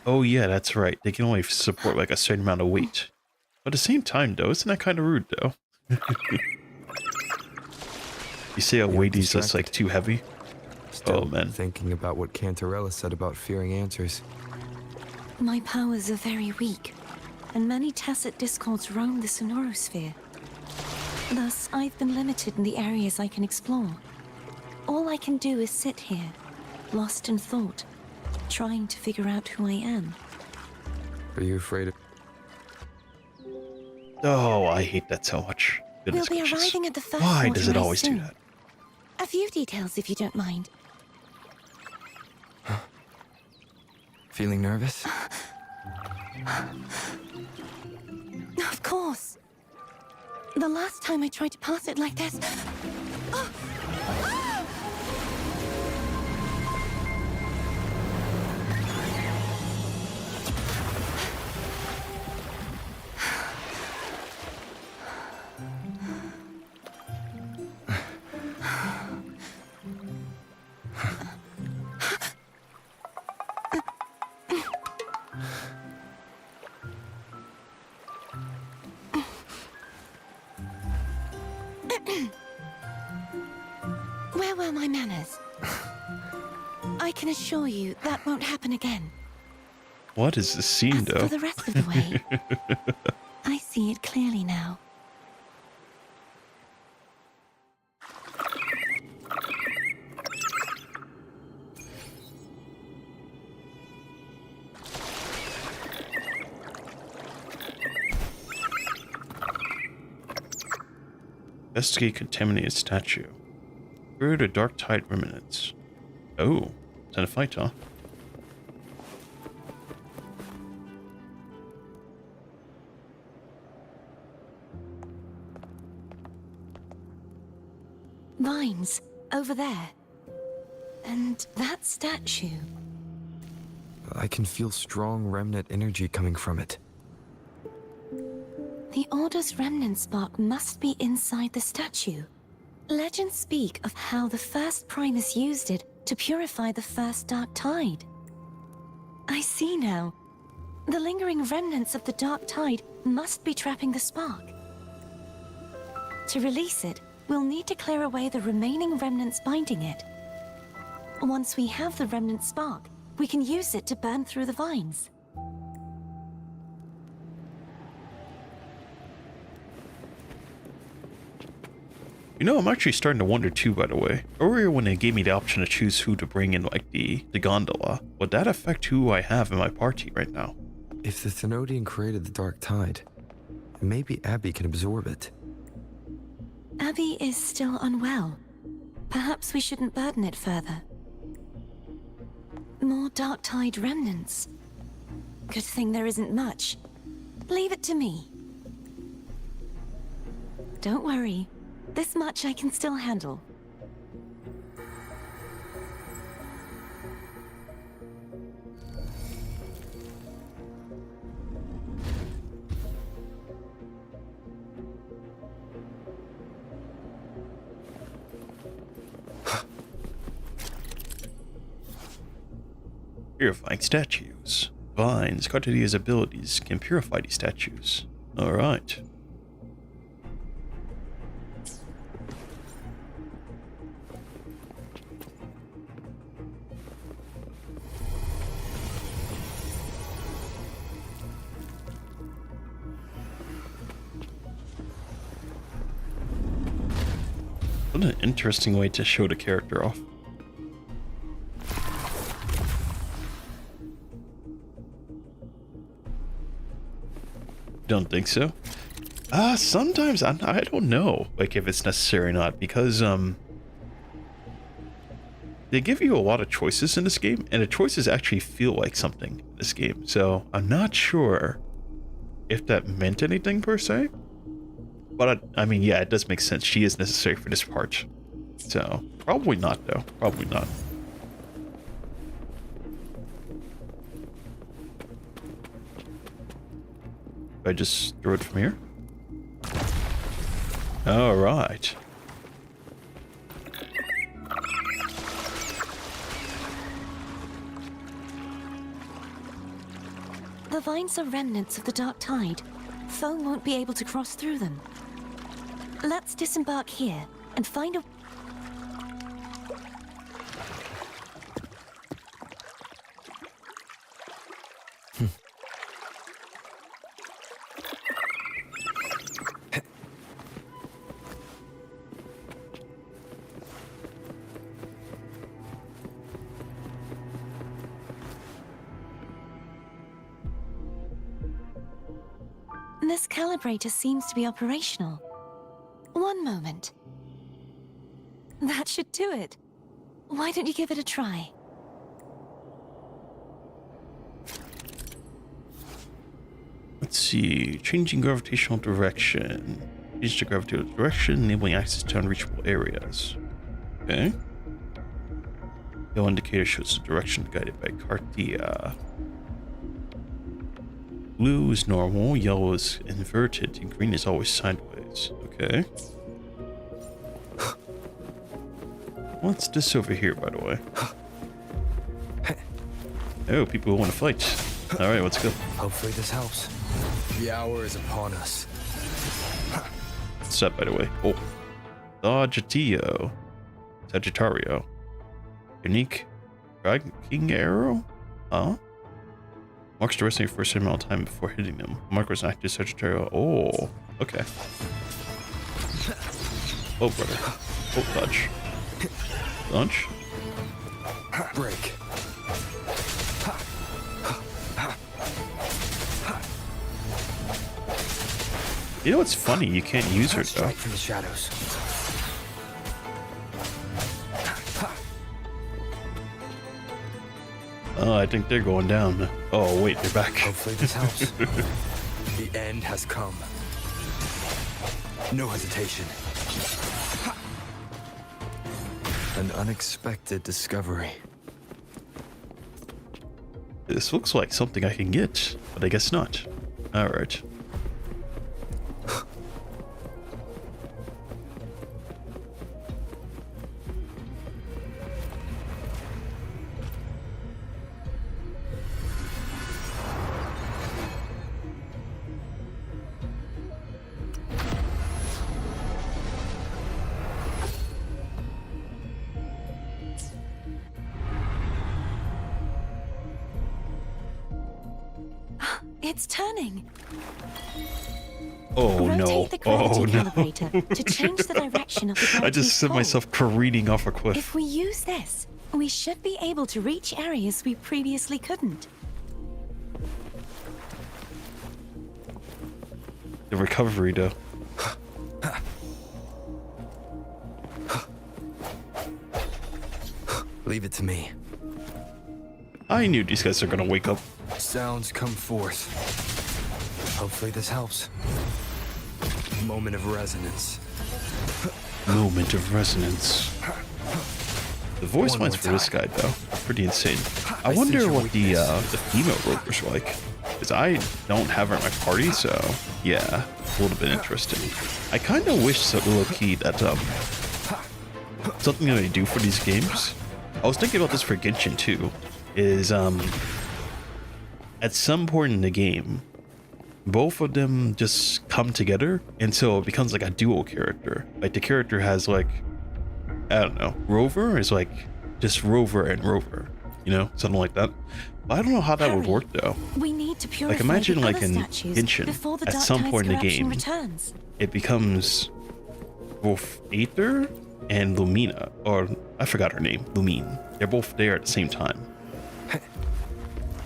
Oh yeah, that's right. They can only support like a certain amount of weight. But at the same time, though, isn't that kind of rude, though? You say a weighty's that's like too heavy? Still Oh, man. thinking about what Cantarella said about fearing answers. My powers are very weak, and many tacit discords roam the Sonorosphere. Thus, I've been limited in the areas I can explore. All I can do is sit here, lost in thought, trying to figure out who I am. Are you afraid of... Oh, I hate that so much. Goodness We'll be gracious. arriving at the first Why does it waterway always do soon. that? A few details, if you don't mind. Feeling nervous? Of course. The last time I tried to pass it like this... Where were my manners? I can assure you that won't happen again. What is this scene, though? For the rest of the way, I see it clearly now. Investigate contaminated statue. Through the dark tide remnants. Oh, it's in a fight, huh? Vines, over there. And that statue. I can feel strong remnant energy coming from it. The Order's remnant spark must be inside the statue. Legends speak of how the first Primus used it to purify the first dark tide. I see now. The lingering remnants of the dark tide must be trapping the spark. To release it, we'll need to clear away the remaining remnants binding it. Once we have the remnant spark, we can use it to burn through the vines. You know, I'm actually starting to wonder too, by the way. Earlier when they gave me the option to choose who to bring in, like, the gondola, would that affect who I have in my party right now? If the Thenodian created the dark tide, maybe Abby can absorb it. Abby is still unwell. Perhaps we shouldn't burden it further. More dark tide remnants. Good thing there isn't much. Leave it to me. Don't worry. This much I can still handle. Purifying statues. Vines, Cartadia's abilities can purify these statues. Alright. What an interesting way to show the character off. Don't think so? Sometimes I don't know, like, if it's necessary or not, because they give you a lot of choices in this game, and the choices actually feel like something in this game. So I'm not sure if that meant anything per se. But I mean, yeah, it does make sense. She is necessary for this part. So probably not, though. Probably not. I just throw it from here. All right. The vines are remnants of the dark tide. Foam won't be able to cross through them. Let's disembark here and find a... This calibrator seems to be operational. One moment. That should do it. Why don't you give it a try? Let's see. Changing gravitational direction. Change the gravitational direction, enabling access to unreachable areas. Okay. Yellow indicator shows the direction guided by Cartia. Blue is normal, yellow is inverted, and green is always sideways. Okay. What's this over here, by the way? Oh, people who want to fight. Alright, let's go. Hopefully this helps. The hour is upon us. What's that, by the way? Oh. Sagittario. Unique striking arrow? Huh? Marks the rest of your first amount of time before hitting them. Mark was an active Sagittario. Oh, okay. Oh, brother. Oh, dodge. Launch. Break. You know what's funny? You can't use her, though. Strike from the shadows. Oh, I think they're going down. Oh, wait, they're back. Hopefully this helps. The end has come. No hesitation. An unexpected discovery. This looks like something I can get, but I guess not. Alright. It's turning. Oh no. Rotate the gravity Oh no. calibrator to change the direction of the gravity I just sent pull. myself careening off a cliff. If we use this, we should be able to reach areas we previously couldn't. The recovery, though. Leave it to me. I knew these guys are gonna wake up. Sounds come forth. Hopefully this helps. Moment of resonance. Moment of resonance. The voice One lines more for this guy, though, are pretty insane. I wonder what the female rovers are like. Because I don't have her in my party, so yeah, a little bit interesting. I kind of wish, so low-key, that something that I do for these games. I was thinking about this for Genshin too. Is at some point in the game, both of them just come together, and so it becomes like a dual character. Like the character has like, I don't know, Rover is like just Rover and Rover, you know, something like that. But I don't know how that would work though. We need to purify Like imagine the like other in statues Genshin, before the at Dark some Tide's point in the corruption game, returns. it becomes both Aether and Lumina, or I forgot her name, Lumine. They're both there at the same time.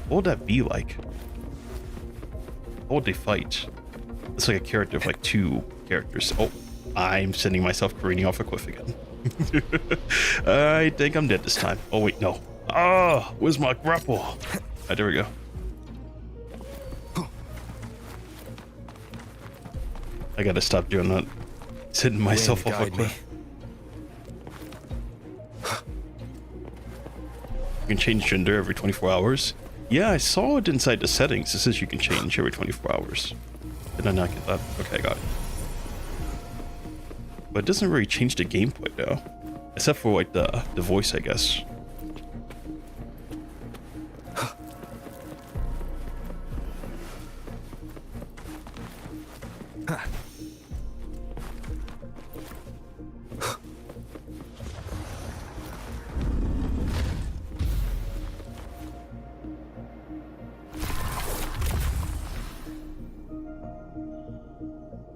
What would that be like? How would they fight? It's like a character of like two characters. Oh, I'm sending myself careening off a cliff again. I think I'm dead this time. Oh wait, no. Ah, where's my grapple? Ah, there we go. I gotta stop doing that. Sending myself off a cliff. You can change gender every 24 hours. Yeah, I saw it inside the settings. It says you can change every 24 hours. Did I not get that? Okay, I got it. But it doesn't really change the gameplay though. Except for like the voice, I guess.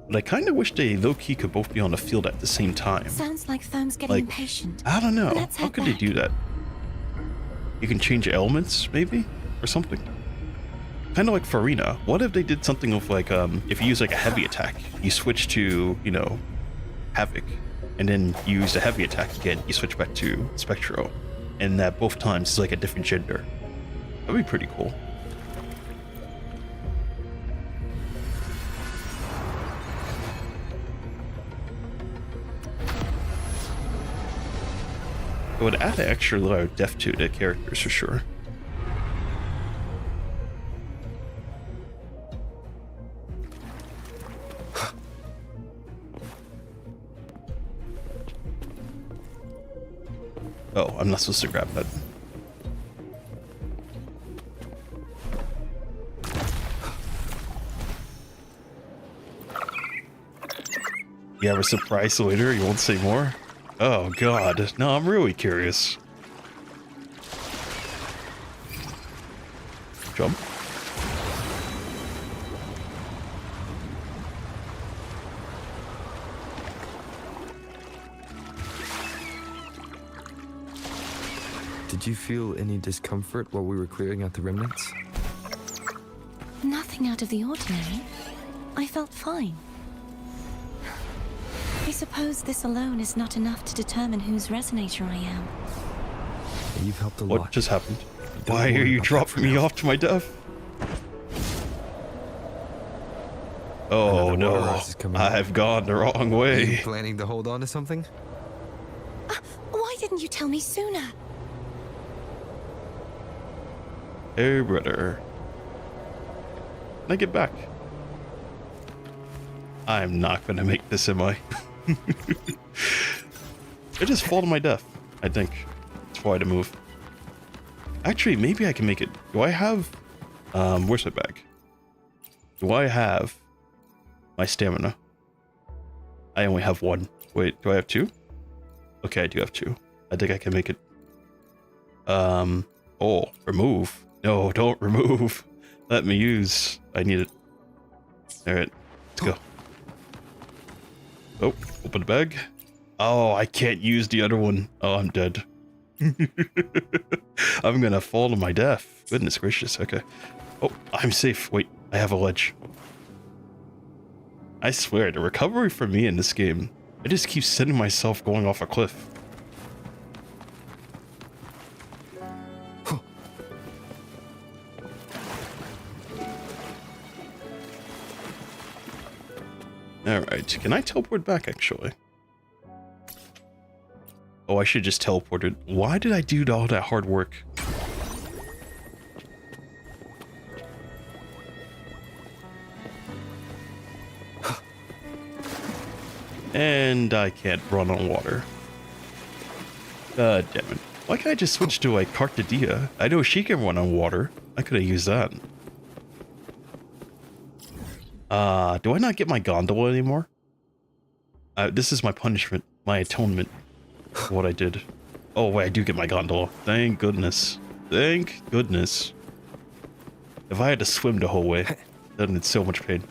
But I kind of wish they low-key could both be on the field at the same time. Sounds like Foam's getting Like, impatient. I don't know. Let's How head could they back. do that? You can change elements, maybe? Or something? Kind of like Farina. What if they did something with, like, if you use, like, a heavy attack, you switch to, you know, Havoc, and then you use the heavy attack again, you switch back to Spectro, and that both times is, like, a different gender. That'd be pretty cool. It would add an extra layer of depth to the characters for sure. Oh, I'm not supposed to grab that. You have a surprise later? You won't say more? Oh god, no, I'm really curious. Jump. Did you feel any discomfort while we were clearing out the remnants? Nothing out of the ordinary. I felt fine. I suppose this alone is not enough to determine whose resonator I am. You've helped a lot. What just happened? Why are you dropping me off to my death? Oh no, I've gone the wrong Are way. you planning to hold on to something? Why didn't you tell me sooner? Hey brother. Can I get back? I'm not gonna make this, am I? I just fall to my death, I think. That's why to move. Actually, maybe I can make it. Do I have... where's my bag? Do I have my stamina? I only have one. Wait, do I have two? Okay, I do have two. I think I can make it. Oh, remove. No, don't remove. Let me use. I need it. Alright, let's go. Oh, open the bag. Oh, I can't use the other one. Oh, I'm dead. I'm gonna fall to my death. Goodness gracious, okay. Oh, I'm safe. Wait, I have a ledge. I swear, the recovery for me in this game, I just keep sending myself going off a cliff. Alright, can I teleport back actually? Oh, I should just teleport it. Why did I do all that hard work? And I can't run on water. God damn it. Why can't I just switch to like Cartadia? I know she can run on water. I could have used that. Do I not get my gondola anymore? This is my punishment, my atonement for what I did. Oh wait, I do get my gondola. Thank goodness. Thank goodness. If I had to swim the whole way, then it's so much pain.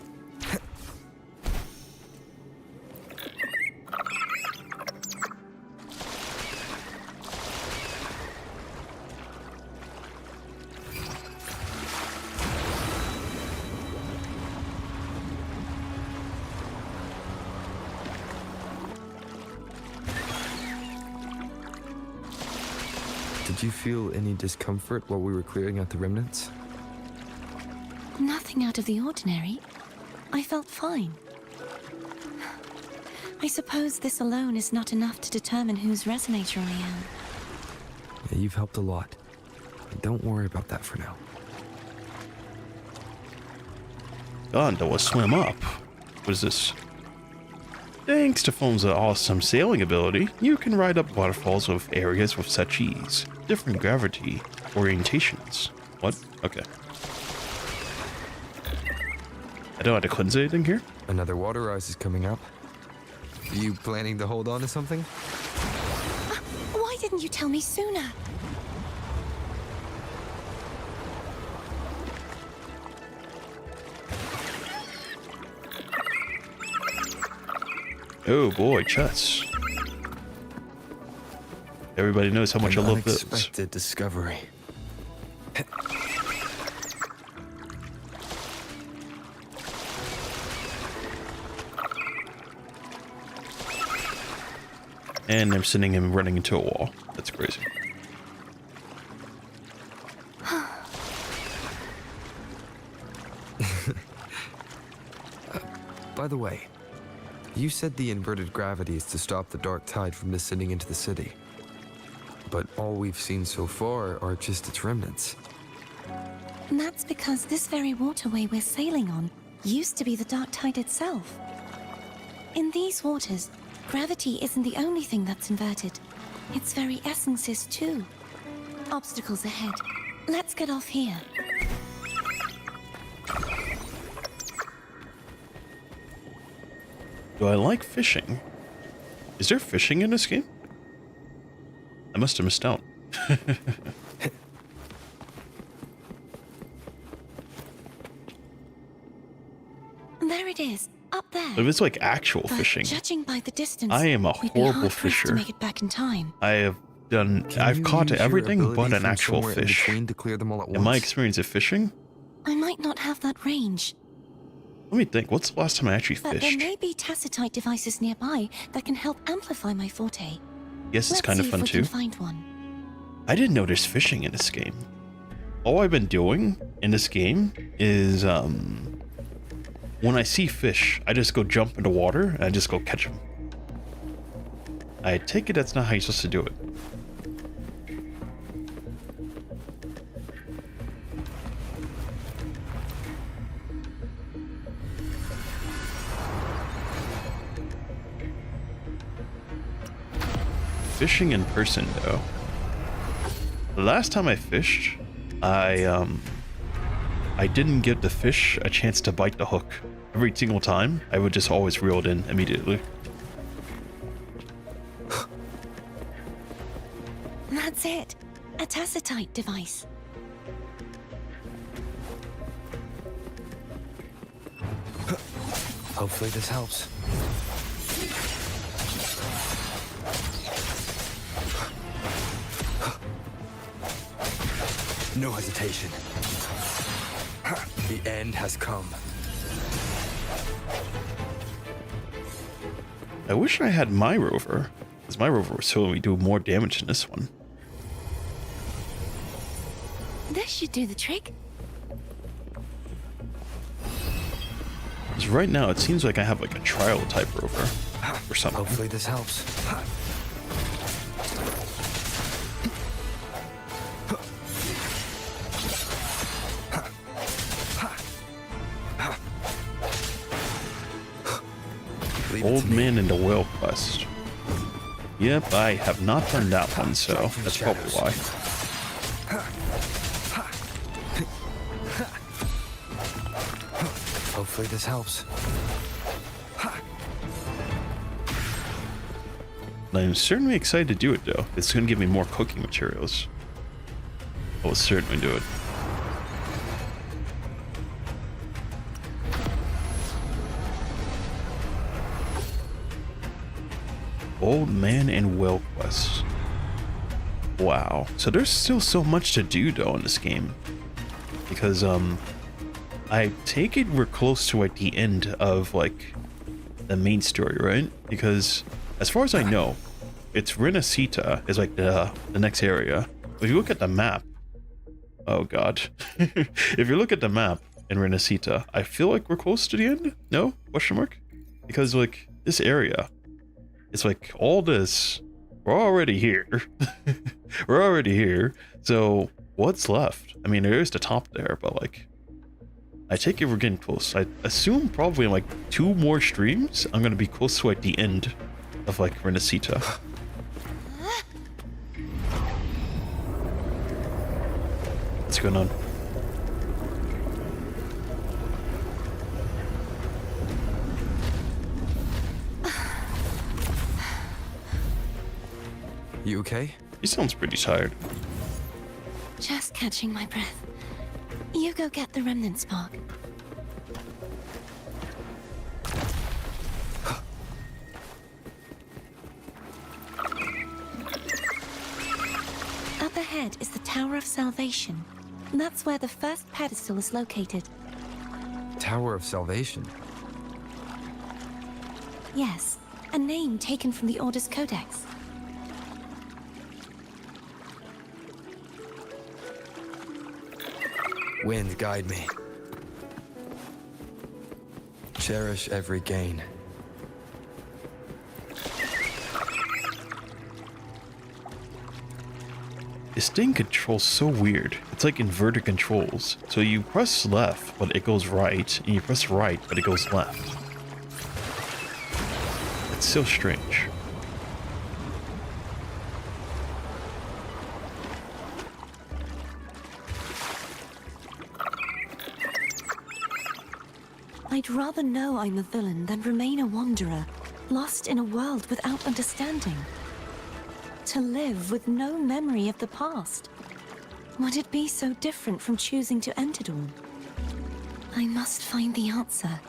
Did you feel any discomfort while we were clearing out the remnants? Nothing out of the ordinary. I felt fine. I suppose this alone is not enough to determine whose resonator I am. Yeah, you've helped a lot. Don't worry about that for now. Gondola swim up. What is this? Thanks to Foam's awesome sailing ability, you can ride up waterfalls of areas with such ease. Different gravity orientations. What? Okay. I don't have to cleanse anything here? Another water rise is coming up. Are you planning to hold on to something? Why didn't you tell me sooner? Oh boy, chess. Everybody knows how much I love this. Unexpected discovery. And I'm sending him running into a wall. That's crazy. By the way, you said the inverted gravity is to stop the dark tide from descending into the city. But all we've seen so far are just its remnants. And that's because this very waterway we're sailing on used to be the dark tide itself. In these waters, gravity isn't the only thing that's inverted. Its very essence is too. Obstacles ahead. Let's get off here. Do I like fishing? Is there fishing in this game? I must have missed out. There it is, up there. If it's like actual But fishing, judging by the distance, I am a we'd be horrible hard-pressed fisher. to make it back in time. I have done. I've you caught use your everything but ability an from actual somewhere in fish. between to clear them all at In my once? experience of fishing, I might not have that range, let me think. What's the last time I actually but there fished? may be tacitite devices nearby that can help amplify my forte. Yes, it's Let's kind of see fun if we too. can find one. I didn't know there's fishing in this game. All I've been doing in this game is when I see fish, I just go jump into water and I just go catch them. I take it that's not how you're supposed to do it. Fishing in person though. The last time I fished, I didn't give the fish a chance to bite the hook. Every single time, I would just always reel it in immediately. That's it. A tacitite device. Hopefully this helps. No hesitation. The end has come. I wish I had my rover, because my rover was showing me do more damage than this one. This should do the trick. Because right now, it seems like I have like a trial type rover or something. Hopefully this helps. Old Man and the Whale Quest. Yep, I have not done that one, so that's probably why. Hopefully this helps. I'm certainly excited to do it though. It's going to give me more cooking materials. I will certainly do it. Old Man and Whale Quest. Wow. So there's still so much to do though in this game. Because I take it we're close to like the end of like the main story, right? Because as far as I know, it's Renacita is like the next area. If you look at the map, oh god. If you look at the map in Renacita, I feel like we're close to the end. No? Question mark? Because like this area, it's like all this, we're already here. We're already here. So what's left? I mean, there is the top there, but like, I take it we're getting close. I assume probably in like 2 more streams, I'm gonna be close to like the end of like Renacita. What's going on? You okay? He sounds pretty tired. Just catching my breath. You go get the remnant spark. Up ahead is the Tower of Salvation. That's where the first pedestal is located. Tower of Salvation. Yes, a name taken from the Order's Codex. Wind, guide me. Cherish every gain. This thing controls so weird. It's like inverted controls. So you press left, but it goes right, and you press right, but it goes left. It's so strange. I'd rather know I'm a villain than remain a wanderer, lost in a world without understanding. To live with no memory of the past. Would it be so different from choosing to end it all? I must find the answer.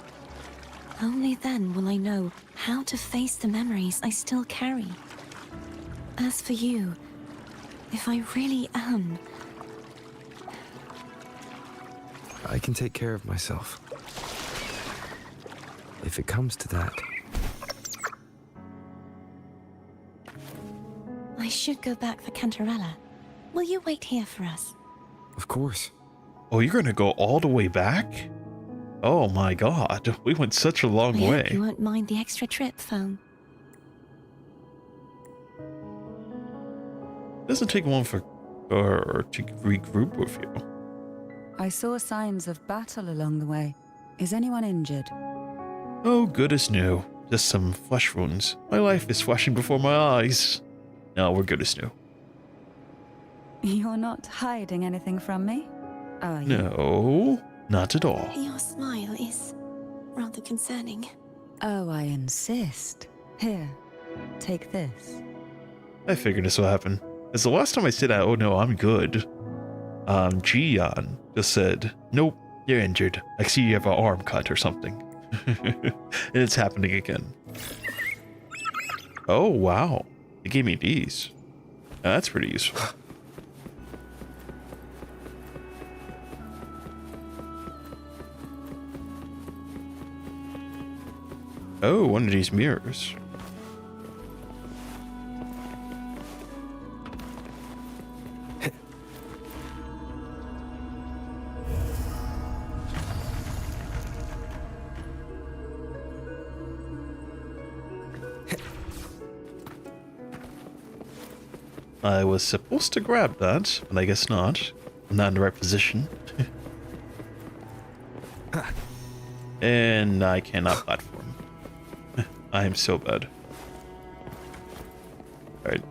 Only then will I know how to face the memories I still carry. As for you, if I really am... I can take care of myself. If it comes to that. I should go back for Cantarella. Will you wait here for us? Of course. Oh, you're gonna go all the way back? Oh my god, we went such a long I way. hope you won't mind the extra trip, Foam. Doesn't take long for her to regroup with you. I saw signs of battle along the way. Is anyone injured? Oh, good as new. Just some flesh wounds. My life is flashing before my eyes. No, we're good as new. You're not hiding anything from me, are you? No, not at all. Your smile is rather concerning. Oh, I insist. Here, take this. I figured this would happen. As the last time I said, oh no, I'm good. Jian just said, nope, you're injured. I see you have an arm cut or something. And it's happening again. Oh, wow. They gave me these. That's pretty useful. Oh, one of these mirrors. I was supposed to grab that, but I guess not. I'm not in the right position. And I cannot platform. I am so bad. Alright.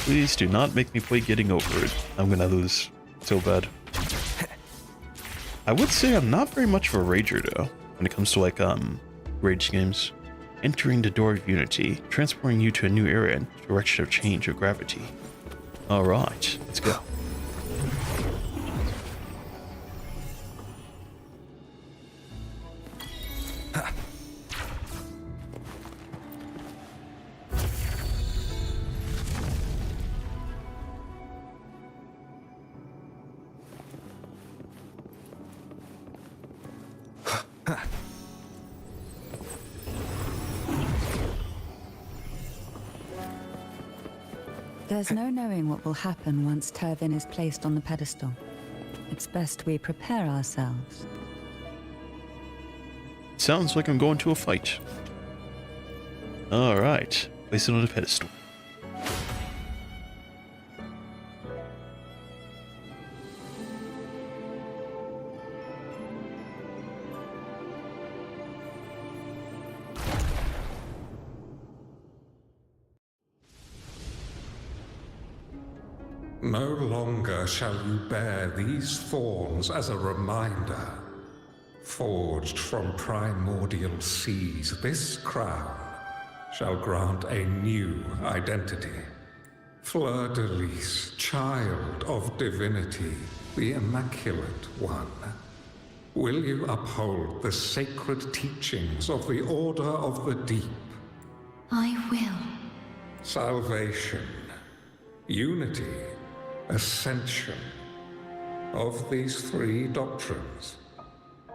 Please do not make me play getting over it. I'm gonna lose so bad. I would say I'm not very much of a rager though, when it comes to like rage games. Entering the door of unity, transporting you to a new area in the direction of change of gravity. Alright, let's go. There's no knowing what will happen once Tervin is placed on the pedestal. It's best we prepare ourselves. Sounds like I'm going to a fight. Alright, place it on the pedestal. No longer shall you bear these thorns as a reminder. Forged from primordial seas, this crown shall grant a new identity. Fleur-de-Lis, child of divinity, the Immaculate One. Will you uphold the sacred teachings of the Order of the Deep? I will. Salvation, unity, ascension. Of these three doctrines,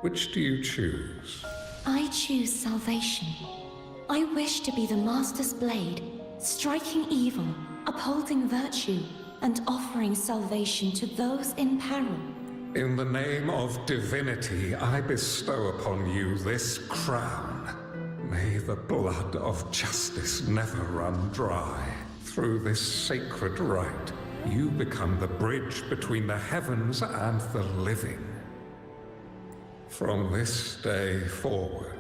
which do you choose? I choose salvation. I wish to be the Master's blade, striking evil, upholding virtue, and offering salvation to those in peril. In the name of divinity, I bestow upon you this crown. May the blood of justice never run dry. Through this sacred rite, you become the bridge between the heavens and the living. From this day forward,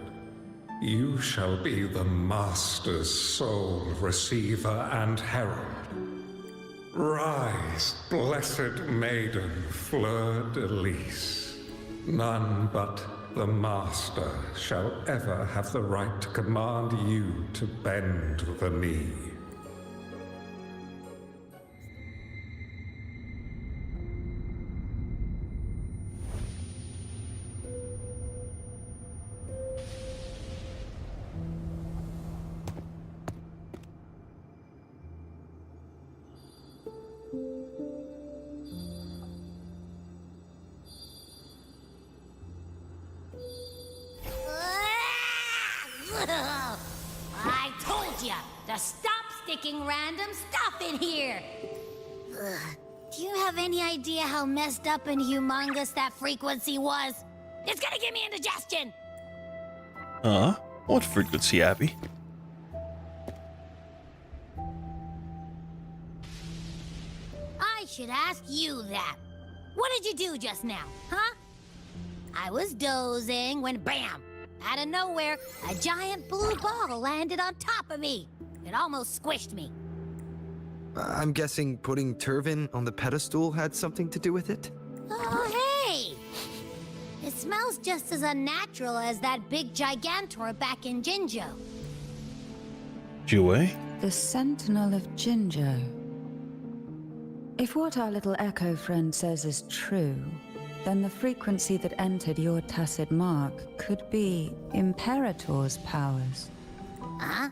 you shall be the Master's sole receiver and herald. Rise, blessed maiden Fleur-de-Lis. None but the Master shall ever have the right to command you to bend the knee. I told ya to stop sticking random stuff in here. Ugh. Do you have any idea how messed up and humongous that frequency was? It's gonna give me indigestion. What frequency, Abby? I should ask you that. What did you do just now, huh? I was dozing when bam! Out of nowhere, a giant blue ball landed on top of me. It almost squished me. I'm guessing putting Turvin on the pedestal had something to do with it? Oh, hey! It smells just as unnatural as that big Gigantor back in Jinjo. Jue? The Sentinel of Jinjo. If what our little Echo friend says is true, then the frequency that entered your tacit mark could be Imperator's powers. Huh?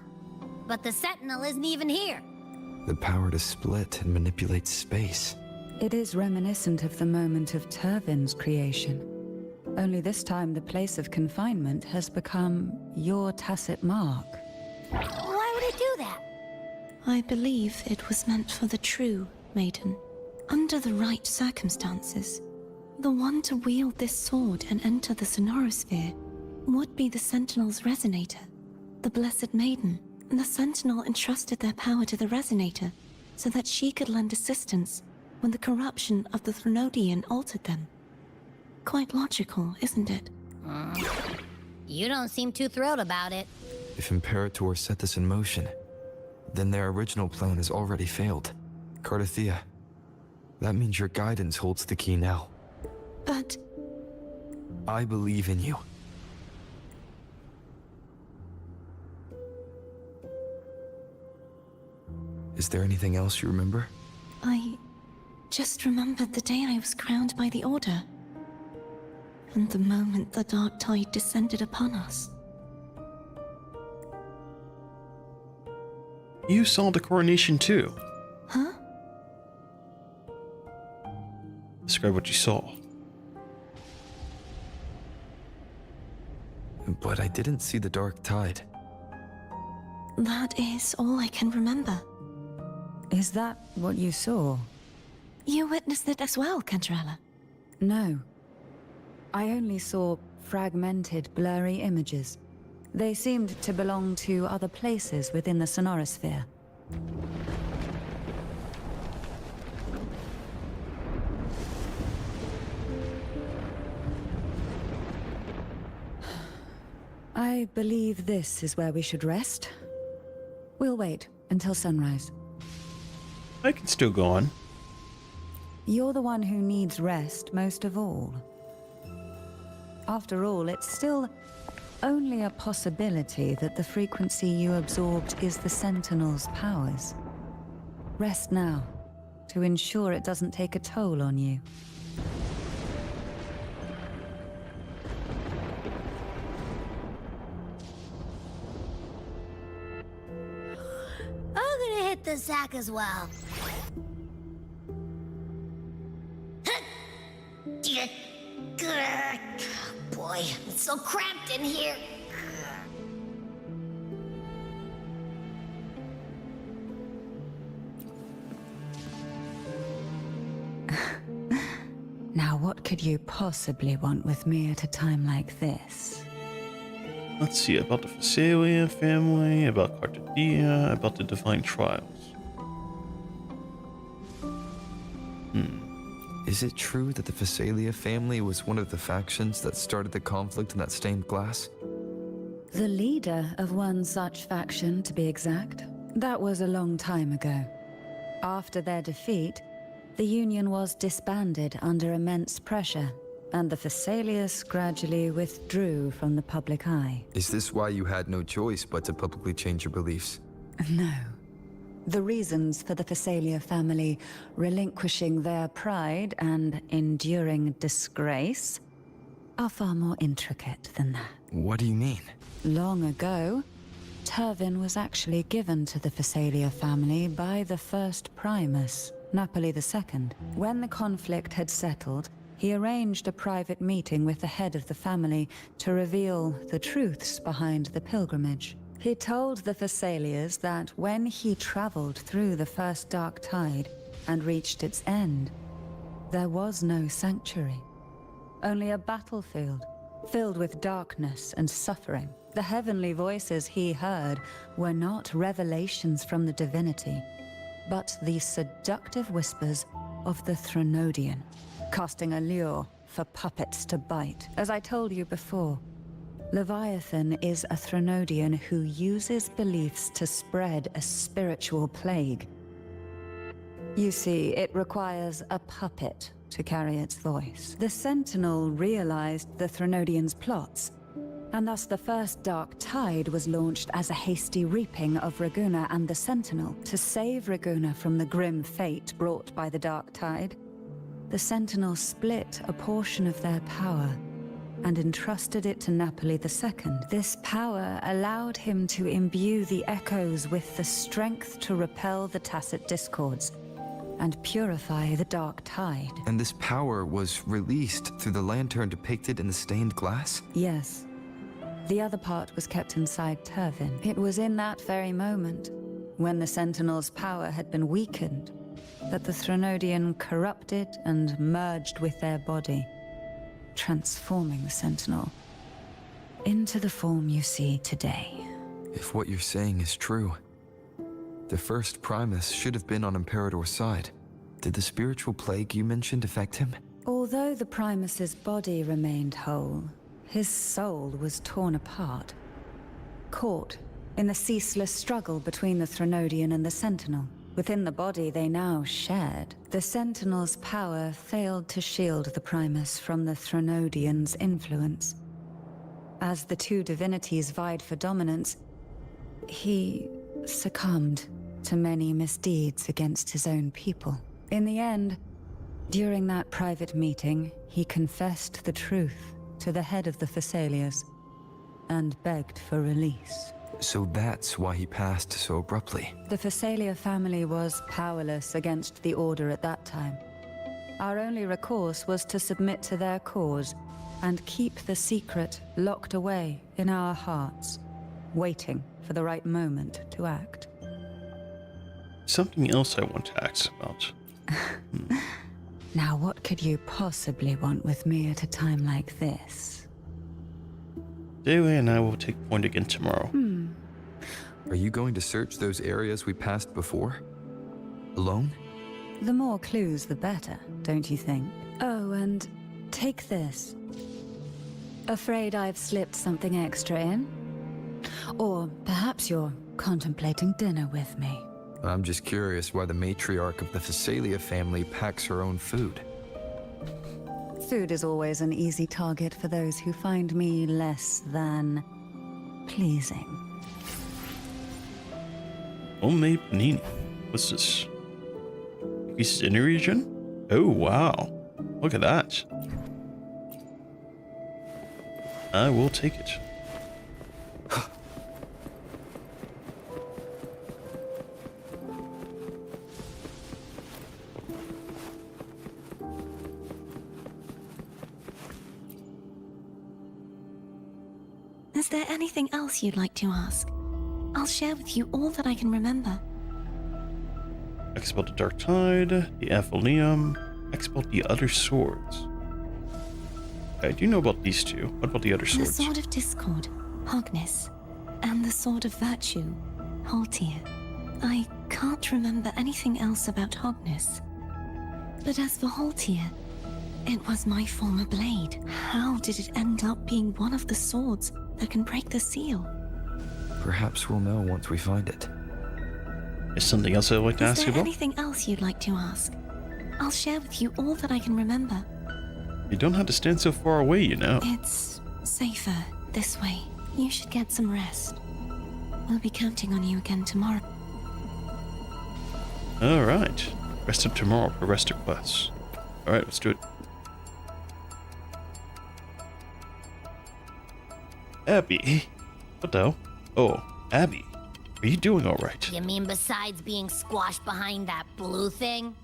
But the Sentinel isn't even here. The power to split and manipulate space. It is reminiscent of the moment of Turvin's creation. Only this time the place of confinement has become your tacit mark. Why would it do that? I believe it was meant for the true, maiden. Under the right circumstances, the one to wield this sword and enter the Sonorosphere would be the Sentinel's Resonator, the Blessed Maiden. And the Sentinel entrusted their power to the Resonator so that she could lend assistance when the corruption of the Threnodian altered them. Quite logical, isn't it? You don't seem too thrilled about it. If Imperator set this in motion, then their original plan has already failed. Cardathea, that means your guidance holds the key now. But... I believe in you. Is there anything else you remember? I just remembered the day I was crowned by the Order. And the moment the dark tide descended upon us. You saw the coronation too. Huh? Describe what you saw. But I didn't see the dark tide. That is all I can remember. Is that what you saw? You witnessed it as well, Cantarella? No. I only saw fragmented, blurry images. They seemed to belong to other places within the Sonorosphere. I believe this is where we should rest. We'll wait until sunrise. I can still go on. You're the one who needs rest most of all. After all, it's still only a possibility that the frequency you absorbed is the Sentinel's powers. Rest now, to ensure it doesn't take a toll on you. I'm gonna hit the sack as well. Boy, it's so cramped in here. Now, what could you possibly want with me at a time like this? Let's see, about the Phasalia family, about Cartadia, about the Divine Trials. Is it true that the Phasalia family was one of the factions that started the conflict in that stained glass? The leader of one such faction, to be exact. That was a long time ago. After their defeat, the Union was disbanded under immense pressure, and the Phasalias gradually withdrew from the public eye. Is this why you had no choice but to publicly change your beliefs? No. The reasons for the Phasalia family relinquishing their pride and enduring disgrace are far more intricate than that. What do you mean? Long ago, Turvin was actually given to the Phasalia family by the first Primus, Napoli II. When the conflict had settled, he arranged a private meeting with the head of the family to reveal the truths behind the pilgrimage. He told the Phasalias that when he traveled through the first dark tide and reached its end, there was no sanctuary, only a battlefield filled with darkness and suffering. The heavenly voices he heard were not revelations from the divinity, but the seductive whispers of the Threnodian, casting a lure for puppets to bite. As I told you before, Leviathan is a Threnodian who uses beliefs to spread a spiritual plague. You see, it requires a puppet to carry its voice. The Sentinel realized the Threnodian's plots, and thus the first Dark Tide was launched as a hasty reaping of Raguna and the Sentinel. To save Raguna from the grim fate brought by the Dark Tide, the Sentinel split a portion of their power and entrusted it to Napoli II. This power allowed him to imbue the echoes with the strength to repel the tacit discords and purify the Dark Tide. And this power was released through the lantern depicted in the stained glass? Yes. The other part was kept inside Turvin. It was in that very moment, when the Sentinel's power had been weakened, that the Threnodian corrupted and merged with their body, transforming the Sentinel into the form you see today. If what you're saying is true, the first Primus should have been on Imperator's side. Did the spiritual plague you mentioned affect him? Although the Primus's body remained whole, his soul was torn apart, caught in the ceaseless struggle between the Threnodian and the Sentinel. Within the body they now shared, the Sentinel's power failed to shield the Primus from the Threnodian's influence. As the two divinities vied for dominance, he succumbed to many misdeeds against his own people. In the end, during that private meeting, he confessed the truth to the head of the Phasalias and begged for release. So that's why he passed so abruptly. The Phasalia family was powerless against the Order at that time. Our only recourse was to submit to their cause and keep the secret locked away in our hearts, waiting for the right moment to act. Something else I want to ask about. Now, what could you possibly want with me at a time like this? Dewey and I will take point again tomorrow. Are you going to search those areas we passed before? Alone? The more clues, the better, don't you think? Oh, and take this. Afraid I've slipped something extra in? Or perhaps you're contemplating dinner with me. I'm just curious why the matriarch of the Phasalia family packs her own food. Food is always an easy target for those who find me less than pleasing. Homemade panini. What's this? East Inner region? Oh, wow. Look at that. I will take it. Is there anything else you'd like to ask? I'll share with you all that I can remember. Expelled the Dark Tide, the Aphelium, expelled the other swords. I do know about these two. What about the other The swords? Sword of Discord, Hognis, and the Sword of Virtue, Haltir. I can't remember anything else about Hognis. But as for Haltir, it was my former blade. How did it end up being one of the swords that can break the seal? Perhaps we'll know once we find it. Is something else I'd like to Is ask you there about? anything else you'd like to ask? I'll share with you all that I can remember. You don't have to stand so far away, you know. It's safer this way. You should get some rest. We'll be counting on you again tomorrow. Alright. Rest of tomorrow for rest requests. Alright, let's do it. Abby. What the hell? Oh, Abby. Are you doing alright? You mean besides being squashed behind that blue thing?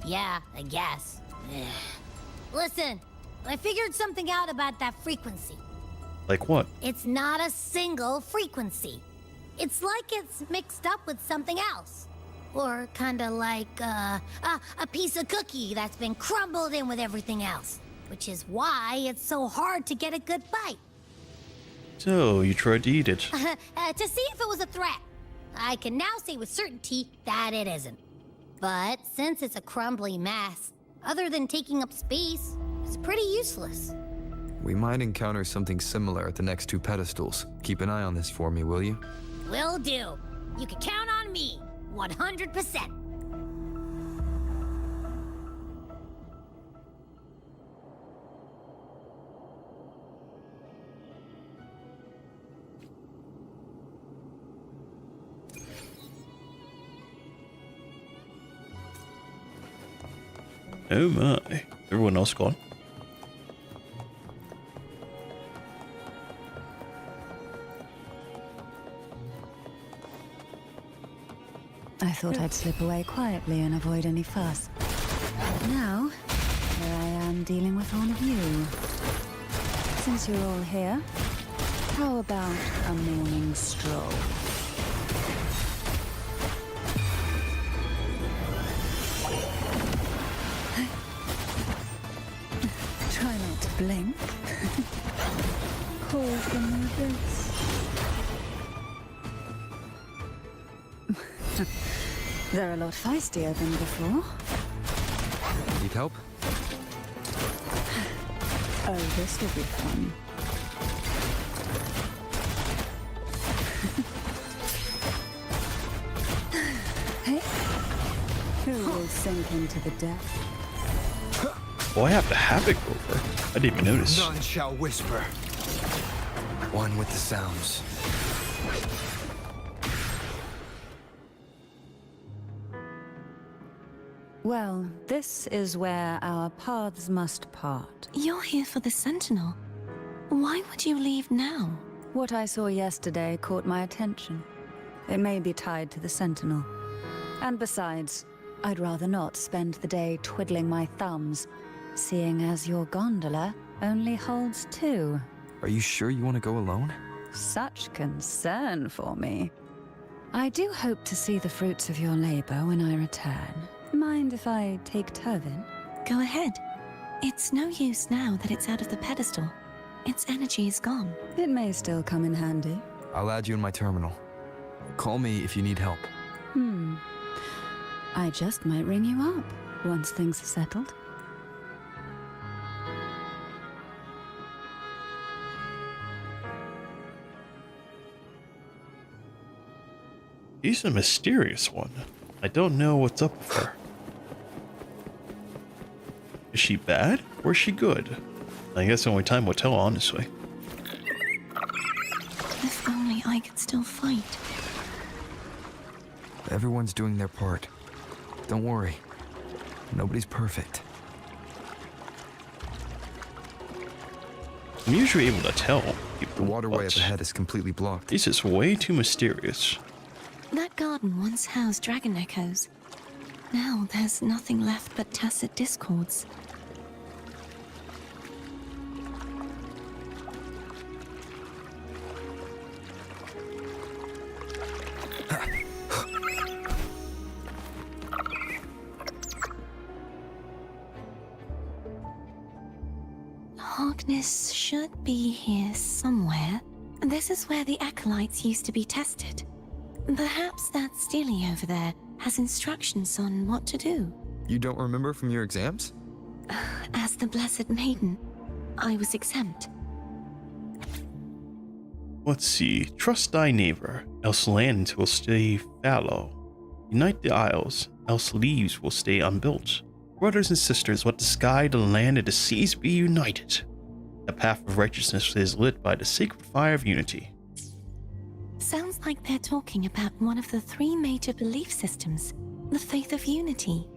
Yeah, I guess. Ugh. Listen, I figured something out about that frequency. Like what? It's not a single frequency. It's like it's mixed up with something else. Or kinda like a piece of cookie that's been crumbled in with everything else. Which is why it's so hard to get a good bite. So, you tried to eat it. To see if it was a threat. I can now say with certainty that it isn't. But since it's a crumbly mess, other than taking up space, it's pretty useless. We might encounter something similar at the next two pedestals. Keep an eye on this for me, will you? Will do. You can count on me, 100%. Oh my. Everyone else gone? I thought I'd slip away quietly and avoid any fuss. Now, here I am dealing with all of you. Since you're all here, how about a morning stroll? Try not to blink. Call from the abyss. They're a lot feistier than before. Need help? Oh, this will be fun. Hey, who will sink into the depth? Oh, I have the Havoc over. I didn't even notice. None shall whisper. One with the sounds. Well, this is where our paths must part. You're here for the Sentinel. Why would you leave now? What I saw yesterday caught my attention. It may be tied to the Sentinel. And besides, I'd rather not spend the day twiddling my thumbs, seeing as your gondola only holds 2. Are you sure you want to go alone? Such concern for me. I do hope to see the fruits of your labor when I return. Mind if I take Turvin? Go ahead. It's no use now that it's out of the pedestal. Its energy is gone. It may still come in handy. I'll add you in my terminal. Call me if you need help. I just might ring you up once things are settled. He's a mysterious one. I don't know what's up with her. Is she bad or is she good? I guess only time will tell, honestly. If only I could still fight. Everyone's doing their part. Don't worry. Nobody's perfect. I'm usually able to tell people, the waterway up ahead is completely blocked. This is way too mysterious. That garden once housed dragon echoes. Now there's nothing left but tacit discords. Harkness should be here somewhere. This is where the acolytes used to be tested. Perhaps that Steely over there has instructions on what to do. You don't remember from your exams? As the Blessed Maiden, I was exempt. Let's see. Trust thy neighbor, else land will stay fallow. Unite the isles, else leaves will stay unbuilt. Brothers and sisters, let the sky, the land, and the seas be united. The path of righteousness is lit by the sacred fire of unity. Sounds like they're talking about one of the 3 major belief systems, the faith of unity.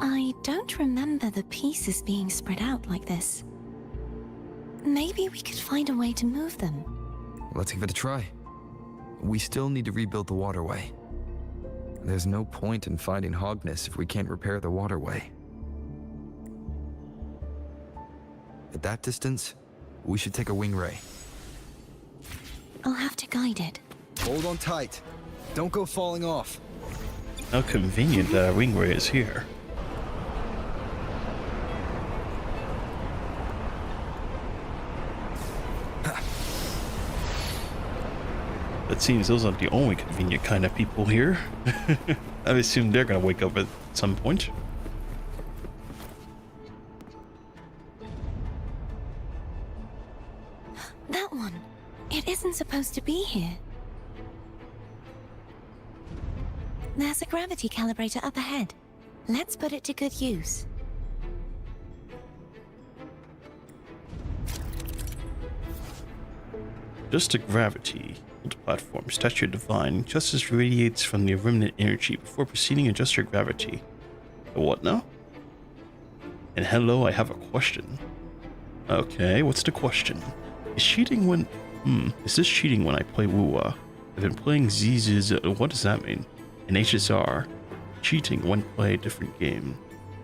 I don't remember the pieces being spread out like this. Maybe we could find a way to move them. Let's give it a try. We still need to rebuild the waterway. There's no point in fighting Harkness if we can't repair the waterway. At that distance, we should take a wing ray. I'll have to guide it. Hold on tight. Don't go falling off. How convenient that wing ray is here. It seems those aren't the only convenient kind of people here. I assume they're gonna wake up at some point. That one. It isn't supposed to be here. There's a gravity calibrator up ahead. Let's put it to good use. Just a gravity. Platform. Statue divine. Justice radiates from the remnant energy before proceeding. Adjust your gravity. What now? And hello, I have a question. Okay, what's the question? Is cheating when... is this cheating when I play Wuwa? I've been playing ZZ's... what does that mean? In HSR. Cheating when play a different game.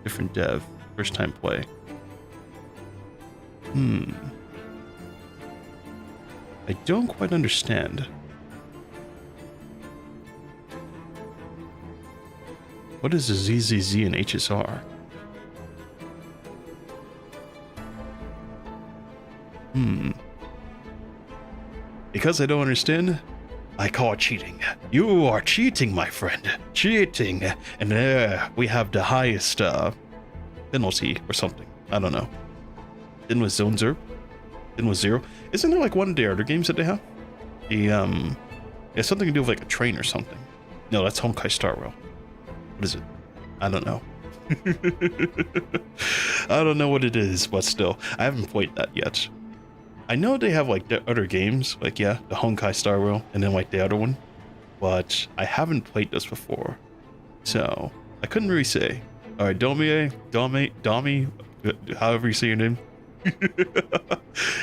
Different dev. First time play. I don't quite understand. What is a ZZZ in HSR? Because I don't understand, I call it cheating. You are cheating, my friend. Cheating. And we have the highest penalty or something. I don't know. Then was Zone Zero. Then was Zero. Isn't there like one of the other games that they have? The it's something to do with like a train or something. No, that's Honkai Star Rail. What is it? I don't know. I don't know what it is, but still, I haven't played that yet. I know they have like the other games, like the Honkai Star Rail, and then like the other one, but I haven't played this before, so I couldn't really say. All right, Domi, however you say your name.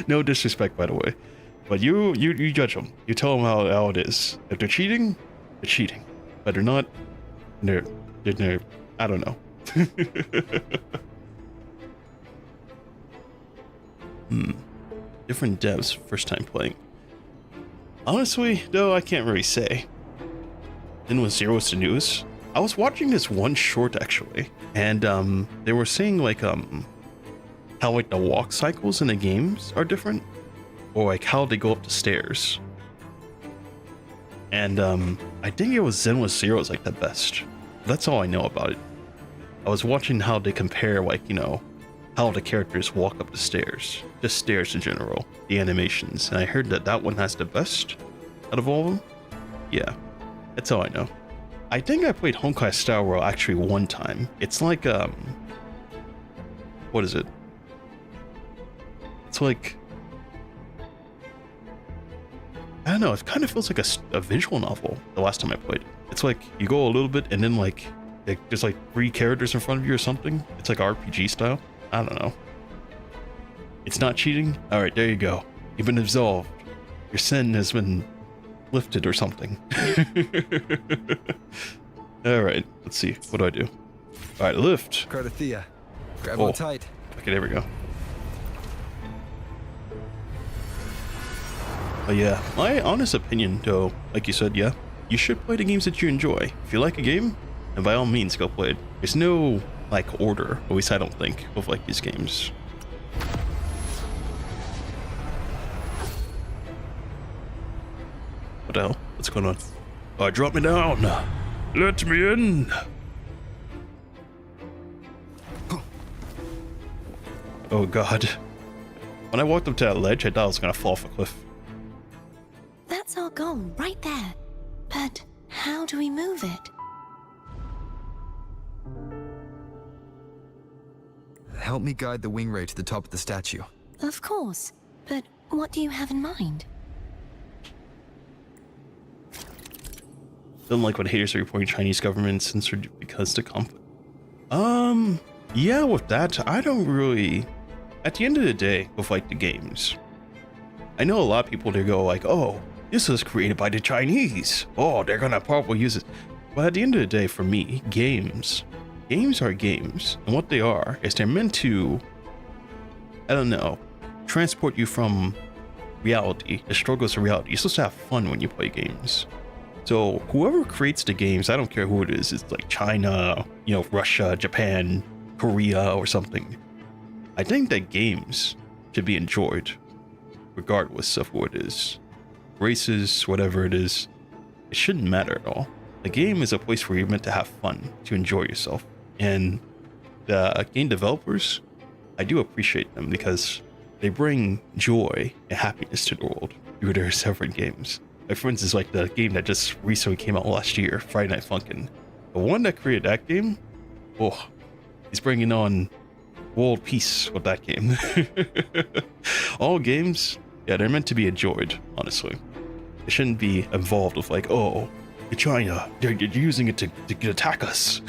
No disrespect, by the way, but you judge them. You tell them how it is. If they're cheating, they're cheating. But they're not. They're I don't know. Different devs, first time playing. Honestly, though, I can't really say. Then was Zero was the news. I was watching this one short actually, and they were saying like how like the walk cycles in the games are different, or like how they go up the stairs. And I think it was Zenless Zero is like the best. That's all I know about it. I was watching how they compare like, you know, how the characters walk up the stairs, just stairs in general, the animations, and I heard that that one has the best out of all of them. Yeah, that's all I know. I think I played Honkai Star Rail actually one time. It's like, what is it? It's like, I don't know, it kind of feels like a visual novel the last time I played it. It's like, you go a little bit and then like, there's like 3 characters in front of you or something. It's like RPG style. I don't know. It's not cheating? Alright, there you go. You've been absolved. Your sin has been lifted or something. Alright, let's see. What do I do? Alright, lift. Cardathia, grab Oh. on tight. Okay, there we go. But yeah, my honest opinion though, like you said, yeah, you should play the games that you enjoy. If you like a game, then by all means go play it. There's no like order, at least I don't think, of like these games. What the hell? What's going on? Oh, drop me down! Let me in! Oh god. When I walked up to that ledge, I thought I was gonna fall off a cliff. That's our goal, right there. But how do we move it? Help me guide the wing ray to the top of the statue. Of course. But what do you have in mind? Don't like when haters are reporting Chinese government censored because the conflict. Yeah, with that, I don't really. At the end of the day, with like the games, I know a lot of people they go like, oh, this was created by the Chinese. Oh, they're gonna probably use it. But at the end of the day, for me, games are games, and what they are is they're meant to, I don't know, transport you from reality, the struggles of reality. You're supposed to have fun when you play games. So whoever creates the games, I don't care who it is, it's like China, you know, Russia, Japan, Korea, or something. I think that games should be enjoyed, regardless of who it is. Races, whatever it is, it shouldn't matter at all. The game is a place where you're meant to have fun, to enjoy yourself. And the game developers, I do appreciate them because they bring joy and happiness to the world through their separate games. Like for instance, like the game that just recently came out last year, Friday Night Funkin'. The one that created that game, oh, he's bringing on world peace with that game. All games, yeah, they're meant to be enjoyed, honestly. They shouldn't be involved with like, oh, China, they're using it to attack us.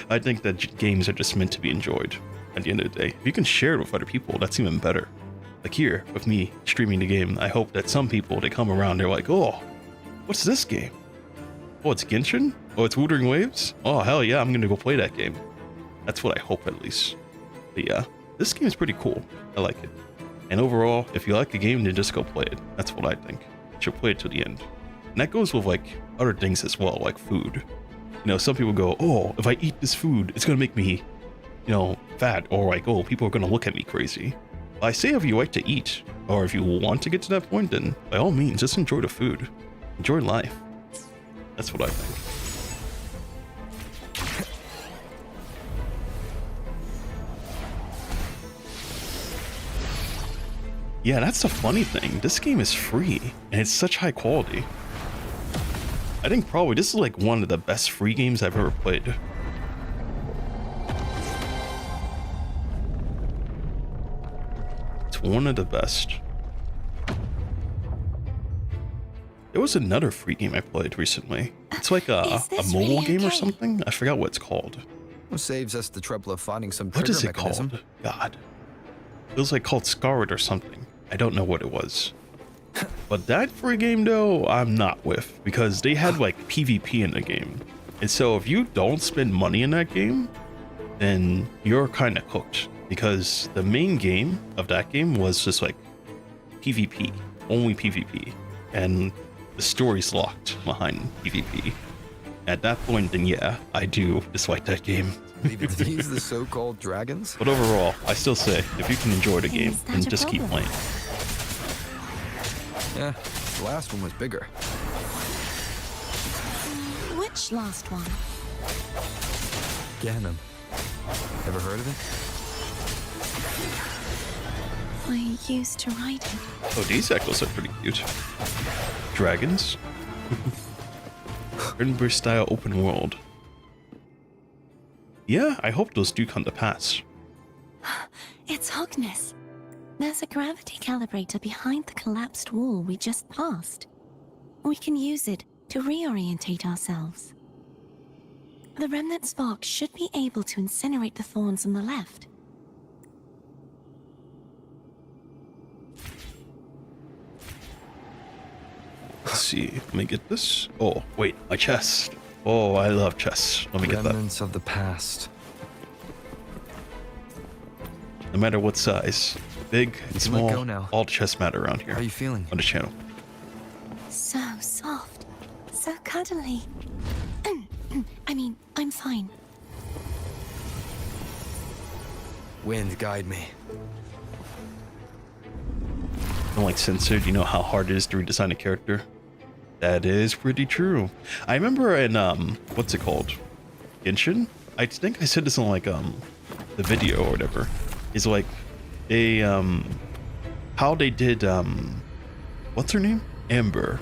I think that games are just meant to be enjoyed at the end of the day. If you can share it with other people, that's even better. Like here, with me streaming the game, I hope that some people, they come around, they're like, oh, what's this game? Oh, it's Genshin? Oh, it's Wuthering Waves? Oh, hell yeah, I'm gonna go play that game. That's what I hope, at least. But yeah, this game is pretty cool. I like it. And overall, if you like a game, then just go play it. That's what I think. You should play it to the end. And that goes with like other things as well, like food. You know, some people go, oh, if I eat this food, it's gonna make me, you know, fat. Or like, oh, people are gonna look at me crazy. I say if you like to eat, or if you want to get to that point, then by all means, just enjoy the food. Enjoy life. That's what I think. Yeah, that's the funny thing. This game is free, and it's such high quality. I think probably this is like one of the best free games I've ever played. It's one of the best. There was another free game I played recently. It's like a mobile game or something. I forgot what it's called. What saves us the trouble of finding some What trigger is it mechanism? called? God. It was like called Scarlet or something. I don't know what it was. But that free game though, I'm not with, because they had like PvP in the game. And so if you don't spend money in that game, then you're kind of cooked, because the main game of that game was just like PvP, only PvP. And the story's locked behind PvP. At that point, then yeah, I do dislike that game. These the so-called dragons? But overall, I still say, if you can enjoy the game, then just keep playing. Yeah, the last one was bigger. Which last one? Ganem. Ever heard of it? I used to ride it. Oh, these echoes are pretty cute. Dragons? Edinburgh style open world. Yeah, I hope those do come to pass. It's Hogness. There's a gravity calibrator behind the collapsed wall we just passed. We can use it to reorientate ourselves. The remnant spark should be able to incinerate the thorns on the left. Let's see. Let me get this. Oh, wait, my chest. Oh, I love chests. Let me get that. Remnants of the past. No matter what size, big and small, go now. all chests matter around here. How are you feeling? On the channel. So soft. So cuddly. I mean, I'm fine. Wind, guide me. I'm like, censored. You know how hard it is to redesign a character? That is pretty true. I remember in, what's it called? Genshin? I think I said this on, like, the video or whatever. Is like, they, how they did, what's her name? Amber.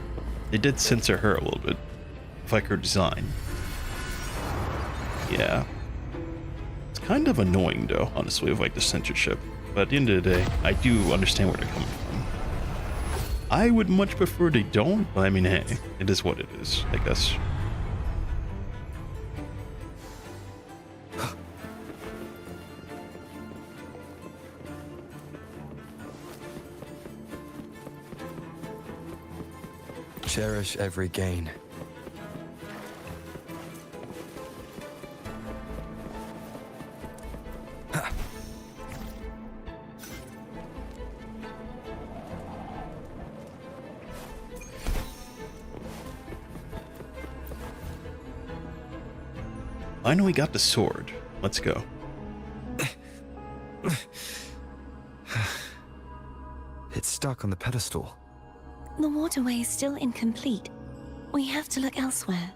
They did censor her a little bit. With, like, her design. Yeah. It's kind of annoying, though, honestly, with, like, the censorship. But at the end of the day, I do understand where they're coming from. I would much prefer they don't, but I mean, hey, it is what it is, I guess. Cherish every gain. Finally got the sword. Let's go. It's stuck on the pedestal. The waterway is still incomplete. We have to look elsewhere.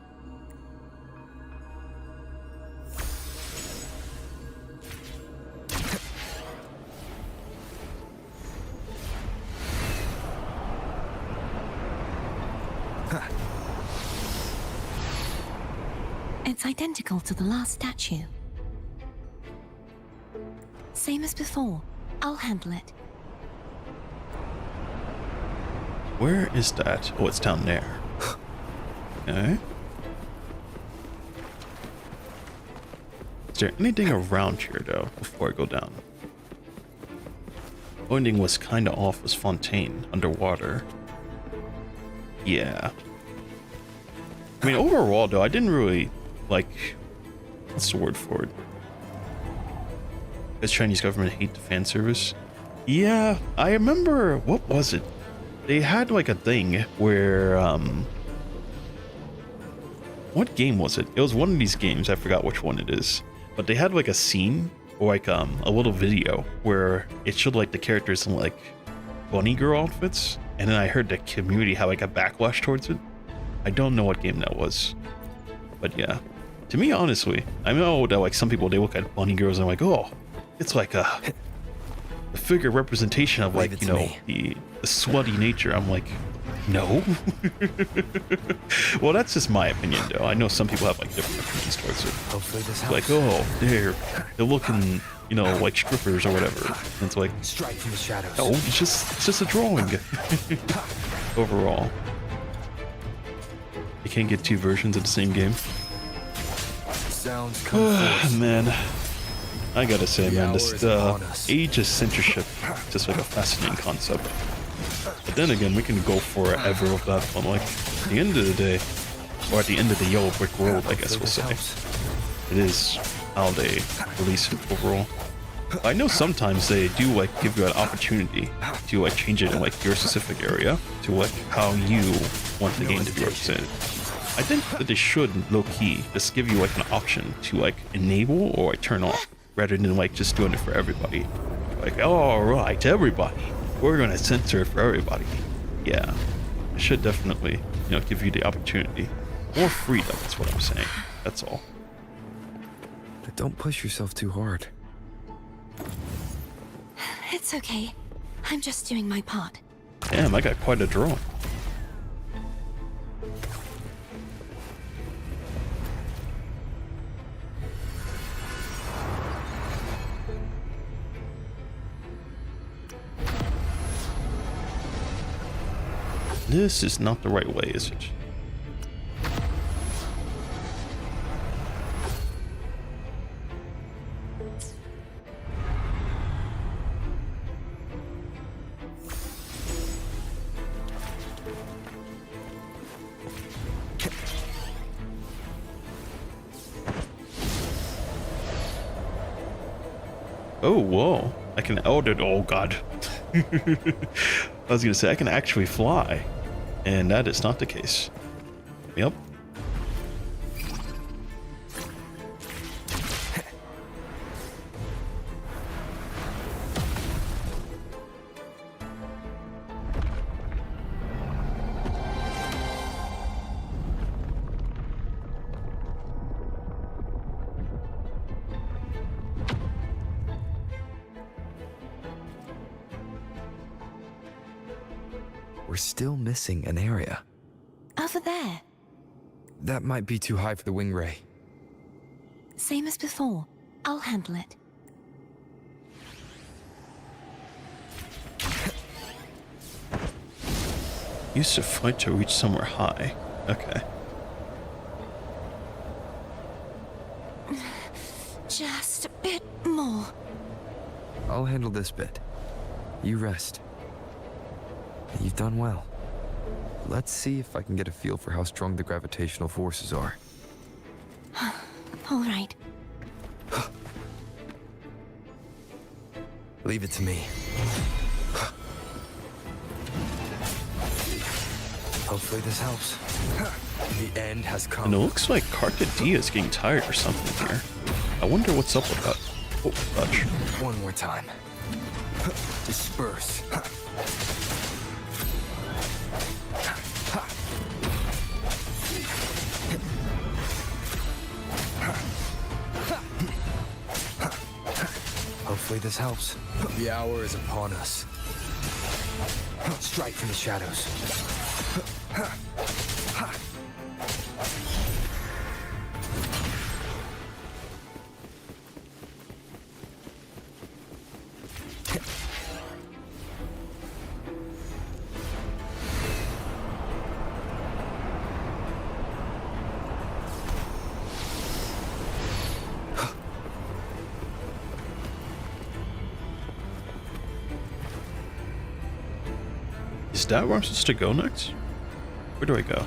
It's identical to the last statue. Same as before. I'll handle it. Where is that? Oh, it's down there. Okay. Is there anything around here, though, before I go down? Only thing was kind of off was Fontaine, underwater. Yeah. I mean, overall, though, I didn't really, like, what's the word for it? Does Chinese government hate the fan service? Yeah, I remember, what was it? They had like a thing where, what game was it? It was one of these games, I forgot which one it is. But they had like a scene, or like a little video, where it showed like the characters in like bunny girl outfits. And then I heard the community have like a backlash towards it. I don't know what game that was. But yeah, to me, honestly, I know that like some people, they look at bunny girls and I'm like, oh, it's like a figure representation of like, you know, the slutty nature. I'm like, no. Well, that's just my opinion, though. I know some people have like different opinions towards it. Hopefully this like, oh, they're looking, you know, like strippers or whatever. And it's like, strike from the shadows. No, it's just a drawing. Overall, you can't get two versions of the same game. Sounds comforting. Man. I gotta say, man, this age of censorship is just like a fascinating concept. But then again, we can go forever with that one. Like, at the end of the day, or at the end of the yellow brick road, I guess we'll say, it is how they release it overall. I know sometimes they do like give you an opportunity to like change it in like your specific area to like how you want the game to be represented. I think that they should low-key just give you like an option to like enable or like turn off, rather than like just doing it for everybody. Like, all right, everybody, we're gonna censor it for everybody. Yeah, it should definitely, you know, give you the opportunity. More freedom, that's what I'm saying. That's all. But don't push yourself too hard. It's okay. I'm just doing my part. Damn, I got quite a drawing. This is not the right way, is it? Oh, whoa. I can elder. Oh, God. I was going to say, I can actually fly. And that is not the case. Yep. We're still missing an area. Over there. That might be too high for the wing ray. Same as before. I'll handle it. Use the flight to reach somewhere high. Okay. Just a bit more. I'll handle this bit. You rest. You've done well. Let's see if I can get a feel for how strong the gravitational forces are. All right. Leave it to me. Hopefully this helps. The end has come. And it looks like Carcadia is getting tired or something here. I wonder what's up with that. Oh, fudge. One more time. Disperse. Hopefully this helps. The hour is upon us. Strike from the shadows. Is that where I'm supposed to go next? Where do I go?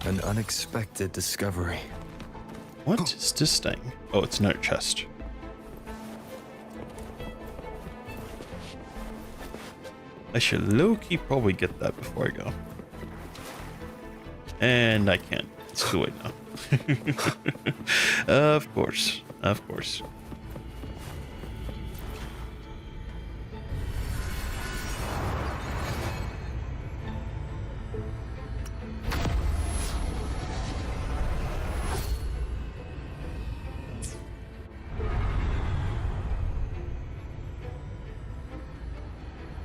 An unexpected discovery. What is this thing? Oh, it's another chest. I should low-key probably get that before I go. And I can't. It's too late now. Of course. Of course.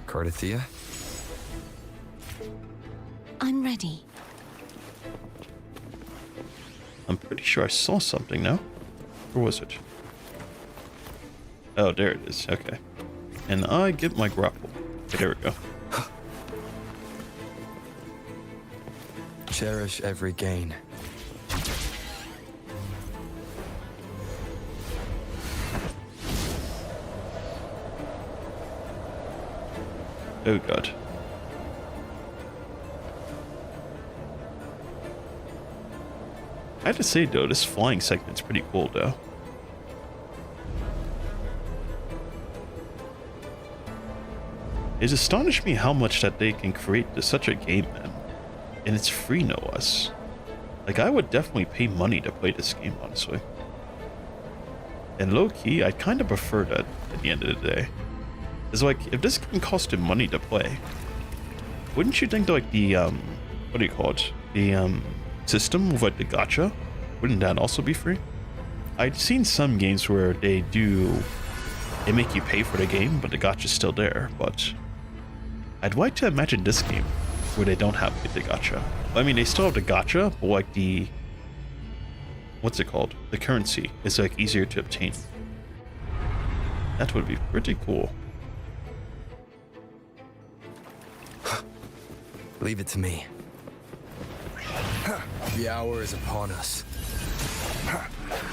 Cardathia? I'm ready. I'm pretty sure I saw something now. Where was it? Oh, there it is. Okay. And I get my grapple. Okay, there we go. Cherish every gain. Oh god. I have to say though, this flying segment's pretty cool though. It's astonished me how much that they can create such a game, man. And it's free, no less. Like, I would definitely pay money to play this game, honestly. And low-key, I kind of prefer that at the end of the day. It's like, if this game costed money to play, wouldn't you think that, like, the, what do you call it? The, system with, like, the gacha, wouldn't that also be free? I'd seen some games where they make you pay for the game, but the gacha's still there. But I'd like to imagine this game where they don't have the gacha. I mean, they still have the gacha, but like the, what's it called? The currency is like easier to obtain. That would be pretty cool. Leave it to me. The hour is upon us.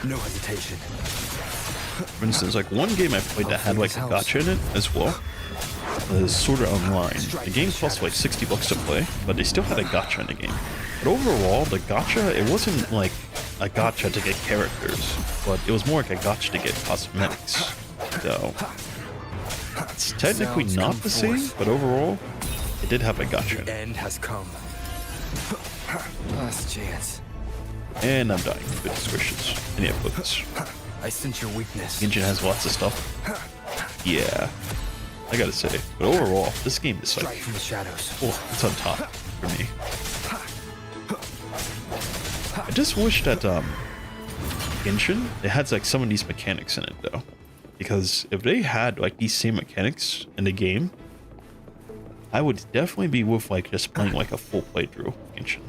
No hesitation. For instance, like one game I played that had like a gacha in it as well was Sword Art Online. The game cost like $60 to play, but they still had a gacha in the game. But overall, the gacha, it wasn't like a gacha to get characters, but it was more like a gacha to get cosmetics. So it's technically not the same, but overall, it did have a gacha. The end has come. Last chance. And I'm dying. Goodness gracious. And yeah, focus. I sense your weakness. Engine has lots of stuff. Yeah, I gotta say. But overall, this game is like, from the shadows. Oh, it's on top for me. I just wish that Genshin, it had like some of these mechanics in it though, because if they had like these same mechanics in the game, I would definitely be with like just playing like a full playthrough of Genshin.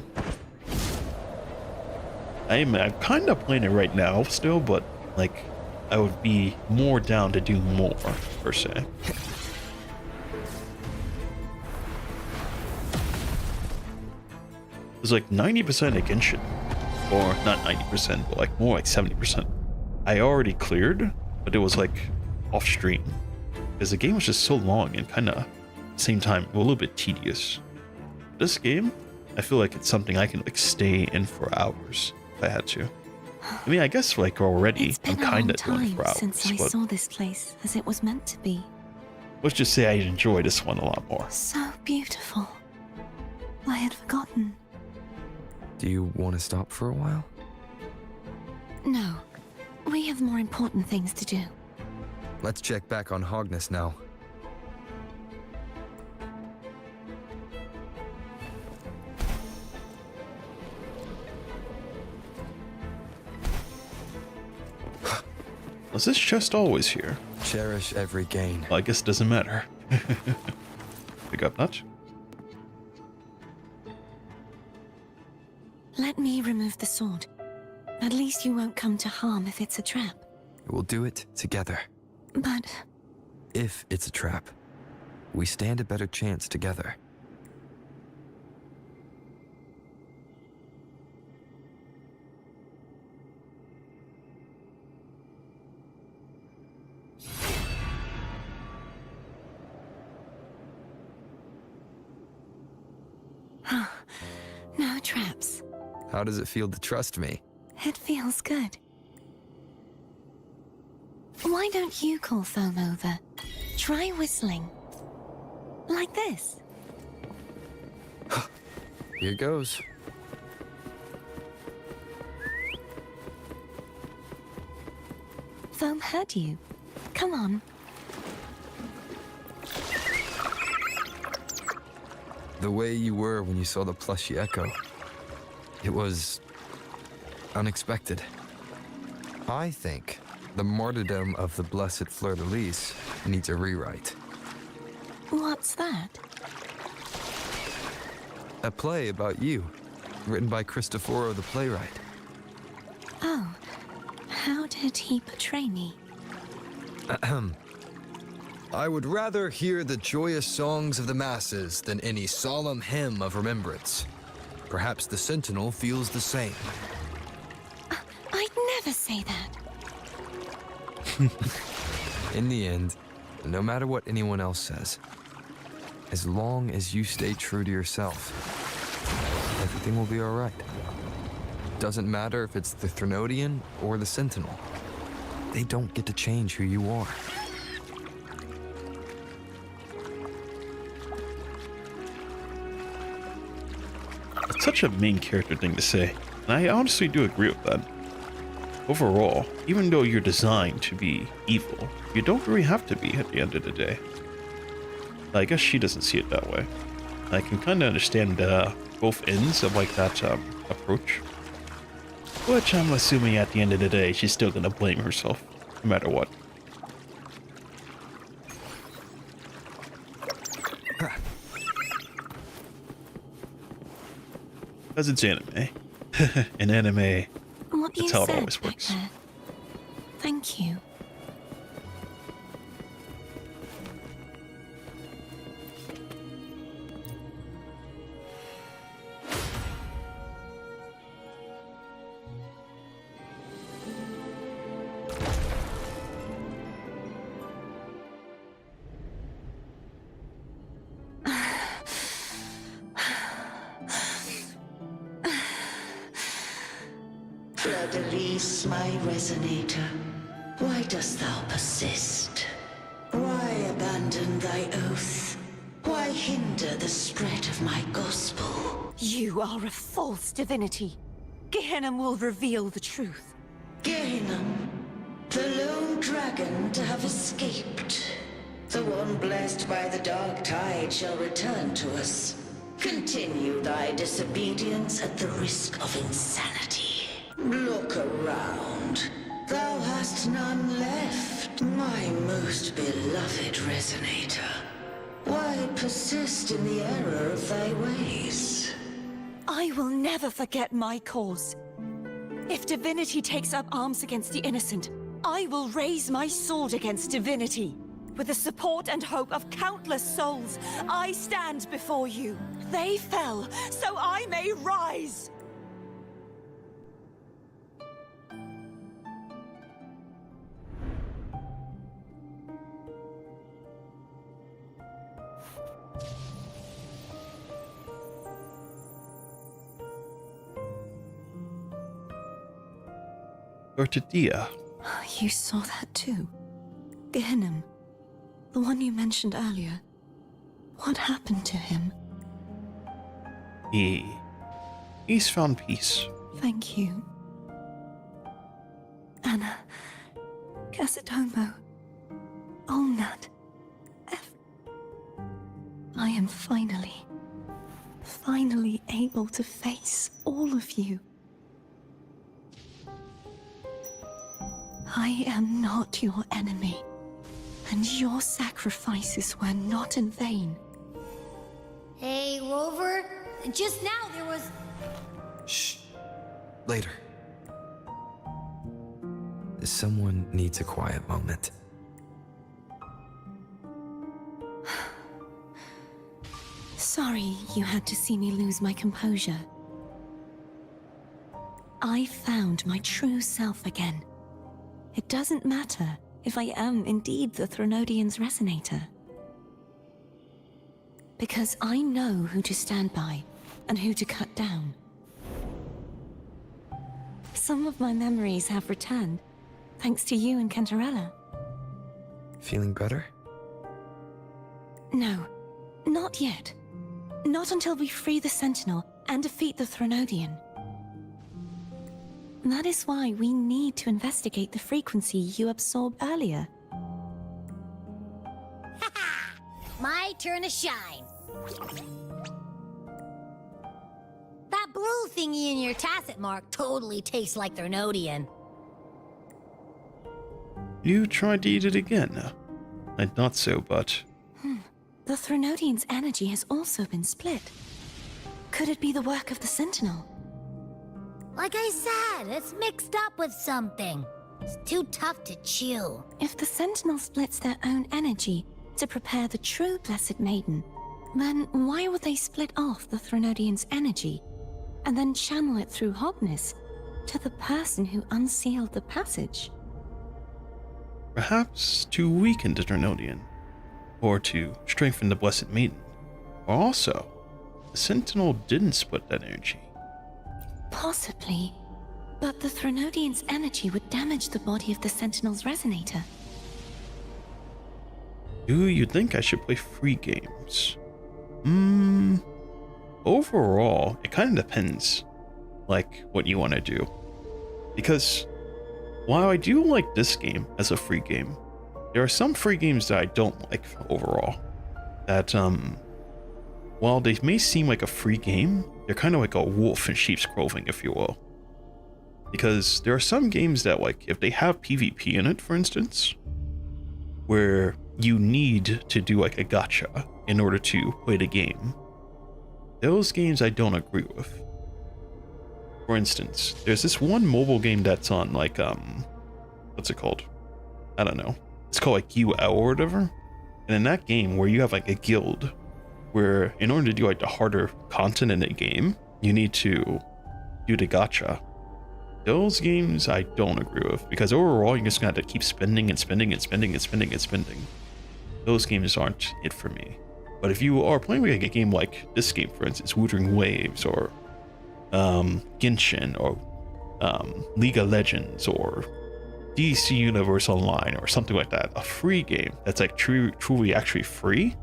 I'm kind of playing it right now still, but like I would be more down to do more per se. It's like 90% of Genshin, or not 90%, but like more like 70%. I already cleared, but it was like off stream because the game was just so long and kind of same time a little bit tedious. This game, I feel like it's something I can like stay in for hours if I had to. I mean, I guess like already I'm kind of doing it for hours. Since I saw this place as it was meant to be. Let's just say I enjoy this one a lot more. So beautiful. I had forgotten. Do you want to stop for a while? No, we have more important things to do. Let's check back on Hogness now. Was this chest always here? Cherish every gain. Well, I guess it doesn't matter. Pick up that. Let me remove the sword. At least you won't come to harm if it's a trap. We'll do it together. But... if it's a trap, we stand a better chance together. No traps. How does it feel to trust me? It feels good. Why don't you call Foam over? Try whistling. Like this. Here goes. Foam heard you. Come on. The way you were when you saw the plushy echo. It was... unexpected. I think the martyrdom of the blessed fleur-de-lis needs a rewrite. What's that? A play about you, written by Cristoforo the playwright. Oh, how did he portray me? Ahem. I would rather hear the joyous songs of the masses than any solemn hymn of remembrance. Perhaps the Sentinel feels the same. I'd never say that. In the end, no matter what anyone else says, as long as you stay true to yourself, everything will be all right. Doesn't matter if it's the Threnodian or the Sentinel. They don't get to change who you are. It's such a main character thing to say, and I honestly do agree with that. Overall, even though you're designed to be evil, you don't really have to be at the end of the day. I guess she doesn't see it that way. I can kind of understand both ends of like that approach. Which I'm assuming at the end of the day, she's still gonna blame herself, no matter what. Because it's anime. In anime, What you that's how it said always back works. there. Thank you. Release my resonator. Why dost thou persist? Why abandon thy oath? Why hinder the spread of my gospel? You are a false divinity. Gehenna will reveal the truth. Gehenna, the lone dragon to have escaped. The one blessed by the dark tide shall return to us. Continue thy disobedience at the risk of insanity. Look around. Thou hast none left, my most beloved resonator. Why persist in the error of thy ways? I will never forget my cause. If divinity takes up arms against the innocent, I will raise my sword against divinity. With the support and hope of countless souls, I stand before you. They fell, so I may rise! Ortidia. You saw that too. Gehenna, the one you mentioned earlier. What happened to him? He's found peace. Thank you. Anna, Casadomo, Olnat, I am finally able to face all of you. I am not your enemy, and your sacrifices were not in vain. Hey, Rover, just now there was... Shh. Later. Someone needs a quiet moment. Sorry you had to see me lose my composure. I found my true self again. It doesn't matter if I am indeed the Threnodian's resonator. Because I know who to stand by and who to cut down. Some of my memories have returned, thanks to you and Cantarella. Feeling better? No, not yet. Not until we free the Sentinel and defeat the Threnodian. That is why we need to investigate the frequency you absorbed earlier. My turn to shine. That blue thingy in your tacit mark totally tastes like Threnodian. You tried to eat it again. I thought so, but... The Threnodian's energy has also been split. Could it be the work of the Sentinel? Like I said, it's mixed up with something. It's too tough to chew. If the Sentinel splits their own energy to prepare the true Blessed Maiden, then why would they split off the Threnodian's energy and then channel it through Hobness to the person who unsealed the passage? Perhaps to weaken the Threnodian, or to strengthen the Blessed Maiden. Or also, the Sentinel didn't split that energy. Possibly, but the Threnodian's energy would damage the body of the Sentinel's resonator. Do you think I should play free games? Overall, it kind of depends, like, what you want to do. Because, while I do like this game as a free game, there are some free games that I don't like overall. That, while they may seem like a free game, they're kind of like a wolf in sheep's clothing, if you will. because there are some games that, like, if they have PvP in it, for instance, where you need to do like a gacha in order to play the game, those games I don't agree with. For instance, there's this one mobile game that's on like what's it called? I don't know. It's called like UL or whatever. And in that game where you have like a guild where in order to do like the harder content in the game, you need to do the gacha. Those games I don't agree with, because overall you're just gonna have to keep spending and spending and spending and spending and spending. Those games aren't it for me. But if you are playing like a game like this game, for instance, Wuthering Waves, or Genshin, or League of Legends, or DC Universe Online, or something like that, a free game that's like truly actually free,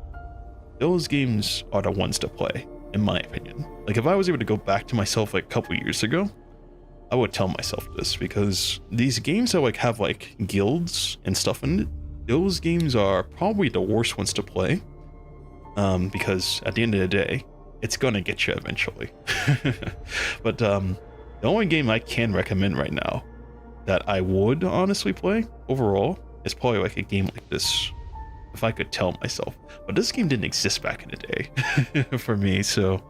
those games are the ones to play, in my opinion. Like if I was able to go back to myself like a couple years ago, I would tell myself this, because these games that like have like guilds and stuff in it, those games are probably the worst ones to play, because at the end of the day, it's gonna get you eventually. But the only game I can recommend right now that I would honestly play overall is probably like a game like this, if I could tell myself. But this game didn't exist back in the day for me, so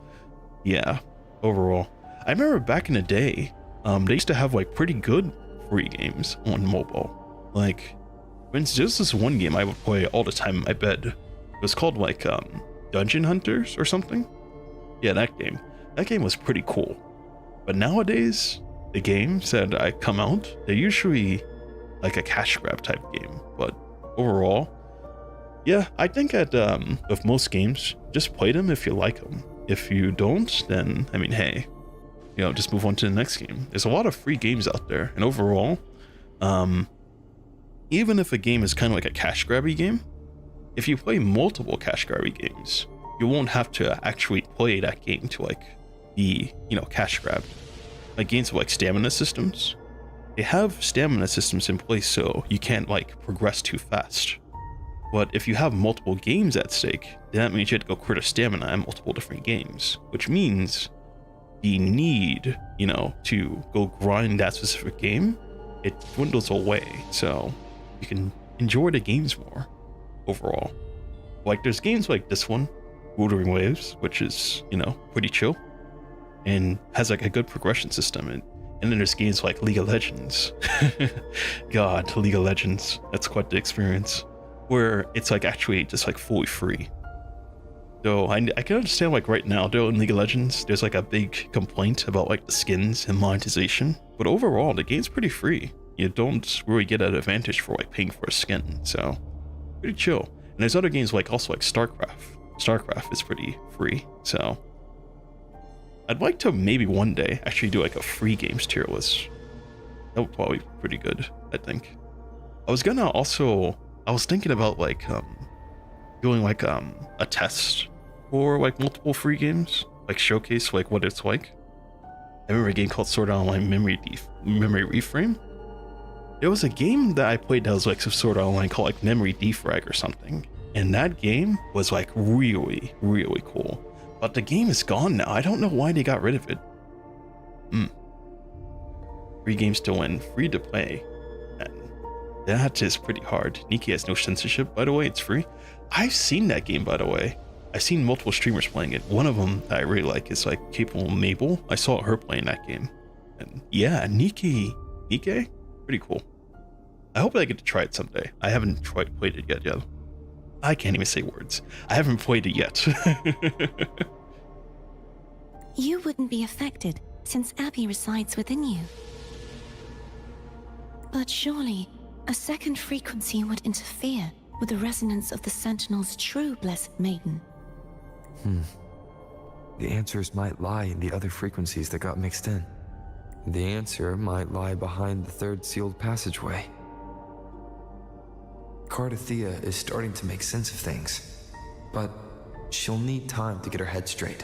yeah, overall. I remember back in the day, they used to have like pretty good free games on mobile. Like, for instance, there's this one game I would play all the time in my bed. It was called like Dungeon Hunters or something. Yeah, that game. That game was pretty cool. But nowadays, the games that I come out, they're usually like a cash grab type game. But overall, yeah, I think that with most games, just play them if you like them. If you don't, then I mean, hey, you know, just move on to the next game. There's a lot of free games out there, and overall, even if a game is kind of like a cash grabby game, if you play multiple cash grabby games, you won't have to actually play that game to like be, you know, cash grabbed. Like games with like stamina systems, they have stamina systems in place so you can't like progress too fast. But if you have multiple games at stake, then that means you have to go crit a stamina in multiple different games, which means the need, you know, to go grind that specific game, it dwindles away, so you can enjoy the games more overall. Like there's games like this one, Wuthering Waves, which is, you know, pretty chill and has like a good progression system. And then there's games like League of Legends. God, League of Legends, that's quite the experience, where it's like actually just like fully free. So I can understand like right now though in League of Legends, there's like a big complaint about like the skins and monetization, but overall the game's pretty free. You don't really get an advantage for like paying for a skin, so pretty chill. And there's other games like also like StarCraft. StarCraft is pretty free, so I'd like to maybe one day actually do like a free games tier list. That would probably be pretty good, I think. I was thinking about like doing like a test for like multiple free games, like showcase like what it's like. I remember a game called Sword Art Online Memory Reframe. There was a game that I played that was like some Sword Art Online called like Memory Defrag or something, and that game was like really, really cool. But the game is gone now. I don't know why they got rid of it. Free games to win, free to play. And that is pretty hard. Nikki has no censorship, by the way, it's free. I've seen that game, by the way. I've seen multiple streamers playing it. One of them that I really like is like Capable Mabel. I saw her playing that game. And yeah, Nikki, pretty cool. I hope I get to try it someday. I haven't played it yet. I can't even say words. I haven't played it yet. You wouldn't be affected, since Abby resides within you. But surely, a second frequency would interfere with the resonance of the Sentinel's true Blessed Maiden. The answers might lie in the other frequencies that got mixed in. The answer might lie behind the third sealed passageway. Cardathea is starting to make sense of things, but she'll need time to get her head straight.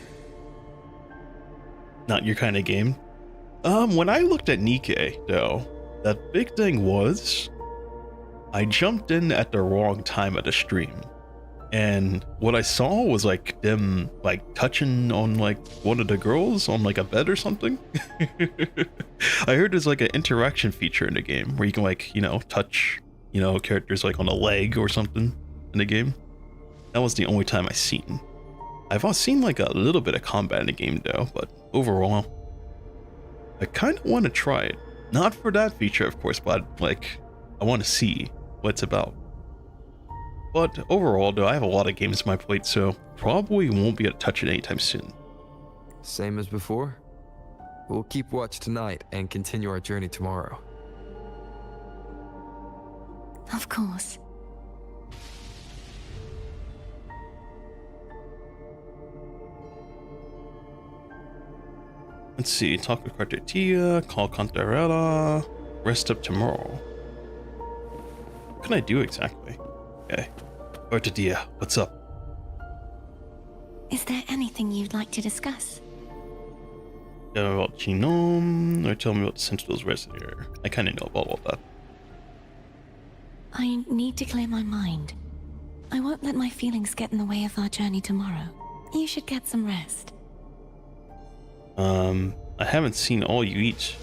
Not your kind of game. When I looked at Nikke, though, the big thing was I jumped in at the wrong time of the stream. and what I saw was like them like touching on like one of the girls on like a bed or something. I heard there's like an interaction feature in the game where you can like, you know, touch, you know, characters like on a leg or something in the game. That was the only time I seen. I've seen like a little bit of combat in the game though, but overall, I kind of want to try it. Not for that feature, of course, but like I want to see what it's about. But overall, though, I have a lot of games on my plate, so probably won't be able to touch it anytime soon. Same as before? We'll keep watch tonight and continue our journey tomorrow. Of course. Let's see, talk with Cartetia, call Cantarella, rest up tomorrow. What can I do exactly? Okay. Cartetia, what's up? Is there anything you'd like to discuss? Tell me about Genome, or tell me about the Sentinel's rest here. I kind of know about all that. I need to clear my mind. I won't let my feelings get in the way of our journey tomorrow. You should get some rest. I haven't seen all you eat.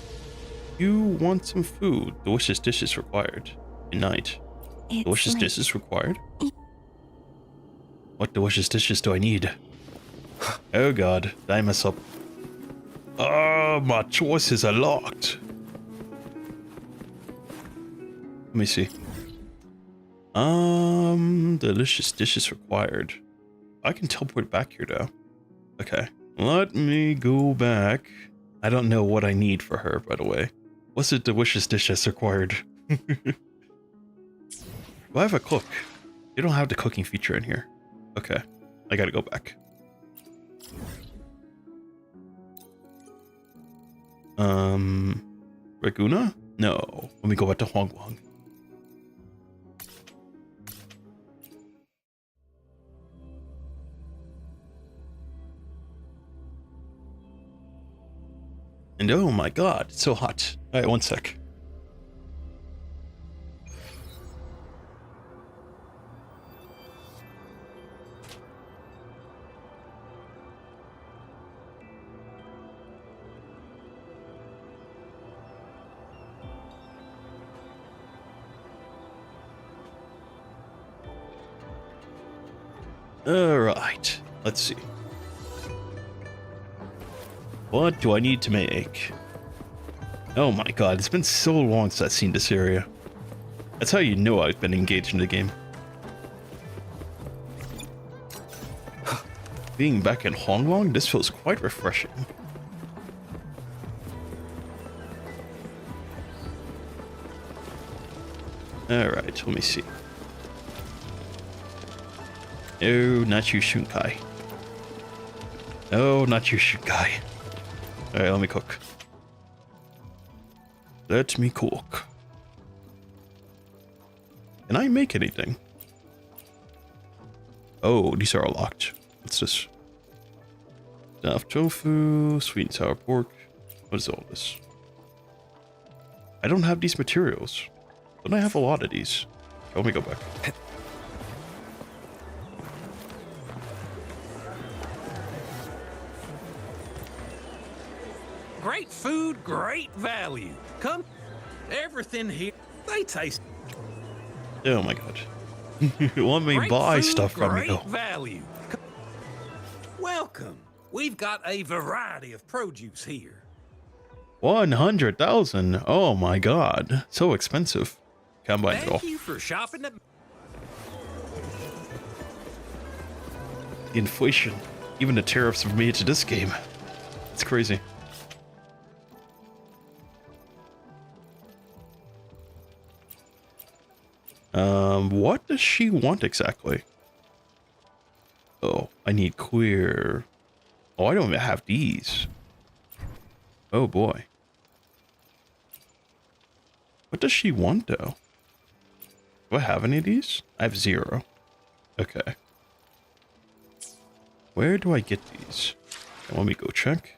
You want some food. Delicious dishes required. Good night. Delicious dishes required? What delicious dishes do I need? Oh god, did I mess up? Oh, my choices are locked. Let me see. Delicious dishes required. I can teleport back here though. Okay. Let me go back. I don't know what I need for her, by the way. What's the delicious dish that's required? Do I have a cook? They don't have the cooking feature in here. Okay. I gotta go back. Raguna? No. Let me go back to Huanglong. And oh my god, it's so hot. Alright, one sec. Alright, let's see. What do I need to make? Oh my god, it's been so long since I've seen this area. That's how you know I've been engaged in the game. Being back in Huanglong, this feels quite refreshing. Alright, let me see. Oh, not you, Shunkai. Oh, not you, Shunkai. Alright, let me cook. Let me cook. Can I make anything? Oh, these are all locked. What's this? Stuffed tofu, sweet and sour pork. What is all this? I don't have these materials. Don't I have a lot of these? Let me go back. Great food, great value. Come, everything here, they taste. Oh my god. Let me Great buy food, stuff from great you. value. Welcome. We've got a variety of produce here. 100,000. Oh my god. So expensive. Can't buy it all. Thank you for shopping at. The inflation. Even the tariffs have made it to this game. It's crazy. What does she want exactly? Oh, I need queer. Oh, I don't even have these. Oh boy. What does she want though? Do I have any of these? I have 0. Okay. Where do I get these? Okay, let me go check.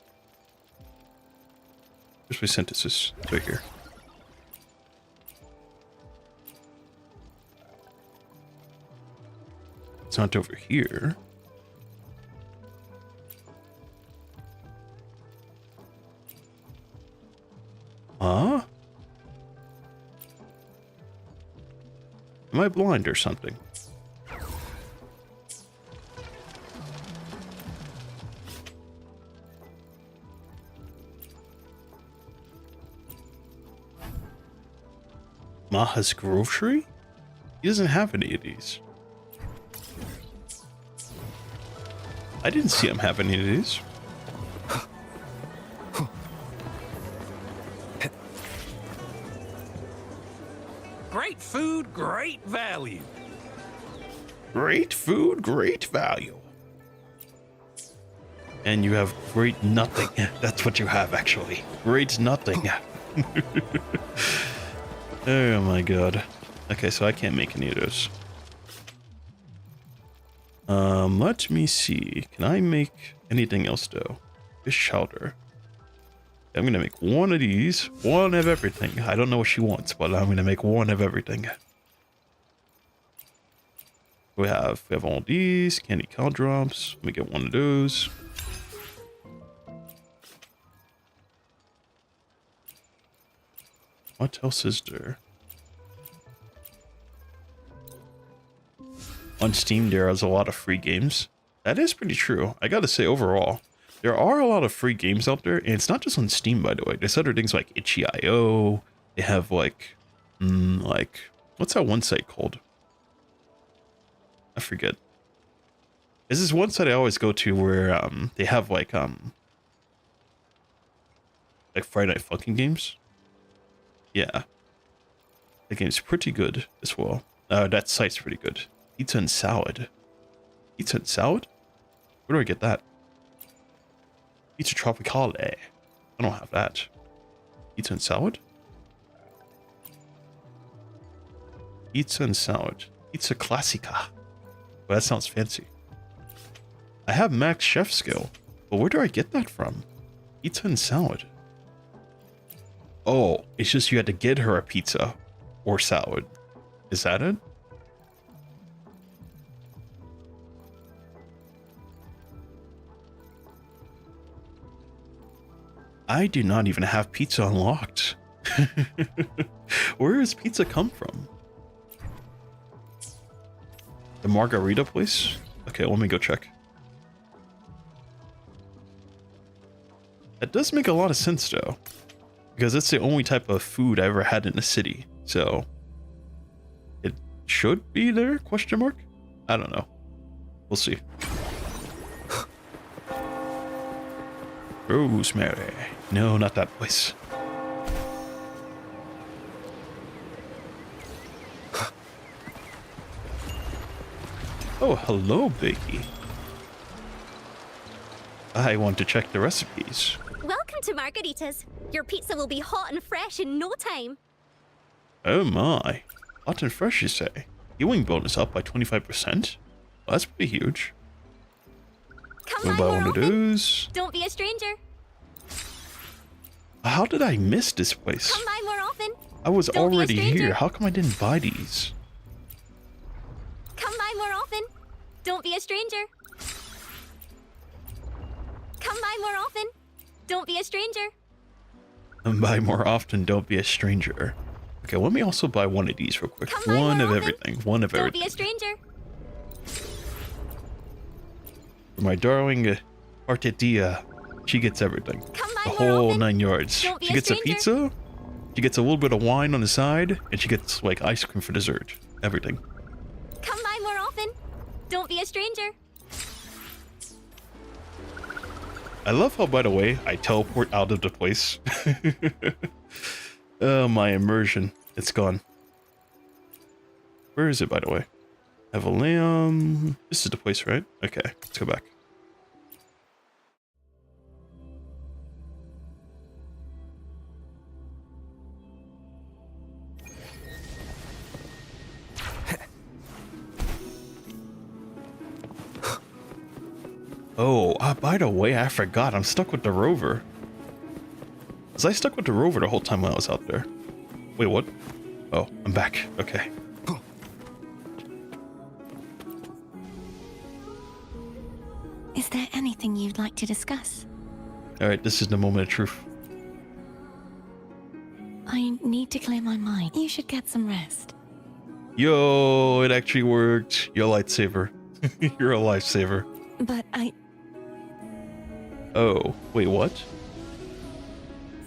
Where's my synthesis? It's right here. It's not over here. Huh? Am I blind or something? Maha's grocery? He doesn't have any of these. I didn't see him have any of these. Great food, great value. Great food, great value. And you have great nothing. That's what you have, actually. Great nothing. Oh my god. Okay, so I can't make any of those. Let me see. Can I make anything else though? Fish chowder. I'm gonna make one of these. One of everything. I don't know what she wants, but I'm gonna make one of everything. We have all these candy cow drops. Let me get one of those. What else is there? On Steam, there is a lot of free games. That is pretty true. I gotta say, overall, there are a lot of free games out there, and it's not just on Steam, by the way. There's other things like itch.io. They have like, what's that one site called? I forget. There's this one site I always go to where they have like Friday Night Fucking games. Yeah, the game's pretty good as well. That site's pretty good. Pizza and salad. Pizza and salad? Where do I get that? Pizza Tropicale. I don't have that. Pizza and salad? Pizza and salad. Pizza Classica. Well, that sounds fancy. I have max chef skill, but where do I get that from? Pizza and salad. Oh, it's just you had to get her a pizza or salad. Is that it? I do not even have pizza unlocked. Where does pizza come from? The margarita place? Okay, let me go check. That does make a lot of sense though, because it's the only type of food I ever had in the city. So it should be there? Question mark? I don't know. We'll see. Rosemary. No, not that place. Oh, hello, Bakey. I want to check the recipes. Welcome to Margaritas. Your pizza will be hot and fresh in no time. Oh my. Hot and fresh, you say? Healing bonus up by 25%? Well, that's pretty huge. Come by one of those. Don't be a stranger. How did I miss this place? Come by more often. I was Don't be a already stranger. here. How come I didn't buy these? Come by more often. Don't be a stranger. Come by more often. Don't be a stranger. And buy more often, don't be a stranger. Okay, let me also buy one of these real quick. Come by One more of often. everything. One of Don't everything. be a stranger. For my darling Artetia, she gets everything. Come The by more whole often. 9 yards. Don't be She a gets a stranger. pizza, she gets a little bit of wine on the side, and she gets like ice cream for dessert. Everything. Come by more often. Don't be a stranger. I love how, by the way, I teleport out of the place. Oh, my immersion. It's gone. Where is it, by the way? I have a lamb. This is the place, right? Okay, let's go back. Oh, by the way, I forgot. I'm stuck with the rover. Was I stuck with the rover the whole time while I was out there? Wait, what? Oh, I'm back. Okay. Is there anything you'd like to discuss? Alright, this is the moment of truth. I need to clear my mind. You should get some rest. Yo, it actually worked. You're a lightsaber. You're a lifesaver. But Oh, wait, what?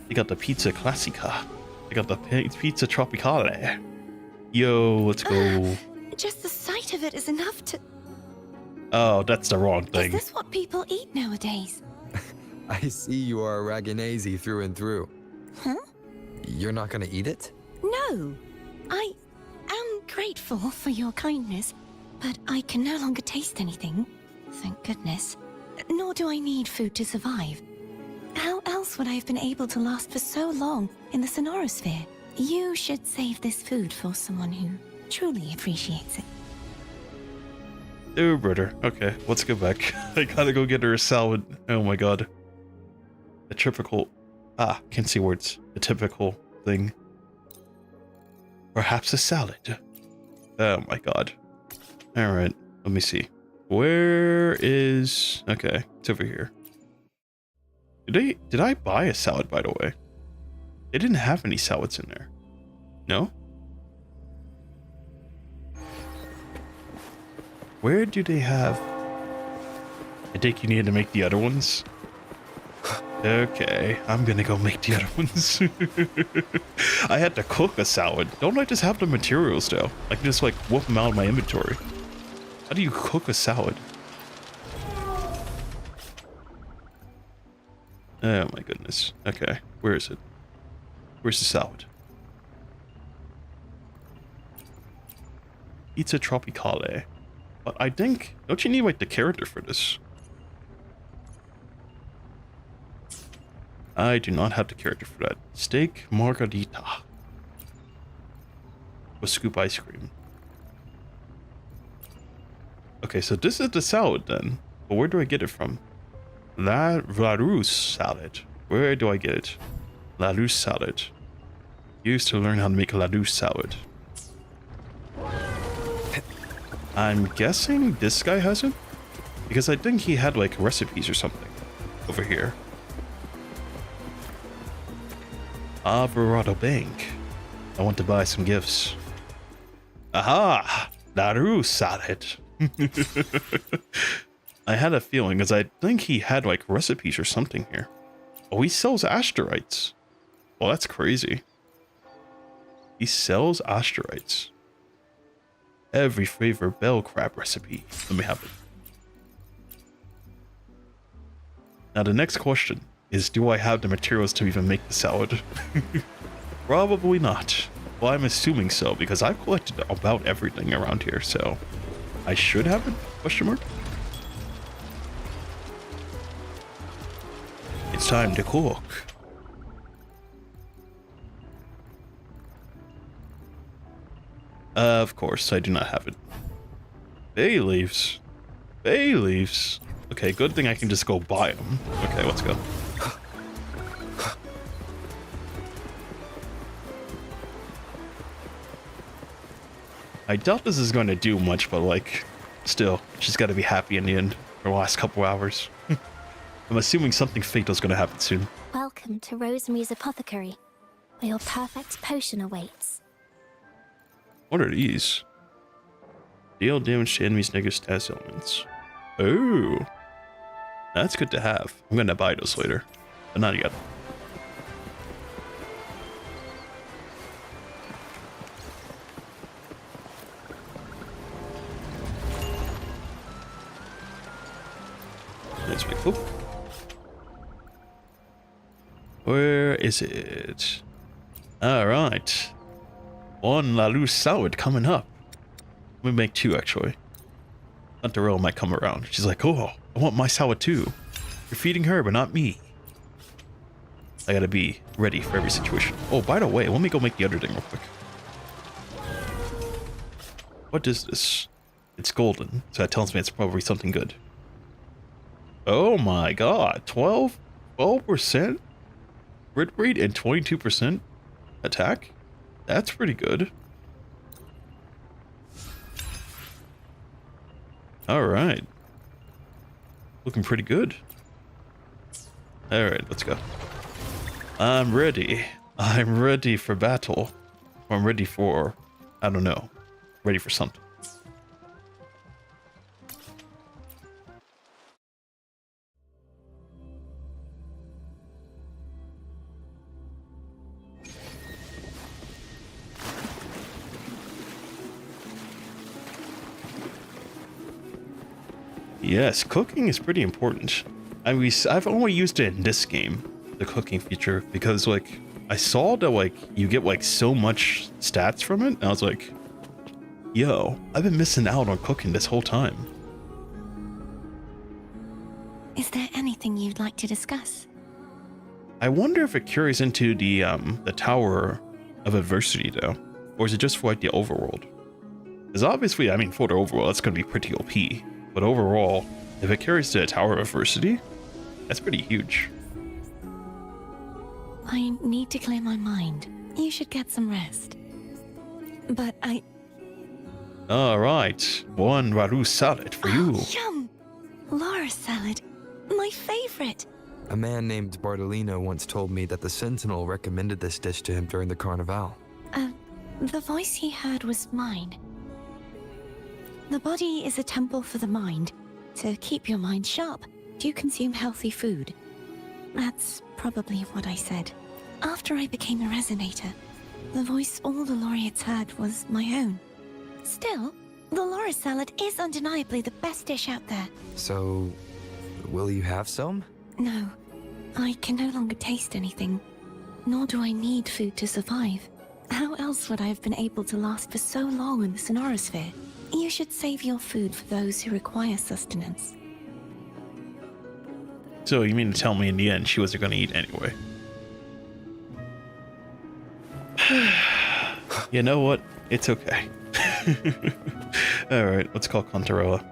You got the pizza classica. I got the pizza tropicale. Yo, let's go. Just the sight of it is enough to... Oh, that's the wrong thing. Is this what people eat nowadays? I see you are a Raganese through and through. Huh? You're not gonna eat it? No. I am grateful for your kindness, but I can no longer taste anything. Thank goodness. Nor do I need food to survive. How else would I have been able to last for so long in the Sonorosphere? You should save this food for someone who truly appreciates it. Oh, brother. Okay, let's go back. I gotta go get her a salad. Oh my god. The typical... Ah, can't see words. The typical thing. Perhaps a salad. Oh my god. Alright, let me see. Where is... Okay, it's over here. Did I buy a salad, by the way? They didn't have any salads in there. No? Where do they have... I think you need to make the other ones. Okay, I'm gonna go make the other ones. I had to cook a salad. Don't I just have the materials though? I can just like whoop them out of my inventory. How do you cook a salad? Oh my goodness. Okay, where is it? Where's the salad? Pizza tropicale. But I think... Don't you need like the character for this? I do not have the character for that. Steak margarita. With scoop ice cream. Okay, so this is the salad then. But where do I get it from? La Ruse salad. Where do I get it? La Ruse salad. Used to learn how to make La Ruse salad. I'm guessing this guy has it? Because I think he had like recipes or something over here. Alvarado Bank. I want to buy some gifts. Aha! La Ruse salad. I had a feeling because I think he had like recipes or something here. Oh, he sells asteroids. Well, that's crazy. He sells asteroids. Every flavor bell crab recipe. Let me have it. Now the next question is, do I have the materials to even make the salad? Probably not. Well, I'm assuming so because I've collected about everything around here, so I should have it? Question mark? It's time to cook. Of course, I do not have it. Bay leaves. Bay leaves. Okay, good thing I can just go buy them. Okay, let's go. I doubt this is going to do much, but like, still, she's got to be happy in the end for the last couple hours. I'm assuming something fatal is going to happen soon. Welcome to Rosemary's Apothecary, where your perfect potion awaits. What are these? Deal damage to enemies' negative status elements. Oh, that's good to have. I'm going to buy those later, but not yet. Let's make hope. Where is it? Alright. One La Luz salad coming up. Let me make two, actually. Hunterella might come around. She's like, oh, I want my salad too. You're feeding her, but not me. I gotta be ready for every situation. Oh, by the way, let me go make the other thing real quick. What is this? It's golden, so that tells me it's probably something good. Oh my god, 12% crit rate and 22% attack? That's pretty good. Alright. looking pretty good. Alright, let's go. I'm ready. I'm ready for battle. I'm ready for, I don't know, ready for something. Yes, cooking is pretty important. I've only used it in this game, the cooking feature, because like I saw that like you get like so much stats from it, and I was like, yo, I've been missing out on cooking this whole time. Is there anything you'd like to discuss? I wonder if it carries into the Tower of Adversity though, or is it just for like the overworld? Because obviously, I mean, for the overworld, that's going to be pretty OP. But overall, if it carries to the Tower of Adversity, that's pretty huge. I need to clear my mind. You should get some rest. But I... Alright, one Raru salad for you. Yum! Laura salad. My favorite. A man named Bartolino once told me that the Sentinel recommended this dish to him during the Carnival. The voice he heard was mine. The body is a temple for the mind. To keep your mind sharp, do consume healthy food. That's probably what I said. After I became a resonator, the voice all the laureates heard was my own. Still, the Laura salad is undeniably the best dish out there. So, will you have some? No, I can no longer taste anything, nor do I need food to survive. How else would I have been able to last for so long in the Sonorosphere? You should save your food for those who require sustenance. So you mean to tell me in the end she wasn't going to eat anyway? You know what? It's okay. Alright, let's call Contarella.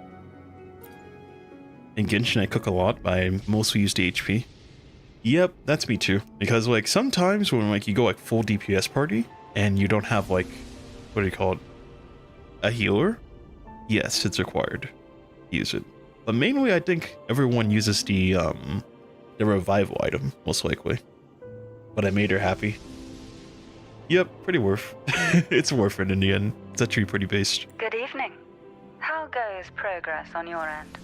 In Genshin I cook a lot, but I mostly use the HP. Yep, that's me too. Because like sometimes when like you go like full DPS party and you don't have like, what do you call it? A healer? Yes, it's required. Use it. But mainly I think everyone uses the revival item, most likely. But I made her happy. Yep, pretty worth. It's worth it in the end. It's actually pretty based. Good evening. How goes progress on your end?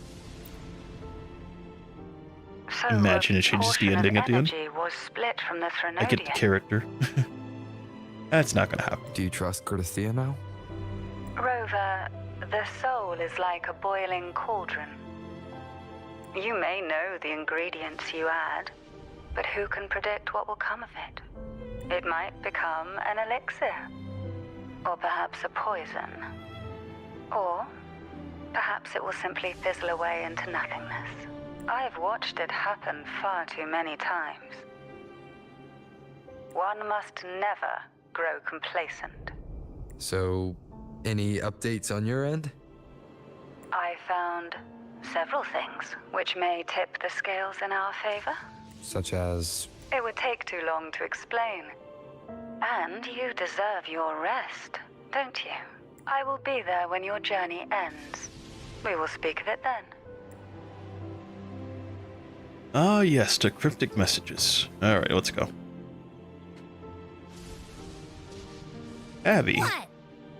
So Imagine it changes the ending at the end. Was split from the I get the character. That's not gonna happen. Do you trust Cordelia now? Rover, the soul is like a boiling cauldron. You may know the ingredients you add, but who can predict what will come of it? It might become an elixir, or perhaps a poison, or perhaps it will simply fizzle away into nothingness. I've watched it happen far too many times. One must never grow complacent. So, any updates on your end? I found several things which may tip the scales in our favor. Such as? It would take too long to explain. And you deserve your rest, don't you? I will be there when your journey ends. We will speak of it then. Ah, yes, the cryptic messages. Alright, let's go. Abby. What?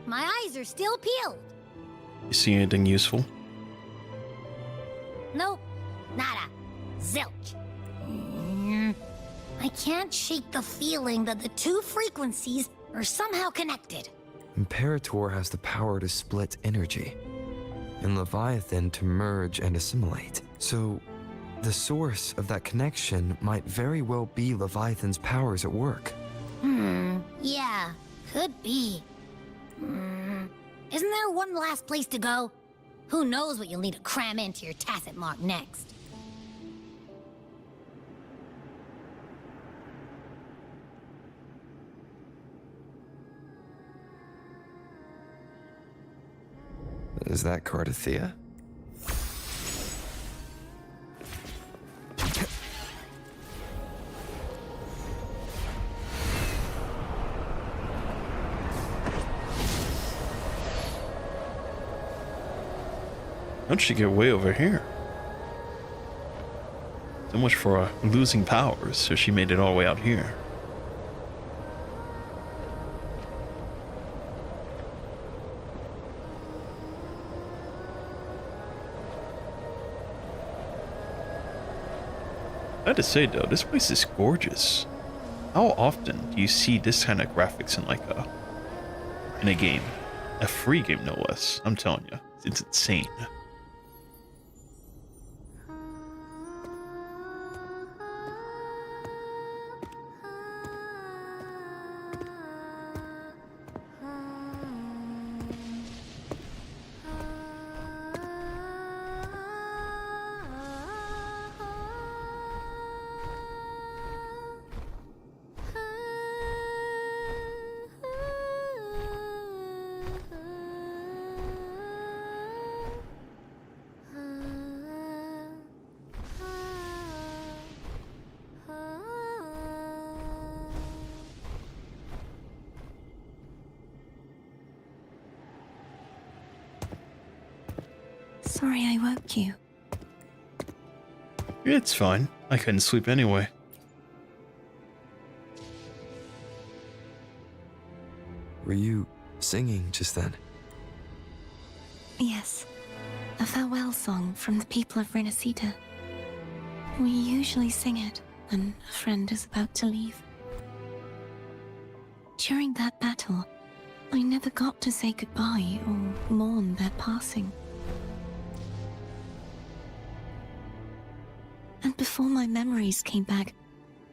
My eyes are still peeled. You see anything useful? Nope. Nada. Zilch. I can't shake the feeling that the two frequencies are somehow connected. Imperator has the power to split energy, and Leviathan to merge and assimilate. So, the source of that connection might very well be Leviathan's powers at work. Yeah, could be. Isn't there one last place to go? Who knows what you'll need to cram into your tacit mark next? Is that Cardathea? How'd she get way over here? So much for losing powers, so she made it all the way out here. I have to say though, this place is gorgeous. How often do you see this kind of graphics in in a game? A free game, no less. I'm telling you, it's insane. Sorry I woke you. It's fine. I couldn't sleep anyway. Were you singing just then? Yes. A farewell song from the people of Renacita. We usually sing it when a friend is about to leave. During that battle, I never got to say goodbye or mourn their passing. And before my memories came back,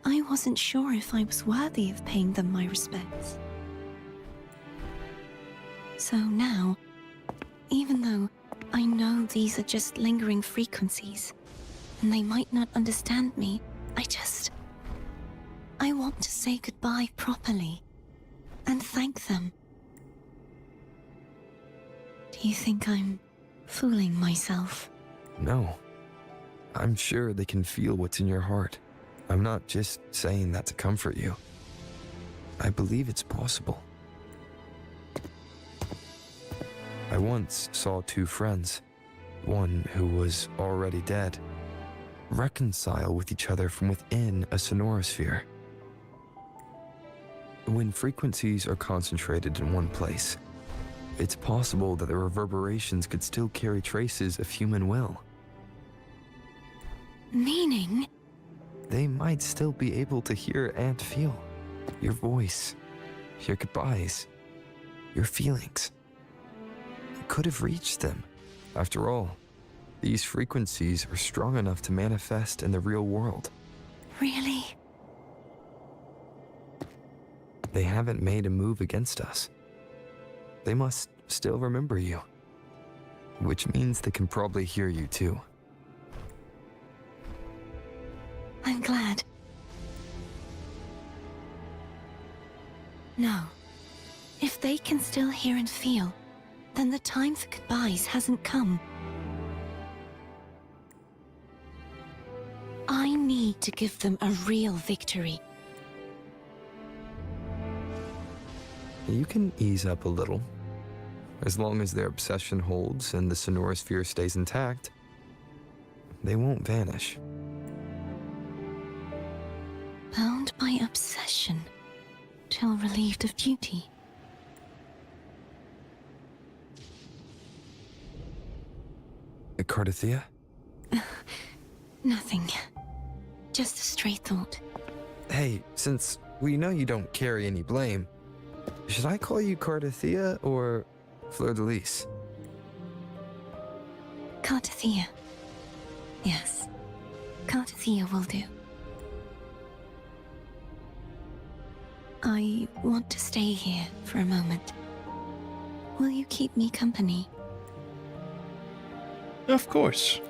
I wasn't sure if I was worthy of paying them my respects. So now, even though I know these are just lingering frequencies, and they might not understand me, I want to say goodbye properly, and thank them. Do you think I'm fooling myself? No. I'm sure they can feel what's in your heart. I'm not just saying that to comfort you. I believe it's possible. I once saw two friends, one who was already dead, reconcile with each other from within a sonorosphere. When frequencies are concentrated in one place, it's possible that the reverberations could still carry traces of human will. Meaning? They might still be able to hear and feel your voice, your goodbyes, your feelings. It could have reached them. After all, these frequencies are strong enough to manifest in the real world. Really? They haven't made a move against us. They must still remember you, which means they can probably hear you too. I'm glad. No. If they can still hear and feel, then the time for goodbyes hasn't come. I need to give them a real victory. You can ease up a little. As long as their obsession holds and the sonorosphere stays intact, they won't vanish. Bound by obsession, till relieved of duty. Cardathea? Nothing. Just a stray thought. Hey, since we know you don't carry any blame, should I call you Cardathea or Fleur de Lis? Cardathea. Yes. Cardathea will do. I want to stay here for a moment. Will you keep me company? Of course.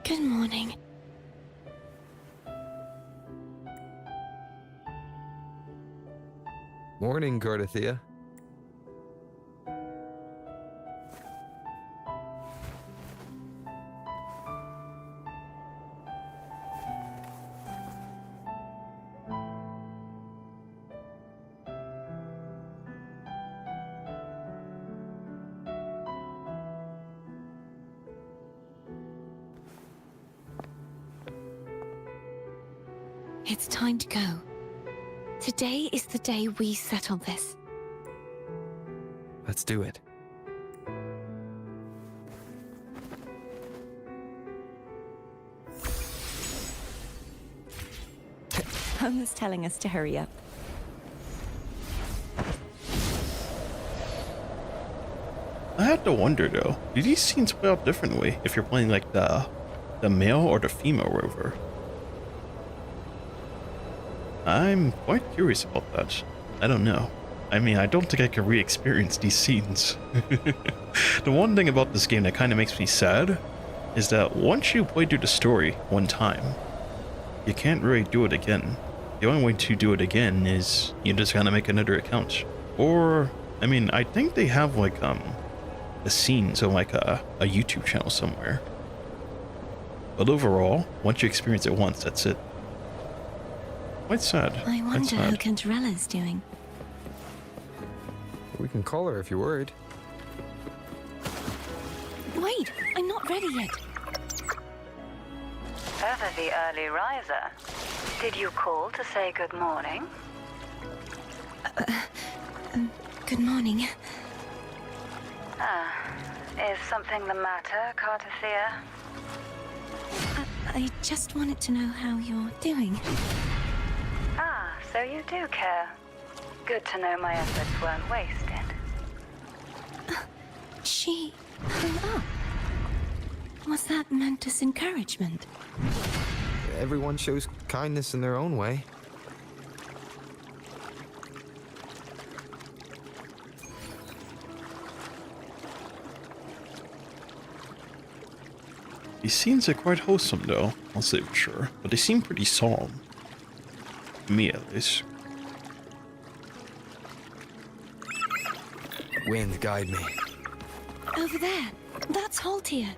Good morning. Morning, Gardathea. It's time to go. Today is the day we settle this. Let's do it. Home is telling us to hurry up. I have to wonder though, do these scenes play out differently if you're playing like the male or the female rover? I'm quite curious about that. I don't know. I mean, I don't think I can re-experience these scenes. The one thing about this game that kind of makes me sad is that once you play through the story one time, you can't really do it again. The only way to do it again is you just gotta make another account. Or, I mean, I think they have like the scenes on like a YouTube channel somewhere. But overall, once you experience it once, that's it. Quite sad. I wonder how Cantarella's doing. We can call her if you're worried. Wait, I'm not ready yet. Ever the early riser. Did you call to say good morning? Good morning. Is something the matter, Cartathea? I just wanted to know how you're doing. So you do care. Good to know my efforts weren't wasted. She hung up. Was that meant as encouragement? Everyone shows kindness in their own way. These scenes are quite wholesome though, I'll say for sure, but they seem pretty solemn. To me at least. Wind, guide me. Over there. That's Haltia.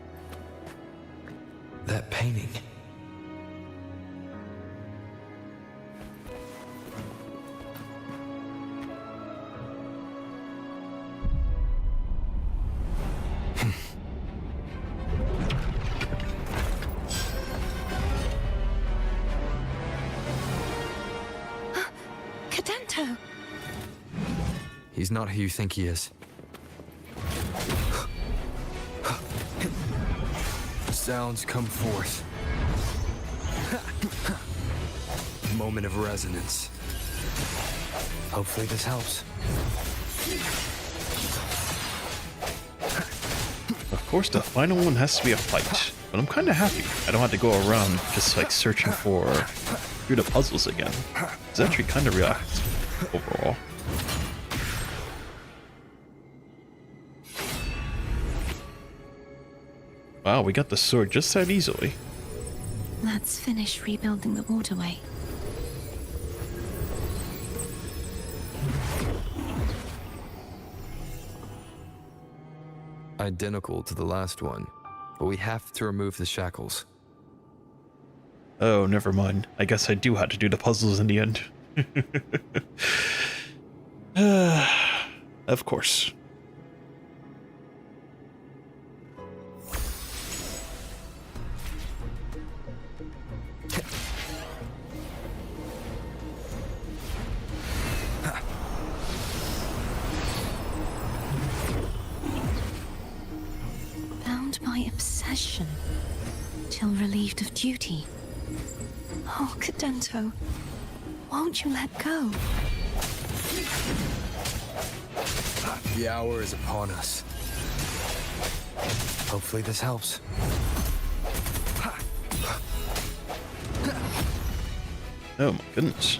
That painting. Cadento! He's not who you think he is. Sounds come forth. Moment of resonance. Hopefully this helps. Of course, the final one has to be a fight, but I'm kind of happy I don't have to go around just like searching through the puzzles again. It's actually kind of relaxed overall. Wow, we got the sword just that easily. Let's finish rebuilding the waterway. Identical to the last one, but we have to remove the shackles. Oh, never mind. I guess I do have to do the puzzles in the end. Of course. Bound by obsession, till relieved of duty. Oh, Cadento, won't you let go? The hour is upon us. Hopefully this helps. Oh my goodness.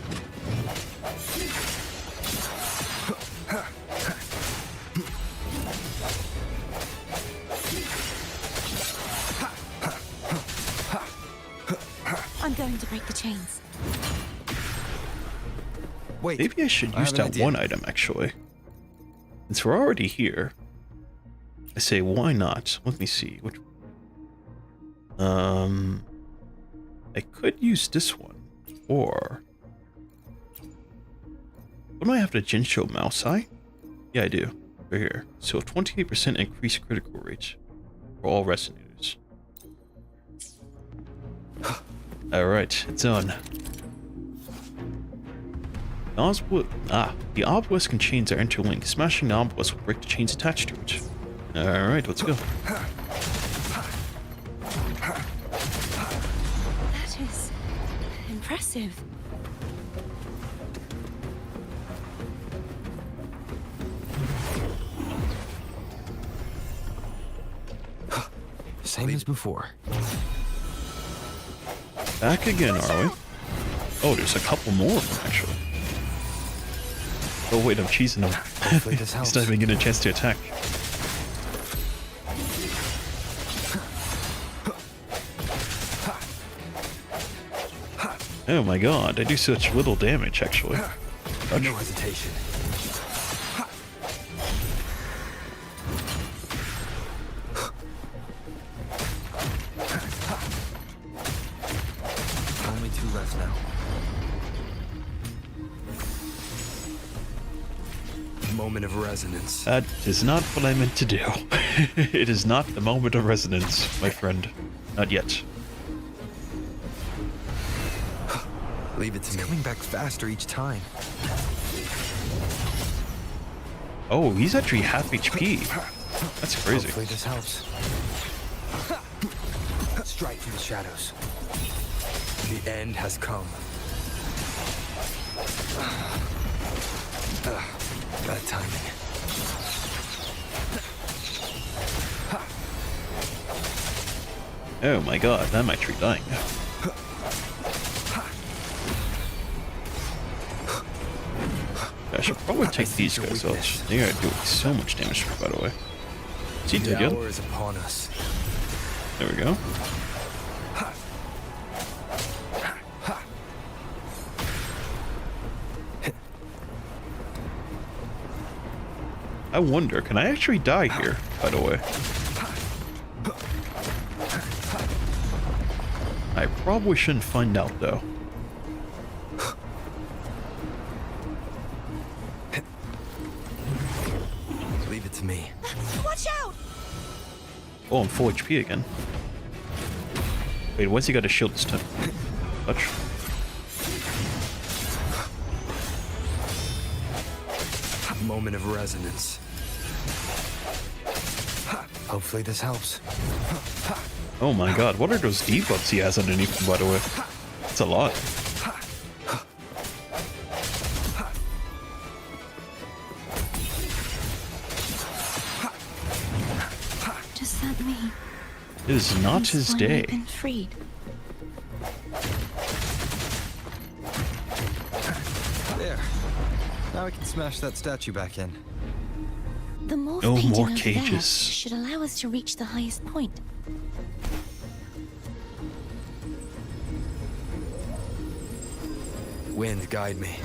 going to break the chains? Wait. Maybe I should use that one item, actually. Since we're already here, I say, why not? Let me see. Which... I could use this one, or... Don't I have the Jinsho mouse eye? Yeah, I do. Right here. So 28% increased critical rate for all resonators. Alright, it's on. The obelisk and chains are interlinked. Smashing the obelisk will break the chains attached to it. Alright, let's go. That is impressive. Same as before. Back again, are we? Oh, there's a couple more of them, actually. Oh wait, I'm cheesing him. He's not even getting a chance to attack. Oh my god, I do such little damage, actually. No hesitation. Only 2 left now. Moment of resonance. That is not what I meant to do. It is not the moment of resonance, my friend. Not yet. Leave it to me. Coming back faster each time. Oh, he's actually half HP. That's crazy. Hopefully this helps. Strike from the shadows. The end has come. Bad timing. Oh my god, that might treat dying. I should probably take these guys out. They are doing so much damage, by the way. Is he dead yet? Is upon us. There we go. I wonder, can I actually die here, by the way? I probably shouldn't find out, though. Leave it to me. Watch out! Oh, I'm full HP again. Wait, why's he got a shield this time? Touch. Moment of resonance. Hopefully this helps. Oh my god, what are those debuffs he has underneath him, by the way? That's a lot. Does that mean It is not he's his finally day. been freed? There. Now I can smash that statue back in. The morph No painting more over cages. there should allow us to reach the highest point. Wind, guide me.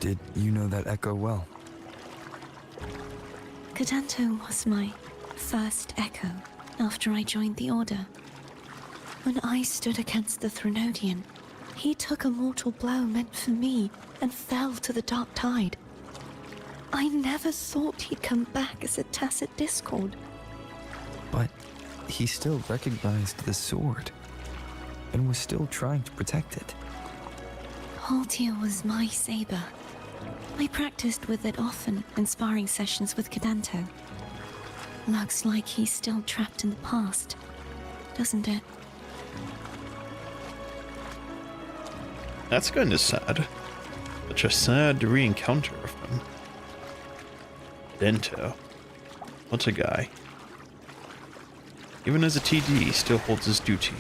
Did you know that echo well? Cadanto was my first echo after I joined the Order. When I stood against the Threnodian, he took a mortal blow meant for me and fell to the dark tide. I never thought he'd come back as a tacit discord. But he still recognized the sword and was still trying to protect it. Haltia was my saber. I practiced with it often in sparring sessions with Cadanto. Looks like he's still trapped in the past, doesn't it? That's kind of sad. Such a sad re-encounter of him. Dento. What a guy. Even as a TD, he still holds his duty.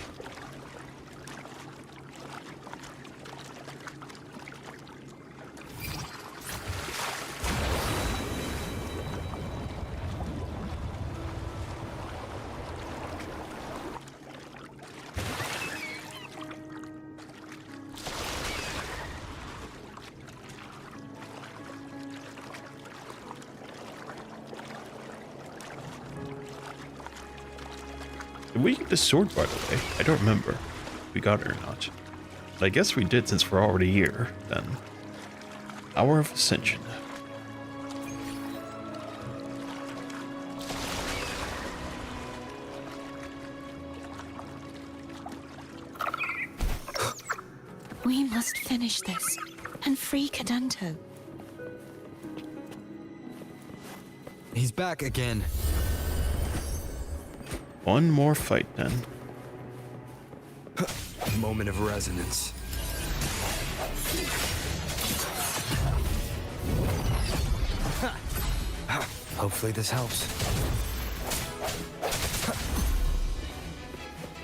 Did we get the sword, by the way? I don't remember if we got it or not. But I guess we did since we're already here, then. Hour of Ascension. We must finish this and free Cadento. He's back again. One more fight, then. Moment of resonance. Hopefully this helps.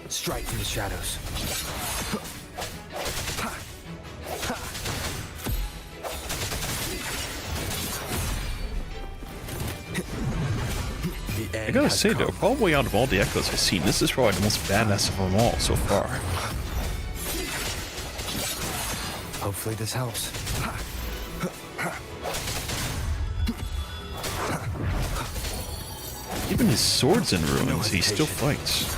Strike through the shadows. I gotta say though, probably out of all the echoes I've seen, this is probably the most badass of them all so far. Hopefully this helps. Even his sword's in ruins, he still fights.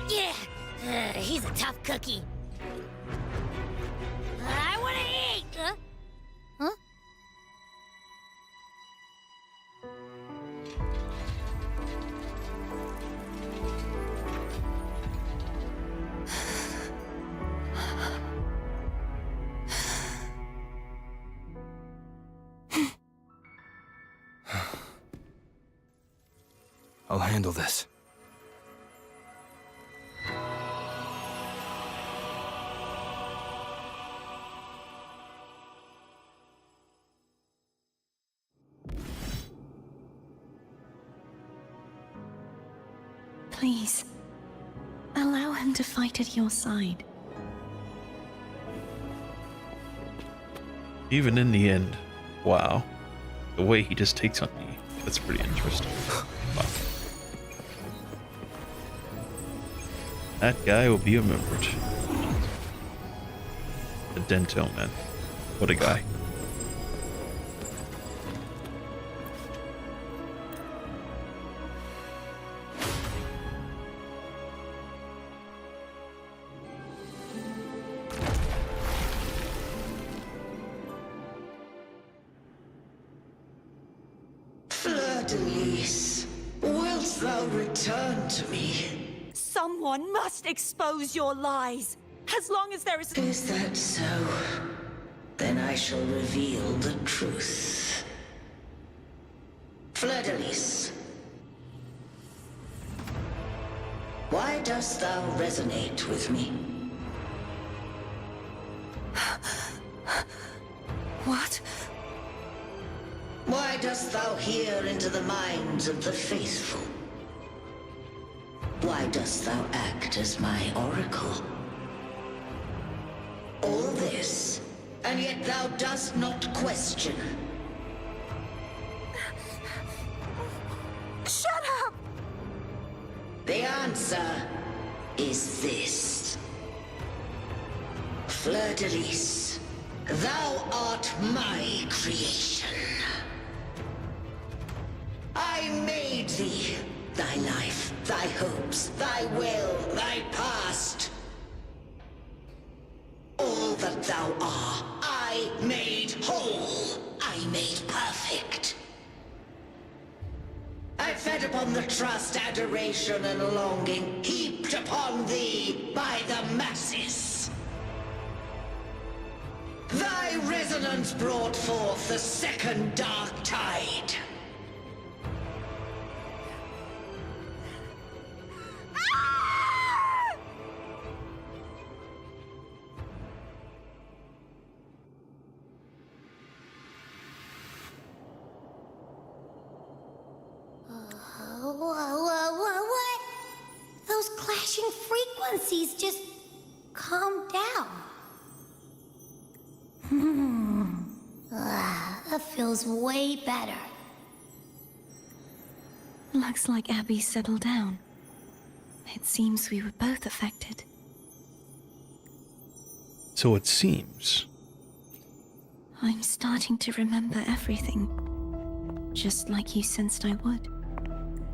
Yeah, he's a tough cookie. I want to eat. Huh? I'll handle this. Please, allow him to fight at your side. Even in the end, wow. The way he just takes on me, that's pretty interesting. Wow. That guy will be remembered. The Dento man. What a guy. Fleur-de-Lis, wilt thou return to me? Someone must expose your lies. As long as there is... Is that so? Then I shall reveal the truth. Fleur-de-Lis, why dost thou resonate with me? What? Why dost thou hear into the minds of the faithful? Why dost thou act as my oracle? All this, and yet thou dost not question. Shut up! The answer is this. Fleur-de-Lis, thou art my creation. I made thee, thy life, thy hopes, thy will, thy past. All that thou art, I made whole, I made perfect. upon the trust, adoration, and longing heaped upon thee by the masses. Thy resonance brought forth the second dark tide. What? Those clashing frequencies just calm down. That feels way better. Looks like Abby settled down. It seems we were both affected. So it seems. I'm starting to remember everything, just like you sensed I would.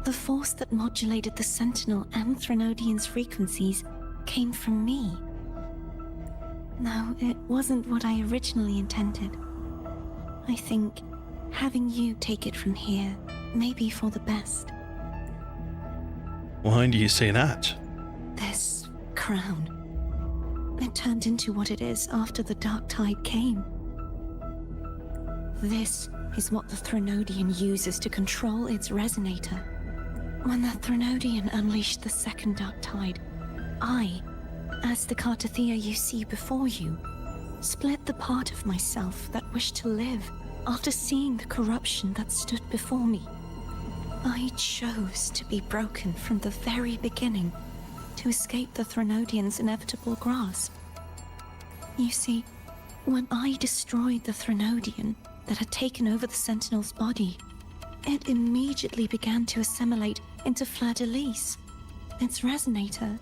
The force that modulated the Sentinel and Threnodian's frequencies came from me. No, it wasn't what I originally intended. I think having you take it from here may be for the best. Why do you say that? This crown. It turned into what it is after the Dark Tide came. This is what the Threnodian uses to control its resonator. When the Threnodian unleashed the second Dark Tide, I, as the Cartathea you see before you, split the part of myself that wished to live after seeing the corruption that stood before me. I chose to be broken from the very beginning to escape the Threnodian's inevitable grasp. You see, when I destroyed the Threnodian that had taken over the Sentinel's body, it immediately began to assimilate into Fleur-de-Lis, its resonator.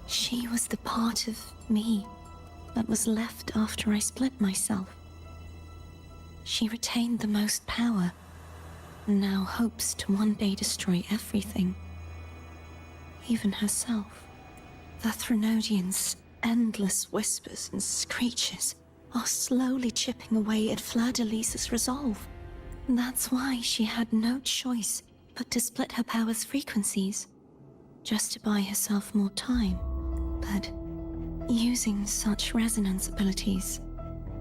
She was the part of me that was left after I split myself. She retained the most power, and now hopes to one day destroy everything, even herself. The Threnodian's endless whispers and screeches are slowly chipping away at Fleur-de-Lis's resolve. That's why she had no choice but to split her power's frequencies, just to buy herself more time. But using such resonance abilities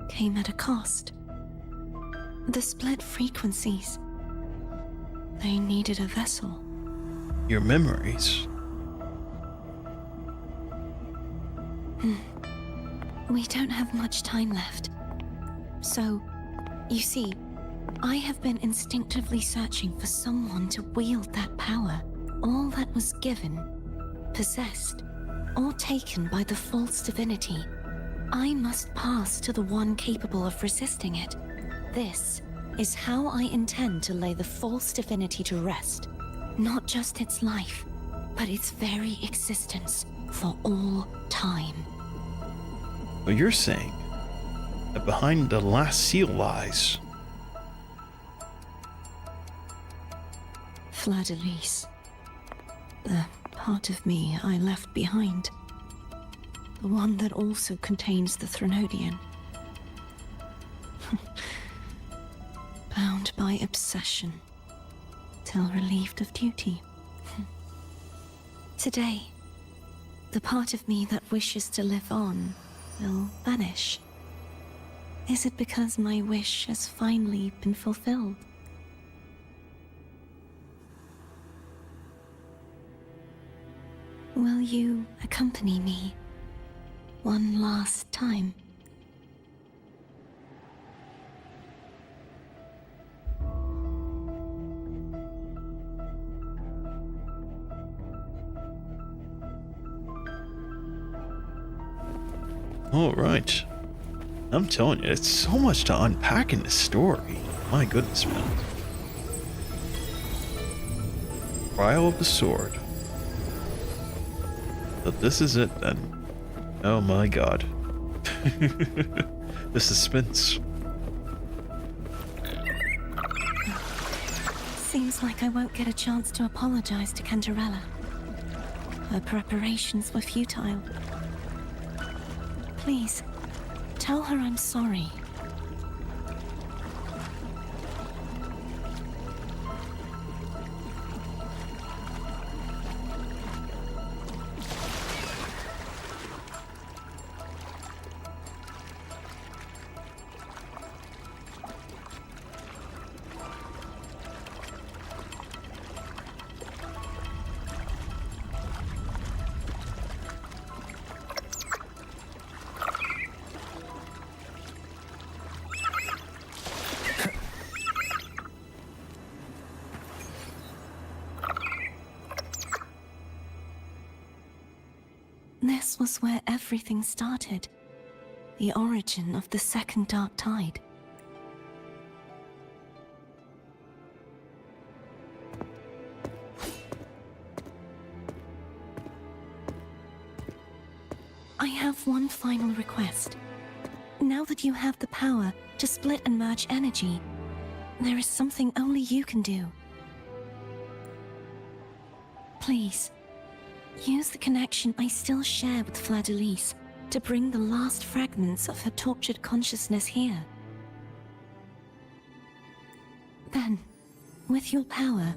came at a cost. The split frequencies, they needed a vessel. Your memories. We don't have much time left. So, you see, I have been instinctively searching for someone to wield that power. All that was given, possessed, or taken by the false divinity, I must pass to the one capable of resisting it. This is how I intend to lay the false divinity to rest. Not just its life, but its very existence for all time. Well, you're saying that behind the last seal lies... Fleur-de-Lis. The part of me I left behind. The one that also contains the Threnodian. Bound by obsession, till relieved of duty. Today, the part of me that wishes to live on will vanish. Is it because my wish has finally been fulfilled? Will you accompany me one last time? All right. I'm telling you, it's so much to unpack in this story. My goodness, man. Trial of the Sword. But this is it then. Oh my god. The suspense. Seems like I won't get a chance to apologize to Cantarella. Her preparations were futile. Please, tell her I'm sorry. was where everything started. The origin of the second dark tide. I have one final request. Now that you have the power to split and merge energy, there is something only you can do. Please, use the connection I still share with Fleur-de-Lis to bring the last fragments of her tortured consciousness here. Then, with your power,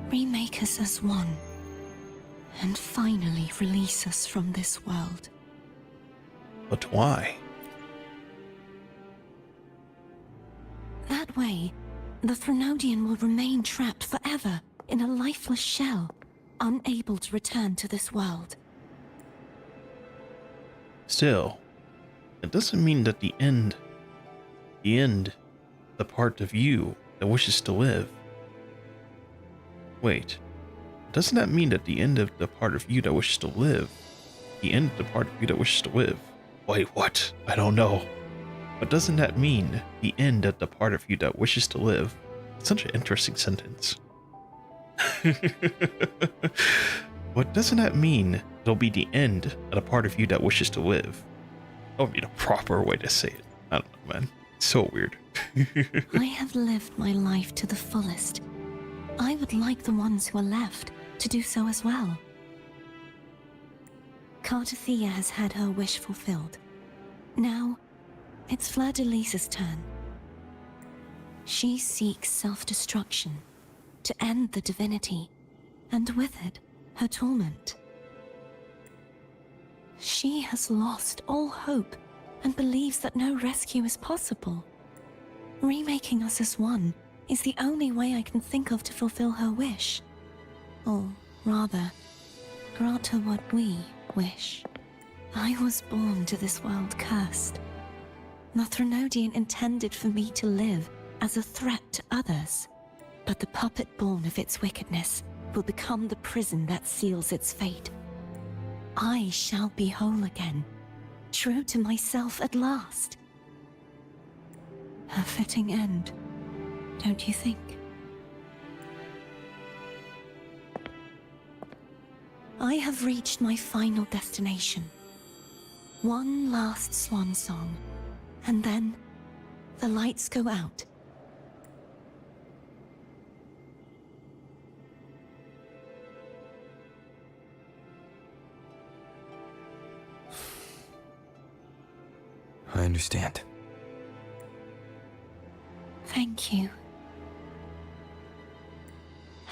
remake us as one, and finally release us from this world. But why? That way, the Threnodian will remain trapped forever in a lifeless shell, unable to return to this world. Still, it doesn't mean that the end, the part of you that wishes to live. Wait, doesn't that mean that the end of the part of you that wishes to live, the end of the part of you that wishes to live? Wait, what? I don't know. But doesn't that mean the end of the part of you that wishes to live? It's such an interesting sentence. But doesn't that mean it'll be the end of the part of you that wishes to live? That would be the proper way to say it. I don't know, man. It's so weird. I have lived my life to the fullest. I would like the ones who are left to do so as well. Cartathea has had her wish fulfilled. Now, it's Fleur-de-Lis's turn. She seeks self-destruction to end the divinity, and with it, her torment. She has lost all hope and believes that no rescue is possible. Remaking us as one is the only way I can think of to fulfill her wish. Or rather, grant her what we wish. I was born to this world cursed. The Threnodian intended for me to live as a threat to others, but the puppet born of its wickedness will become the prison that seals its fate. I shall be whole again, true to myself at last. A fitting end, don't you think? I have reached my final destination. One last swan song, and then the lights go out. I understand. Thank you.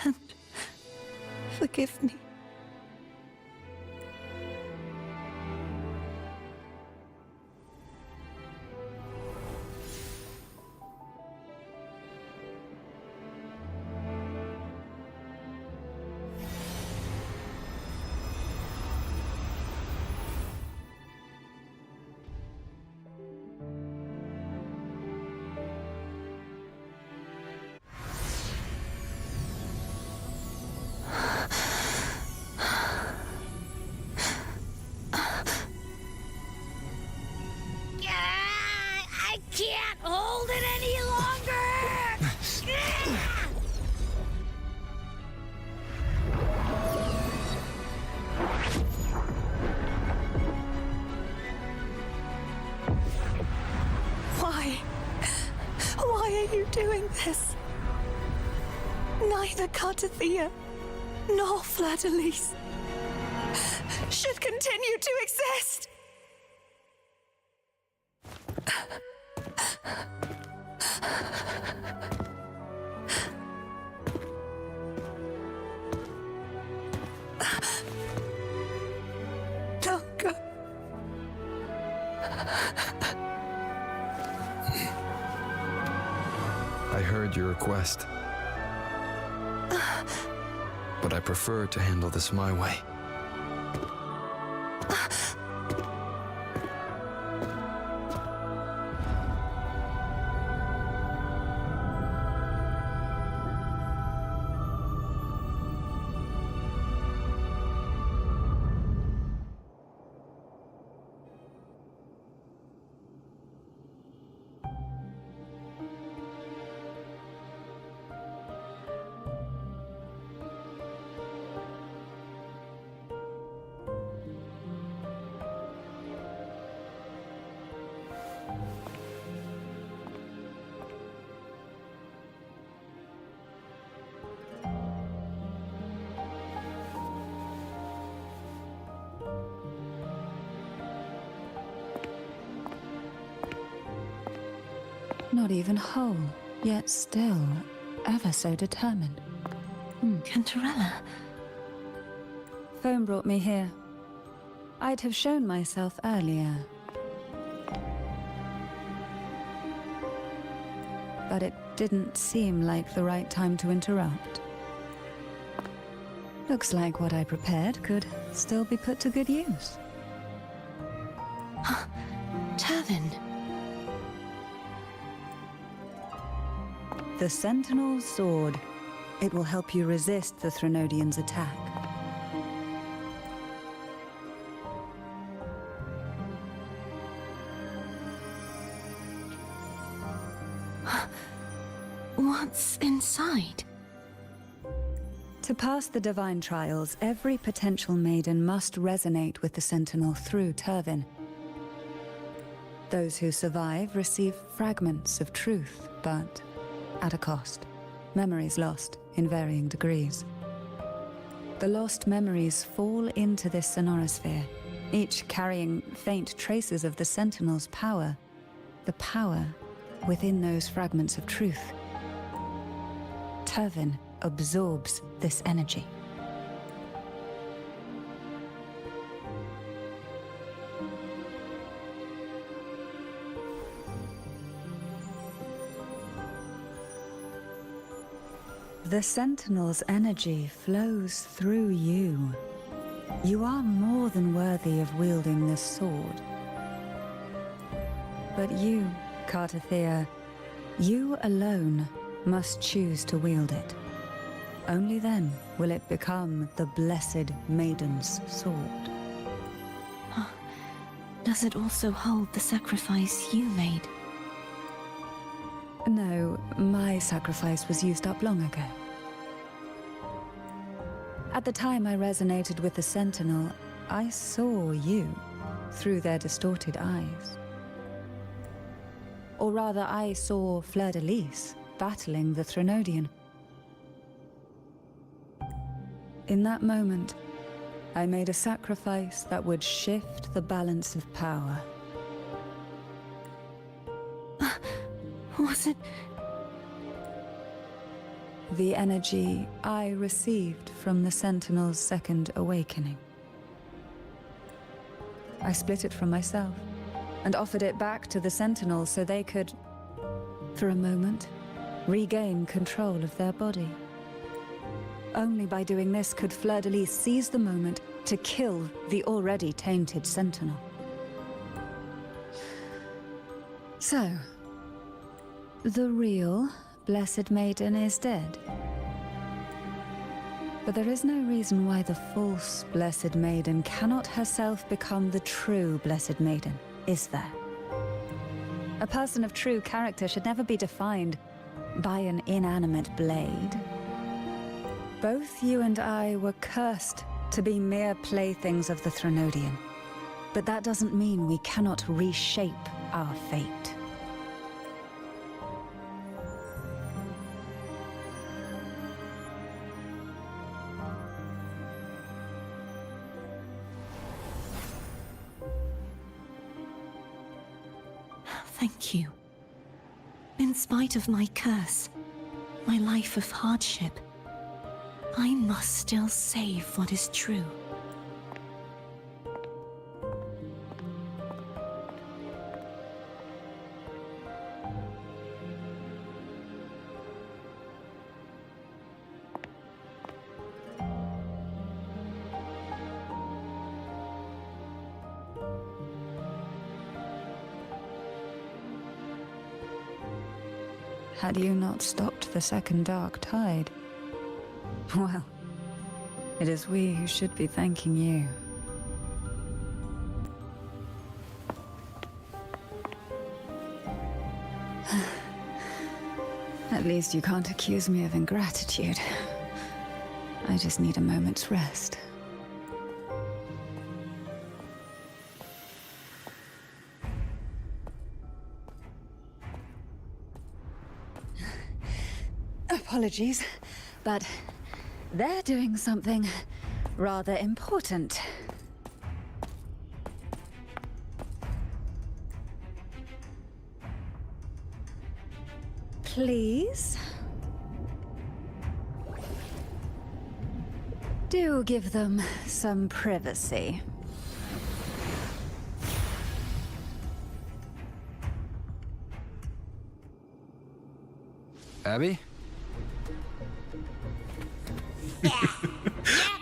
And forgive me. I can't hold it any longer! Why? Why are you doing this? Neither Cartathea nor Fleur-de-Lis should continue to exist. Don't go. I heard your request. But I prefer to handle this my way. Not even whole, yet still ever so determined. Cantarella. Foam brought me here. I'd have shown myself earlier. But it didn't seem like the right time to interrupt. Looks like what I prepared could still be put to good use. Tavin. The Sentinel's Sword. It will help you resist the Threnodian's attack. What's inside? To pass the divine trials, every potential maiden must resonate with the Sentinel through Turvin. Those who survive receive fragments of truth, but at a cost. Memories lost in varying degrees. The lost memories fall into this sonorosphere, each carrying faint traces of the Sentinel's power, the power within those fragments of truth. Turvin absorbs this energy. The Sentinel's energy flows through you. You are more than worthy of wielding this sword. But you, Cartathea, you alone must choose to wield it. Only then will it become the Blessed Maiden's sword. Does it also hold the sacrifice you made? No, my sacrifice was used up long ago. At the time I resonated with the Sentinel, I saw you through their distorted eyes. Or rather, I saw Fleur-de-Lis battling the Threnodian. In that moment, I made a sacrifice that would shift the balance of power. Was it? The energy I received from the Sentinel's second awakening. I split it from myself and offered it back to the Sentinel so they could, for a moment, regain control of their body. Only by doing this could Fleur-de-Lis seize the moment to kill the already tainted Sentinel. So, the real Blessed Maiden is dead. But there is no reason why the false Blessed Maiden cannot herself become the true Blessed Maiden, is there? A person of true character should never be defined by an inanimate blade. Both you and I were cursed to be mere playthings of the Threnodian. But that doesn't mean we cannot reshape our fate. Thank you. In spite of my curse, my life of hardship, I must still save what is true. Had you not stopped the second dark tide? Well, it is we who should be thanking you. At least you can't accuse me of ingratitude. I just need a moment's rest. Apologies, but they're doing something rather important. please. Do give them some privacy. Abby?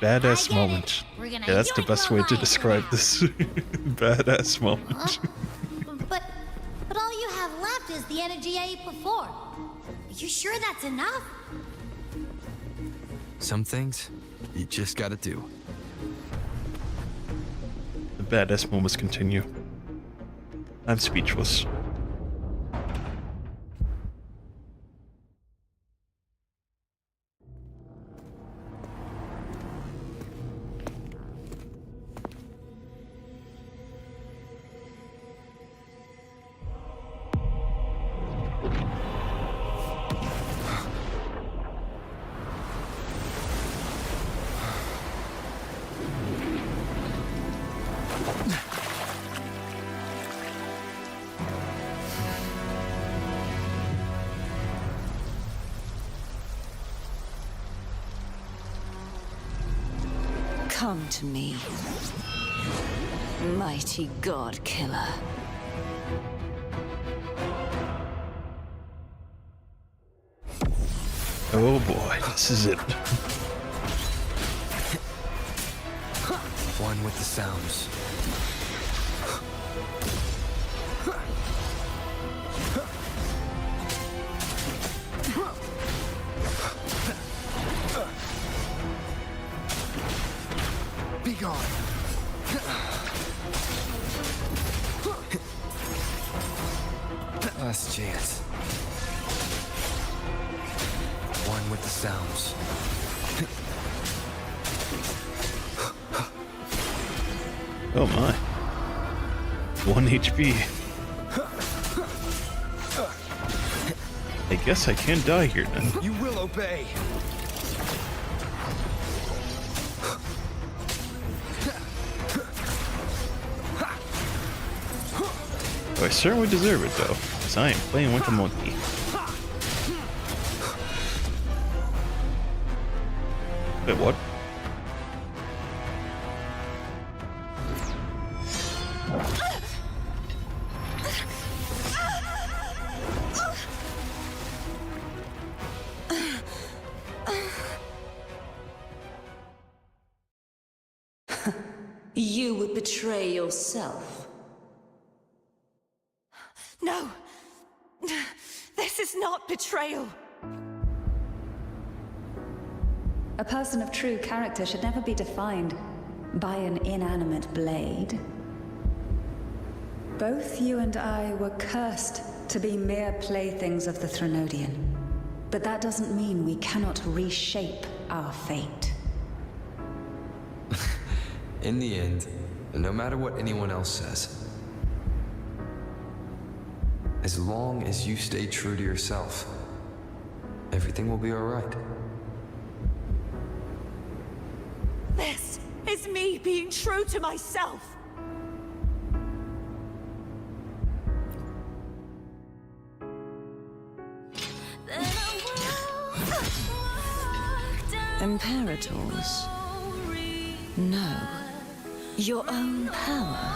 Badass moment. Yeah, that's the best way to describe this. Badass moment. But all you have left is the energy I ate before. Are you sure that's enough? Some things, you just gotta do. The badass moments continue. I'm speechless. Come to me, mighty god killer. Oh boy, this is it. One with the sounds. Be gone. Last chance. One with the sounds. Oh my. 1 HP. I guess I can die here then. You will obey. Oh, I certainly deserve it though, because I am playing with a monkey. Wait, what? You would betray yourself. No! This is not betrayal! A person of true character should never be defined by an inanimate blade. Both you and I were cursed to be mere playthings of the Threnodian. But that doesn't mean we cannot reshape our fate. In the end, no matter what anyone else says, as long as you stay true to yourself, everything will be all right. This is me being true to myself! Imperators, know your own power.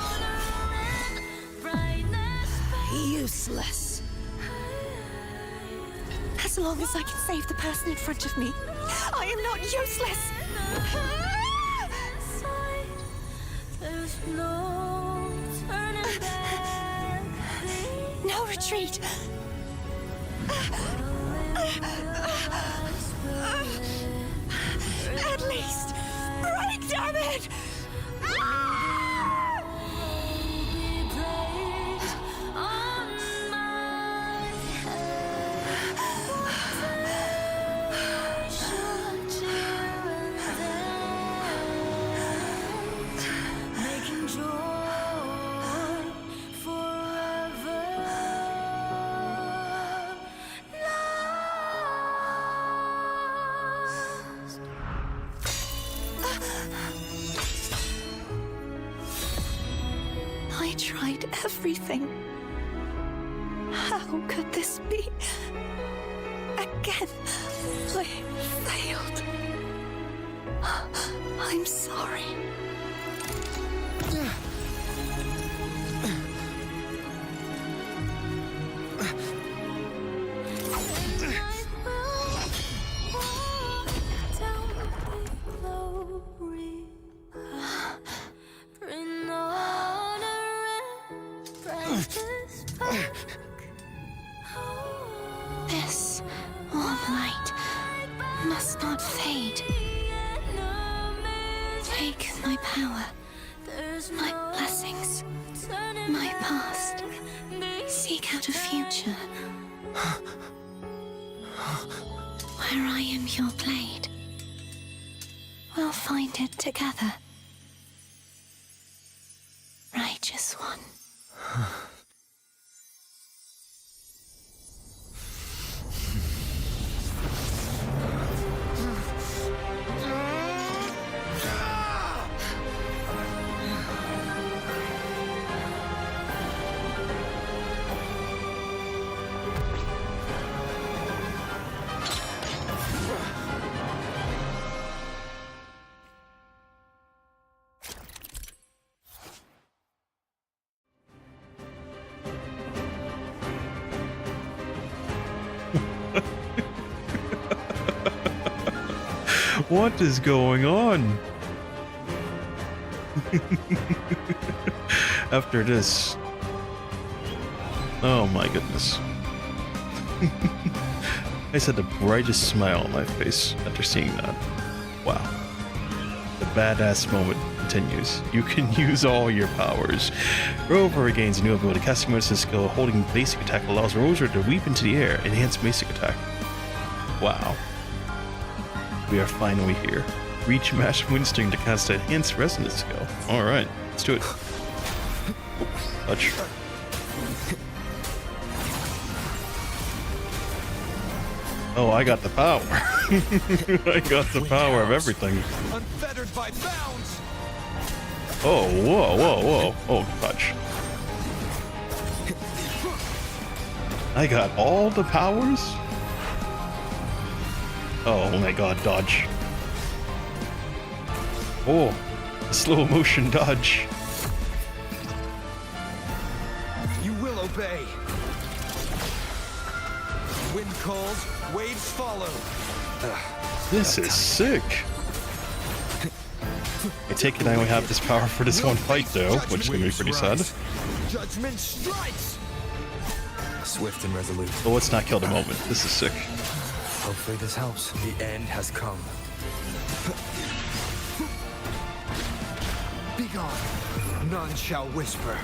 Useless. As long as I can save the person in front of me, I am not useless! No retreat! At least, break, damn it! I tried everything. How could this be? Again, I failed. I'm sorry. This warm light must not fade. Take my power, my blessings, my past. Seek out a future where I am your blade. We'll find it together. Righteous one. What is going on? After this. Oh my goodness. I said the brightest smile on my face after seeing that. Wow. The badass moment continues. You can use all your powers. Rover gains a new ability. Casting Medicine skill, holding basic attack allows Rover to leap into the air. Enhanced basic attack. Wow. We are finally here. Reach Mash Windstring to cast an enhanced resonance skill. Alright, let's do it. Touch. Oh, I got the power. I got the power of everything. Unfettered by bounds. Oh, whoa, whoa, whoa. Oh, touch. I got all the powers? Oh my god, dodge. Oh, slow motion dodge. You will obey. Wind calls, waves follow. This is sick. I take it I only have this power for this one fight though, which is gonna be pretty sad. Judgment strikes. Swift and resolute. But let's not kill the moment. This is sick. Hopefully this helps. The end has come. Begone. None shall whisper.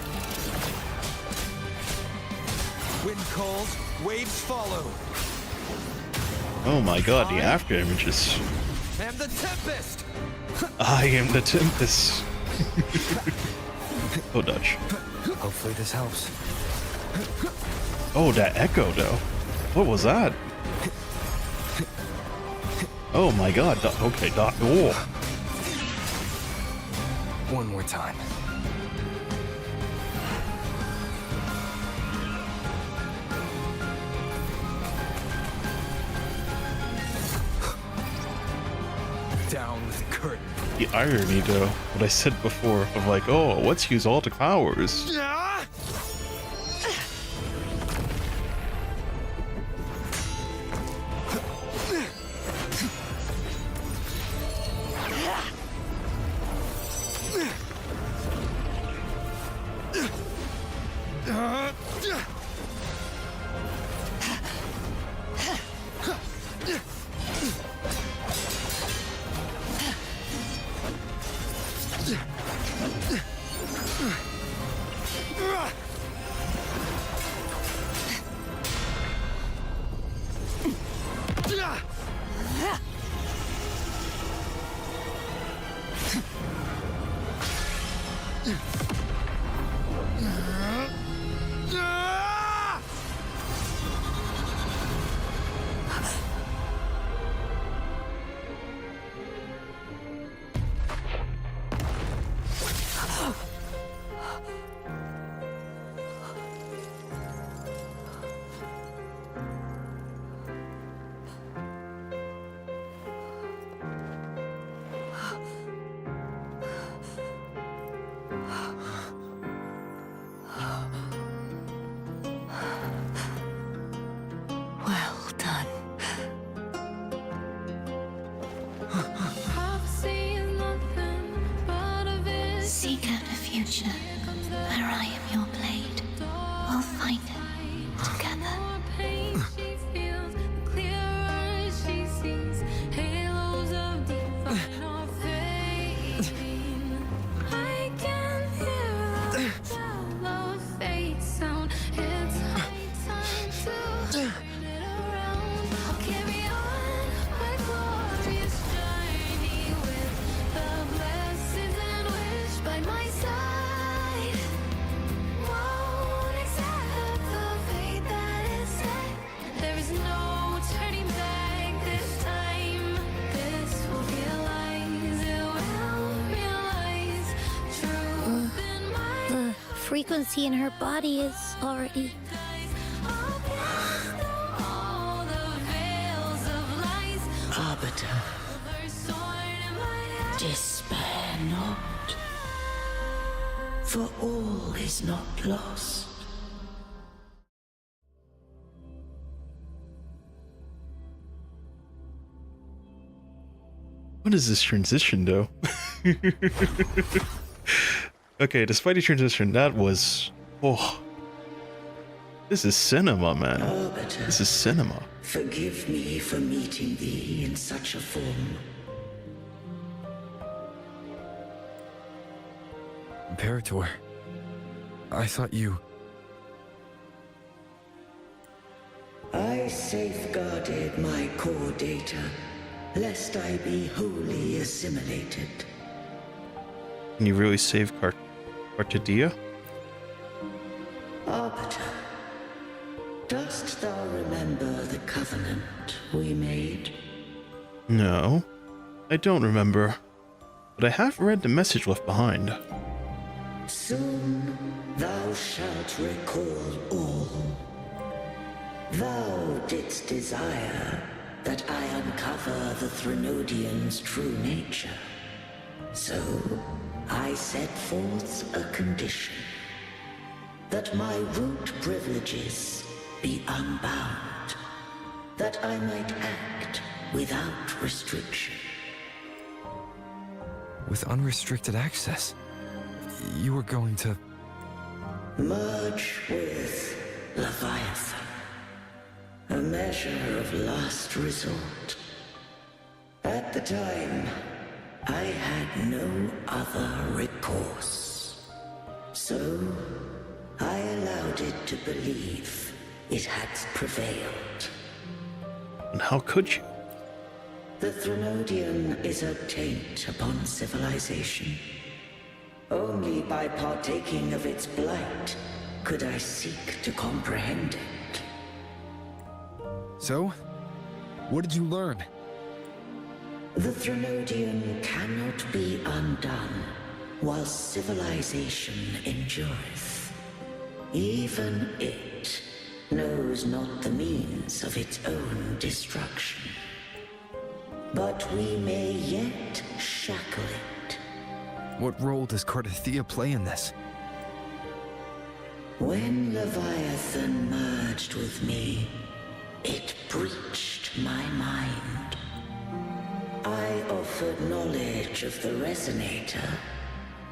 Wind calls, waves follow. Oh my god, the after images. And the tempest. I am the Tempest. Oh, dodge. Hopefully this helps. Oh, that echo though. What was that? Oh my god. Okay, oh. One more time. Down the curtain. The irony though, what I said before of like, oh, let's use all the powers. together. Frequency in her body is already... Arbiter, despair not, for all is not lost. What is this transition, though? Okay, despite the transition, that was... Oh. This is cinema, man. Arbiter, this is cinema. Forgive me for meeting thee in such a form. Imperator, I thought you... I safeguarded my core data, lest I be wholly assimilated. Can you really save Cartadia? Arbiter, dost thou remember the covenant we made? No, I don't remember. But I have read the message left behind. Soon thou shalt recall all. Thou didst desire that I uncover the Threnodian's true nature. So I set forth a condition. That my root privileges be unbound. That I might act without restriction. With unrestricted access, you were going to... Merge with Leviathan. A measure of last resort. At the time, I had no other recourse. So, I allowed it to believe it had prevailed. And how could you? The Threnodian is a taint upon civilization. Only by partaking of its blight could I seek to comprehend it. So, what did you learn? The Threnodian cannot be undone while civilization endureth. Even it knows not the means of its own destruction. But we may yet shackle it. What role does Cartathea play in this? When Leviathan merged with me, it breached my mind. I offered knowledge of the Resonator,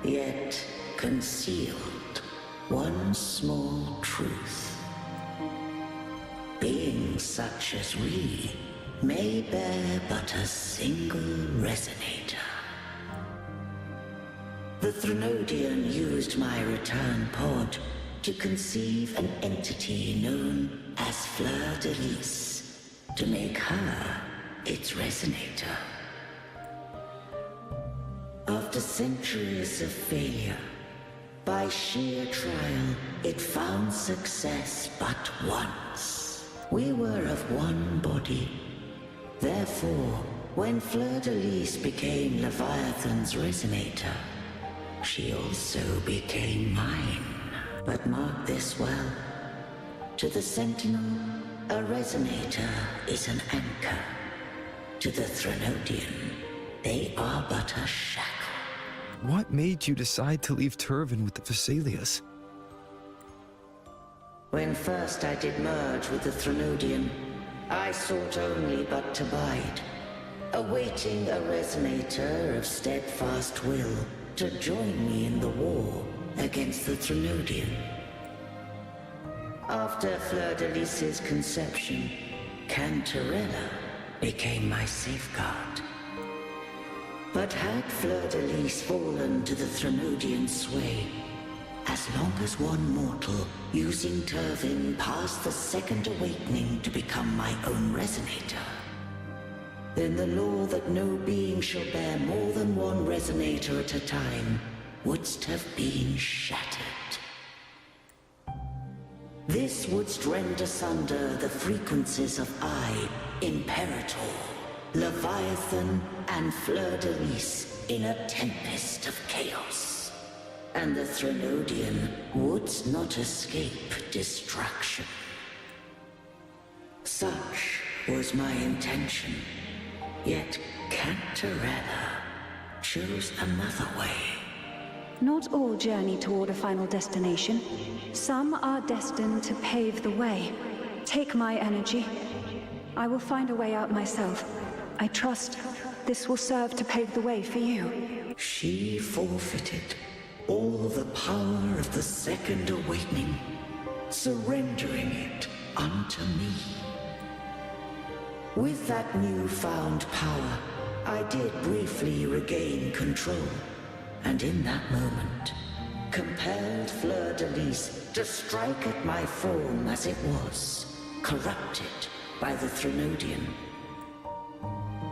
yet concealed one small truth. Beings such as we may bear but a single Resonator. The Threnodian used my return pod to conceive an entity known as Fleur-de-Lis, to make her its Resonator. After centuries of failure, by sheer trial, it found success but once. We were of one body. Therefore, when Fleur-de-Lis became Leviathan's Resonator, she also became mine. But mark this well. To the Sentinel, a Resonator is an anchor. To the Threnodian, they are but a shackle. What made you decide to leave Turvan with the Thessalias? When first I did merge with the Threnodian, I sought only but to bide, awaiting a Resonator of steadfast will to join me in the war against the Threnodian. After Fleur-de-Lis's conception, Cantarella became my safeguard. But had Fleur-de-Lis fallen to the Threnodian sway, as long as one mortal using Turvin passed the second awakening to become my own resonator, then the law that no being shall bear more than one resonator at a time wouldst have been shattered. This wouldst rend asunder the frequencies of I, Imperator, Leviathan, and Fleur-de-Lis in a tempest of chaos. And the Threnodian wouldst not escape destruction. Such was my intention. Yet Cantarella chose another way. Not all journey toward a final destination. Some are destined to pave the way. Take my energy. I will find a way out myself. I trust this will serve to pave the way for you. She forfeited all the power of the second awakening, surrendering it unto me. With that newfound power, I did briefly regain control, and in that moment, compelled Fleur-de-Lis to strike at my form as it was, corrupted by the Threnodian.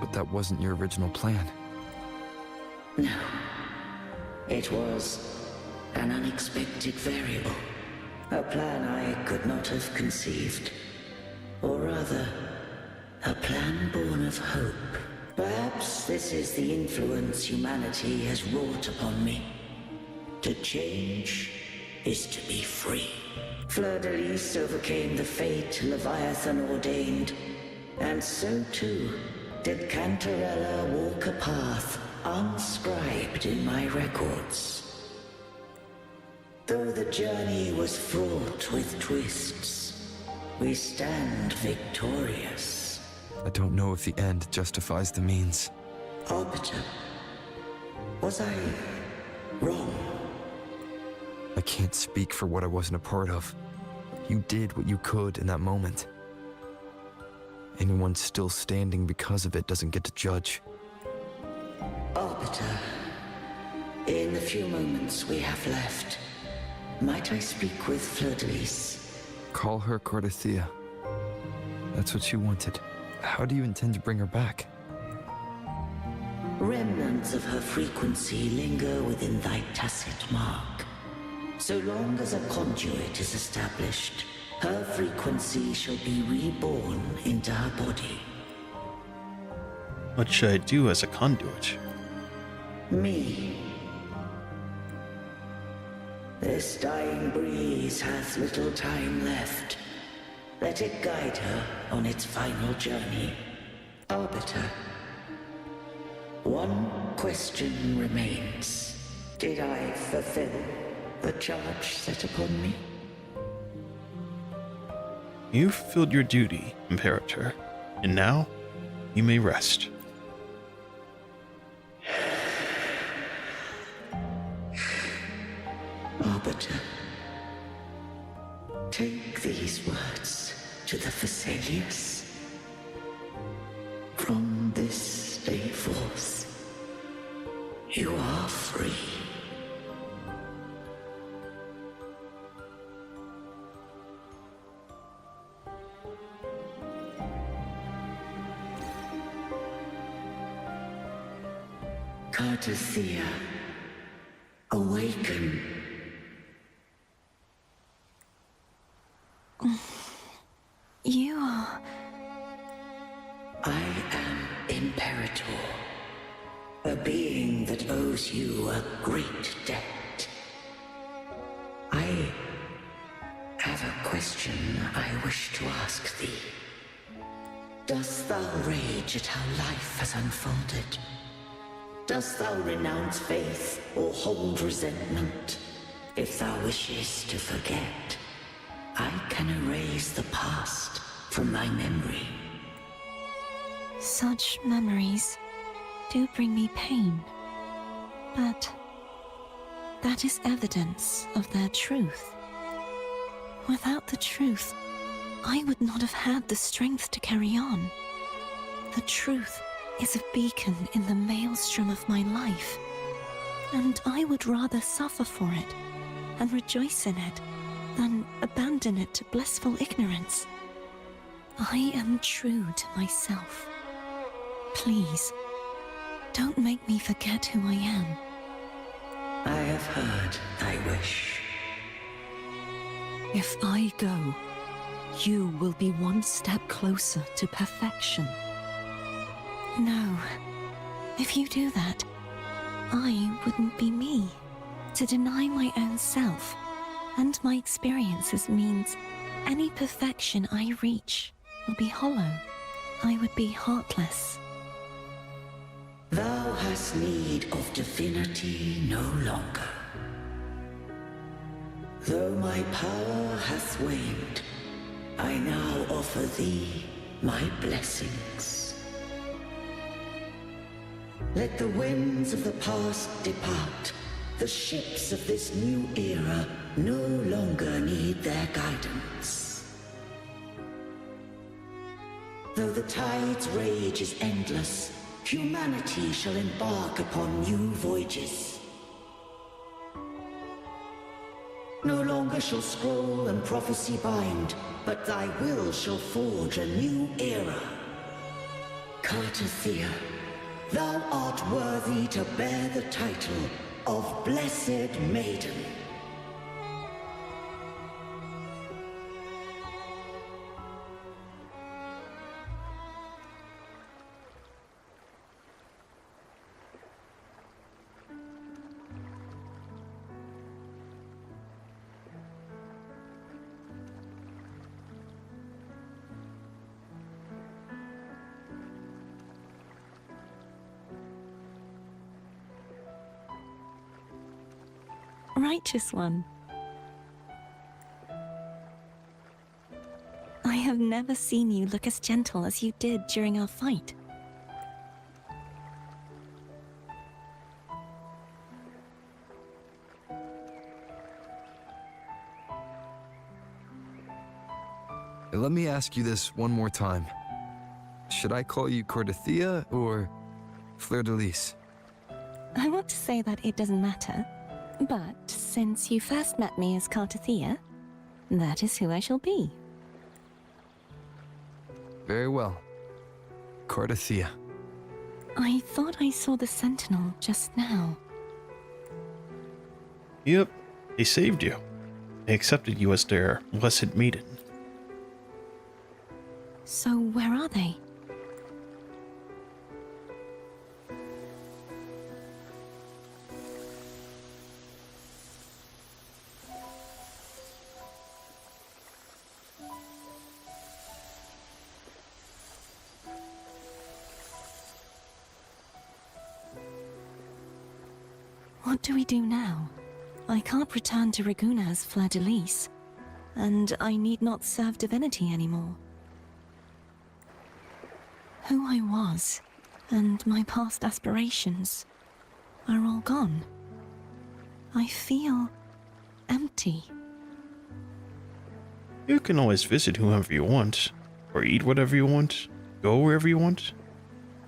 But that wasn't your original plan. No. It was an unexpected variable. A plan I could not have conceived. Or rather, a plan born of hope. Perhaps this is the influence humanity has wrought upon me. To change is to be free. Fleur-de-Lis overcame the fate Leviathan ordained, and so too did Cantarella walk a path unscribed in my records. Though the journey was fraught with twists, we stand victorious. I don't know if the end justifies the means. Arbiter, was I wrong? I can't speak for what I wasn't a part of. You did what you could in that moment. Anyone still standing because of it doesn't get to judge. Arbiter, in the few moments we have left, might I speak with Fleur-de-Lis? Call her Cardathea. That's what she wanted. How do you intend to bring her back? Remnants of her frequency linger within thy tacit mark. So long as a conduit is established, her frequency shall be reborn into her body. What should I do as a conduit? Me. This dying breeze has little time left. Let it guide her on its final journey. Arbiter, one question remains. Did I fulfill the charge set upon me? You fulfilled your duty, Imperator, and now you may rest. Arbiter, take these words to the Phasaelius. From this day forth, you are free. Cardathea, awaken. You are... I am Imperator, a being that owes you a great debt. I have a question I wish to ask thee. Dost thou rage at how life has unfolded? Dost thou renounce faith or hold resentment? If thou wishes to forget, I can erase the past from thy memory. Such memories do bring me pain, but that is evidence of their truth. Without the truth, I would not have had the strength to carry on. The truth is a beacon in the maelstrom of my life, and I would rather suffer for it and rejoice in it than abandon it to blissful ignorance. I am true to myself. Please, don't make me forget who I am. I have heard thy wish. If I go, you will be one step closer to perfection. No. If you do that, I wouldn't be me. To deny my own self and my experiences means any perfection I reach will be hollow. I would be heartless. Thou hast need of divinity no longer. Though my power hath waned, I now offer thee my blessings. Let the winds of the past depart. The ships of this new era no longer need their guidance. Though the tide's rage is endless, humanity shall embark upon new voyages. No longer shall scroll and prophecy bind, but thy will shall forge a new era. Cartathea, thou art worthy to bear the title of Blessed Maiden. Righteous one. I have never seen you look as gentle as you did during our fight. Let me ask you this one more time. Should I call you Cartathea or Fleur de Lis? I want to say that it doesn't matter, but since you first met me as Cartathea, that is who I shall be. Very well. Cartathea. I thought I saw the Sentinel just now. Yep, they saved you. They accepted you as their Blessed Maiden. So where are they? What do we do now? I can't return to Reguna as Fleur de Lis, and I need not serve divinity anymore. Who I was, and my past aspirations, are all gone. I feel empty. You can always visit whoever you want, or eat whatever you want, go wherever you want.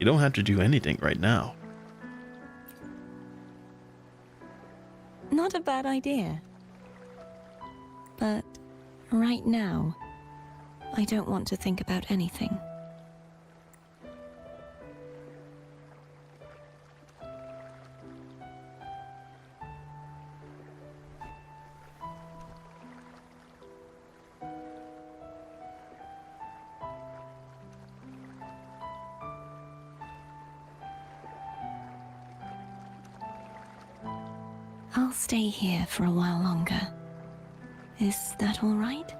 You don't have to do anything right now. Not a bad idea. But right now, I don't want to think about anything. I'll stay here for a while longer. Is that all right?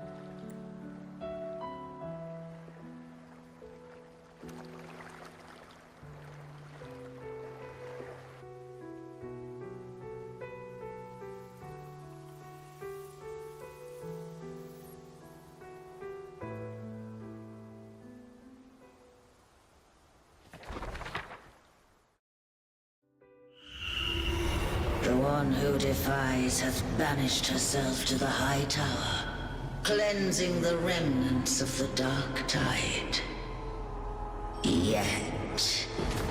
The one who defies hath banished herself to the high tower. cleansing the remnants of the dark tide. Yet,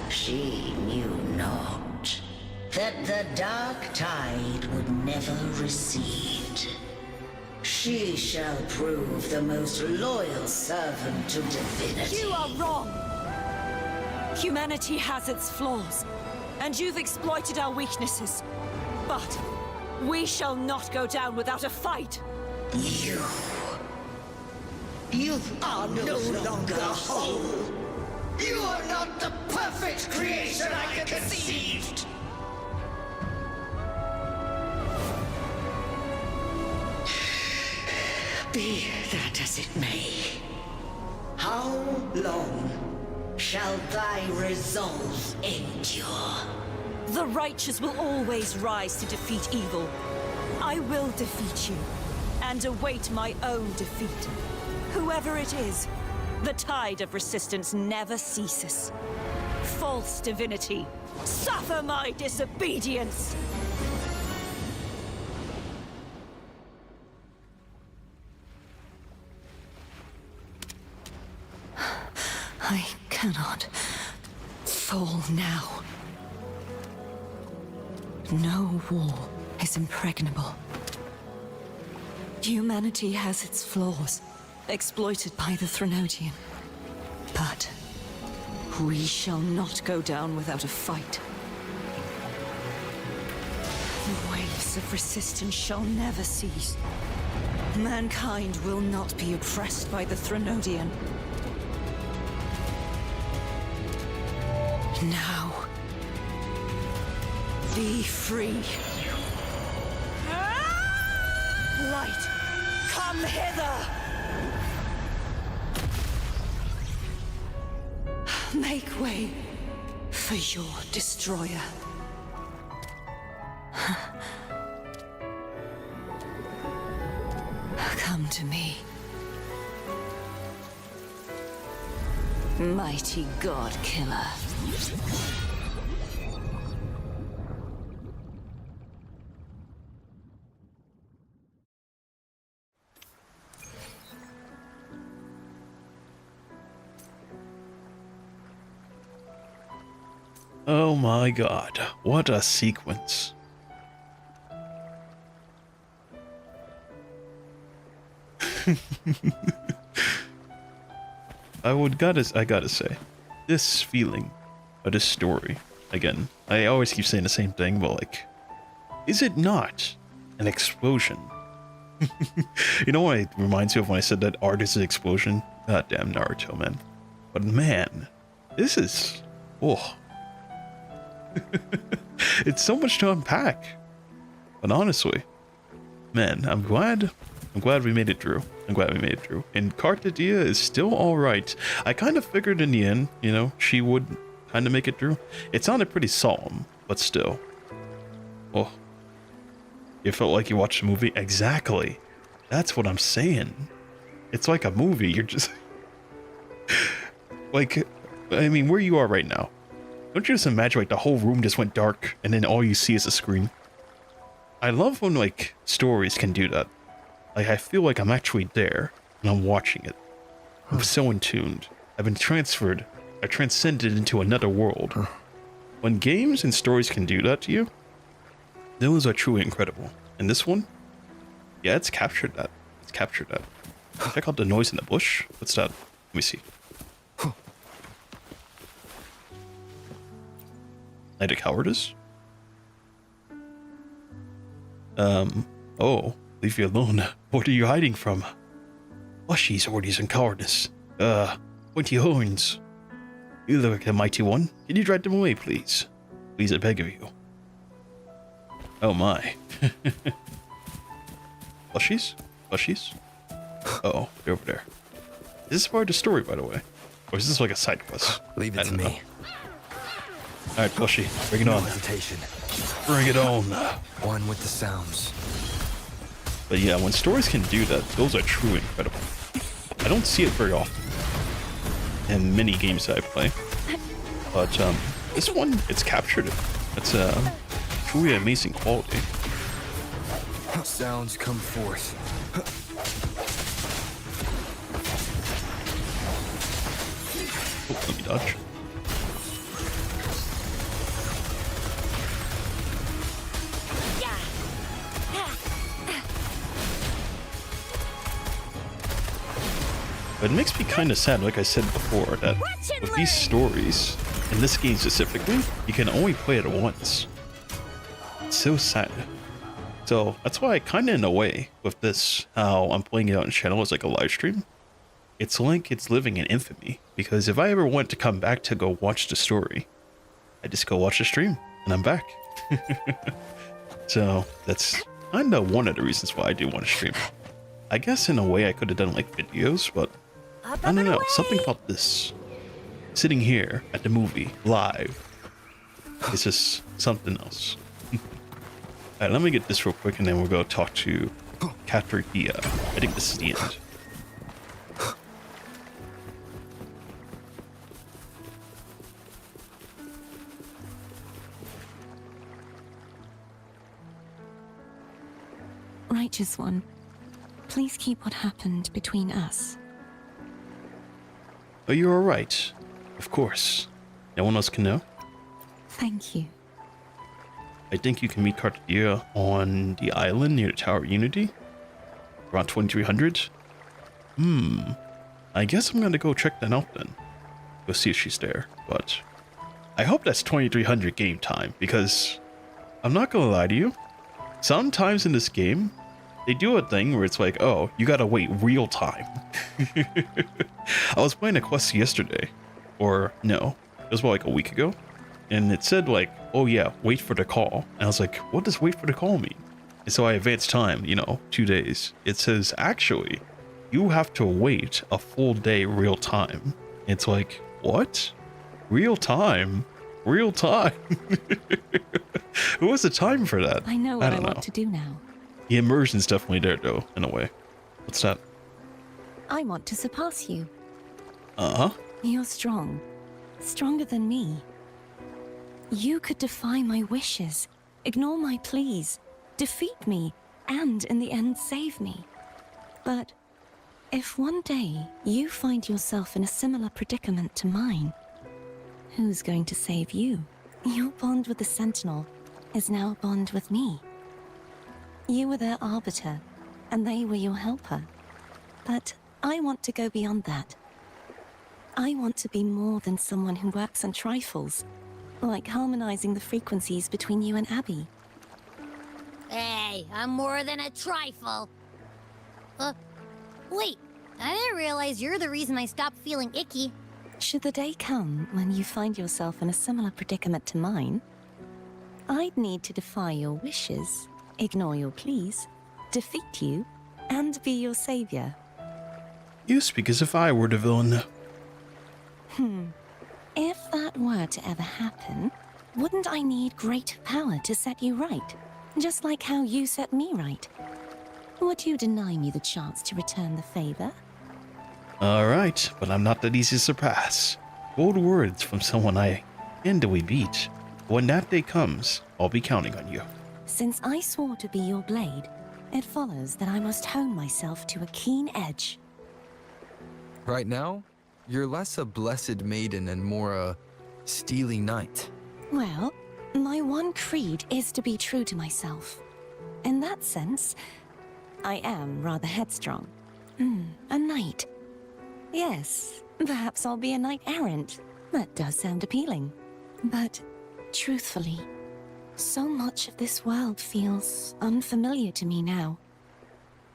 she knew not that the dark tide would never recede. She shall prove the most loyal servant to divinity. You are wrong! Humanity has its flaws, and you've exploited our weaknesses. But we shall not go down without a fight! You are no longer whole! You are not the perfect creation I conceived! Be that as it may, how long shall thy resolve endure? The righteous will always rise to defeat evil. I will defeat you, and await my own defeat. Whoever it is, the tide of resistance never ceases. False divinity, suffer my disobedience! I cannot fall now. No wall is impregnable. Humanity has its flaws, exploited by the Threnodian. But we shall not go down without a fight. The waves of resistance shall never cease. Mankind will not be oppressed by the Threnodian. Now, be free. Light, come hither! Make way for your destroyer. Come to me. Mighty God Killer. Oh my god, what a sequence. I gotta say, this feeling of this story, again, I always keep saying the same thing, but like, is it not an explosion? You know what it reminds me of when I said that art is an explosion? Goddamn Naruto, man. But man, this is, oh. It's so much to unpack. But honestly, man, I'm glad we made it through. And Cartadia is still alright. I kind of figured in the end, you know, she would kind of make it through. It sounded pretty solemn, but still. Oh. You felt like you watched a movie? Exactly. That's what I'm saying. It's like a movie. You're just... like, I mean, where you are right now. Don't you just imagine, like, the whole room just went dark, and then all you see is a screen? I love when, like, stories can do that. Like, I feel like I'm actually there, and I'm watching it. I'm so in tuned. I've been transferred. I transcended into another world. When games and stories can do that to you, those are truly incredible. And this one? Yeah, it's captured that. Check out the noise in the bush. What's that? Let me see. Night of Cowardice? Oh, leave you alone. What are you hiding from? Plushies, ordies, and cowardice. Pointy horns. You look like a mighty one. Can you drive them away, please? Please, I beg of you. Oh my. Plushies? Uh-oh, they're over there. Is this part of the story, by the way? Or is this like a side quest? Leave it to me. Alright, Plushie, bring it on. Bring it on. One with the sounds. But yeah, when stories can do that, those are truly incredible. I don't see it very often in many games that I play. But this one, it's captured it. It's truly amazing quality. Sounds come forth. Let me dodge. But it makes me kind of sad, like I said before, that with these stories, in this game specifically, you can only play it once. It's so sad. So that's why I kind of, in a way, with this, how I'm playing it on channel as like a live stream, it's like it's living in infamy. Because if I ever want to come back to go watch the story, I just go watch the stream, and I'm back. So that's kind of one of the reasons why I do want to stream. I guess in a way I could have done like videos, but I don't know, something about this. Sitting here at the movie, live, it's just something else. Alright, let me get this real quick and then we'll go talk to Katarina. I think this is the end. Righteous One, please keep what happened between us. Oh, you're alright. Of course. No one else can know? Thank you. I think you can meet Katarina on the island near the Tower of Unity. Around 2300. I guess I'm gonna go check that out then. Go see if she's there. But I hope that's 2300 game time, because I'm not gonna lie to you. Sometimes in this game, they do a thing where it's like, oh, you gotta wait real time. I was playing a quest yesterday, or no, it was about like a week ago, and it said like, oh yeah, wait for the call. And I was like, what does wait for the call mean? And so I advanced time, 2 days. It says, actually, you have to wait a full day real time. It's like, what? Real time? Real time? Who has the time for that? I know what I want to do now. The immersion's definitely there, though, in a way. What's that? I want to surpass you. Uh-huh. You're strong. Stronger than me. You could defy my wishes, ignore my pleas, defeat me, and in the end save me. But if one day you find yourself in a similar predicament to mine, who's going to save you? Your bond with the Sentinel is now a bond with me. You were their arbiter, and they were your helper. But I want to go beyond that. I want to be more than someone who works on trifles, like harmonizing the frequencies between you and Abby. Hey, I'm more than a trifle. Wait, I didn't realize you're the reason I stopped feeling icky. Should the day come when you find yourself in a similar predicament to mine, I'd need to defy your wishes, ignore your pleas, defeat you, and be your savior. You speak as if I were the villain. If that were to ever happen, wouldn't I need great power to set you right? Just like how you set me right. Would you deny me the chance to return the favor? Alright, but I'm not that easy to surpass. Bold words from someone I we beat. When that day comes, I'll be counting on you. Since I swore to be your blade, it follows that I must hone myself to a keen edge. Right now, you're less a blessed maiden and more a steely knight. Well, my one creed is to be true to myself. In that sense, I am rather headstrong. A knight. Yes, perhaps I'll be a knight-errant. That does sound appealing. But, truthfully, so much of this world feels unfamiliar to me now.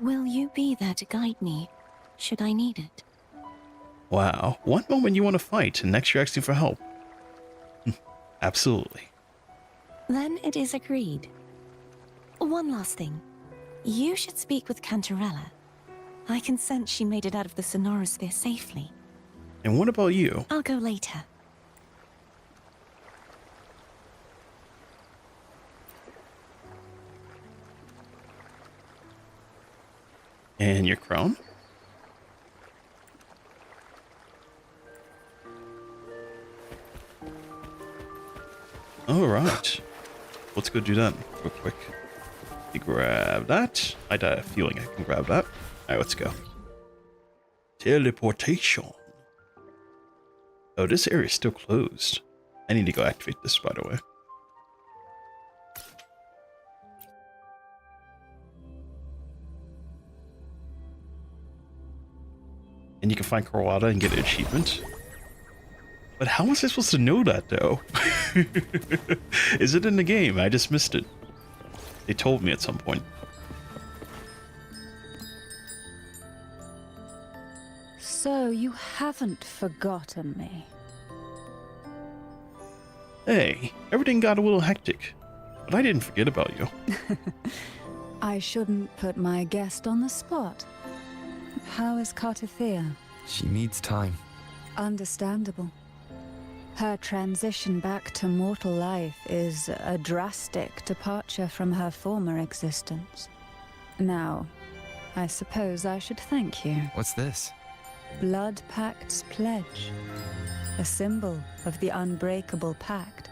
Will you be there to guide me, should I need it? Wow, one moment you want to fight, and next you're asking for help. Absolutely. Then it is agreed. One last thing. You should speak with Cantarella. I can sense she made it out of the Sonorosphere safely. And what about you? I'll go later. And your crown? Alright. Let's go do that real quick. You grab that. I had a feeling I can grab that. Alright, let's go. Teleportation. Oh, this area is still closed. I need to go activate this, by the way. And you can find Carlotta and get an achievement. But how was I supposed to know that, though? Is it in the game? I just missed it. They told me at some point. So you haven't forgotten me. Hey, everything got a little hectic, but I didn't forget about you. I shouldn't put my guest on the spot. How is Cartithea? She needs time. Understandable. Her transition back to mortal life is a drastic departure from her former existence. Now, I suppose I should thank you. What's this? Blood Pact's pledge. A symbol of the unbreakable pact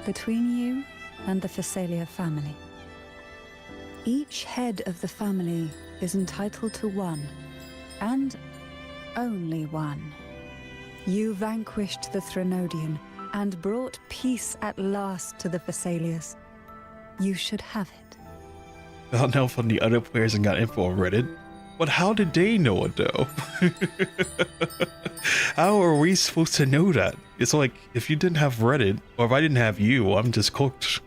between you and the Phasalia family. Each head of the family is entitled to one, and only one. You vanquished the Threnodian and brought peace at last to the Phasalias. You should have it. Found out from the other players and got info on Reddit. But how did they know it, though? How are we supposed to know that? It's like, if you didn't have Reddit, or if I didn't have you, I'm just cooked.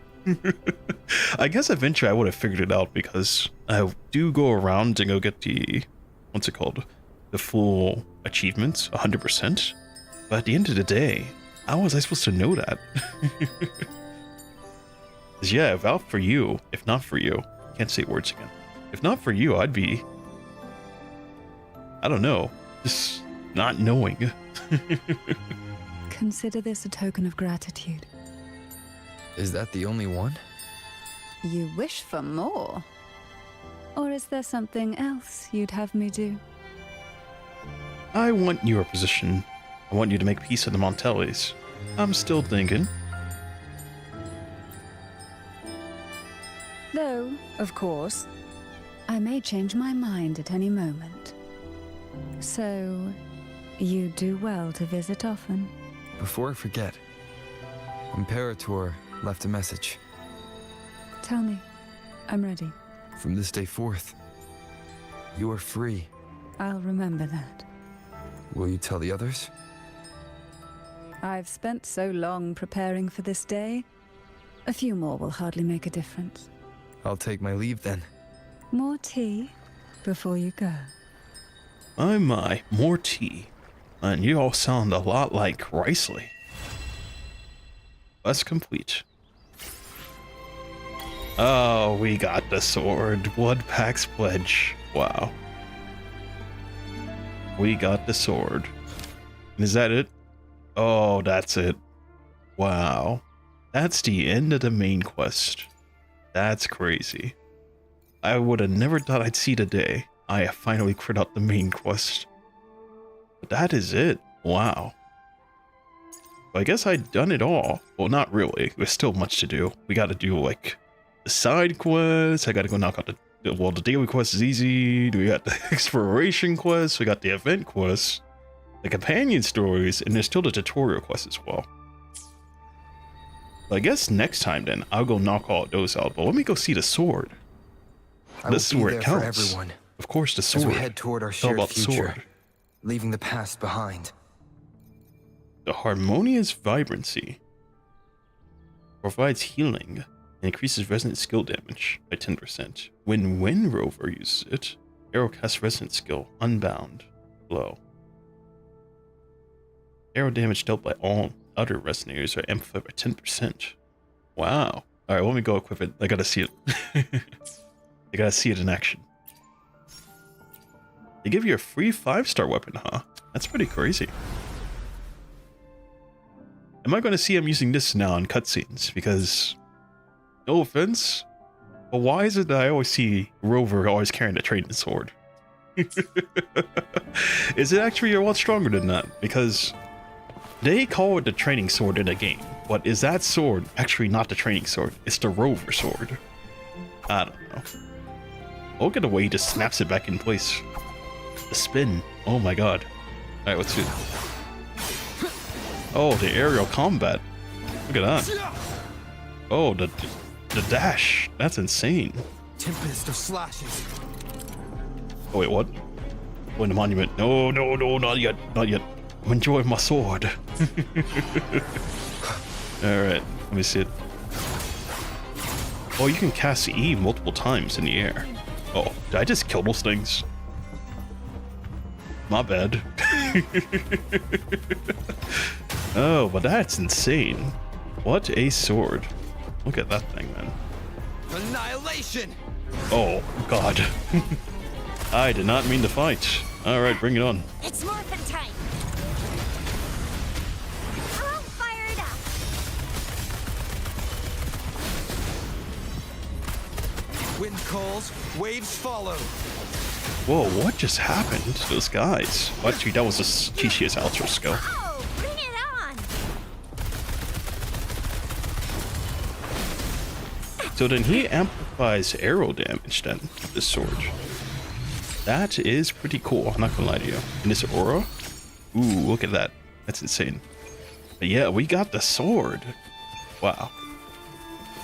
I guess eventually I would have figured it out, because I do go around and go get the, what's it called? The full achievements, 100%. But at the end of the day, how was I supposed to know that? 'Cause yeah, if out for you, if not for you, can't say words again. If not for you, I'd be, I don't know, just not knowing. Consider this a token of gratitude. Is that the only one? You wish for more? Or is there something else you'd have me do? I want your position. I want you to make peace with the Montellis. I'm still thinking. Though, of course, I may change my mind at any moment. So, you do well to visit often. Before I forget, Imperator left a message. Tell me. I'm ready. From this day forth, you are free. I'll remember that. Will you tell the others? I've spent so long preparing for this day. A few more will hardly make a difference. I'll take my leave then. More tea before you go. My, more tea. And you all sound a lot like Riceley. Quest complete. Oh, we got the sword. Blood Pact's pledge. Wow. We got the sword. Is that it? Oh, that's it. Wow. That's the end of the main quest. That's crazy. I would have never thought I'd see the day I finally crit out the main quest. But that is it. Wow. I guess I'd done it all. Well, not really. There's still much to do. We gotta do, like, the side quests. I gotta go knock out the... Well, the daily quest is easy. We got the exploration quests. We got the event quests. The companion stories. And there's still the tutorial quests as well. But I guess next time, then, I'll go knock all those out. But let me go see the sword. This is where it counts. For everyone. Of course, the sword. As we head toward our It's all shared about the future, sword. leaving the past behind. The harmonious vibrancy provides healing and increases resonant skill damage by 10%. When Wind Rover uses it, arrow casts resonant skill unbound blow. Arrow damage dealt by all other resonators are amplified by 10%. Wow. Alright, let me go equip it. I gotta see it. I gotta see it in action. They give you a free 5-star weapon, huh? That's pretty crazy. Am I going to see him using this now in cutscenes? Because, no offense, but why is it that I always see Rover always carrying a trading sword? Is it actually a lot stronger than that? Because they call it the training sword in the game, but is that sword actually not the training sword? It's the Rover sword. I don't know. Look at the way he just snaps it back in place. The spin. Oh my god. Alright, let's do it. Oh, the aerial combat. Look at that. Oh, the dash. That's insane. Tempest of slashes. Oh, wait, what? Oh, in the monument. No, no, no, not yet. Not yet. I'm enjoying my sword. Alright, let me see it. Oh, you can cast E multiple times in the air. Oh, did I just kill those things? My bad. Oh, but that's insane. What a sword. Look at that thing, man. Annihilation! Oh, God. I did not mean to fight. Alright, bring it on. It's morphin' time. I'll fire it up. Wind calls, waves follow. Whoa, what just happened to those guys? Well, actually, that was a TCS outro skill. Oh, bring it on. So then he amplifies arrow damage then, with this sword. That is pretty cool, I'm not gonna lie to you. And this aura? Ooh, look at that. That's insane. But yeah, we got the sword. Wow.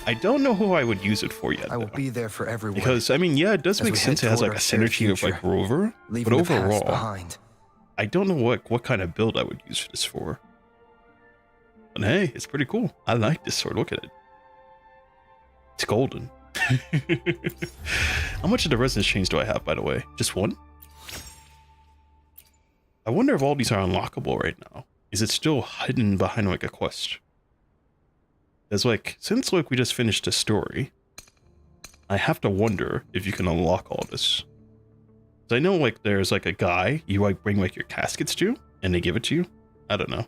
I don't know who I would use it for yet, I will be there for everyone. because, I mean, yeah, it does make sense it has like a synergy of like Rover, but overall, I don't know what kind of build I would use this for. But hey, it's pretty cool. I like this sword, look at it. It's golden. How much of the resonance chains do I have, by the way? Just one? I wonder if all these are unlockable right now. Is it still hidden behind like a quest? There's like, since like we just finished the story, I have to wonder if you can unlock all this. I know like there's like a guy you like bring like your caskets to, and they give it to you. I don't know.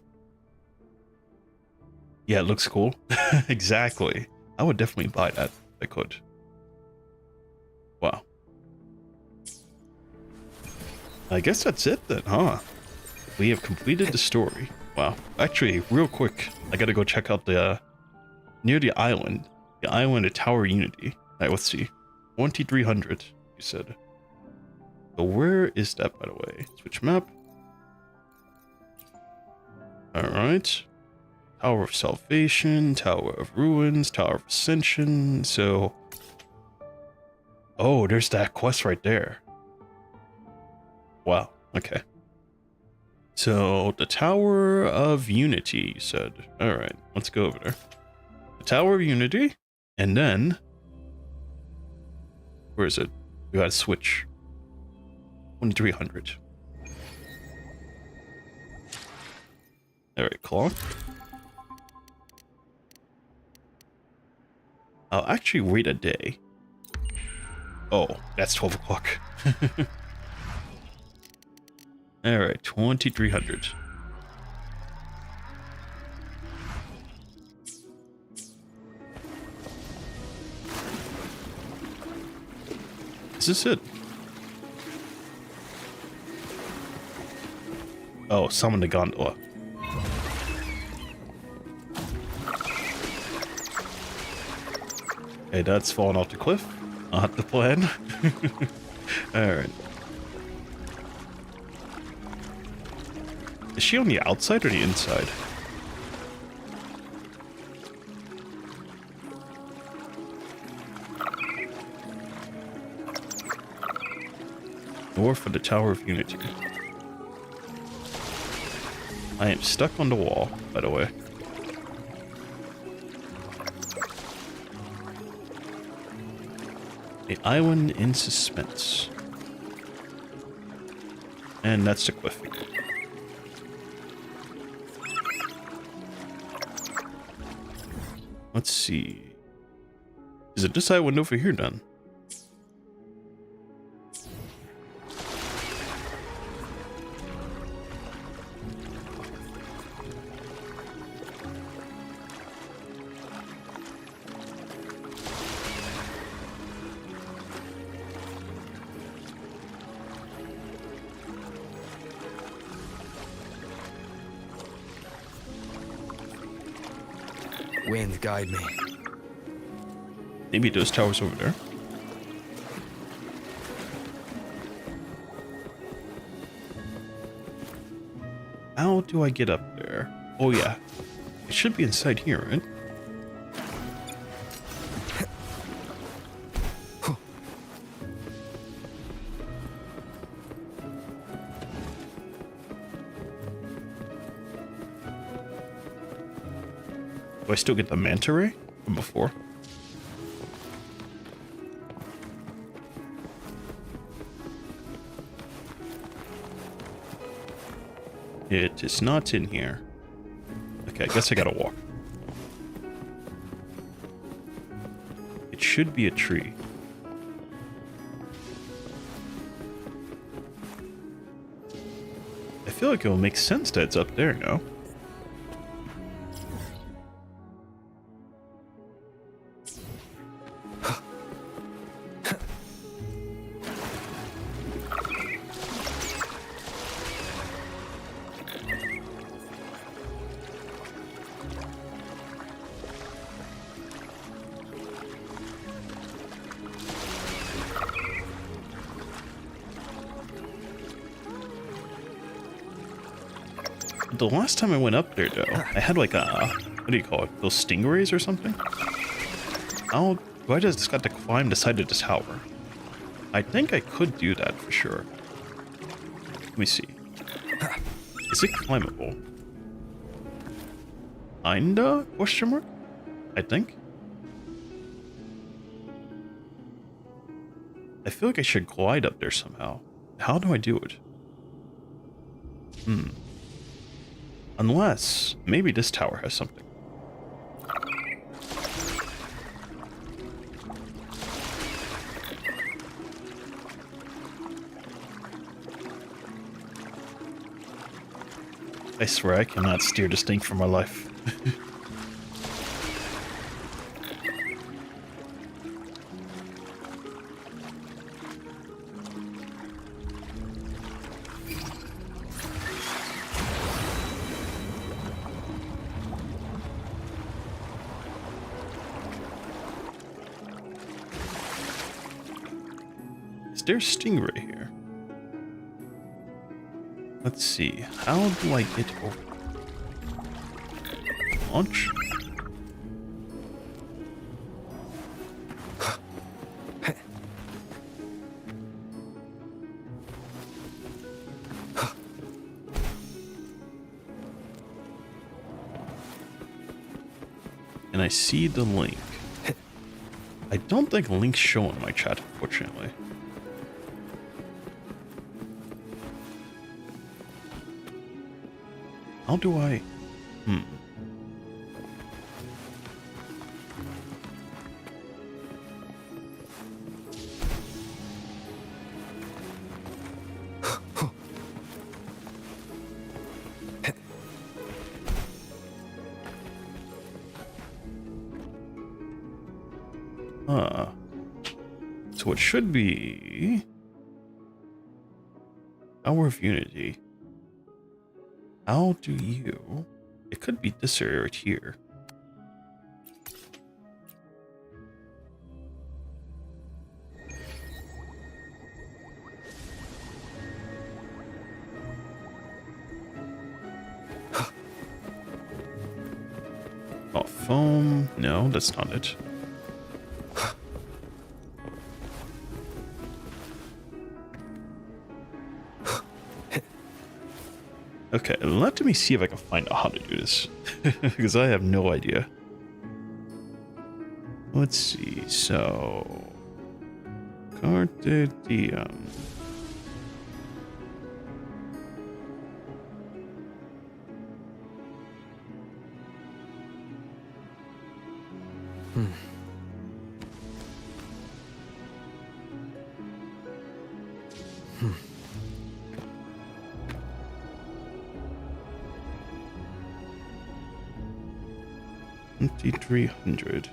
Yeah, it looks cool. Exactly. I would definitely buy that if I could. Wow. I guess that's it then, huh? We have completed the story. Wow. Actually, real quick, I gotta go check out the near the island of Tower Unity. Alright, let's see. 2300, you said. So where is that, by the way? Switch map. Alright. Tower of Salvation, Tower of Ruins, Tower of Ascension. So, oh, there's that quest right there. Wow, okay. So, the Tower of Unity, you said. Alright, let's go over there. The Tower of Unity, and then... where is it? We gotta switch. 2300. Alright, clock. I'll actually wait a day. Oh, that's 12 o'clock. Alright, 2300. Is this it? Oh, summon the gondola. Okay, that's fallen off the cliff. Not the plan. Alright. Is she on the outside or the inside? North of the Tower of Unity. I am stuck on the wall, by the way. The island in suspense. And that's the cliff. Let's see. Is it this island over here done? Wind, guide me. Maybe those towers over there. How do I get up there? Oh yeah. It should be inside here, right? Do I still get the manta ray from before? It is not in here. Okay, I guess I gotta walk. It should be a tree. I feel like it will make sense that it's up there, no? The last time I went up there, though, I had like a, what do you call it? Those stingrays or something? Oh, do I just got to climb the side of the tower? I think I could do that for sure. Let me see. Is it climbable? Kinda? Question mark? I think. I feel like I should glide up there somehow. How do I do it? Unless, maybe this tower has something. I swear I cannot steer this thing for my life. Is there a stingray here? Let's see. How do I get over? Launch? And I see the link. I don't think links show in my chat, unfortunately. How do I... So it should be... Hour of Unity. How do you... It could be this area right here. Oh, foam. No, that's not it. Okay, let me see if I can find out how to do this. Because I have no idea. Let's see, so... Carta diem. $2,300.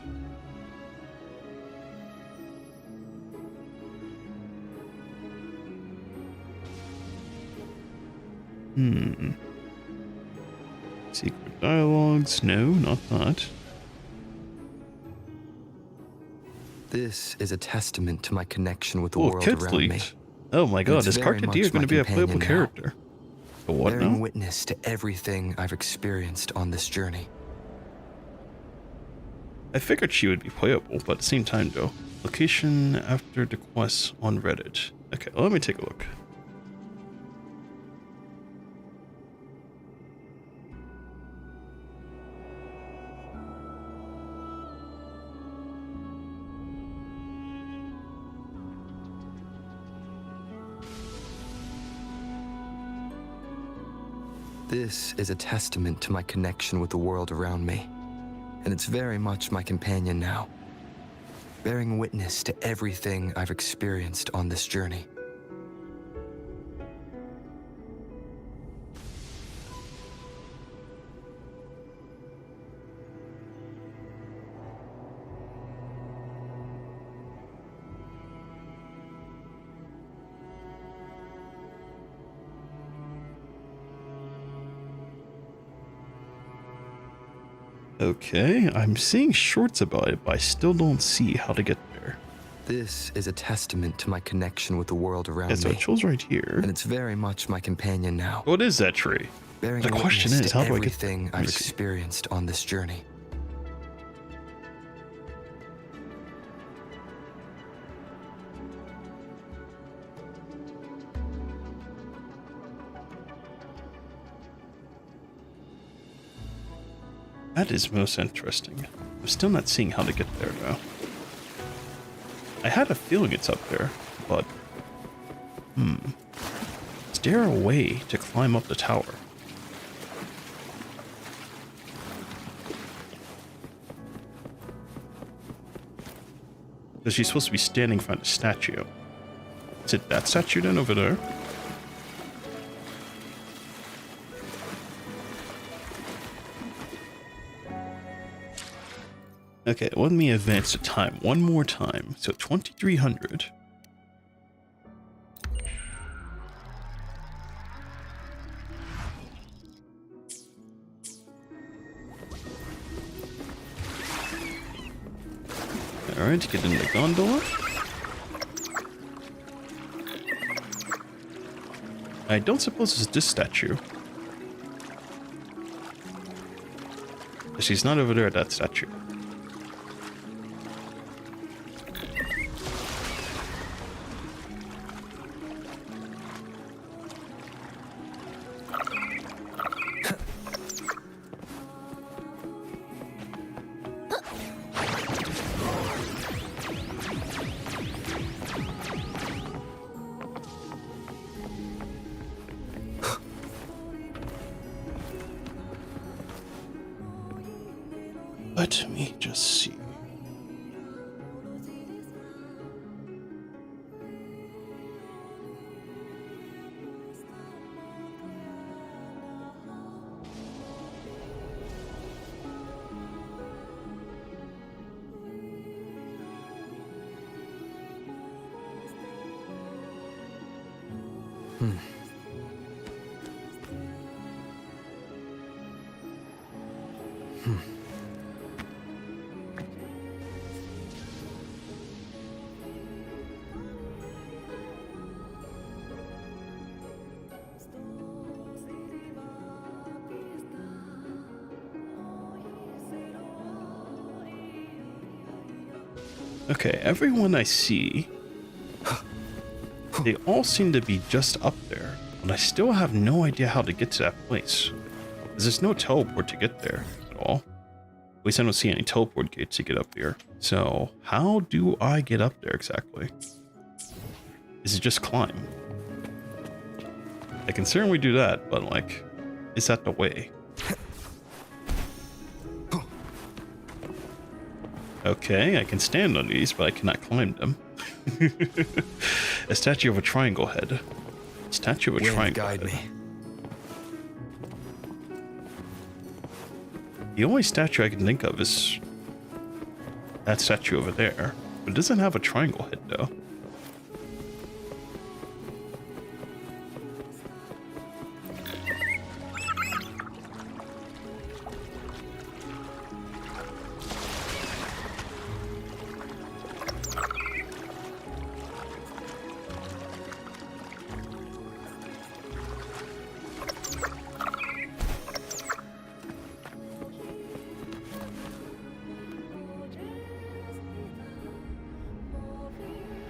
Secret dialogues? No, not that. This is a testament to my connection with the world kids around me. leaked. Oh my god, this Carta is going to be a playable character. The what bearing now? witness to everything I've experienced on this journey. I figured she would be playable, but at the same time though. Location after the quest on Reddit. Okay, let me take a look. This is a testament to my connection with the world around me, and it's very much my companion now, bearing witness to everything I've experienced on this journey. Okay, I'm seeing shorts about it, but I still don't see how to get there. This is a testament to my connection with the world around Yeah, so me. it shows right here. And it's very much my companion now. What is that tree? Bearing The question witness is, to how do I get everything there? Let I've me see. experienced on this journey. That is most interesting. I'm still not seeing how to get there though. I had a feeling it's up there, but... Is there a way to climb up the tower? Because she's supposed to be standing in front of the statue. Is it that statue then over there? Okay, let me advance the time one more time. So 2300. Alright, get in the gondola. I don't suppose it's this statue. She's not over there at that statue. Let me just see. Okay, everyone I see, they all seem to be just up there, but I still have no idea how to get to that place. There's no teleport to get there at all. At least I don't see any teleport gates to get up here. So how do I get up there exactly? Is it just climb? I can certainly do that, but like, is that the way? Okay, I can stand on these, but I cannot climb them. A statue of a triangle head. Statue of a triangle guide head. me. The only statue I can think of is that statue over there. But it doesn't have a triangle head, though.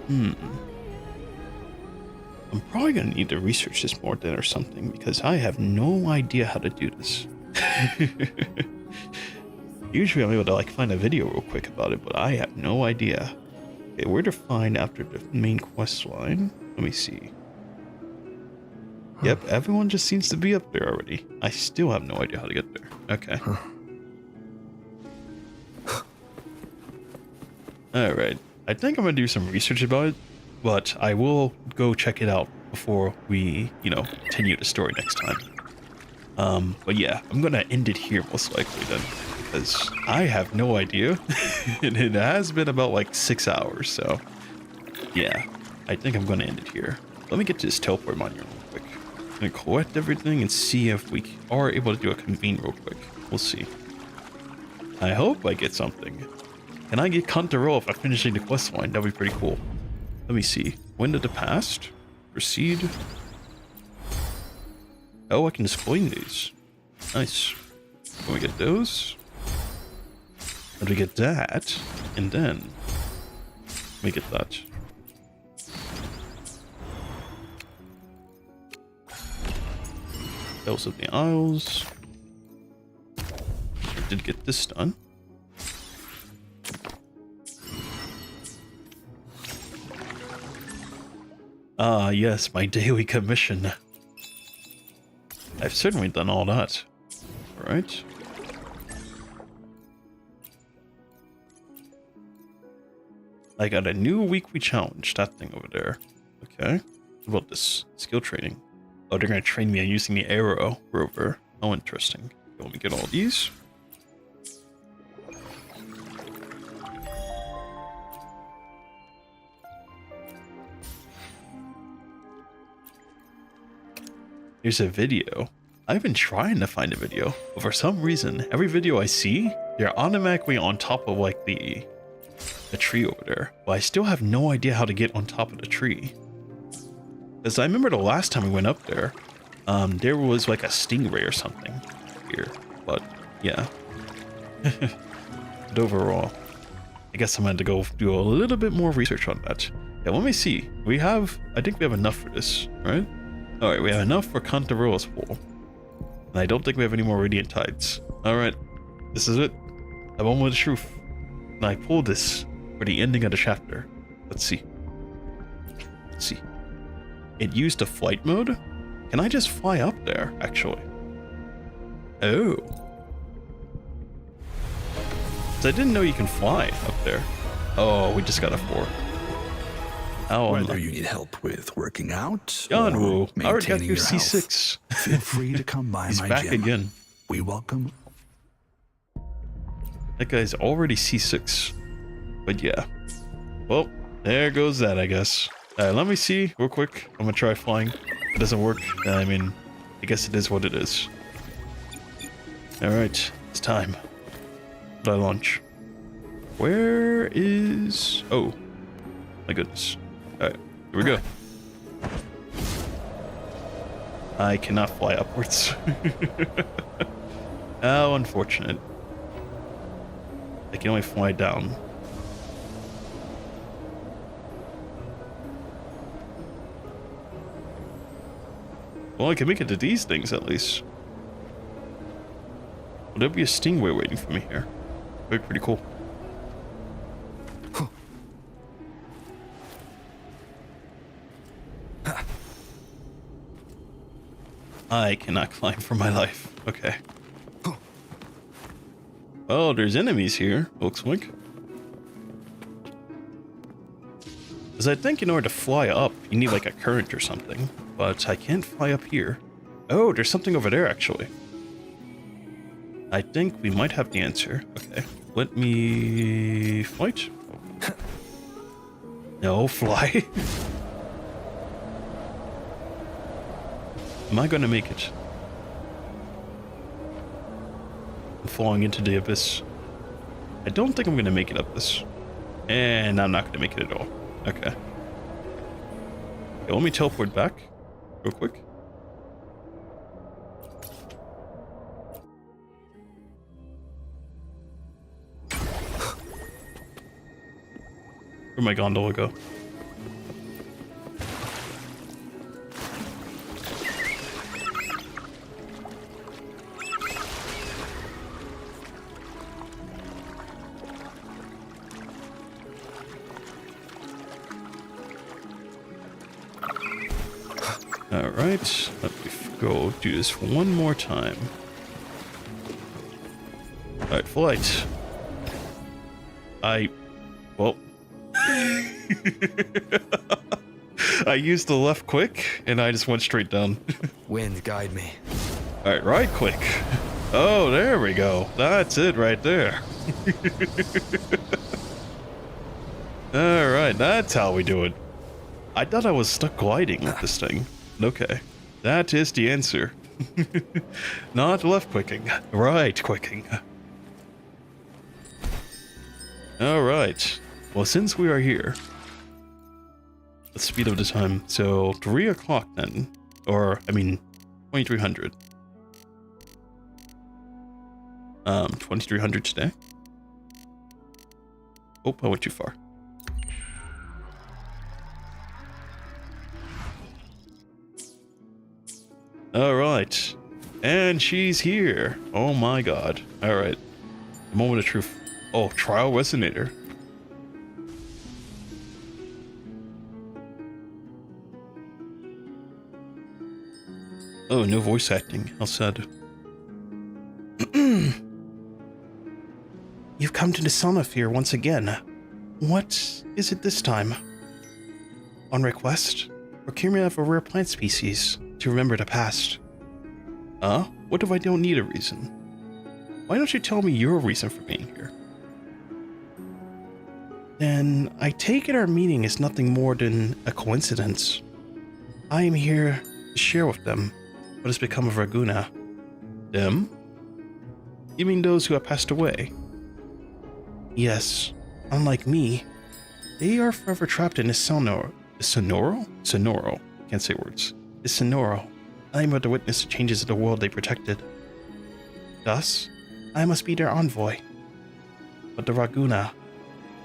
I'm probably gonna need to research this more then or something, because I have no idea how to do this. Usually I'm able to like find a video real quick about it, but I have no idea. Okay, where to find after the main quest line? Let me see. Yep, everyone just seems to be up there already. I still have no idea how to get there. Okay. Alright. I think I'm gonna do some research about it, but I will go check it out before we, continue the story next time. But yeah, I'm gonna end it here most likely then, because I have no idea. And it has been about like 6 hours, so yeah, I think I'm gonna end it here. Let me get to this teleport module real quick. I'm gonna collect everything and see if we are able to do a convene real quick. We'll see. I hope I get something. Can I get Contarol if I'm finishing the quest line? That'd be pretty cool. Let me see. Wind of the past. Proceed. Oh, I can explain these. Nice. Can we get those? And we get that. And then we get that. Bells of the Isles. I did get this done. Ah, yes, my daily commission. I've certainly done all that. Alright. I got a new weekly challenge, that thing over there. Okay. What about this? Skill training. Oh, they're gonna train me on using the arrow rover. Oh, interesting. Let me get all these. Here's a video. I've been trying to find a video, but for some reason, every video I see, they're automatically on top of like the tree over there. But I still have no idea how to get on top of the tree. Because I remember the last time we went up there, there was like a stingray or something here. But yeah. But overall, I guess I'm going to go do a little bit more research on that. Yeah, let me see. I think we have enough for this, right? Alright, we have enough for Contarola's Pool. And I don't think we have any more Radiant Tides. Alright, this is it. I won with the truth. And I pulled this for the ending of the chapter. Let's see. Let's see. It used a flight mode? Can I just fly up there, actually? Oh. So I didn't know you can fly up there. Oh, we just got a 4. Oh, whether you need help with working out Yanwu, or I already got maintaining your your C6. health, feel free to come by He's my back gym. again. We welcome. That guy's already C6. But yeah. Well, there goes that, I guess. Let me see real quick. I'm gonna try flying. If it doesn't work, I mean, I guess it is what it is. Alright, it's time. Did I launch? Where is... Oh. My goodness. Alright, here we go. I cannot fly upwards. How unfortunate. I can only fly down. Well, I can make it to these things at least. Will there be a stingray waiting for me here? That'd be pretty cool. I cannot climb for my life. Okay. Oh, there's enemies here, looks like. Because I think in order to fly up, you need like a current or something. But I can't fly up here. Oh, there's something over there, actually. I think we might have the answer. Okay. Let me... fight? No, fly. Am I gonna make it? I'm falling into the abyss. I don't think I'm gonna make it up this. And I'm not gonna make it at all. Okay. Okay, let me teleport back real quick. Where'd my gondola go? Alright, let me go do this one more time. Alright, flight. Well. I used the left quick, and I just went straight down. Wind, guide me. Alright, right quick. Oh, there we go. That's it right there. Alright, that's how we do it. I thought I was stuck gliding with this thing. Okay, that is the answer. Not left quicking, right quicking. Alright, well, since we are here, let's speed up the time. So 3 o'clock then, or I mean 2300. 2300 today. Oh, I went too far. Alright, and she's here. Oh my god. Alright, the moment of truth. Oh, trial resonator. Oh, no voice acting. How sad. You've come to the Sonosphere once again. What is it this time? On request, procurement of a rare plant species to remember the past. What if I don't need a reason? Why don't you tell me your reason for being here? Then I take it our meeting is nothing more than a coincidence. I am here to share with them what has become of Raguna. Them? You mean those who have passed away? Yes, unlike me, they are forever trapped in this Sonoro. Can't say words. This Sonoro. I am but to witness the changes of the world they protected. Thus, I must be their envoy. But the Raguna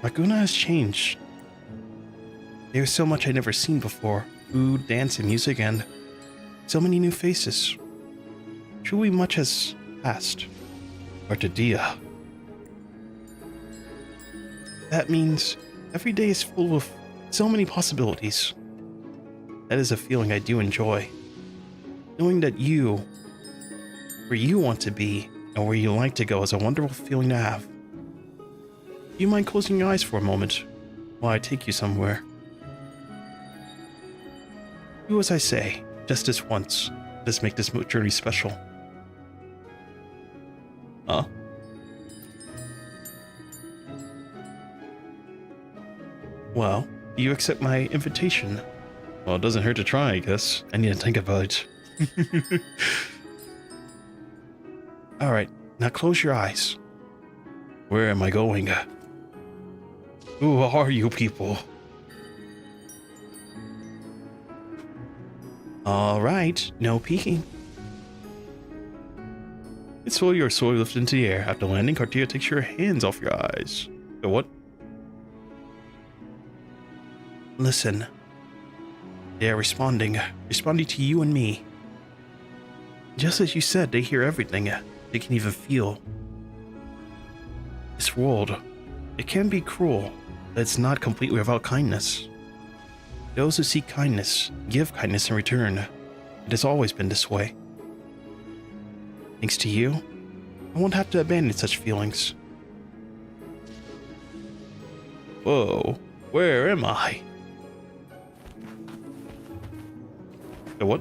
has changed. There is so much I'd never seen before. Food, dance, and music, and so many new faces. Truly much has passed. Artadia. That means every day is full of so many possibilities. That is a feeling I do enjoy. Knowing that you, where you want to be, and where you like to go is a wonderful feeling to have. Do you mind closing your eyes for a moment while I take you somewhere? Do as I say, just this once. Let's make this journey special. Huh? Well, do you accept my invitation? Well, it doesn't hurt to try, I guess. I need to think about it. Alright, now close your eyes. Where am I going? Who are you people? Alright, no peeking. It's while your sword lifted into the air. After landing, Cartia takes your hands off your eyes. What? Listen. They are responding to you and me. Just as you said, they hear everything. They can even feel. This world, it can be cruel, but it's not completely without kindness. Those who seek kindness, give kindness in return. It has always been this way. Thanks to you, I won't have to abandon such feelings. Whoa, where am I? What?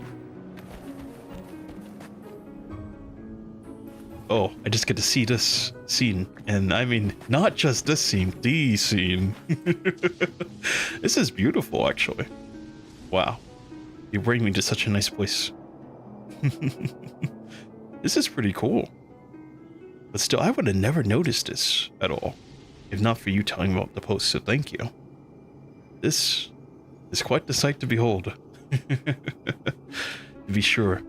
Oh, I just get to see this scene. And I mean, not just this scene, the scene. This is beautiful, actually. Wow. You bring me to such a nice place. This is pretty cool. But still, I would have never noticed this at all, if not for you telling me about the post, so thank you. This is quite the sight to behold. To be sure.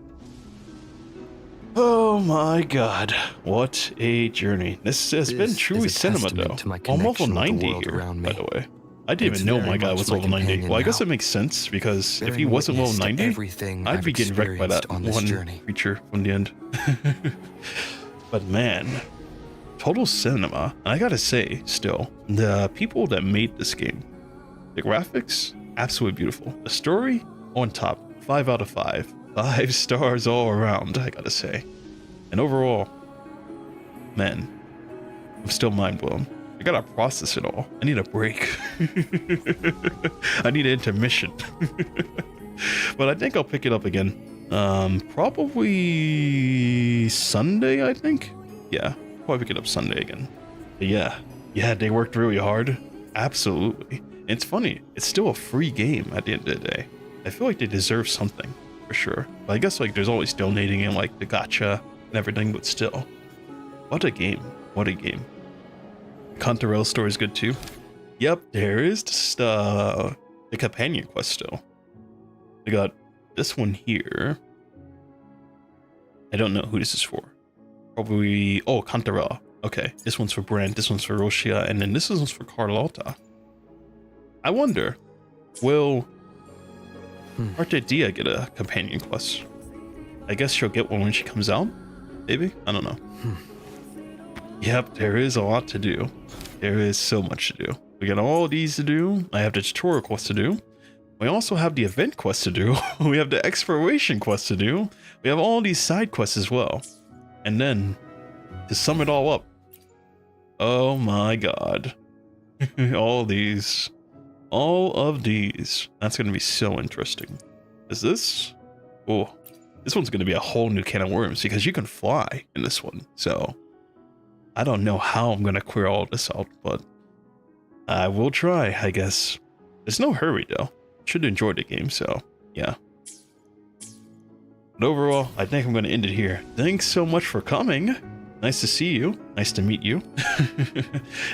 Oh my god, what a journey. This has been truly cinema though. I'm level 90 here, by the way. I didn't even know my guy was level 90. Well, I guess that makes sense, because if he wasn't level 90, I'd be getting wrecked by that one creature from the end. But man, total cinema. I gotta say, still, the people that made this game, the graphics, absolutely beautiful. The story, on top. 5 out of 5. 5 stars all around, I gotta say. And overall, man, I'm still mind blown. I gotta process it all. I need a break. I need an intermission. But I think I'll pick it up again. Probably Sunday, I think. Yeah, probably pick it up Sunday again. But yeah, they worked really hard. Absolutely. And it's funny, it's still a free game at the end of the day. I feel like they deserve something, for sure. But I guess like there's always donating and like the gacha and everything, but still. What a game. What a game. Cantarell story is good too. Yep, there is just the companion quest still. I got this one here. I don't know who this is for. Probably, oh, Cantarell. Okay, this one's for Brand, this one's for Roshia, and then this one's for Carlotta. I wonder, will Artedia get a companion quest? I guess she'll get one when she comes out, maybe? I don't know. Yep, there is a lot to do. There is so much to do. We got all these to do. I have the tutorial quest to do. We also have the event quest to do. We have the exploration quest to do. We have all these side quests as well. And then, to sum it all up, oh my god. All of these. That's going to be so interesting. Is this? Oh, this one's going to be a whole new can of worms because you can fly in this one. So, I don't know how I'm going to clear all this out, but I will try, I guess. There's no hurry though. Should enjoy the game, so yeah. But overall, I think I'm going to end it here. Thanks so much for coming. Nice to see you. Nice to meet you.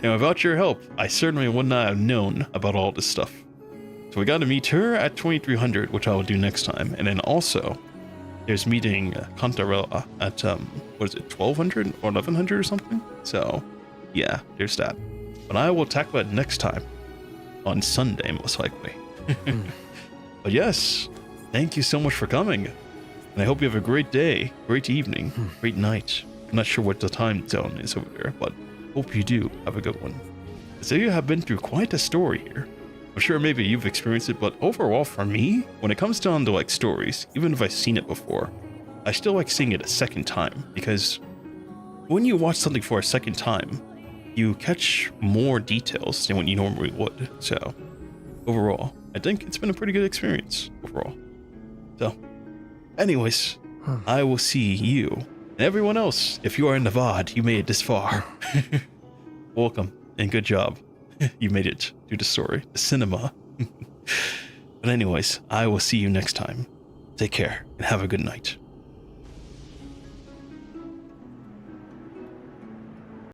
And without your help, I certainly would not have known about all this stuff. So we got to meet her at 2300, which I will do next time. And then also, there's meeting Cantarella at, what is it, 1200 or 1100 or something? So, yeah, there's that. But I will tackle it next time. On Sunday, most likely. But yes, thank you so much for coming. And I hope you have a great day, great evening, great night. I'm not sure what the time zone is over there, but hope you do have a good one. So you have been through quite a story here. I'm sure maybe you've experienced it, but overall for me, when it comes down to like stories, even if I've seen it before, I still like seeing it a second time, because when you watch something for a second time, you catch more details than what you normally would. So overall, I think it's been a pretty good experience overall. So anyways, I will see you and everyone else. If you are in the VOD, you made it this far. Welcome and good job. You made it through the story, the cinema. But anyways, I will see you next time. Take care and have a good night.